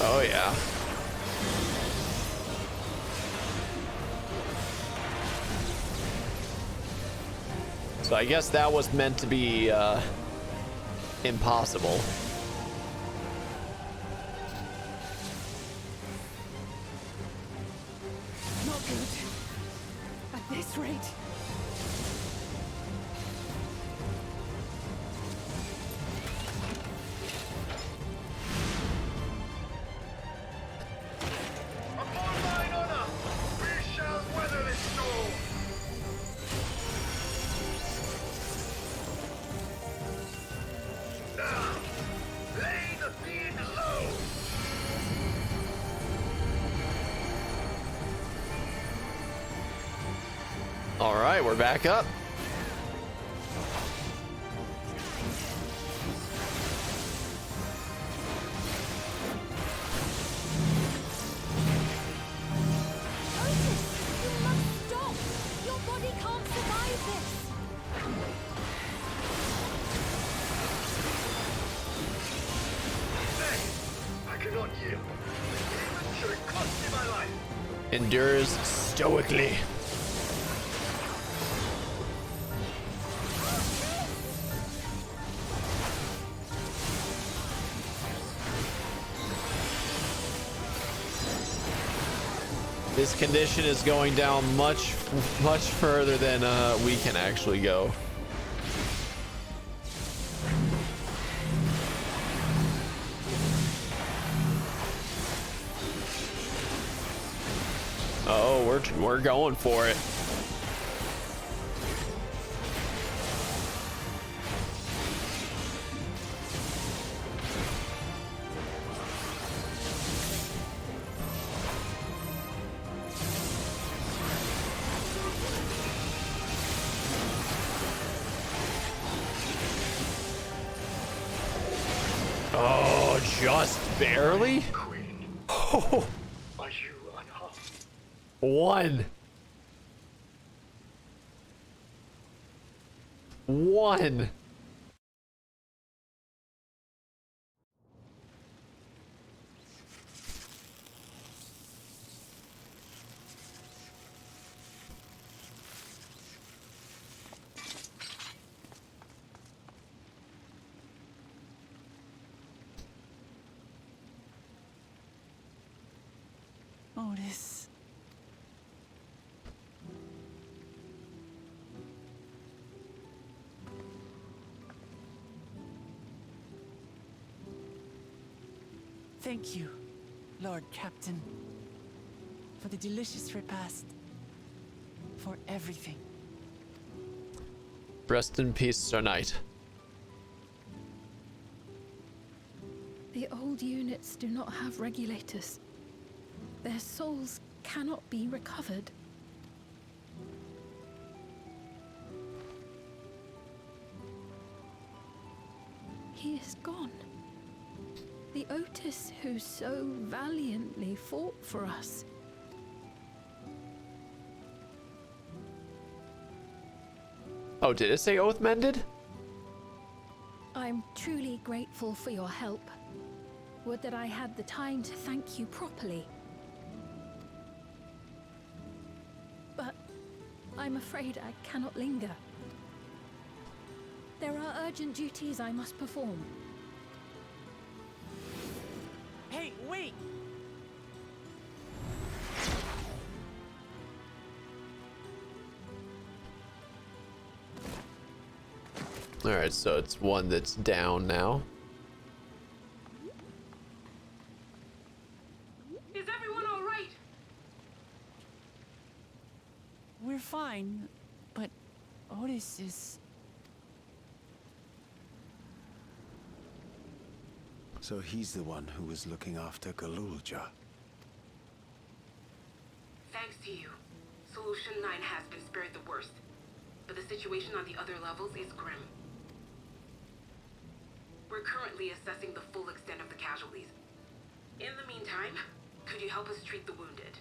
Oh yeah. So I guess that was meant to be impossible. Not good. At this rate. Upon mine honor, we All right, we're back up. Endures stoically. This condition is going down much further than we can actually go. Oh, we're going for it. Oh, just barely? Oh. Are you unharmed? One. Otis. Thank you, Lord Captain, for the delicious repast, for everything. Rest in peace, Sir Knight. The old units do not have regulators. Their souls cannot be recovered. He is gone. The Otis who so valiantly fought for us. Oh, did it say oath mended? I'm truly grateful for your help. Would that I had the time to thank you properly. But I'm afraid I cannot linger. There are urgent duties I must perform. Hey, wait! All right, so it's one that's down now. Is everyone all right? We're fine, but Otis is... So he's the one who was looking after Galulja. Thanks to you, Solution 9 has been spared the worst. But the situation on the other levels is grim. We're currently assessing the full extent of the casualties. In the meantime, could you help us treat the wounded?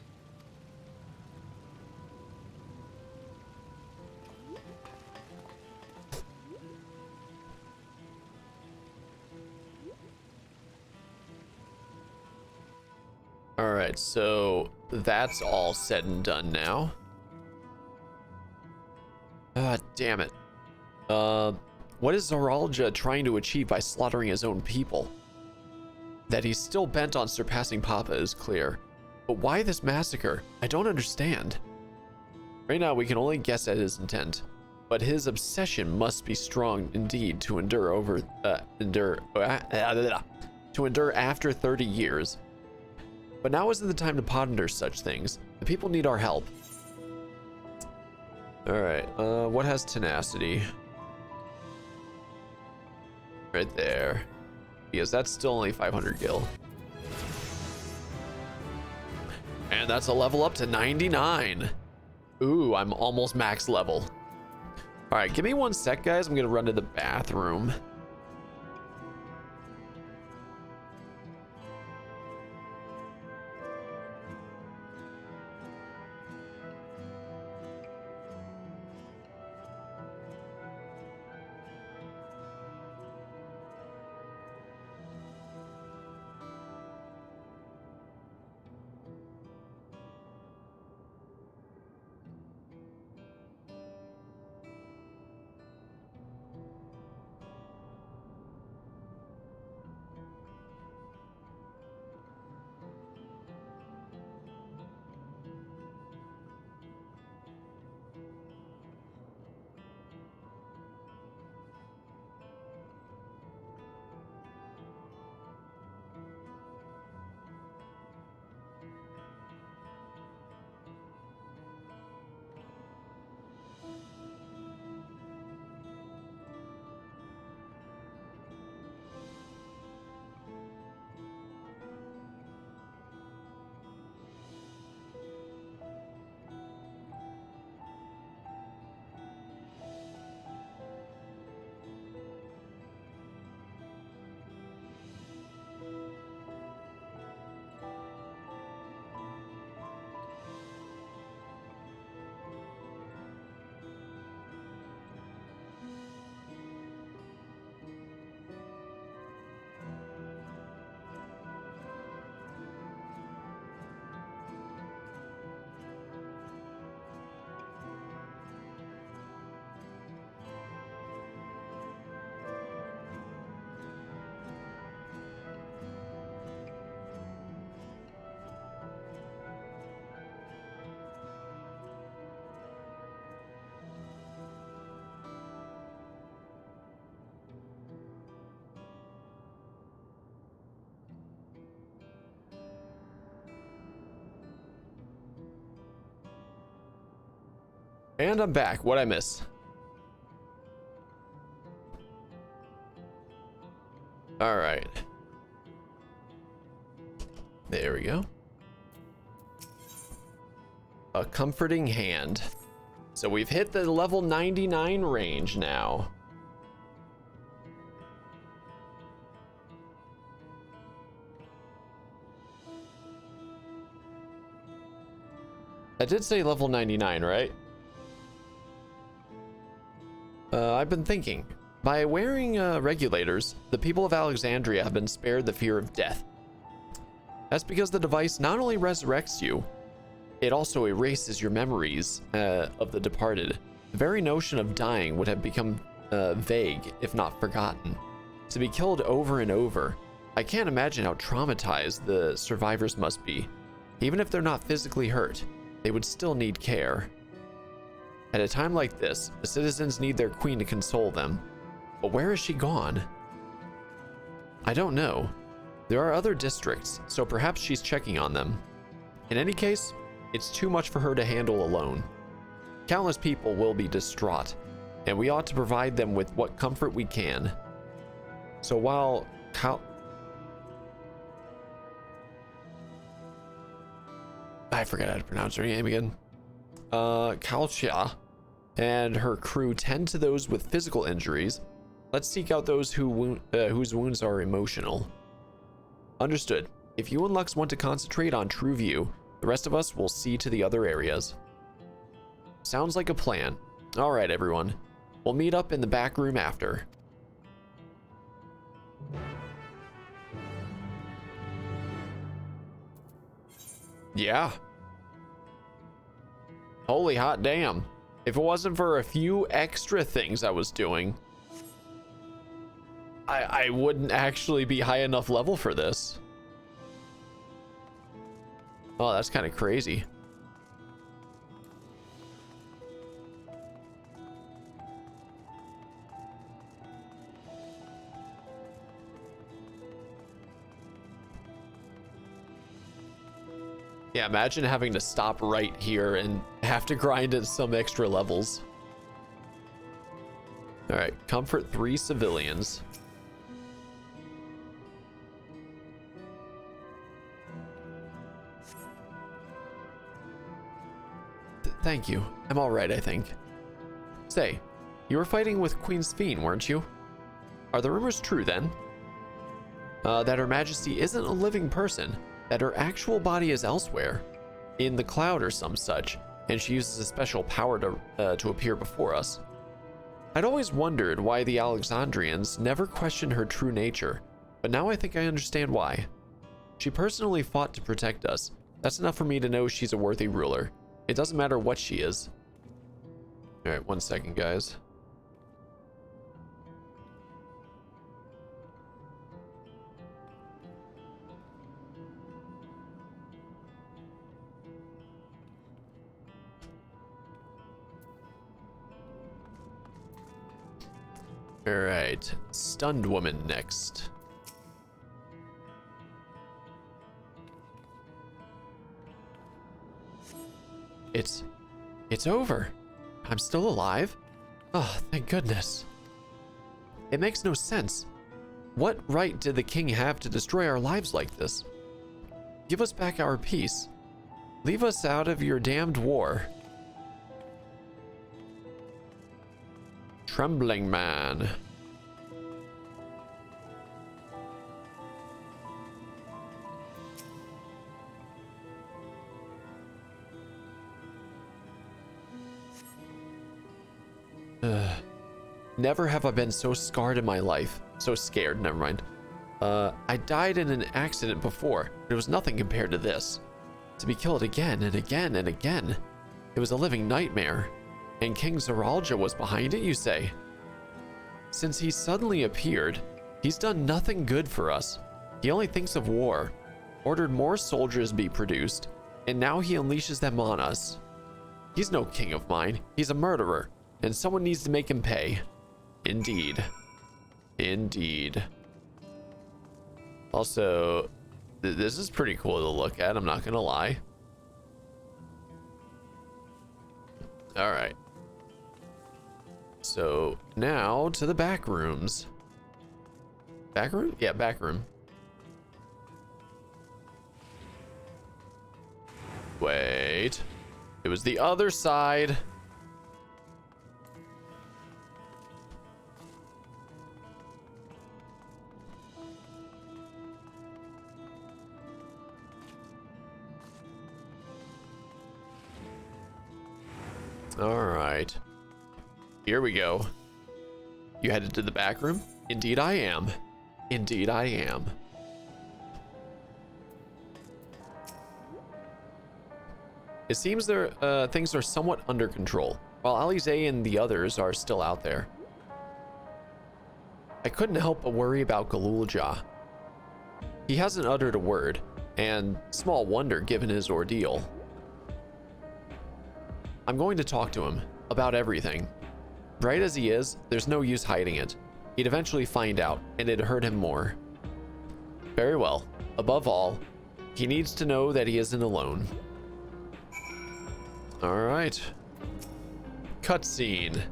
All right, so that's all said and done now. Ah, damn it. What is Zoralja trying to achieve by slaughtering his own people? That he's still bent on surpassing Papa is clear. But why this massacre? I don't understand. Right now, we can only guess at his intent. But his obsession must be strong indeed to endure after 30 years. But now isn't the time to ponder such things. The people need our help. Alright, what has tenacity? Right there. Because that's still only 500 gil. And that's a level up to 99. Ooh, I'm almost max level. All right, give me 1 sec, guys. I'm gonna run to the bathroom. And I'm back. What'd I miss? All right. There we go. A comforting hand. So we've hit the level 99 range now. I did say level 99, right? I've been thinking. By wearing regulators, the people of Alexandria have been spared the fear of death. That's because the device not only resurrects you, it also erases your memories of the departed. The very notion of dying would have become vague, if not forgotten. To be killed over and over, I can't imagine how traumatized the survivors must be. Even if they're not physically hurt, they would still need care. At a time like this, the citizens need their queen to console them. But where is she gone? I don't know. There are other districts, so perhaps she's checking on them. In any case, it's too much for her to handle alone. Countless people will be distraught, and we ought to provide them with what comfort we can. So while I forgot how to pronounce her name again. Kalcha and her crew tend to those with physical injuries, let's seek out those whose wounds are emotional. Understood. If you and Lux want to concentrate on True View, the rest of us will see to the other areas. Sounds like a plan. All right, everyone. We'll meet up in the back room after. Yeah. Holy hot damn. If it wasn't for a few extra things I was doing, I wouldn't actually be high enough level for this. Oh, that's kind of crazy. Yeah, imagine having to stop right here and have to grind in some extra levels. All right, comfort 3 civilians. thank you. I'm all right, I think. Say, you were fighting with Queen Sphene, weren't you? Are the rumors true, then? That Her Majesty isn't a living person, that her actual body is elsewhere, in the cloud or some such, and she uses a special power to appear before us. I'd always wondered why the Alexandrians never questioned her true nature, but now I think I understand why. She personally fought to protect us. That's enough for me to know she's a worthy ruler. It doesn't matter what she is. Alright, 1 second, guys. Alright, stunned woman next. It's over. I'm still alive? Oh, thank goodness. It makes no sense. What right did the king have to destroy our lives like this? Give us back our peace. Leave us out of your damned war. Trembling man. Never have I been so scarred in my life. So scared, never mind. I died in an accident before, but it was nothing compared to this. To be killed again and again and again. It was a living nightmare. And King Zoralja was behind it, you say? Since he suddenly appeared, he's done nothing good for us. He only thinks of war, ordered more soldiers be produced, and now he unleashes them on us. He's no king of mine. He's a murderer, and someone needs to make him pay. Indeed. Indeed. Also, this is pretty cool to look at, I'm not gonna lie. Alright. So, now to the back rooms. Back room? Yeah, back room. Wait. It was the other side. All right. Here we go. You headed to the back room? Indeed I am. Indeed I am. It seems things are somewhat under control, while Alize and the others are still out there. I couldn't help but worry about Galulja. He hasn't uttered a word, and small wonder given his ordeal. I'm going to talk to him about everything. Bright as he is, there's no use hiding it. He'd eventually find out, and it'd hurt him more. Very well. Above all, he needs to know that he isn't alone. All right. Cutscene.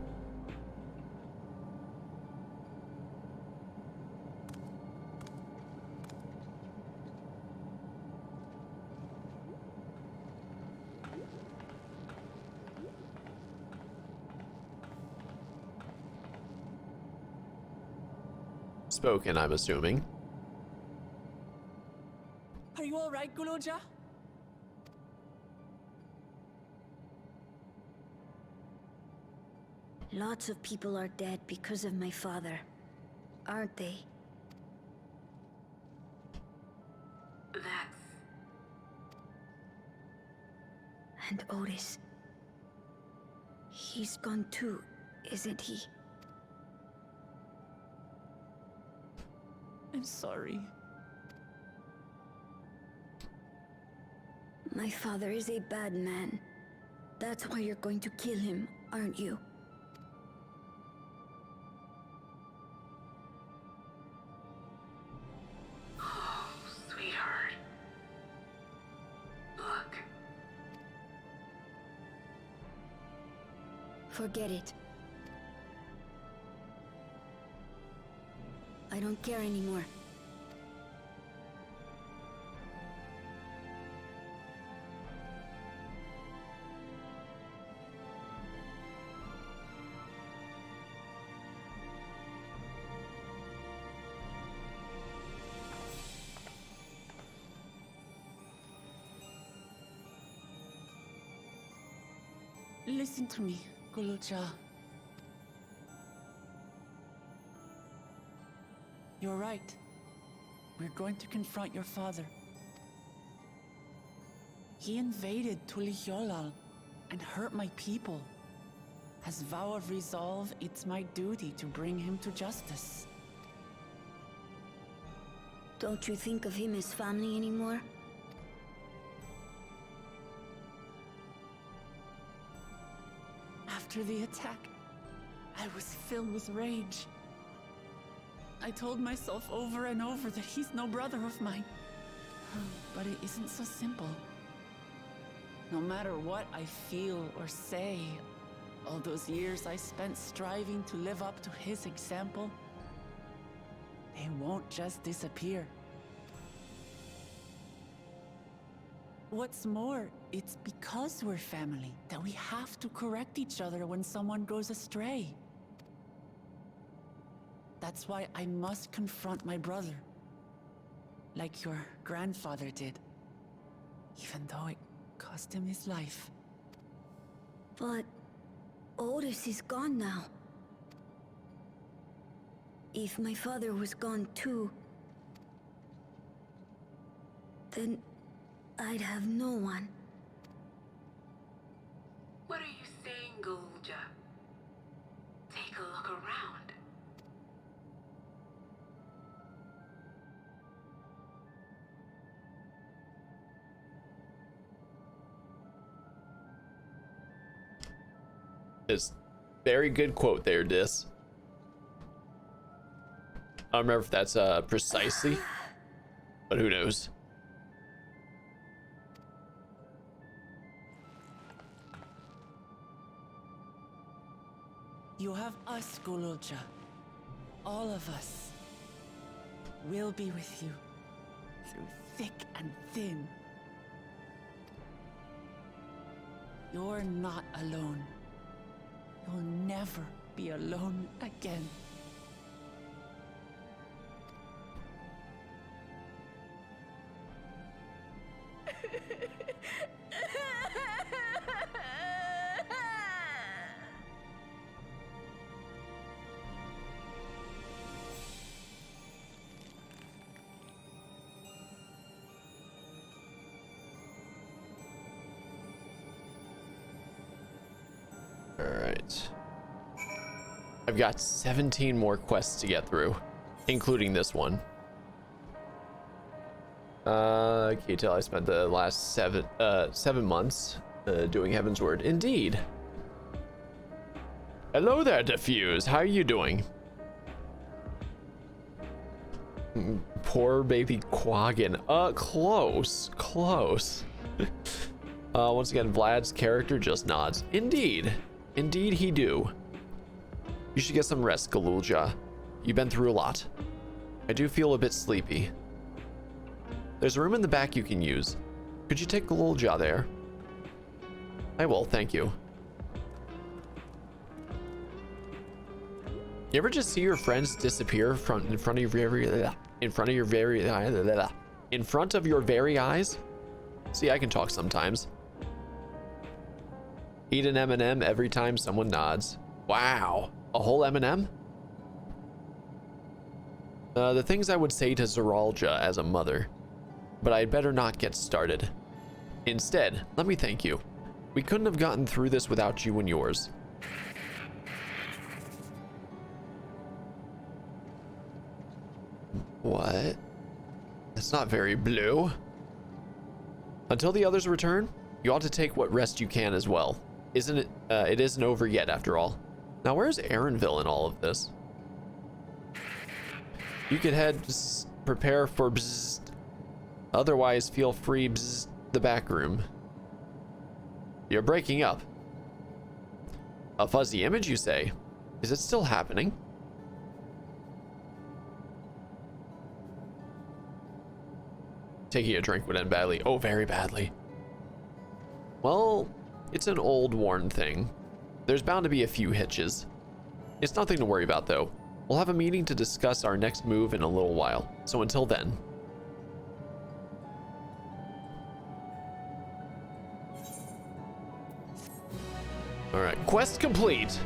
Spoken, I'm assuming. Are you all right, Guloja? Lots of people are dead because of my father, aren't they? That's... And Otis. He's gone too, isn't he? I'm sorry. My father is a bad man. That's why you're going to kill him, aren't you? Oh, sweetheart. Look. Forget it. I don't care anymore. Listen to me, Gulucha. You're right. We're going to confront your father. He invaded Tulihyolal and hurt my people. As vow of resolve, it's my duty to bring him to justice. Don't you think of him as family anymore? After the attack, I was filled with rage. I told myself over and over that he's no brother of mine. But it isn't so simple. No matter what I feel or say, all those years I spent striving to live up to his example, they won't just disappear. What's more, it's because we're family that we have to correct each other when someone goes astray. That's why I must confront my brother, like your grandfather did, even though it cost him his life. But Otis is gone now. If my father was gone too, then I'd have no one. What are you saying, Golja? Take a look around. It's very good quote there, Dis. I don't remember if that's precisely, but who knows. You have us, Gulucha. All of us. We'll be with you through thick and thin. You're not alone. You'll never be alone again. Alright. I've got 17 more quests to get through, including this one. Can you tell I spent the last 7 months doing Heaven's Word? Indeed. Hello there, Diffuse. How are you doing? Poor baby Quaggin. Close. Once again, Vlad's character just nods. Indeed he do. You should get some rest, Galulja. You've been through a lot. I do feel a bit sleepy. There's a room in the back you can use. Could you take Galulja there? I will, thank you. You ever just see your friends disappear in front of your very eyes? See, I can talk sometimes. Eat an M&M every time someone nods. Wow, a whole M&M? The things I would say to Zoralja as a mother, but I'd better not get started. Instead, let me thank you. We couldn't have gotten through this without you and yours. What? That's not very blue. Until the others return, you ought to take what rest you can as well. Isn't it? It isn't over yet, after all. Now, where's Aaronville in all of this? You could head, prepare for bzzzt. Otherwise, feel free bzzzt the back room. You're breaking up. A fuzzy image, you say? Is it still happening? Taking a drink would end badly. Oh, very badly. Well, it's an old worn thing. There's bound to be a few hitches. It's nothing to worry about, though. We'll have a meeting to discuss our next move in a little while. So until then. All right, quest complete.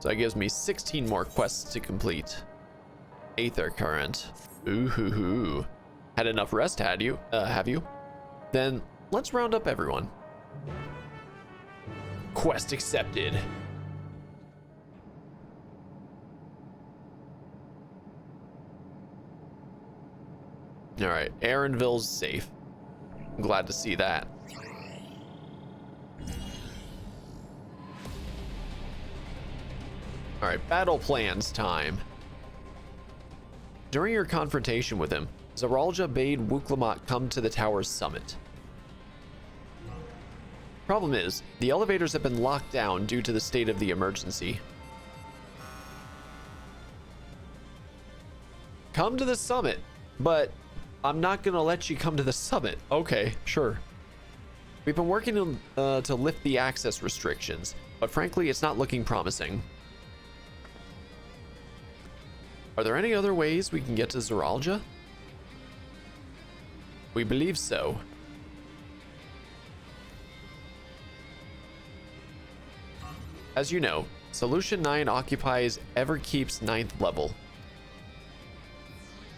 So that gives me 16 more quests to complete. Aether current. Ooh hoo hoo. Had enough rest, have you? Then let's round up everyone. Quest accepted. All right, Aaronville's safe. I'm glad to see that. All right, battle plans time. During your confrontation with him, Zaralja bade Wuklamat come to the tower's summit. Problem is, the elevators have been locked down due to the state of the emergency. Come to the summit, but I'm not gonna let you come to the summit. Okay, sure. We've been working to lift the access restrictions, but frankly, it's not looking promising. Are there any other ways we can get to Zaralja? We believe so. As you know, Solution 9 occupies Everkeep's 9th level.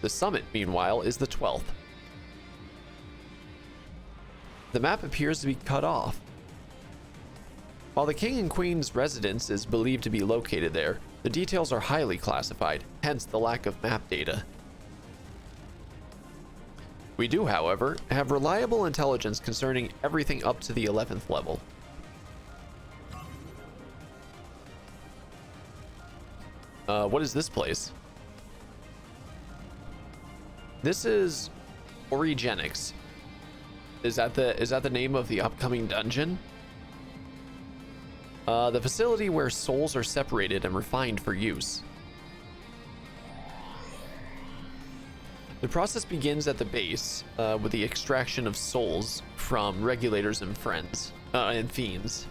The summit, meanwhile, is the 12th. The map appears to be cut off. While the King and Queen's residence is believed to be located there, the details are highly classified, hence the lack of map data. We do, however, have reliable intelligence concerning everything up to the 11th level. What is this place? This is Origenics. Is that the name of the upcoming dungeon? The facility where souls are separated and refined for use. The process begins at the base with the extraction of souls from regulators and fiends.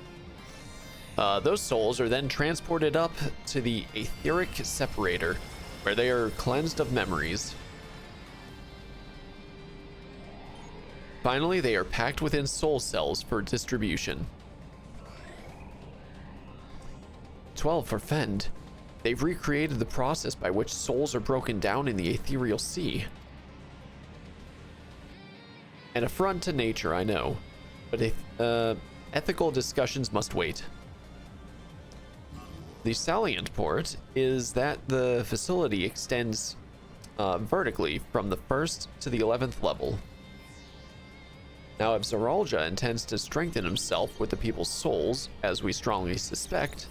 Those souls are then transported up to the etheric separator, where they are cleansed of memories. Finally, they are packed within soul cells for distribution. 12 for Fend. They've recreated the process by which souls are broken down in the ethereal sea. An affront to nature, I know, but ethical discussions must wait. The salient port is that the facility extends vertically from the 1st to the 11th level. Now, if Zaralja intends to strengthen himself with the people's souls, as we strongly suspect,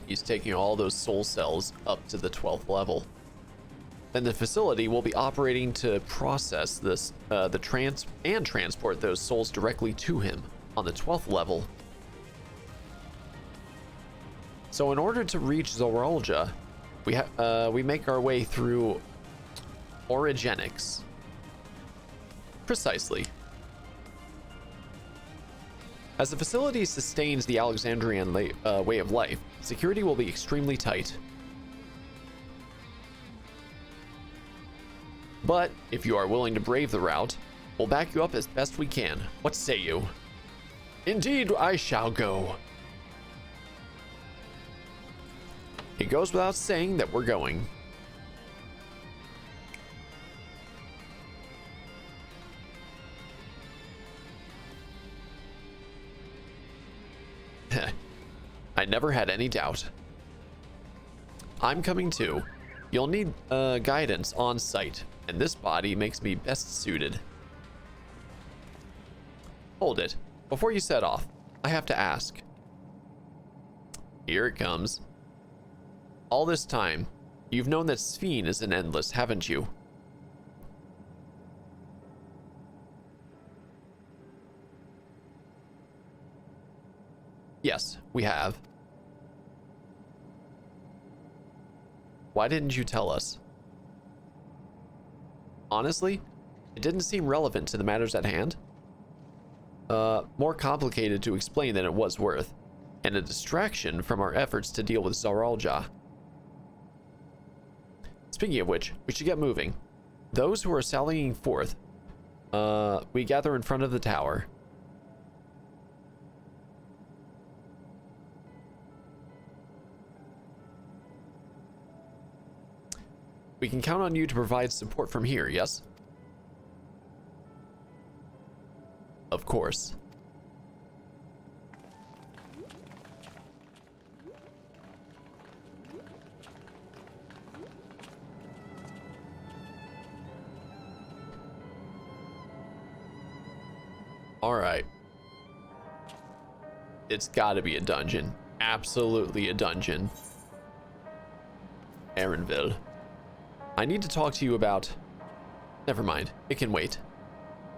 he's taking all those soul cells up to the 12th level. Then the facility will be operating to process this, transport those souls directly to him on the 12th level. So in order to reach Zaralja, we make our way through Origenics. Precisely. As the facility sustains the Alexandrian way of life, security will be extremely tight. But if you are willing to brave the route, we'll back you up as best we can. What say you? Indeed, I shall go. It goes without saying that we're going. I never had any doubt. I'm coming too. You'll need guidance on site, and this body makes me best suited. Hold it. Before you set off, I have to ask. Here it comes. All this time, you've known that Sphene is an endless, haven't you? Yes, we have. Why didn't you tell us? Honestly, it didn't seem relevant to the matters at hand. More complicated to explain than it was worth, and a distraction from our efforts to deal with Zoraljah. Speaking of which, we should get moving. Those who are sallying forth, we gather in front of the tower. We can count on you to provide support from here, yes? Of course. All right. It's got to be a dungeon. Absolutely a dungeon. Erenville. I need to talk to you about... Never mind. It can wait.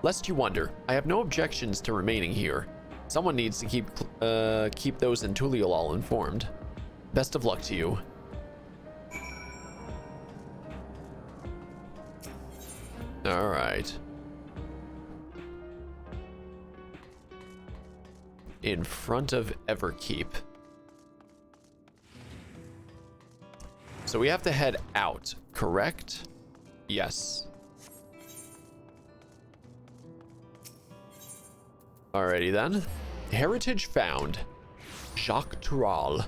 Lest you wonder, I have no objections to remaining here. Someone needs to keep those in Tuliolal informed. Best of luck to you. All right. In front of Everkeep. So we have to head out, correct? Yes. Alrighty then. Heritage found. Jacques Tural.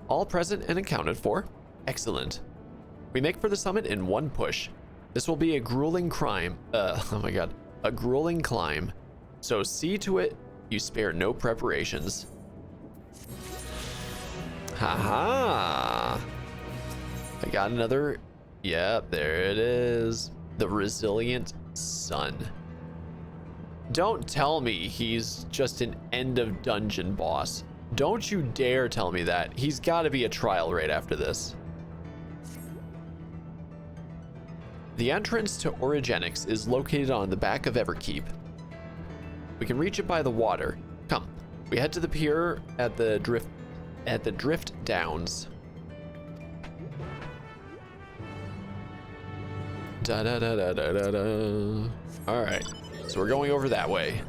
All present and accounted for. Excellent. We make for the summit in one push. This will be a grueling climb. Oh my god. A grueling climb. So see to it you spare no preparations. Haha. I got another. Yep, there it is. The resilient sun. Don't tell me he's just an end of dungeon boss. Don't you dare tell me that. He's got to be a trial right after this. The entrance to Origenics is located on the back of Everkeep. We can reach it by the water. Come, we head to the pier at the drift downs. Da da da da da da da. All right, so we're going over that way.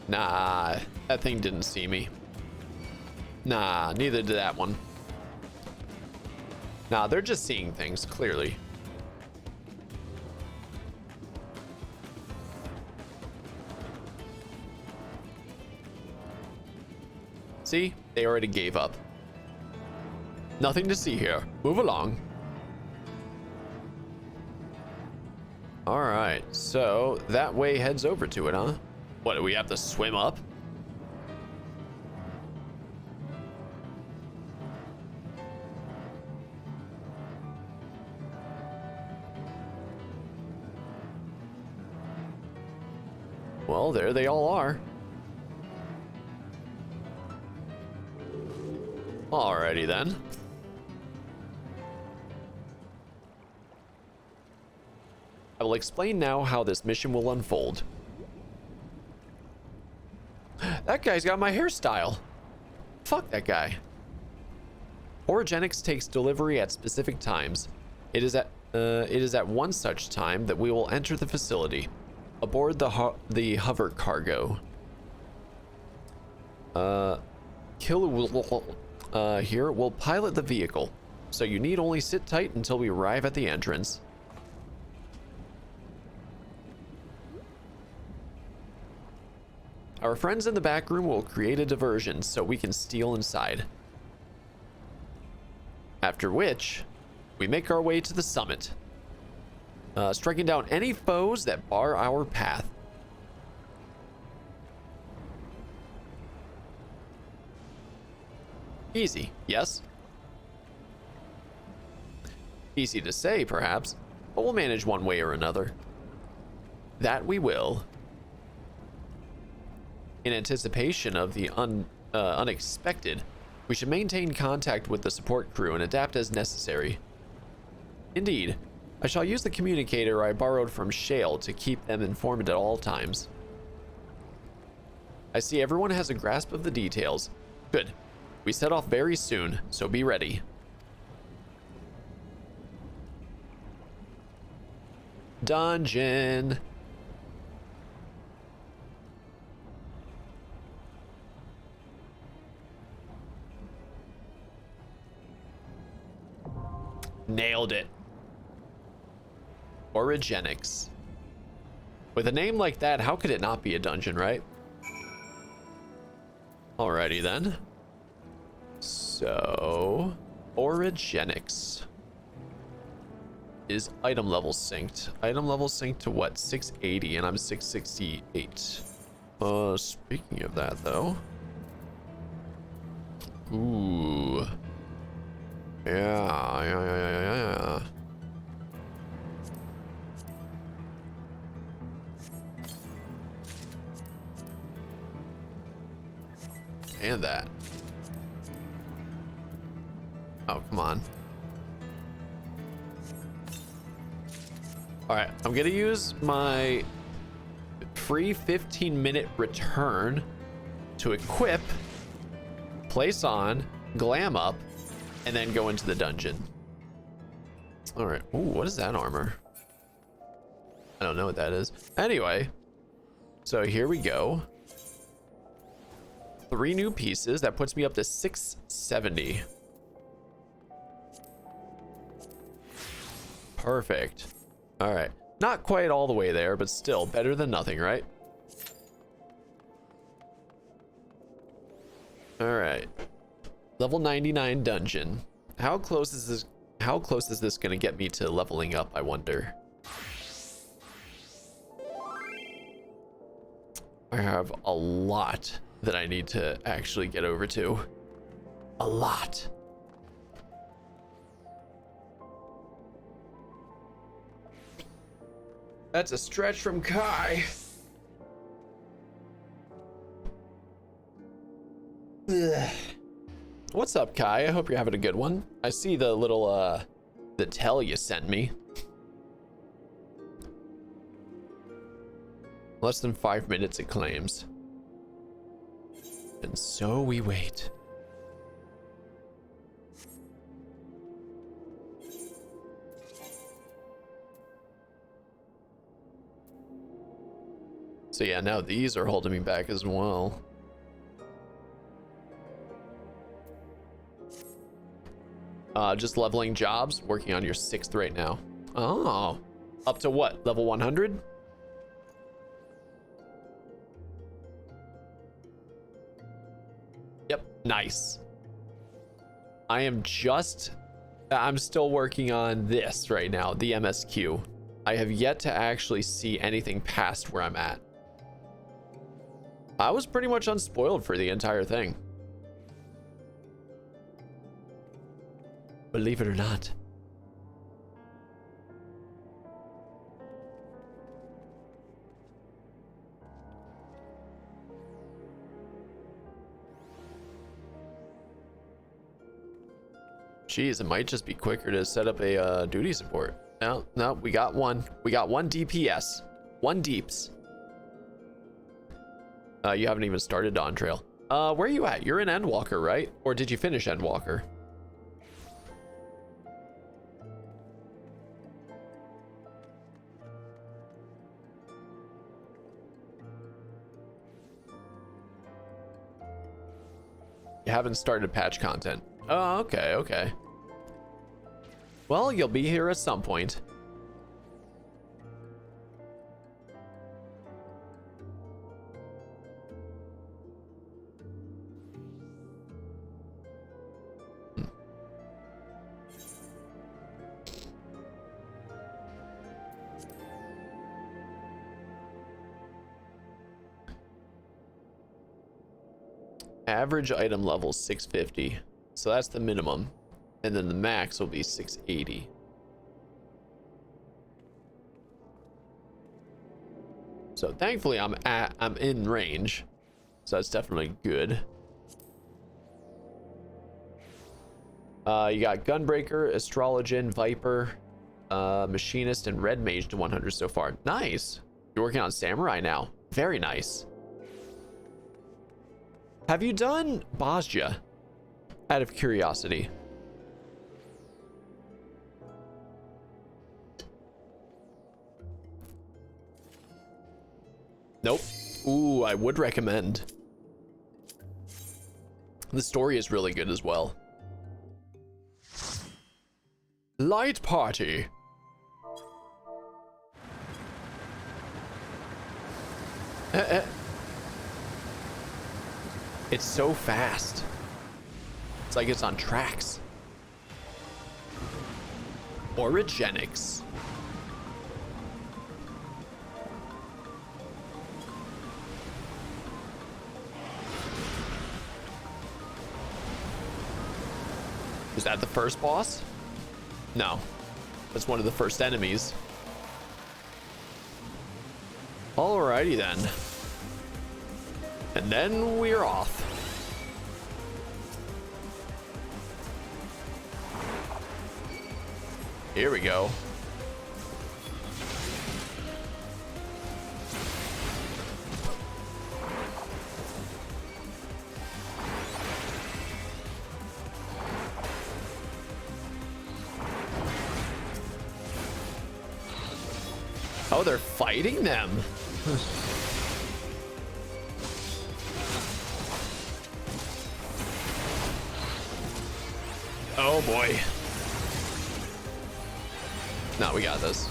Nah, that thing didn't see me. Nah, neither did that one. Nah, they're just seeing things, clearly. See? They already gave up. Nothing to see here. Move along. Alright, so that way heads over to it, huh? What, do we have to swim up? Well, there they all are. Alrighty then. I will explain now how this mission will unfold. That guy's got my hairstyle. Fuck that guy. Origenics takes delivery at specific times. It is at one such time that we will enter the facility. Aboard the hover cargo. Kill here will pilot the vehicle, so you need only sit tight until we arrive at the entrance. Our friends in the back room will create a diversion so we can steal inside. After which, we make our way to the summit. Striking down any foes that bar our path. Easy, yes? Easy to say, perhaps, but we'll manage one way or another. That we will. In anticipation of the unexpected, we should maintain contact with the support crew and adapt as necessary. Indeed, I shall use the communicator I borrowed from Shale to keep them informed at all times. I see everyone has a grasp of the details. Good. We set off very soon, so be ready. Dungeon. Nailed it. Origenics. With a name like that, how could it not be a dungeon, right? Alrighty then. So, Origenics. Is item level synced? Item level synced to what? 680 and I'm 668. Speaking of that though. Ooh. Yeah. And that. Oh, come on. All right, I'm gonna use my free 15-minute return to equip, place on, glam up, and then go into the dungeon. All right. Ooh, what is that armor? I don't know what that is. Anyway, so here we go. 3 new pieces. That puts me up to 670. Perfect. All right. Not quite all the way there, but still better than nothing, right? All right. Level 99 dungeon. How close is this? How close is this going to get me to leveling up, I wonder? I have a lot that I need to actually get over to. A lot. That's a stretch from Kai. Ugh. What's up, Kai? I hope you're having a good one. I see the little the tell you sent me. Less than 5 minutes it claims. And so we wait. So yeah, now these are holding me back as well. Just leveling jobs, working on your 6th right now. Oh, up to what? Level 100? Yep, nice. I'm still working on this right now, the MSQ. I have yet to actually see anything past where I'm at. I was pretty much unspoiled for the entire thing. Believe it or not. Jeez, it might just be quicker to set up a duty support. No, we got one. We got one DPS. 1 deeps. You haven't even started Dawntrail. Where are you at? You're in Endwalker, right? Or did you finish Endwalker? You haven't started patch content. Oh, okay. Well, you'll be here at some point. Average item level 650, so that's the minimum, and then the max will be 680. So thankfully I'm in range, so that's definitely good. You got Gunbreaker, Astrologian, Viper, Machinist and Red Mage to 100 so far. Nice. You're working on Samurai now. Very nice. Have you done Bosja? Out of curiosity. Nope. Ooh, I would recommend. The story is really good as well. Light party. It's so fast. It's like it's on tracks. Origenics. Is that the first boss? No. That's one of the first enemies. Alrighty then. And then we're off. Here we go. Oh, they're fighting them. Oh boy. No, we got this.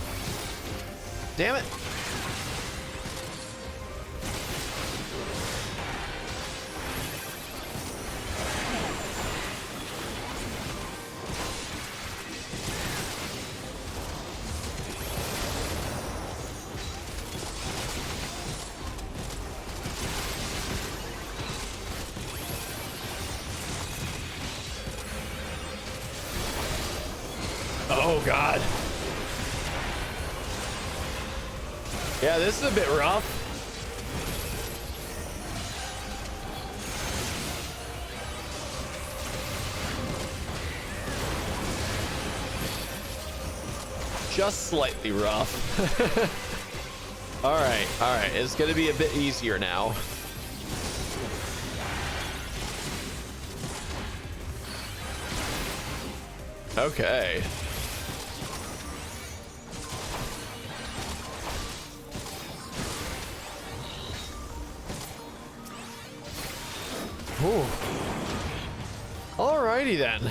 Damn it. Oh God. Yeah, this is a bit rough. Just slightly rough. All right, it's gonna be a bit easier now. Okay. Ooh. Alrighty then.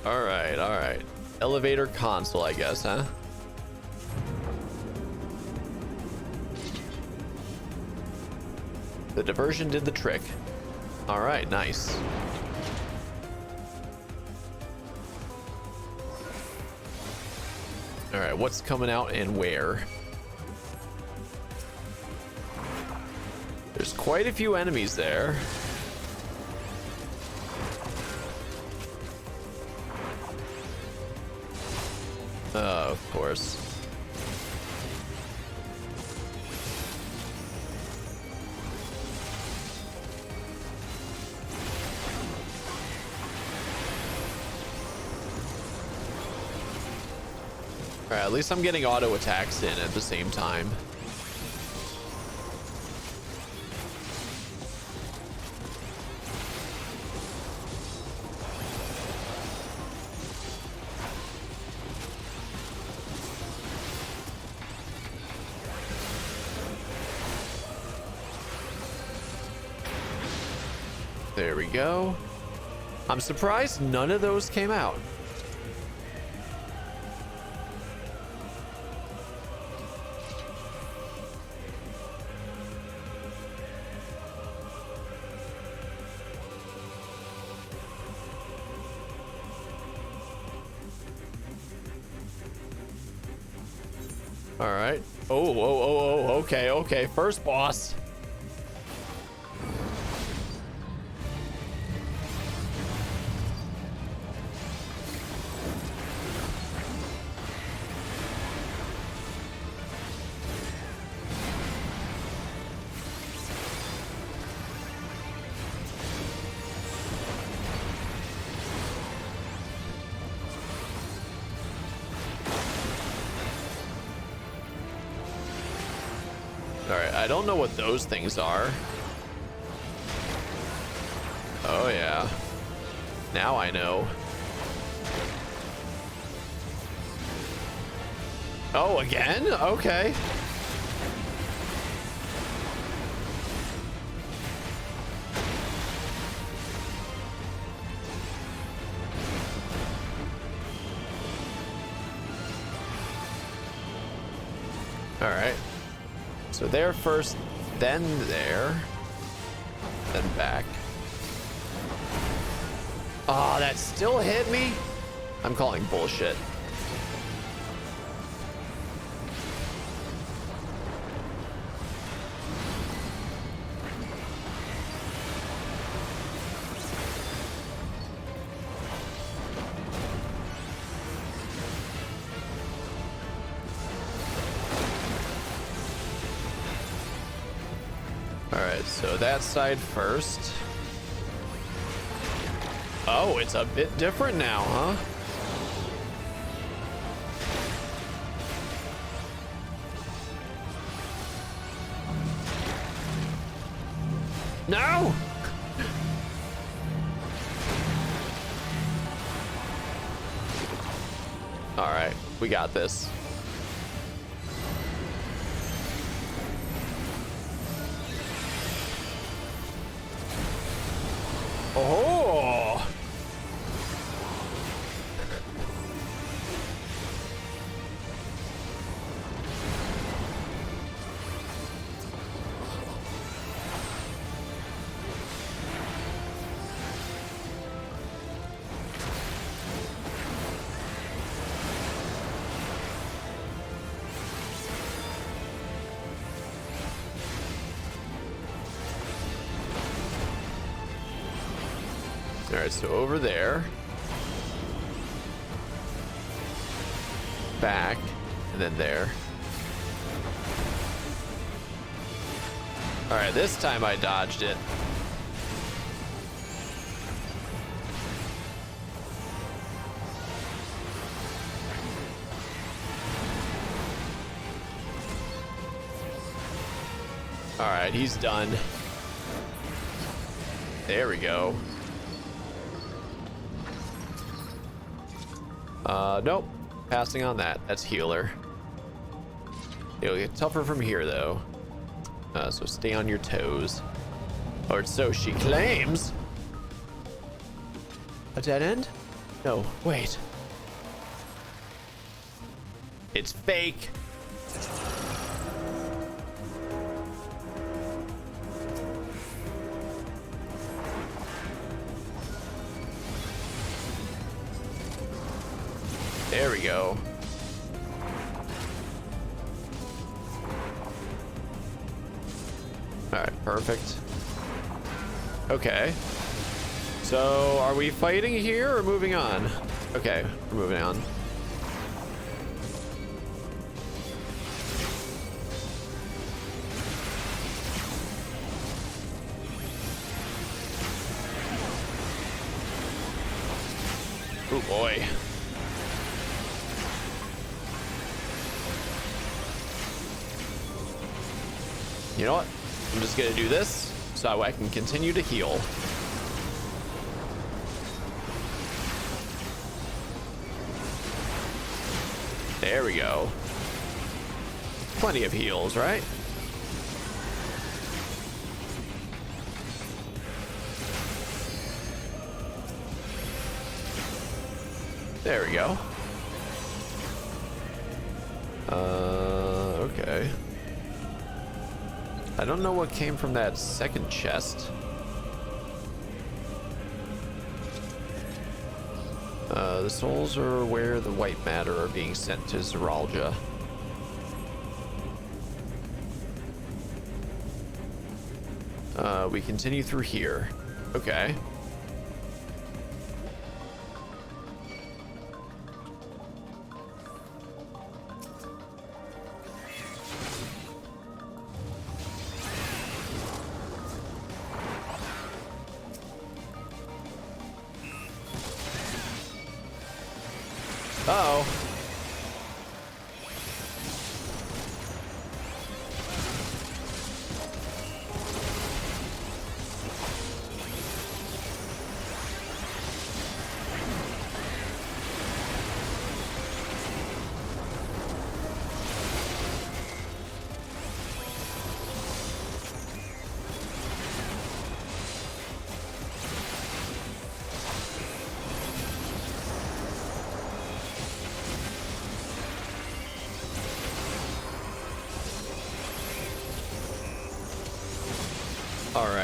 All right. Elevator console, I guess, huh? The diversion did the trick. All right, nice. All right, what's coming out and where? There's quite a few enemies there. Oh, of course. All right, at least I'm getting auto attacks in at the same time. There we go. I'm surprised none of those came out. All right. Oh, okay. First boss. Alright, I don't know what those things are. Oh yeah. Now I know. Oh, again? Okay. All right. So there first, then there, then back. Oh, that still hit me? I'm calling bullshit. So that side first. Oh, it's a bit different now, huh? No! All right, we got this. Oh! All right, so over there, back, and then there. All right, this time I dodged it. All right, he's done. There we go. Nope. Passing on that. That's healer. It'll get tougher from here, though. So stay on your toes. Or so she claims. A dead end? No, wait. It's fake. There we go. All right, perfect. Okay. So, are we fighting here or moving on? Okay, we're moving on. Oh boy. You know what? I'm just gonna do this so I can continue to heal. There we go. Plenty of heals, right? There we go. Okay. I don't know what came from that second chest. The souls are where the white matter are being sent to Zoraljah. We continue through here. Okay. Uh-oh.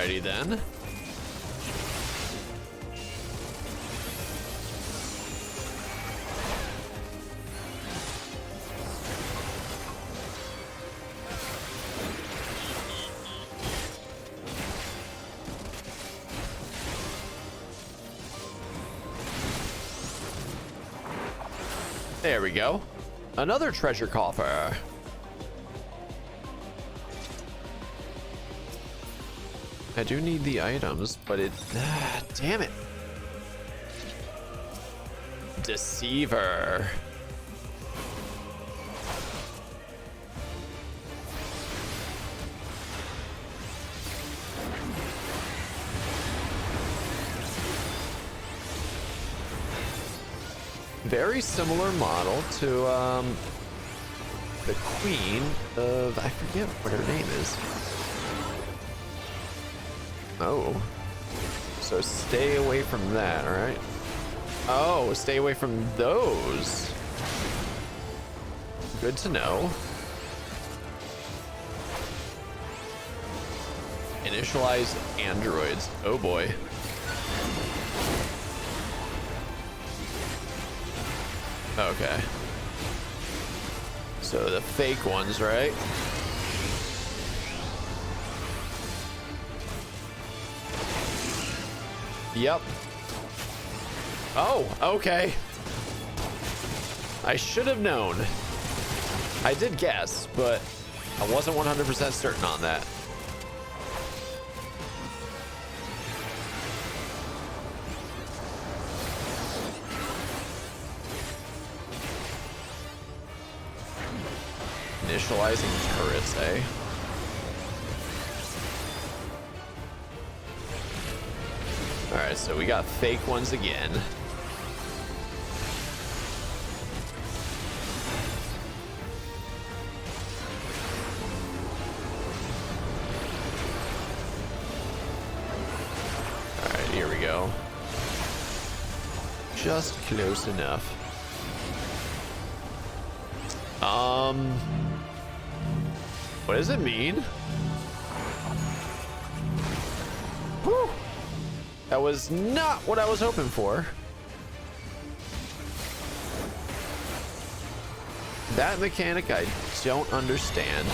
Alrighty then. There we go. Another treasure coffer. I do need the items, but it... damn it. Deceiver. Very similar model to the queen of, I forget what her name is. Oh, so stay away from that, all right? Oh, stay away from those. Good to know. Initialized androids. Oh boy. Okay. So the fake ones, right? Yep. Oh, okay. I should have known. I did guess, but I wasn't 100% certain on that. Initializing turrets, eh? Alright, so we got fake ones again. Alright, here we go. Just close enough. What does it mean? Whew. That was not what I was hoping for. That mechanic I don't understand.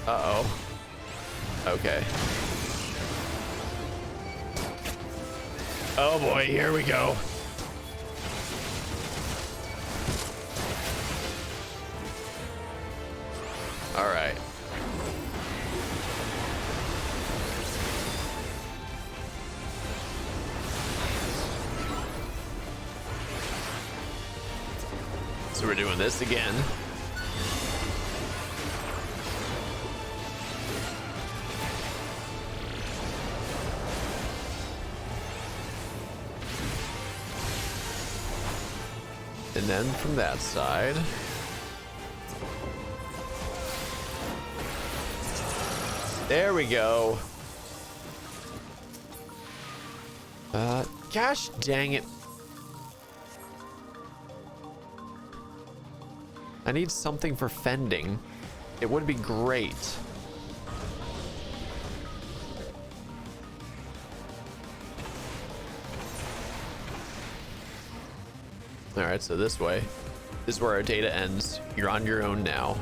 Uh-oh. Okay. Oh boy, here we go. All right. So we're doing this again. And then from that side. There we go. Gosh dang it. I need something for fending. It would be great. All right, so this way. This is where our data ends. You're on your own now.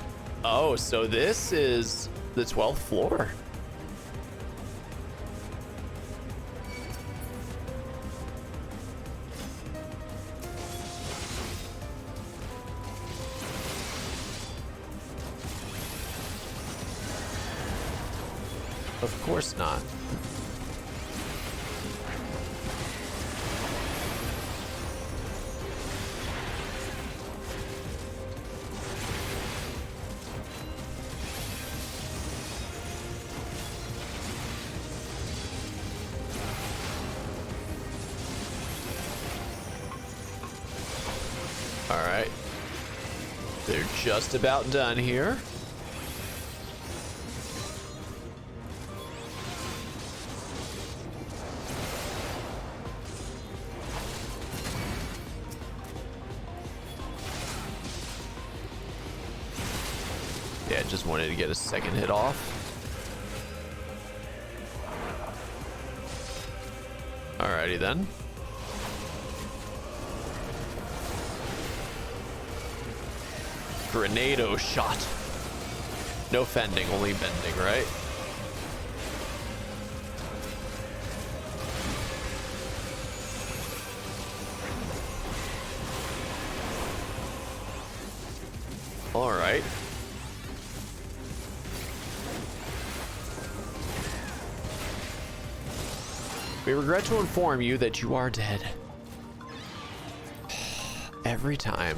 Oh, so this is the 12th floor. Of course not. All right. They're just about done here. just wanted to get a second hit off. Alrighty then. Grenado shot. No fending, only bending, right? All right. We regret to inform you that you are dead. Every time.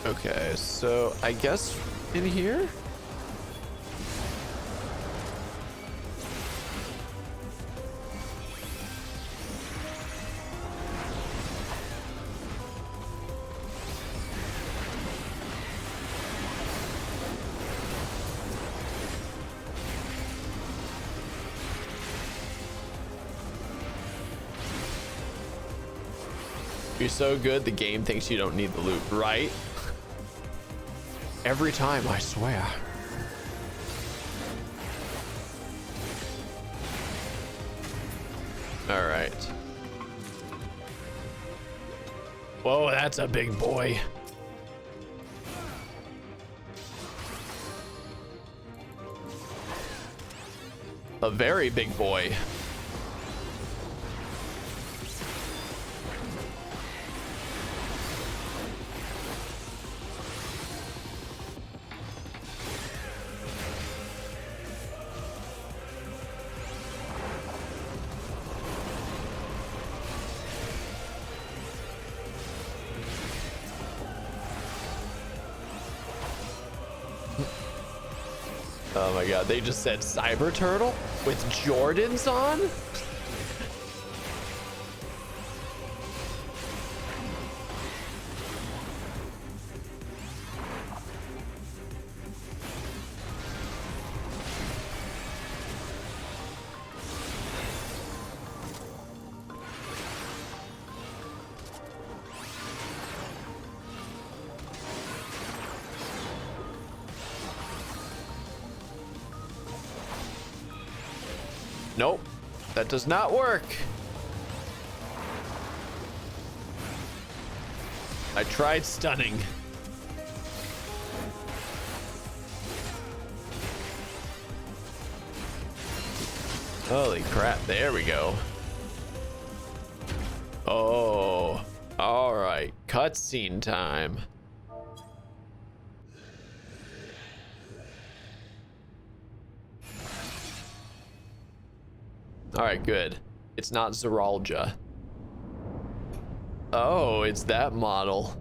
Okay, so I guess in here? You're so good, the game thinks you don't need the loot, right? Every time, I swear. All right. Whoa, that's a big boy. A very big boy. Oh my god, they just said Cyber Turtle with Jordans on? Nope, that does not work. I tried stunning. Holy crap, there we go. Oh, all right, cutscene time. All right, good. It's not Zeralja. Oh, it's that model.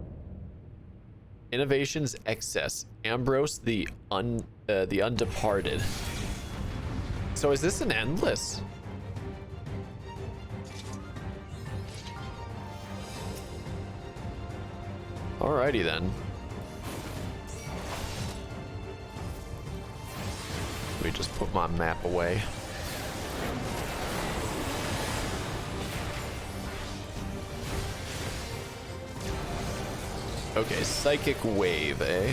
Innovations excess. Ambrose the undeparted. So is this an endless? Alrighty then. Let me just put my map away. Okay, psychic wave, eh?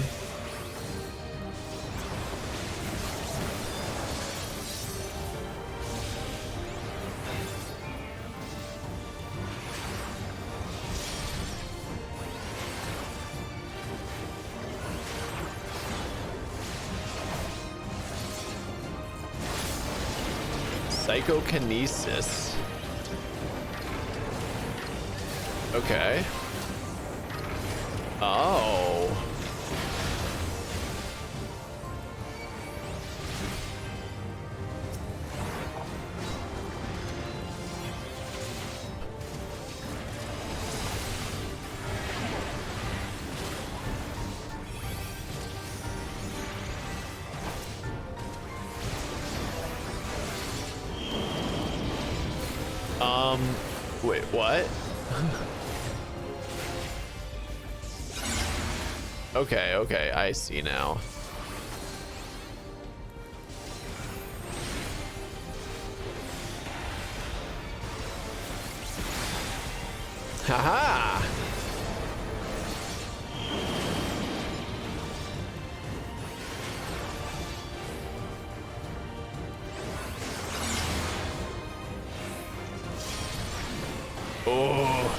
Psychokinesis. Okay. Oh. Wait, what? Okay, okay, I see now. Haha! Oh.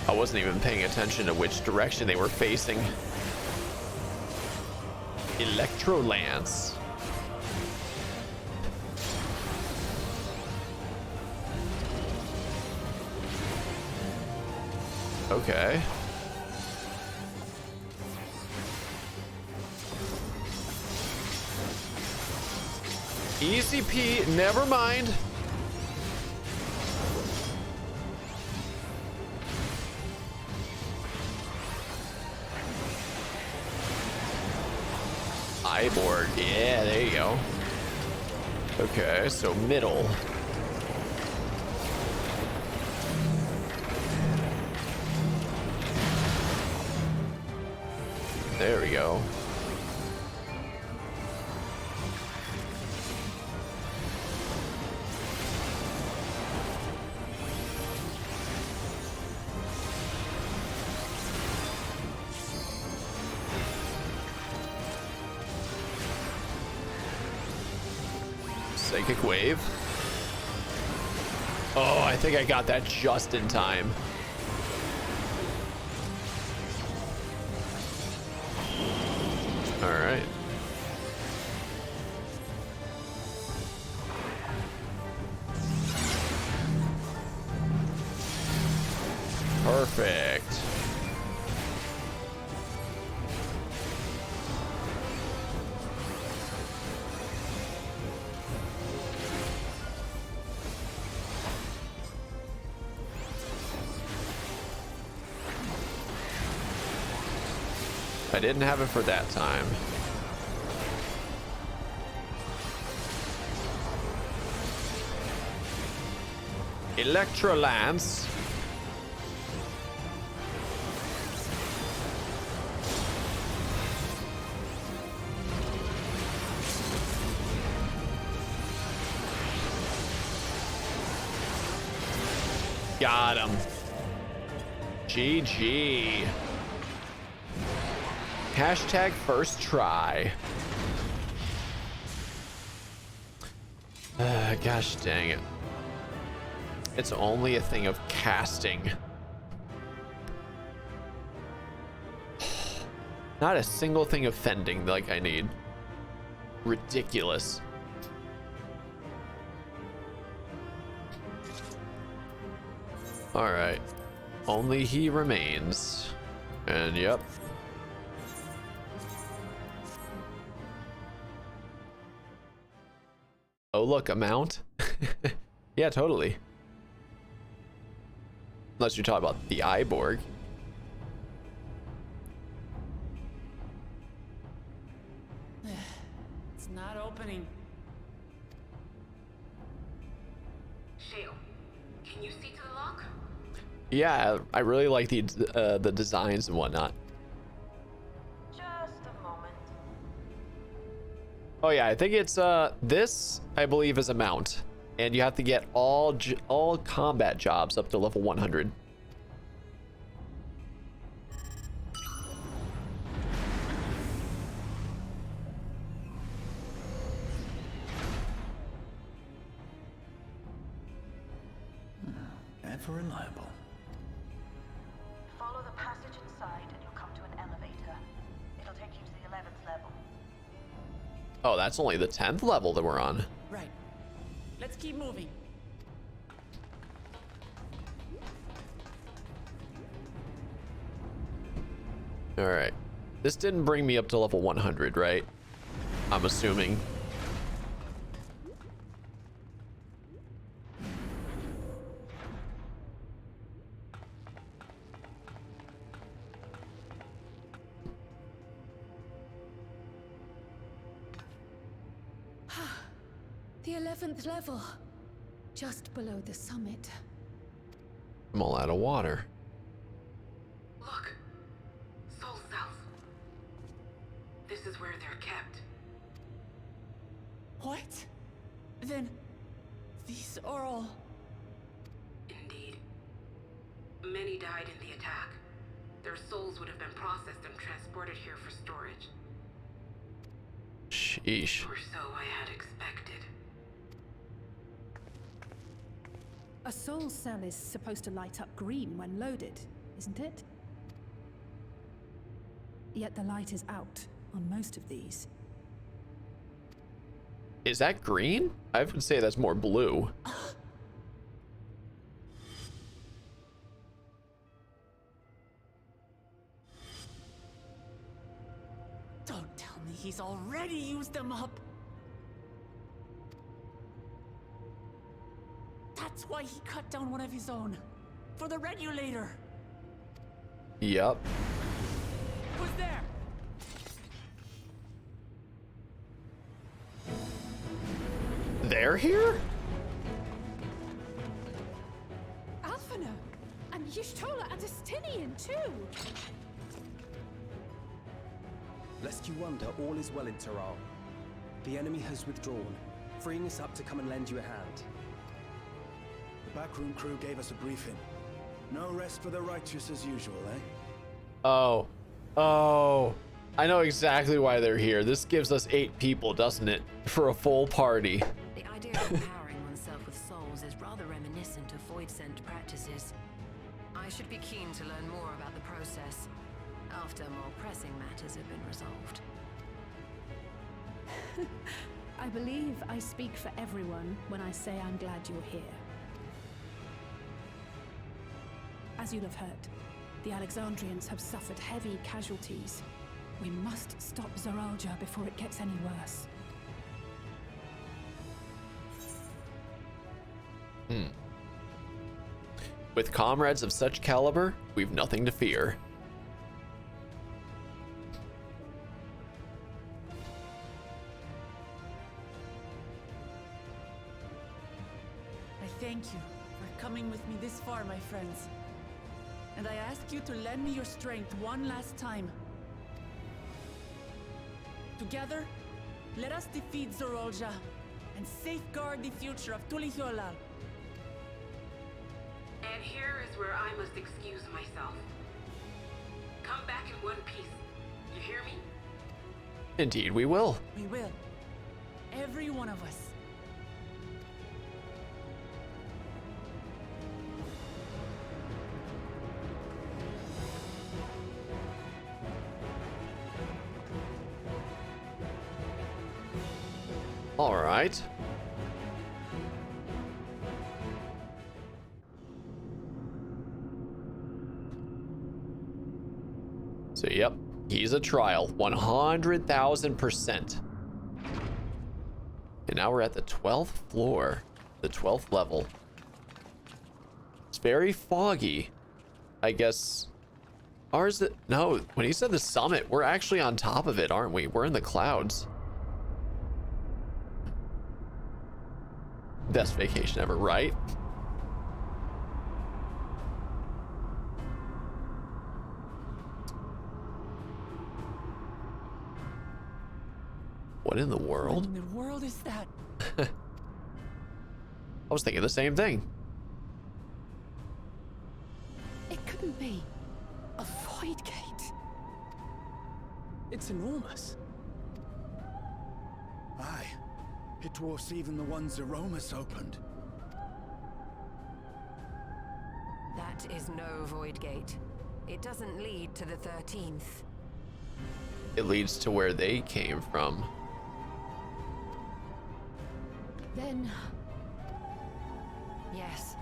I wasn't even paying attention to which direction they were facing. Electro Lance. Okay. ECP, never mind. Cyborg, yeah, there you go. Okay, so middle. There we go. Psychic Wave. Oh, I think I got that just in time. All right. Perfect. I didn't have it for that time. Electro Lance. Got him. GG. Hashtag first try. Gosh dang it. It's only a thing of casting. Not a single thing of fending like I need. Ridiculous. All right. Only he remains. And yep. Oh, look, a mount? Yeah, totally. Unless you're talking about the Iborg. It's not opening. Shale, can you see to the lock? Yeah, I really like the designs and whatnot. Oh yeah, I think it's this I believe is a mount, and you have to get all combat jobs up to level 100. Ever reliable. Follow the passage inside and you'll come to an elevator. It'll take you to the 11th level. Oh, that's only the 10th level that we're on. Right. Let's keep moving. All right. This didn't bring me up to level 100, right? I'm assuming. The 11th level. Just below the summit. I'm all out of water. this is where they're kept. What? Then these are all... Indeed. Many died in the attack. Their souls would have been processed and transported here for storage. Sheesh. Or so I had expected. A soul cell is supposed to light up green when loaded, isn't it? Yet the light is out on most of these. Is that green? I would say that's more blue. Don't tell me he's already used them up. That's why he cut down one of his own. For the regulator. Yup. Who's there? They're here? Alphina! And Y'shtola and Estinian too! Lest you wonder, all is well in Taral. The enemy has withdrawn, freeing us up to come and lend you a hand. The backroom crew gave us a briefing. No rest for the righteous as usual, eh? Oh. Oh. I know exactly why they're here. This gives us 8 people, doesn't it? For a full party. The idea of empowering oneself with souls is rather reminiscent of void-sent practices. I should be keen to learn more about the process, after more pressing matters have been resolved. I believe I speak for everyone when I say I'm glad you're here. As you'll have heard, the Alexandrians have suffered heavy casualties. We must stop Zoralja before it gets any worse. With comrades of such caliber, we've nothing to fear. I thank you for coming with me this far, my friends. And I ask you to lend me your strength one last time. Together, let us defeat Zoralja and safeguard the future of Tulihyolal. And here is where I must excuse myself. Come back in one piece. You hear me? Indeed, we will. We will. Every one of us. All right. So, yep, he's a trial, 100,000%. And now we're at the 12th floor, the 12th level. It's very foggy. I guess ours, no, when he said the summit, we're actually on top of it, aren't we? We're in the clouds. Best vacation ever, right? What in the world? What in the world is that? I was thinking the same thing. It couldn't be a void gate. It's enormous. Aye. It dwarfs even the ones Zeromus opened. That is no void gate. It doesn't lead to the 13th. It leads to where they came from. Then... Yes.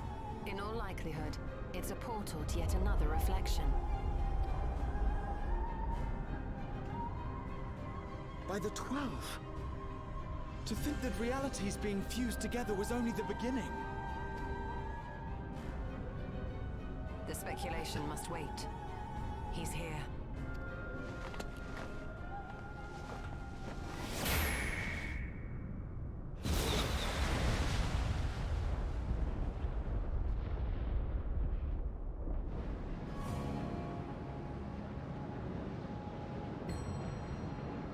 In all likelihood, it's a portal to yet another reflection. By the 12. To think that realities being fused together was only the beginning. The speculation must wait. He's here.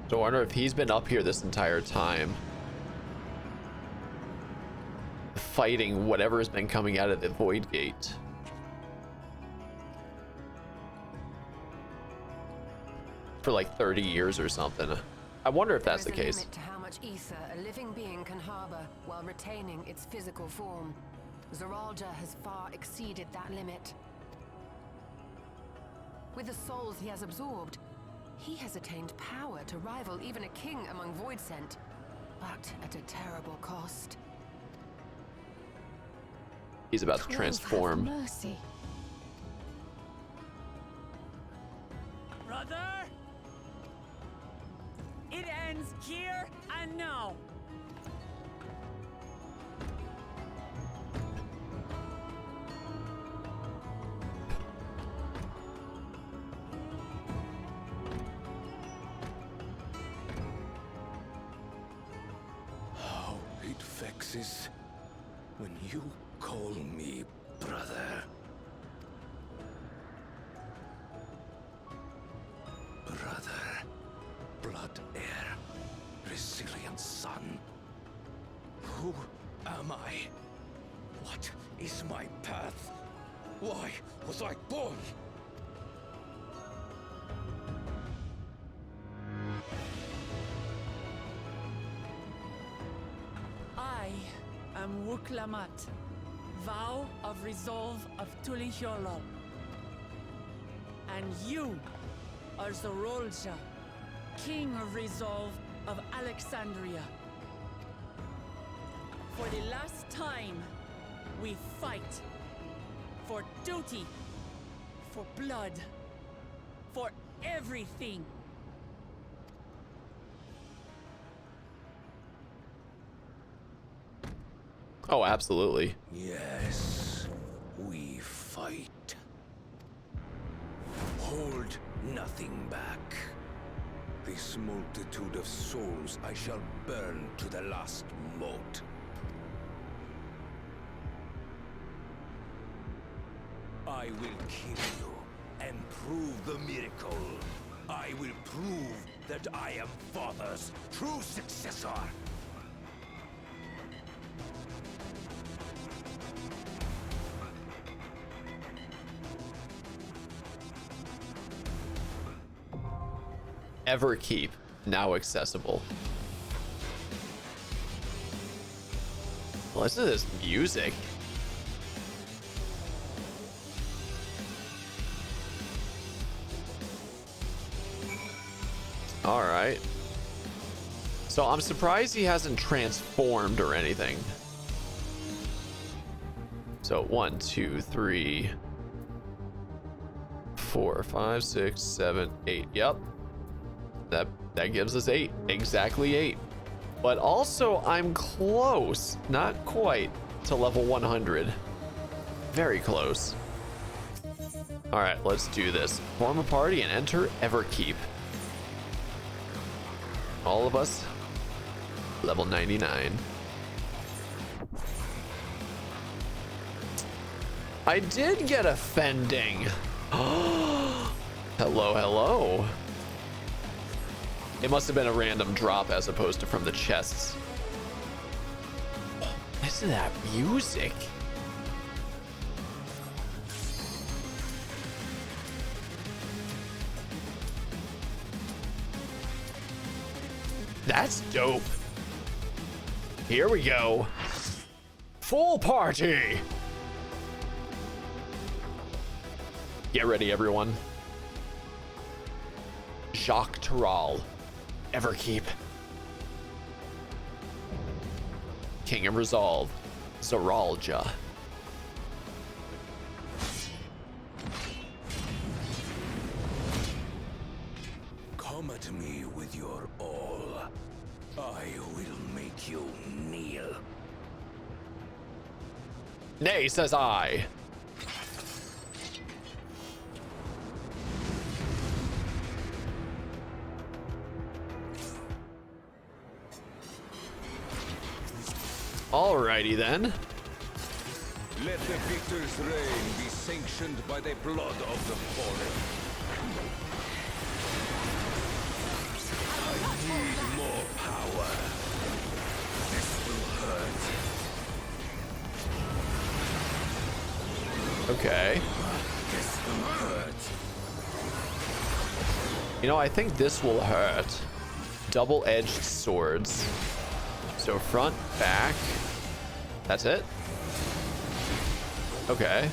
So I wonder if he's been up here this entire time, fighting whatever has been coming out of the Void Gate. For like 30 years or something. I wonder if that's the There is a case. limit to how much ether a living being can harbor while retaining its physical form. Zoralja has far exceeded that limit. With the souls he has absorbed, he has attained power to rival even a king among Voidsent, but at a terrible cost. He's about to 12 transform. have mercy. Brother! It ends here and now. How it vexes when you call me brother. Brother, blood heir, resilient son. Who am I? What is my path? Why was I born? I am Wuklamat, vow of resolve of Tulihyolo. And you are Zorolja, king of resolve of Alexandria. For the last time, we fight. For duty. For blood. For everything. Oh, absolutely. Yes, we fight. Hold nothing back. This multitude of souls I shall burn to the last mote. I will kill you and prove the miracle. I will prove that I am Father's true successor. Everkeep, now accessible. Listen to this music. All right. So I'm surprised he hasn't transformed or anything. So 1, 2, 3, 4, 5, 6, 7, 8. Yep. That gives us 8. Exactly 8. But also I'm close, not quite, to level 100. Very close. All right, let's do this. Form a party and enter Everkeep. All of us, level 99. I did get a Fending. Hello, hello. It must have been a random drop as opposed to from the chests. Listen to that music. That's dope. Here we go. Full party. Get ready, everyone. Jacques Terral. Everkeep. King of Resolve. Zoralja. Come at me with your all. I will make you kneel. Nay, says I. Alrighty then. Let the victor's reign be sanctioned by the blood of the fallen. I Okay. You know, I think this will hurt. Double-edged swords. So front, back. That's it? Okay.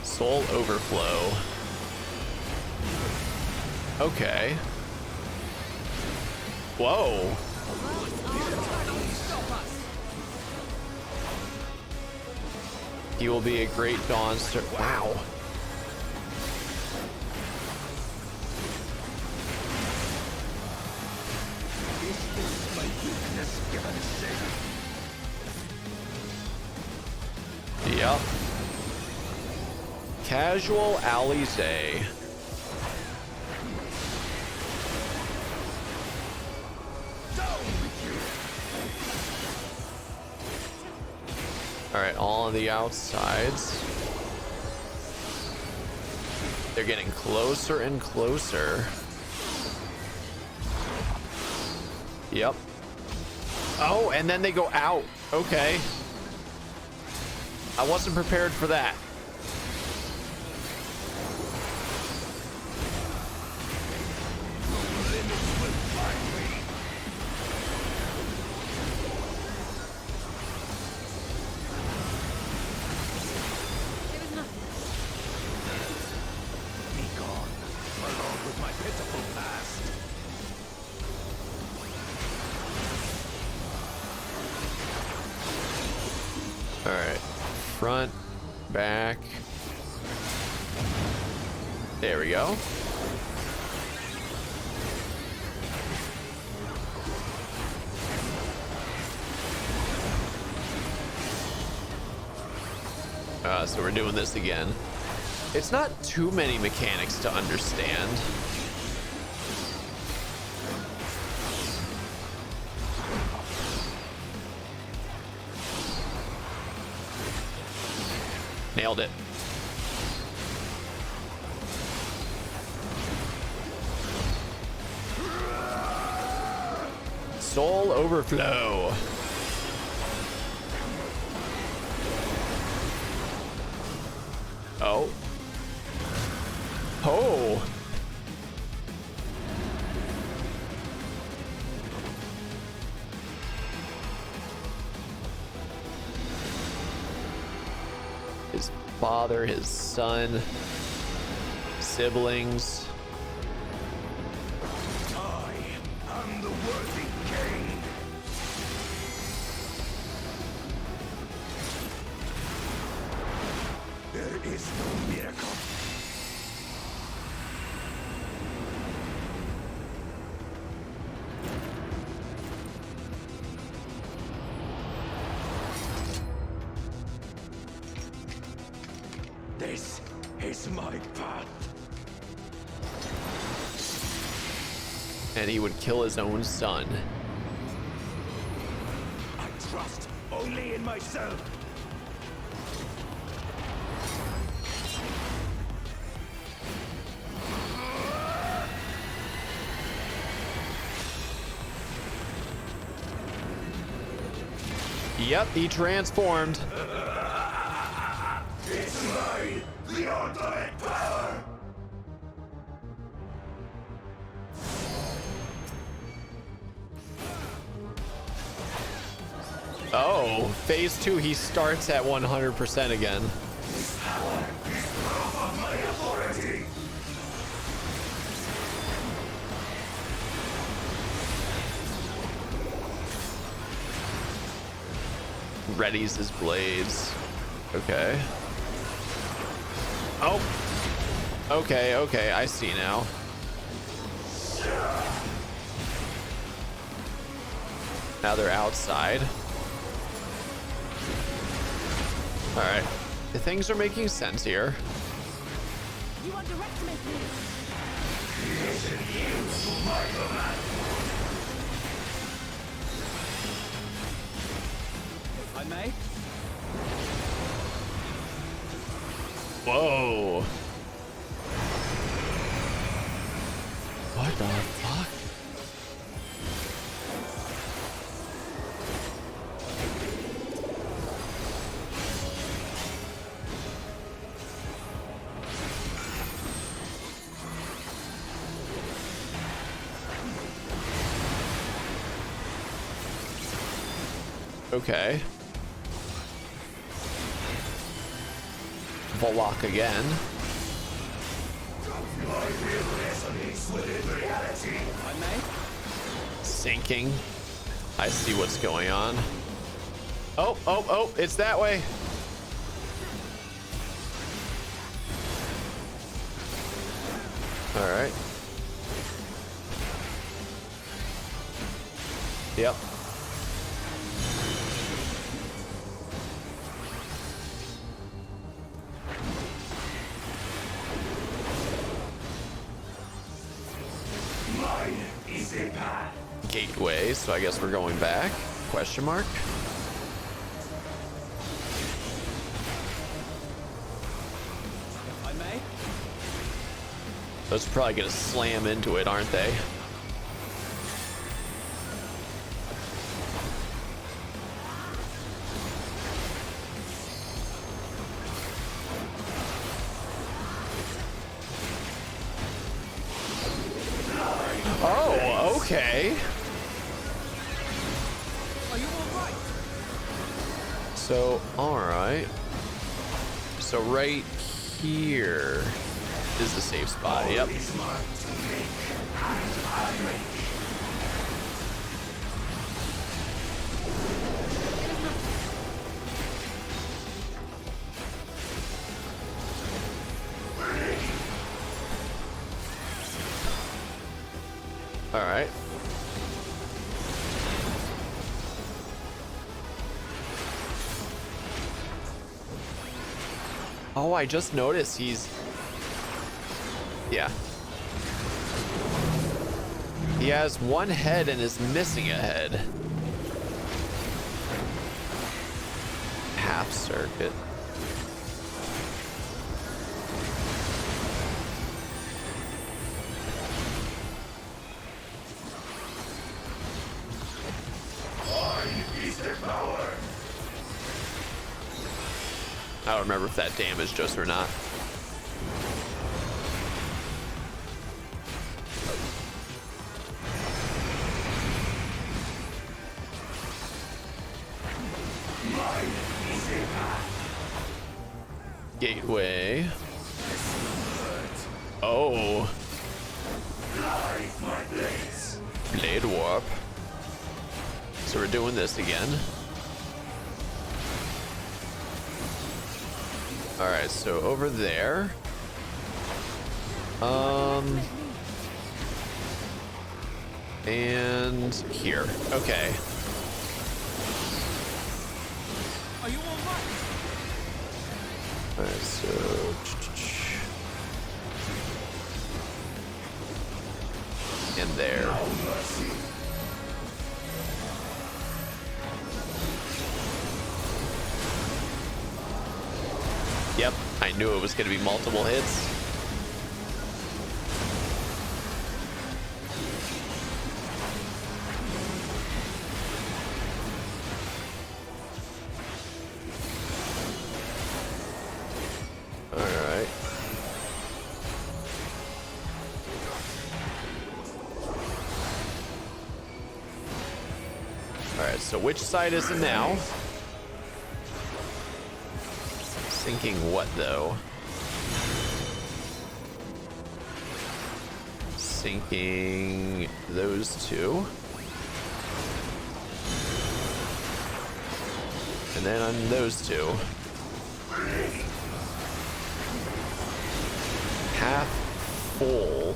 Soul overflow. Okay. Whoa. He will be a great Dawnster. Wow. Yep. Casual Alize. All right, all on the outsides. They're getting closer and closer. Yep. Oh, and then they go out. Okay. I wasn't prepared for that. All right, front, back. There we go. So we're doing this again. It's not too many mechanics to understand. Nailed it. Soul overflow. Oh. Oh. His father, his son, siblings. I am the worthy king. There is no miracle. This is my path. And he would kill his own son. I trust only in myself. Yep, he transformed. It's mine, the ultimate power. Oh, phase 2, he starts at 100% again. My authority. Readies his blades. Okay. Oh. Okay, okay, I see now. Now they're outside. All right. The things are making sense here. You underestimate me. If I may? Whoa. What the fuck? Okay. Volok again. Sinking. I see what's going on. Oh, oh, oh, it's that way. All right. Yep. Gateway, so I guess we're going back? Question mark? I may. Those are probably gonna slam into it, aren't they? Oh, okay. So, all right. So right here is the safe spot. Yep. All right. Oh, I just noticed he's... Yeah. He has one head and is missing a head. Half circuit. I don't remember if that damaged us or not. Gateway. Oh. Blade warp. So we're doing this again. All right, so over there. And here. Okay. Are you all right? All right, so and there. Yep, I knew it was going to be multiple hits. All right. All right, so which side is it now? Sinking what though? Sinking those two. And then on those two. Half full.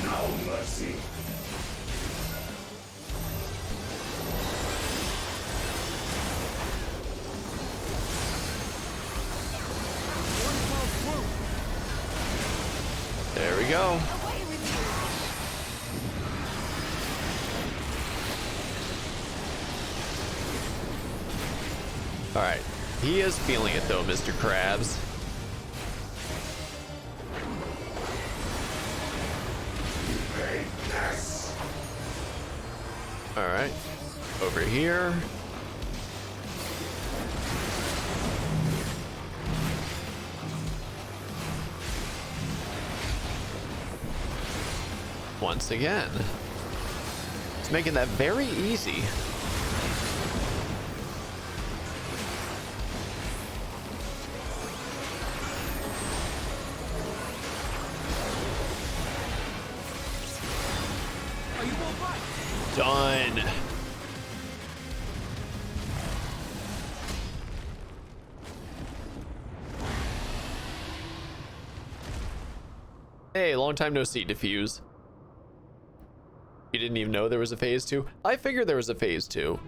No mercy. There we go. All right. He is feeling it though, Mr. Krabs. All right, over here. Once again. It's making that very easy. Are you all right? Done. Hey, long time no see, Diffuse. You didn't even know there was a phase 2? I figured there was a phase 2.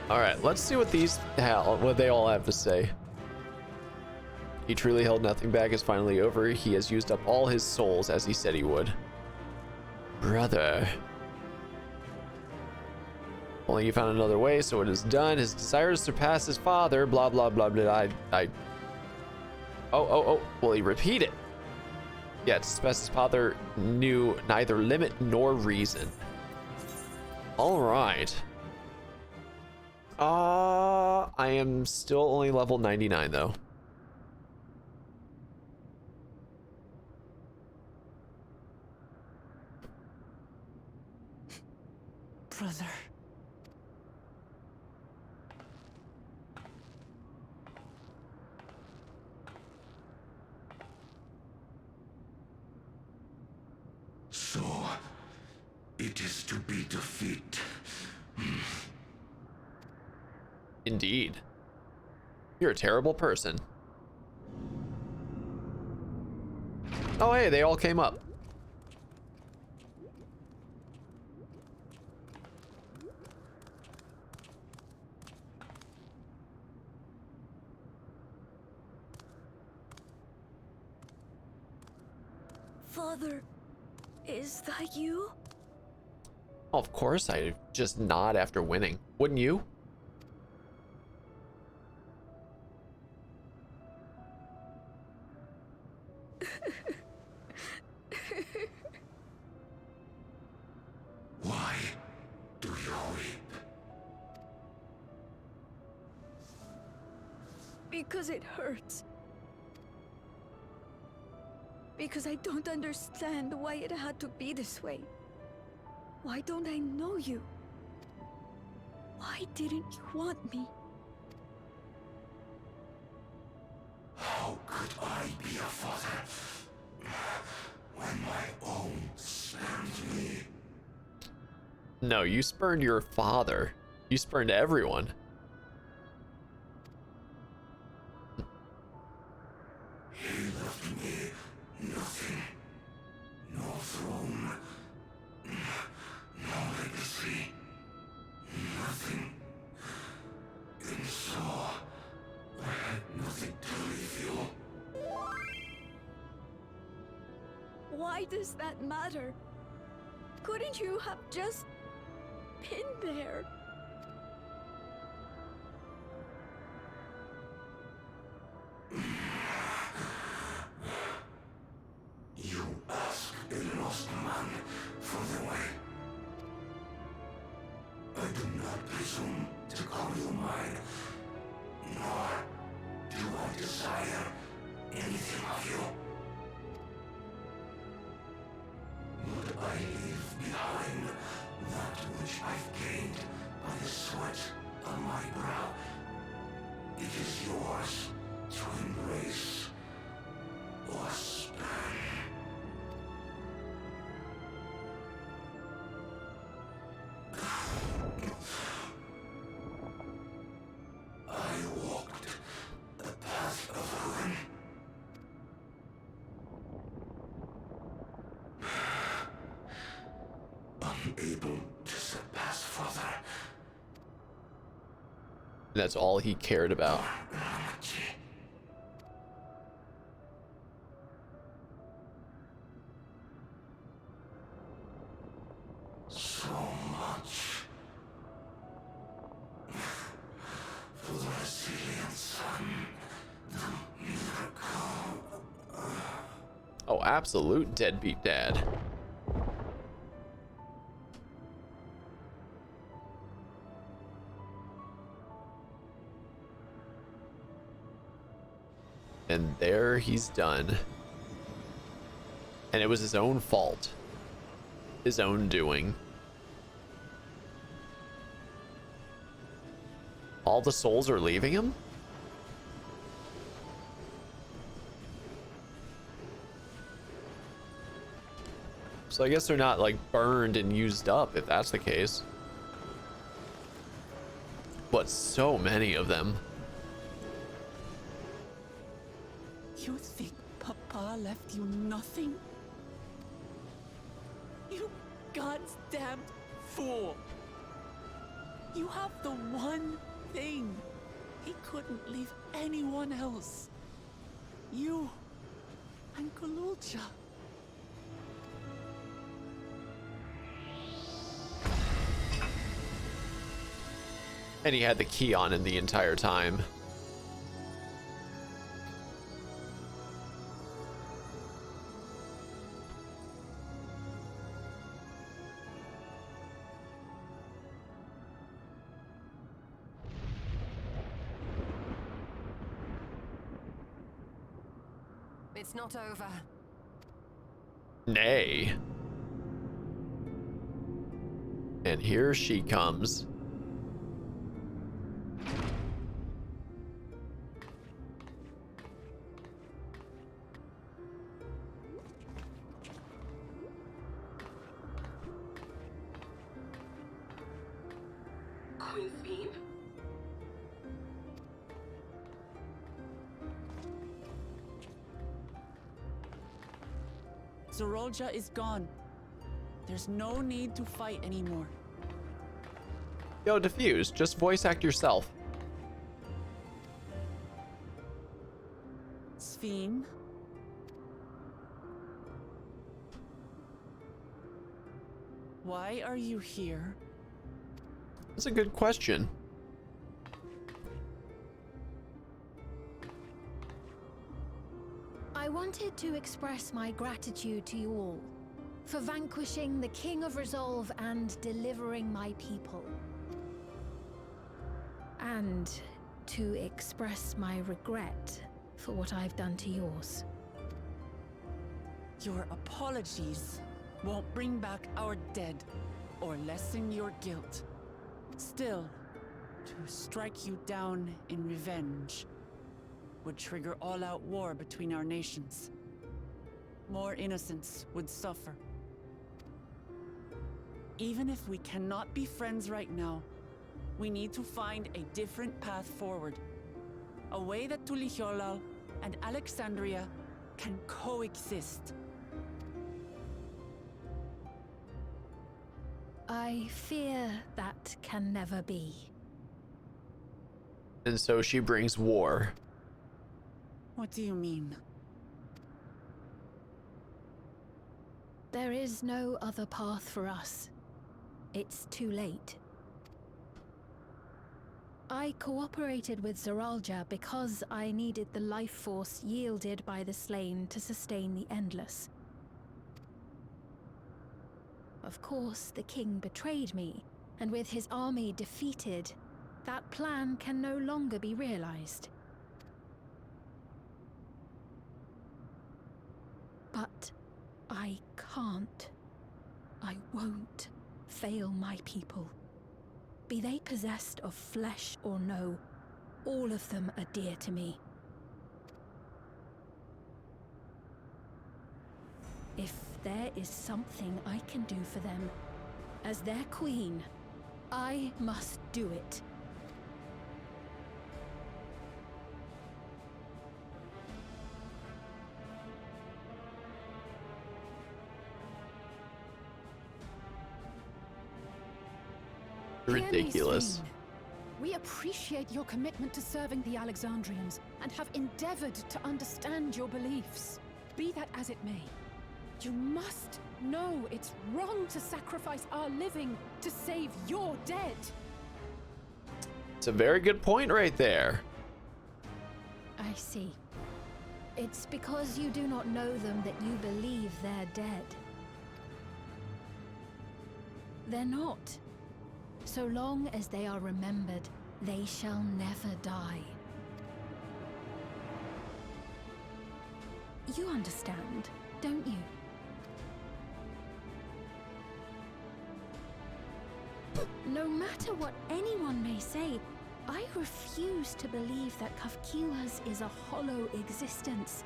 Alright, let's see what what they all have to say. He truly held nothing back is finally over. He has used up all his souls as he said he would. Brother. Only he found another way, so it is done. His desire to surpass his father, blah, blah, blah, blah. Oh, will he repeat it? Yeah, to surpass his father knew neither limit nor reason. All right. I am still only level 99 though. Brother. So, it is to be defeat. Indeed. You're a terrible person. Oh, hey, they all came up. Father, is that you? Of course, I just nod after winning. Wouldn't you? Why do you weep? Because it hurts. Because I don't understand why it had to be this way. Why don't I know you? Why didn't you want me? How could I be a father when my own spurned me? No, you spurned your father. You spurned everyone. He left me nothing. No throne. No legacy. Nothing. And so, I had nothing to leave you. Why does that matter? Couldn't you have just been there? You ask a lost man for the way. I do not presume to call you mine, nor do I desire anything of you. Would I leave behind that which I've gained by the sweat on my brow? It is yours to embrace or spurn. I walked the path of ruin. Unable to surpass father. That's all he cared about. So much for the resilient son, the miracle. Oh, absolute deadbeat dad. And there he's done. And it was his own fault. His own doing. All the souls are leaving him? So I guess they're not like burned and used up if that's the case. But so many of them. You think Papa left you nothing? You goddamn fool! You have the one thing he couldn't leave anyone else. You and Kululcha. And he had the key on him the entire time. It's not over. Nay. And here she comes. Queen Sphene? Zorolja is gone. There's no need to fight anymore. Yo, Diffuse, just voice act yourself. Sphene? Why are you here? That's a good question. I wanted to express my gratitude to you all for vanquishing the King of Resolve and delivering my people. And to express my regret for what I've done to yours. Your apologies won't bring back our dead or lessen your guilt. Still, to strike you down in revenge would trigger all-out war between our nations. More innocents would suffer. Even if we cannot be friends right now, we need to find a different path forward. A way that Tuliholal and Alexandria can coexist. I fear that can never be. And so she brings war. What do you mean? There is no other path for us. It's too late. I cooperated with Zoralja because I needed the life force yielded by the slain to sustain the Endless. Of course, the king betrayed me, and with his army defeated, that plan can no longer be realized. But I can't. I won't fail my people. Be they possessed of flesh or no, all of them are dear to me. If there is something I can do for them, as their queen, I must do it. Ridiculous. Hear me, Sphene. We appreciate your commitment to serving the Alexandrians and have endeavored to understand your beliefs. Be that as it may, you must know it's wrong to sacrifice our living to save your dead. It's a very good point right there. I see. It's because you do not know them that you believe they're dead. They're not. So long as they are remembered, they shall never die. You understand, don't you? No matter what anyone may say, I refuse to believe that Kafkiwa's is a hollow existence,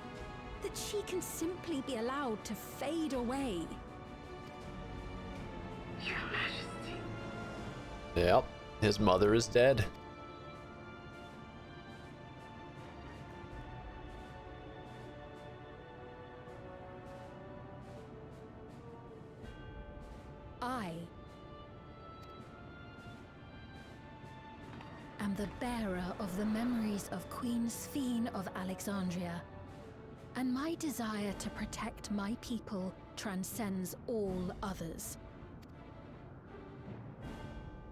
that she can simply be allowed to fade away. Your Majesty. Yep, his mother is dead. I am the bearer of the memories of Queen Sphene of Alexandria, and my desire to protect my people transcends all others.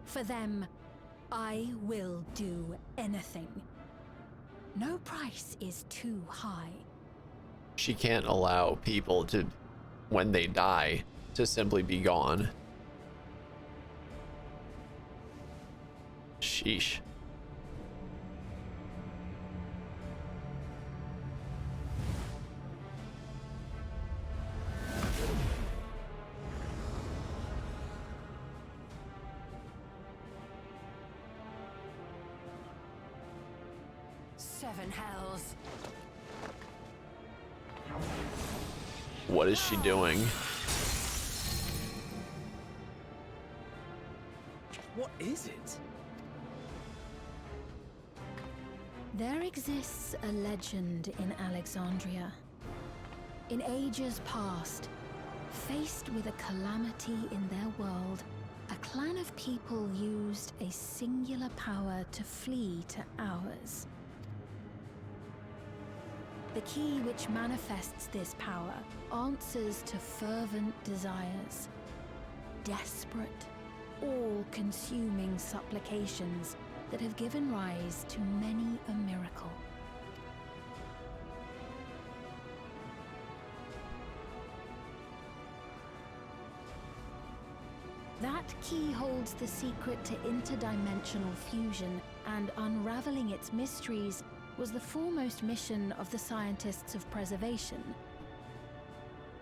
For them, I will do anything. No price is too high. She can't allow people to, when they die, to simply be gone. Sheesh. Seven hells. What is she doing? What is it? There exists a legend in Alexandria. In ages past, faced with a calamity in their world, a clan of people used a singular power to flee to ours. The key which manifests this power answers to fervent desires, desperate, all-consuming supplications that have given rise to many a miracle. That key holds the secret to interdimensional fusion, and unraveling its mysteries was the foremost mission of the scientists of preservation.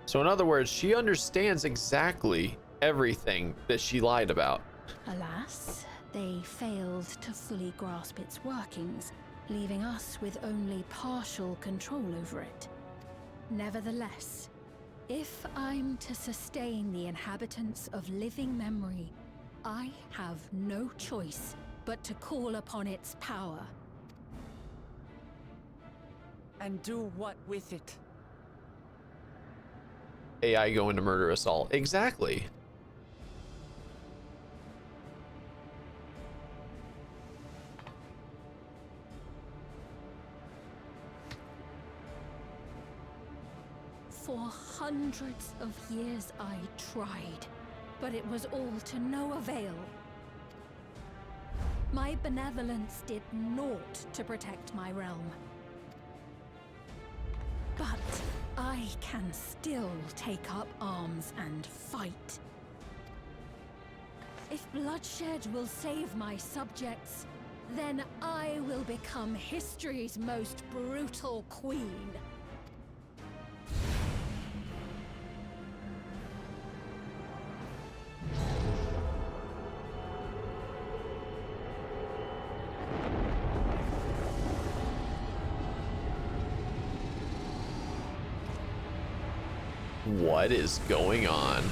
So in other words, she understands exactly everything that she lied about. Alas, they failed to fully grasp its workings, leaving us with only partial control over it. Nevertheless, if I'm to sustain the inhabitants of living memory, I have no choice but to call upon its power. And do what with it? AI going to murder us all. Exactly. For hundreds of years I tried, but it was all to no avail. My benevolence did naught to protect my realm. But I can still take up arms and fight. If bloodshed will save my subjects, then I will become history's most brutal queen. What is going on?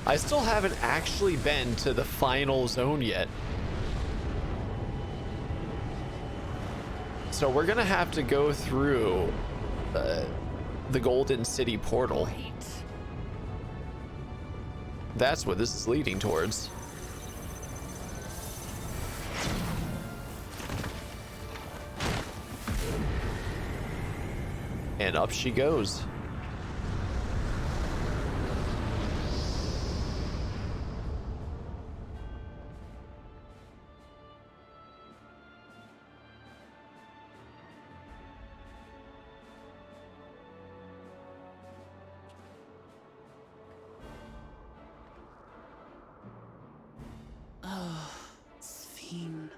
I still haven't actually been to the final zone yet. So we're gonna have to go through the Golden City portal. That's what this is leading towards. And up she goes. Oh, Sphene.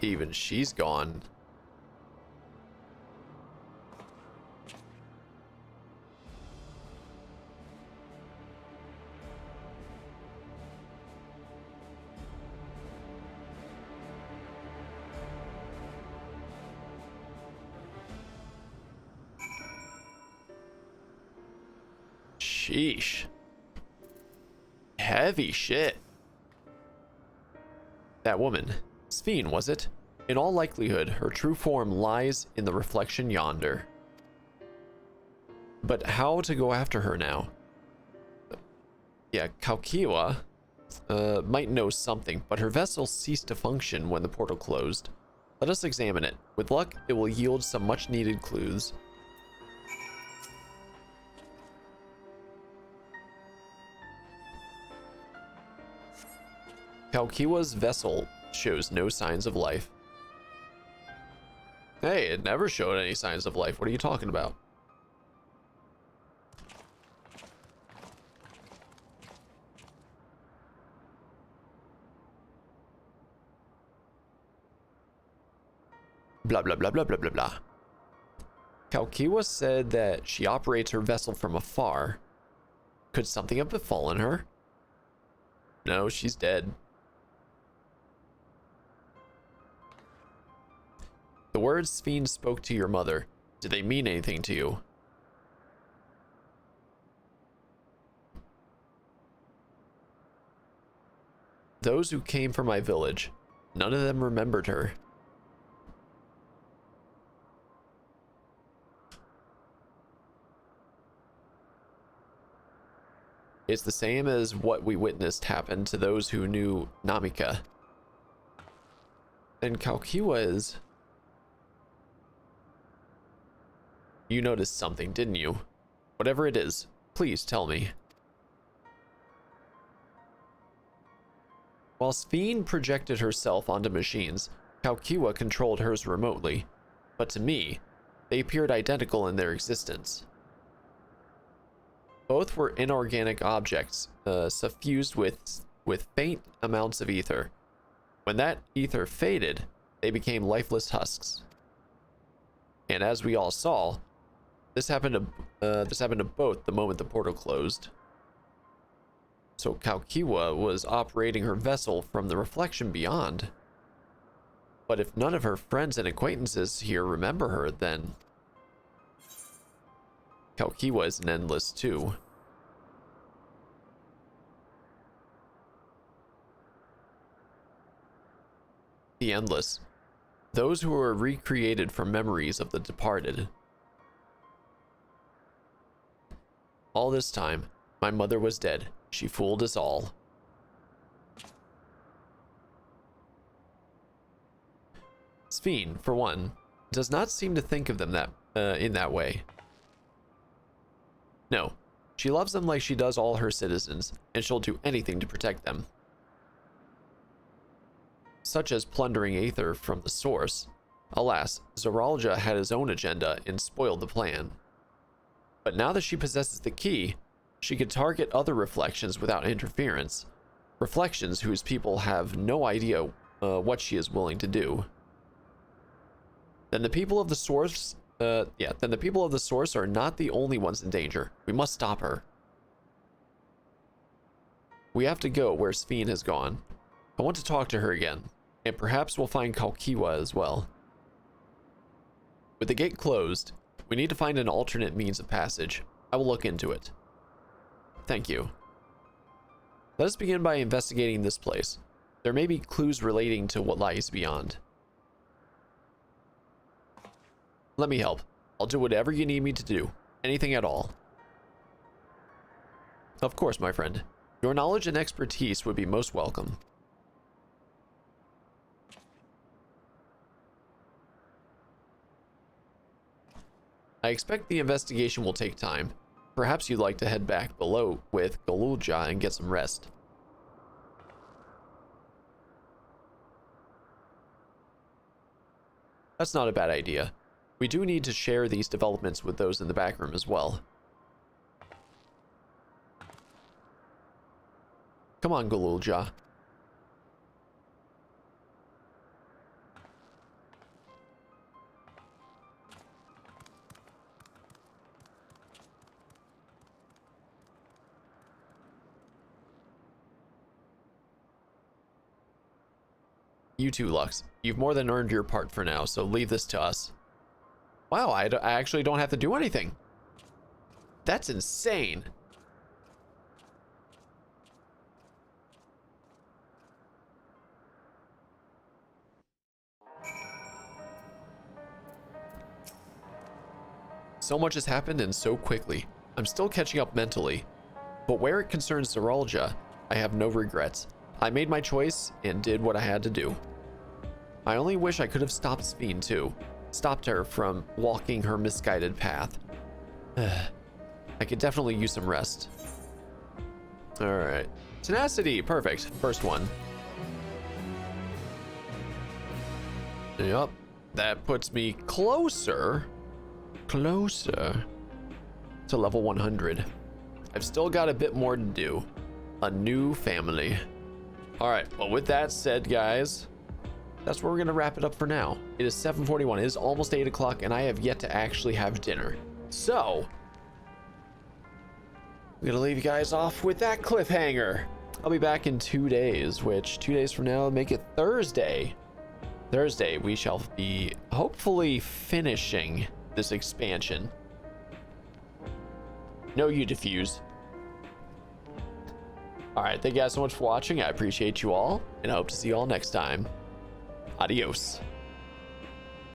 even she's gone. Sheesh. Heavy shit. That woman, Sphene, was it? In all likelihood, her true form lies in the reflection yonder. But how to go after her now? Yeah, Kaukiwa might know something, but her vessel ceased to function when the portal closed. Let us examine it. With luck, it will yield some much needed clues. Kaukiwa's vessel shows no signs of life. Hey, it never showed any signs of life. What are you talking about? Blah, blah, blah, blah, blah, blah, blah. Kaukiwa said that she operates her vessel from afar. Could something have befallen her? No, she's dead. The words Sphene spoke to your mother, did they mean anything to you? Those who came from my village, none of them remembered her. It's the same as what we witnessed happen to those who knew Namika. And Kaukiwa is... You noticed something, didn't you? Whatever it is, please tell me. While Sphene projected herself onto machines, Kaukiwa controlled hers remotely. But to me, they appeared identical in their existence. Both were inorganic objects, suffused with faint amounts of ether. When that ether faded, they became lifeless husks. And as we all saw, this happened to both the moment the portal closed. So Kaukiwa was operating her vessel from the reflection beyond. But if none of her friends and acquaintances here remember her, then Kaukiwa is an endless too. The endless. Those who were recreated from memories of the departed. All this time, my mother was dead. She fooled us all. Sphene, for one, does not seem to think of them in that way. No, she loves them like she does all her citizens, and she'll do anything to protect them. Such as plundering Aether from the source. Alas, Zoralja had his own agenda and spoiled the plan. But now that she possesses the key, she could target other reflections without interference. Reflections whose people have no idea what she is willing to do. Then the people of the source, then the people of the source are not the only ones in danger. We must stop her. We have to go where Sphene has gone. I want to talk to her again, and perhaps we'll find Kaukiwa as well. With the gate closed, we need to find an alternate means of passage. I will look into it. Thank you. Let us begin by investigating this place. There may be clues relating to what lies beyond. Let me help. I'll do whatever you need me to do. Anything at all. Of course, my friend. Your knowledge and expertise would be most welcome. I expect the investigation will take time. Perhaps you'd like to head back below with Galulja and get some rest. That's not a bad idea. We do need to share these developments with those in the back room as well. Come on, Galulja. You too, Lux. You've more than earned your part for now, so leave this to us. Wow, I actually don't have to do anything. That's insane. So much has happened and so quickly. I'm still catching up mentally. But where it concerns Zoralia, I have no regrets. I made my choice and did what I had to do. I only wish I could have stopped Sphene too. Stopped her from walking her misguided path. I could definitely use some rest. Alright. Tenacity, perfect. First one. Yup. That puts me closer to level 100. I've still got a bit more to do. A new family. Alright, well with that said, guys, that's where we're gonna wrap it up for now. It is 7:41. It is almost 8 o'clock and I have yet to actually have dinner. So I'm gonna leave you guys off with that cliffhanger. I'll be back in 2 days, which 2 days from now will make it Thursday. Thursday, we shall be hopefully finishing this expansion. No, you diffuse. Alright, thank you guys so much for watching. I appreciate you all, and I hope to see you all next time. Adios.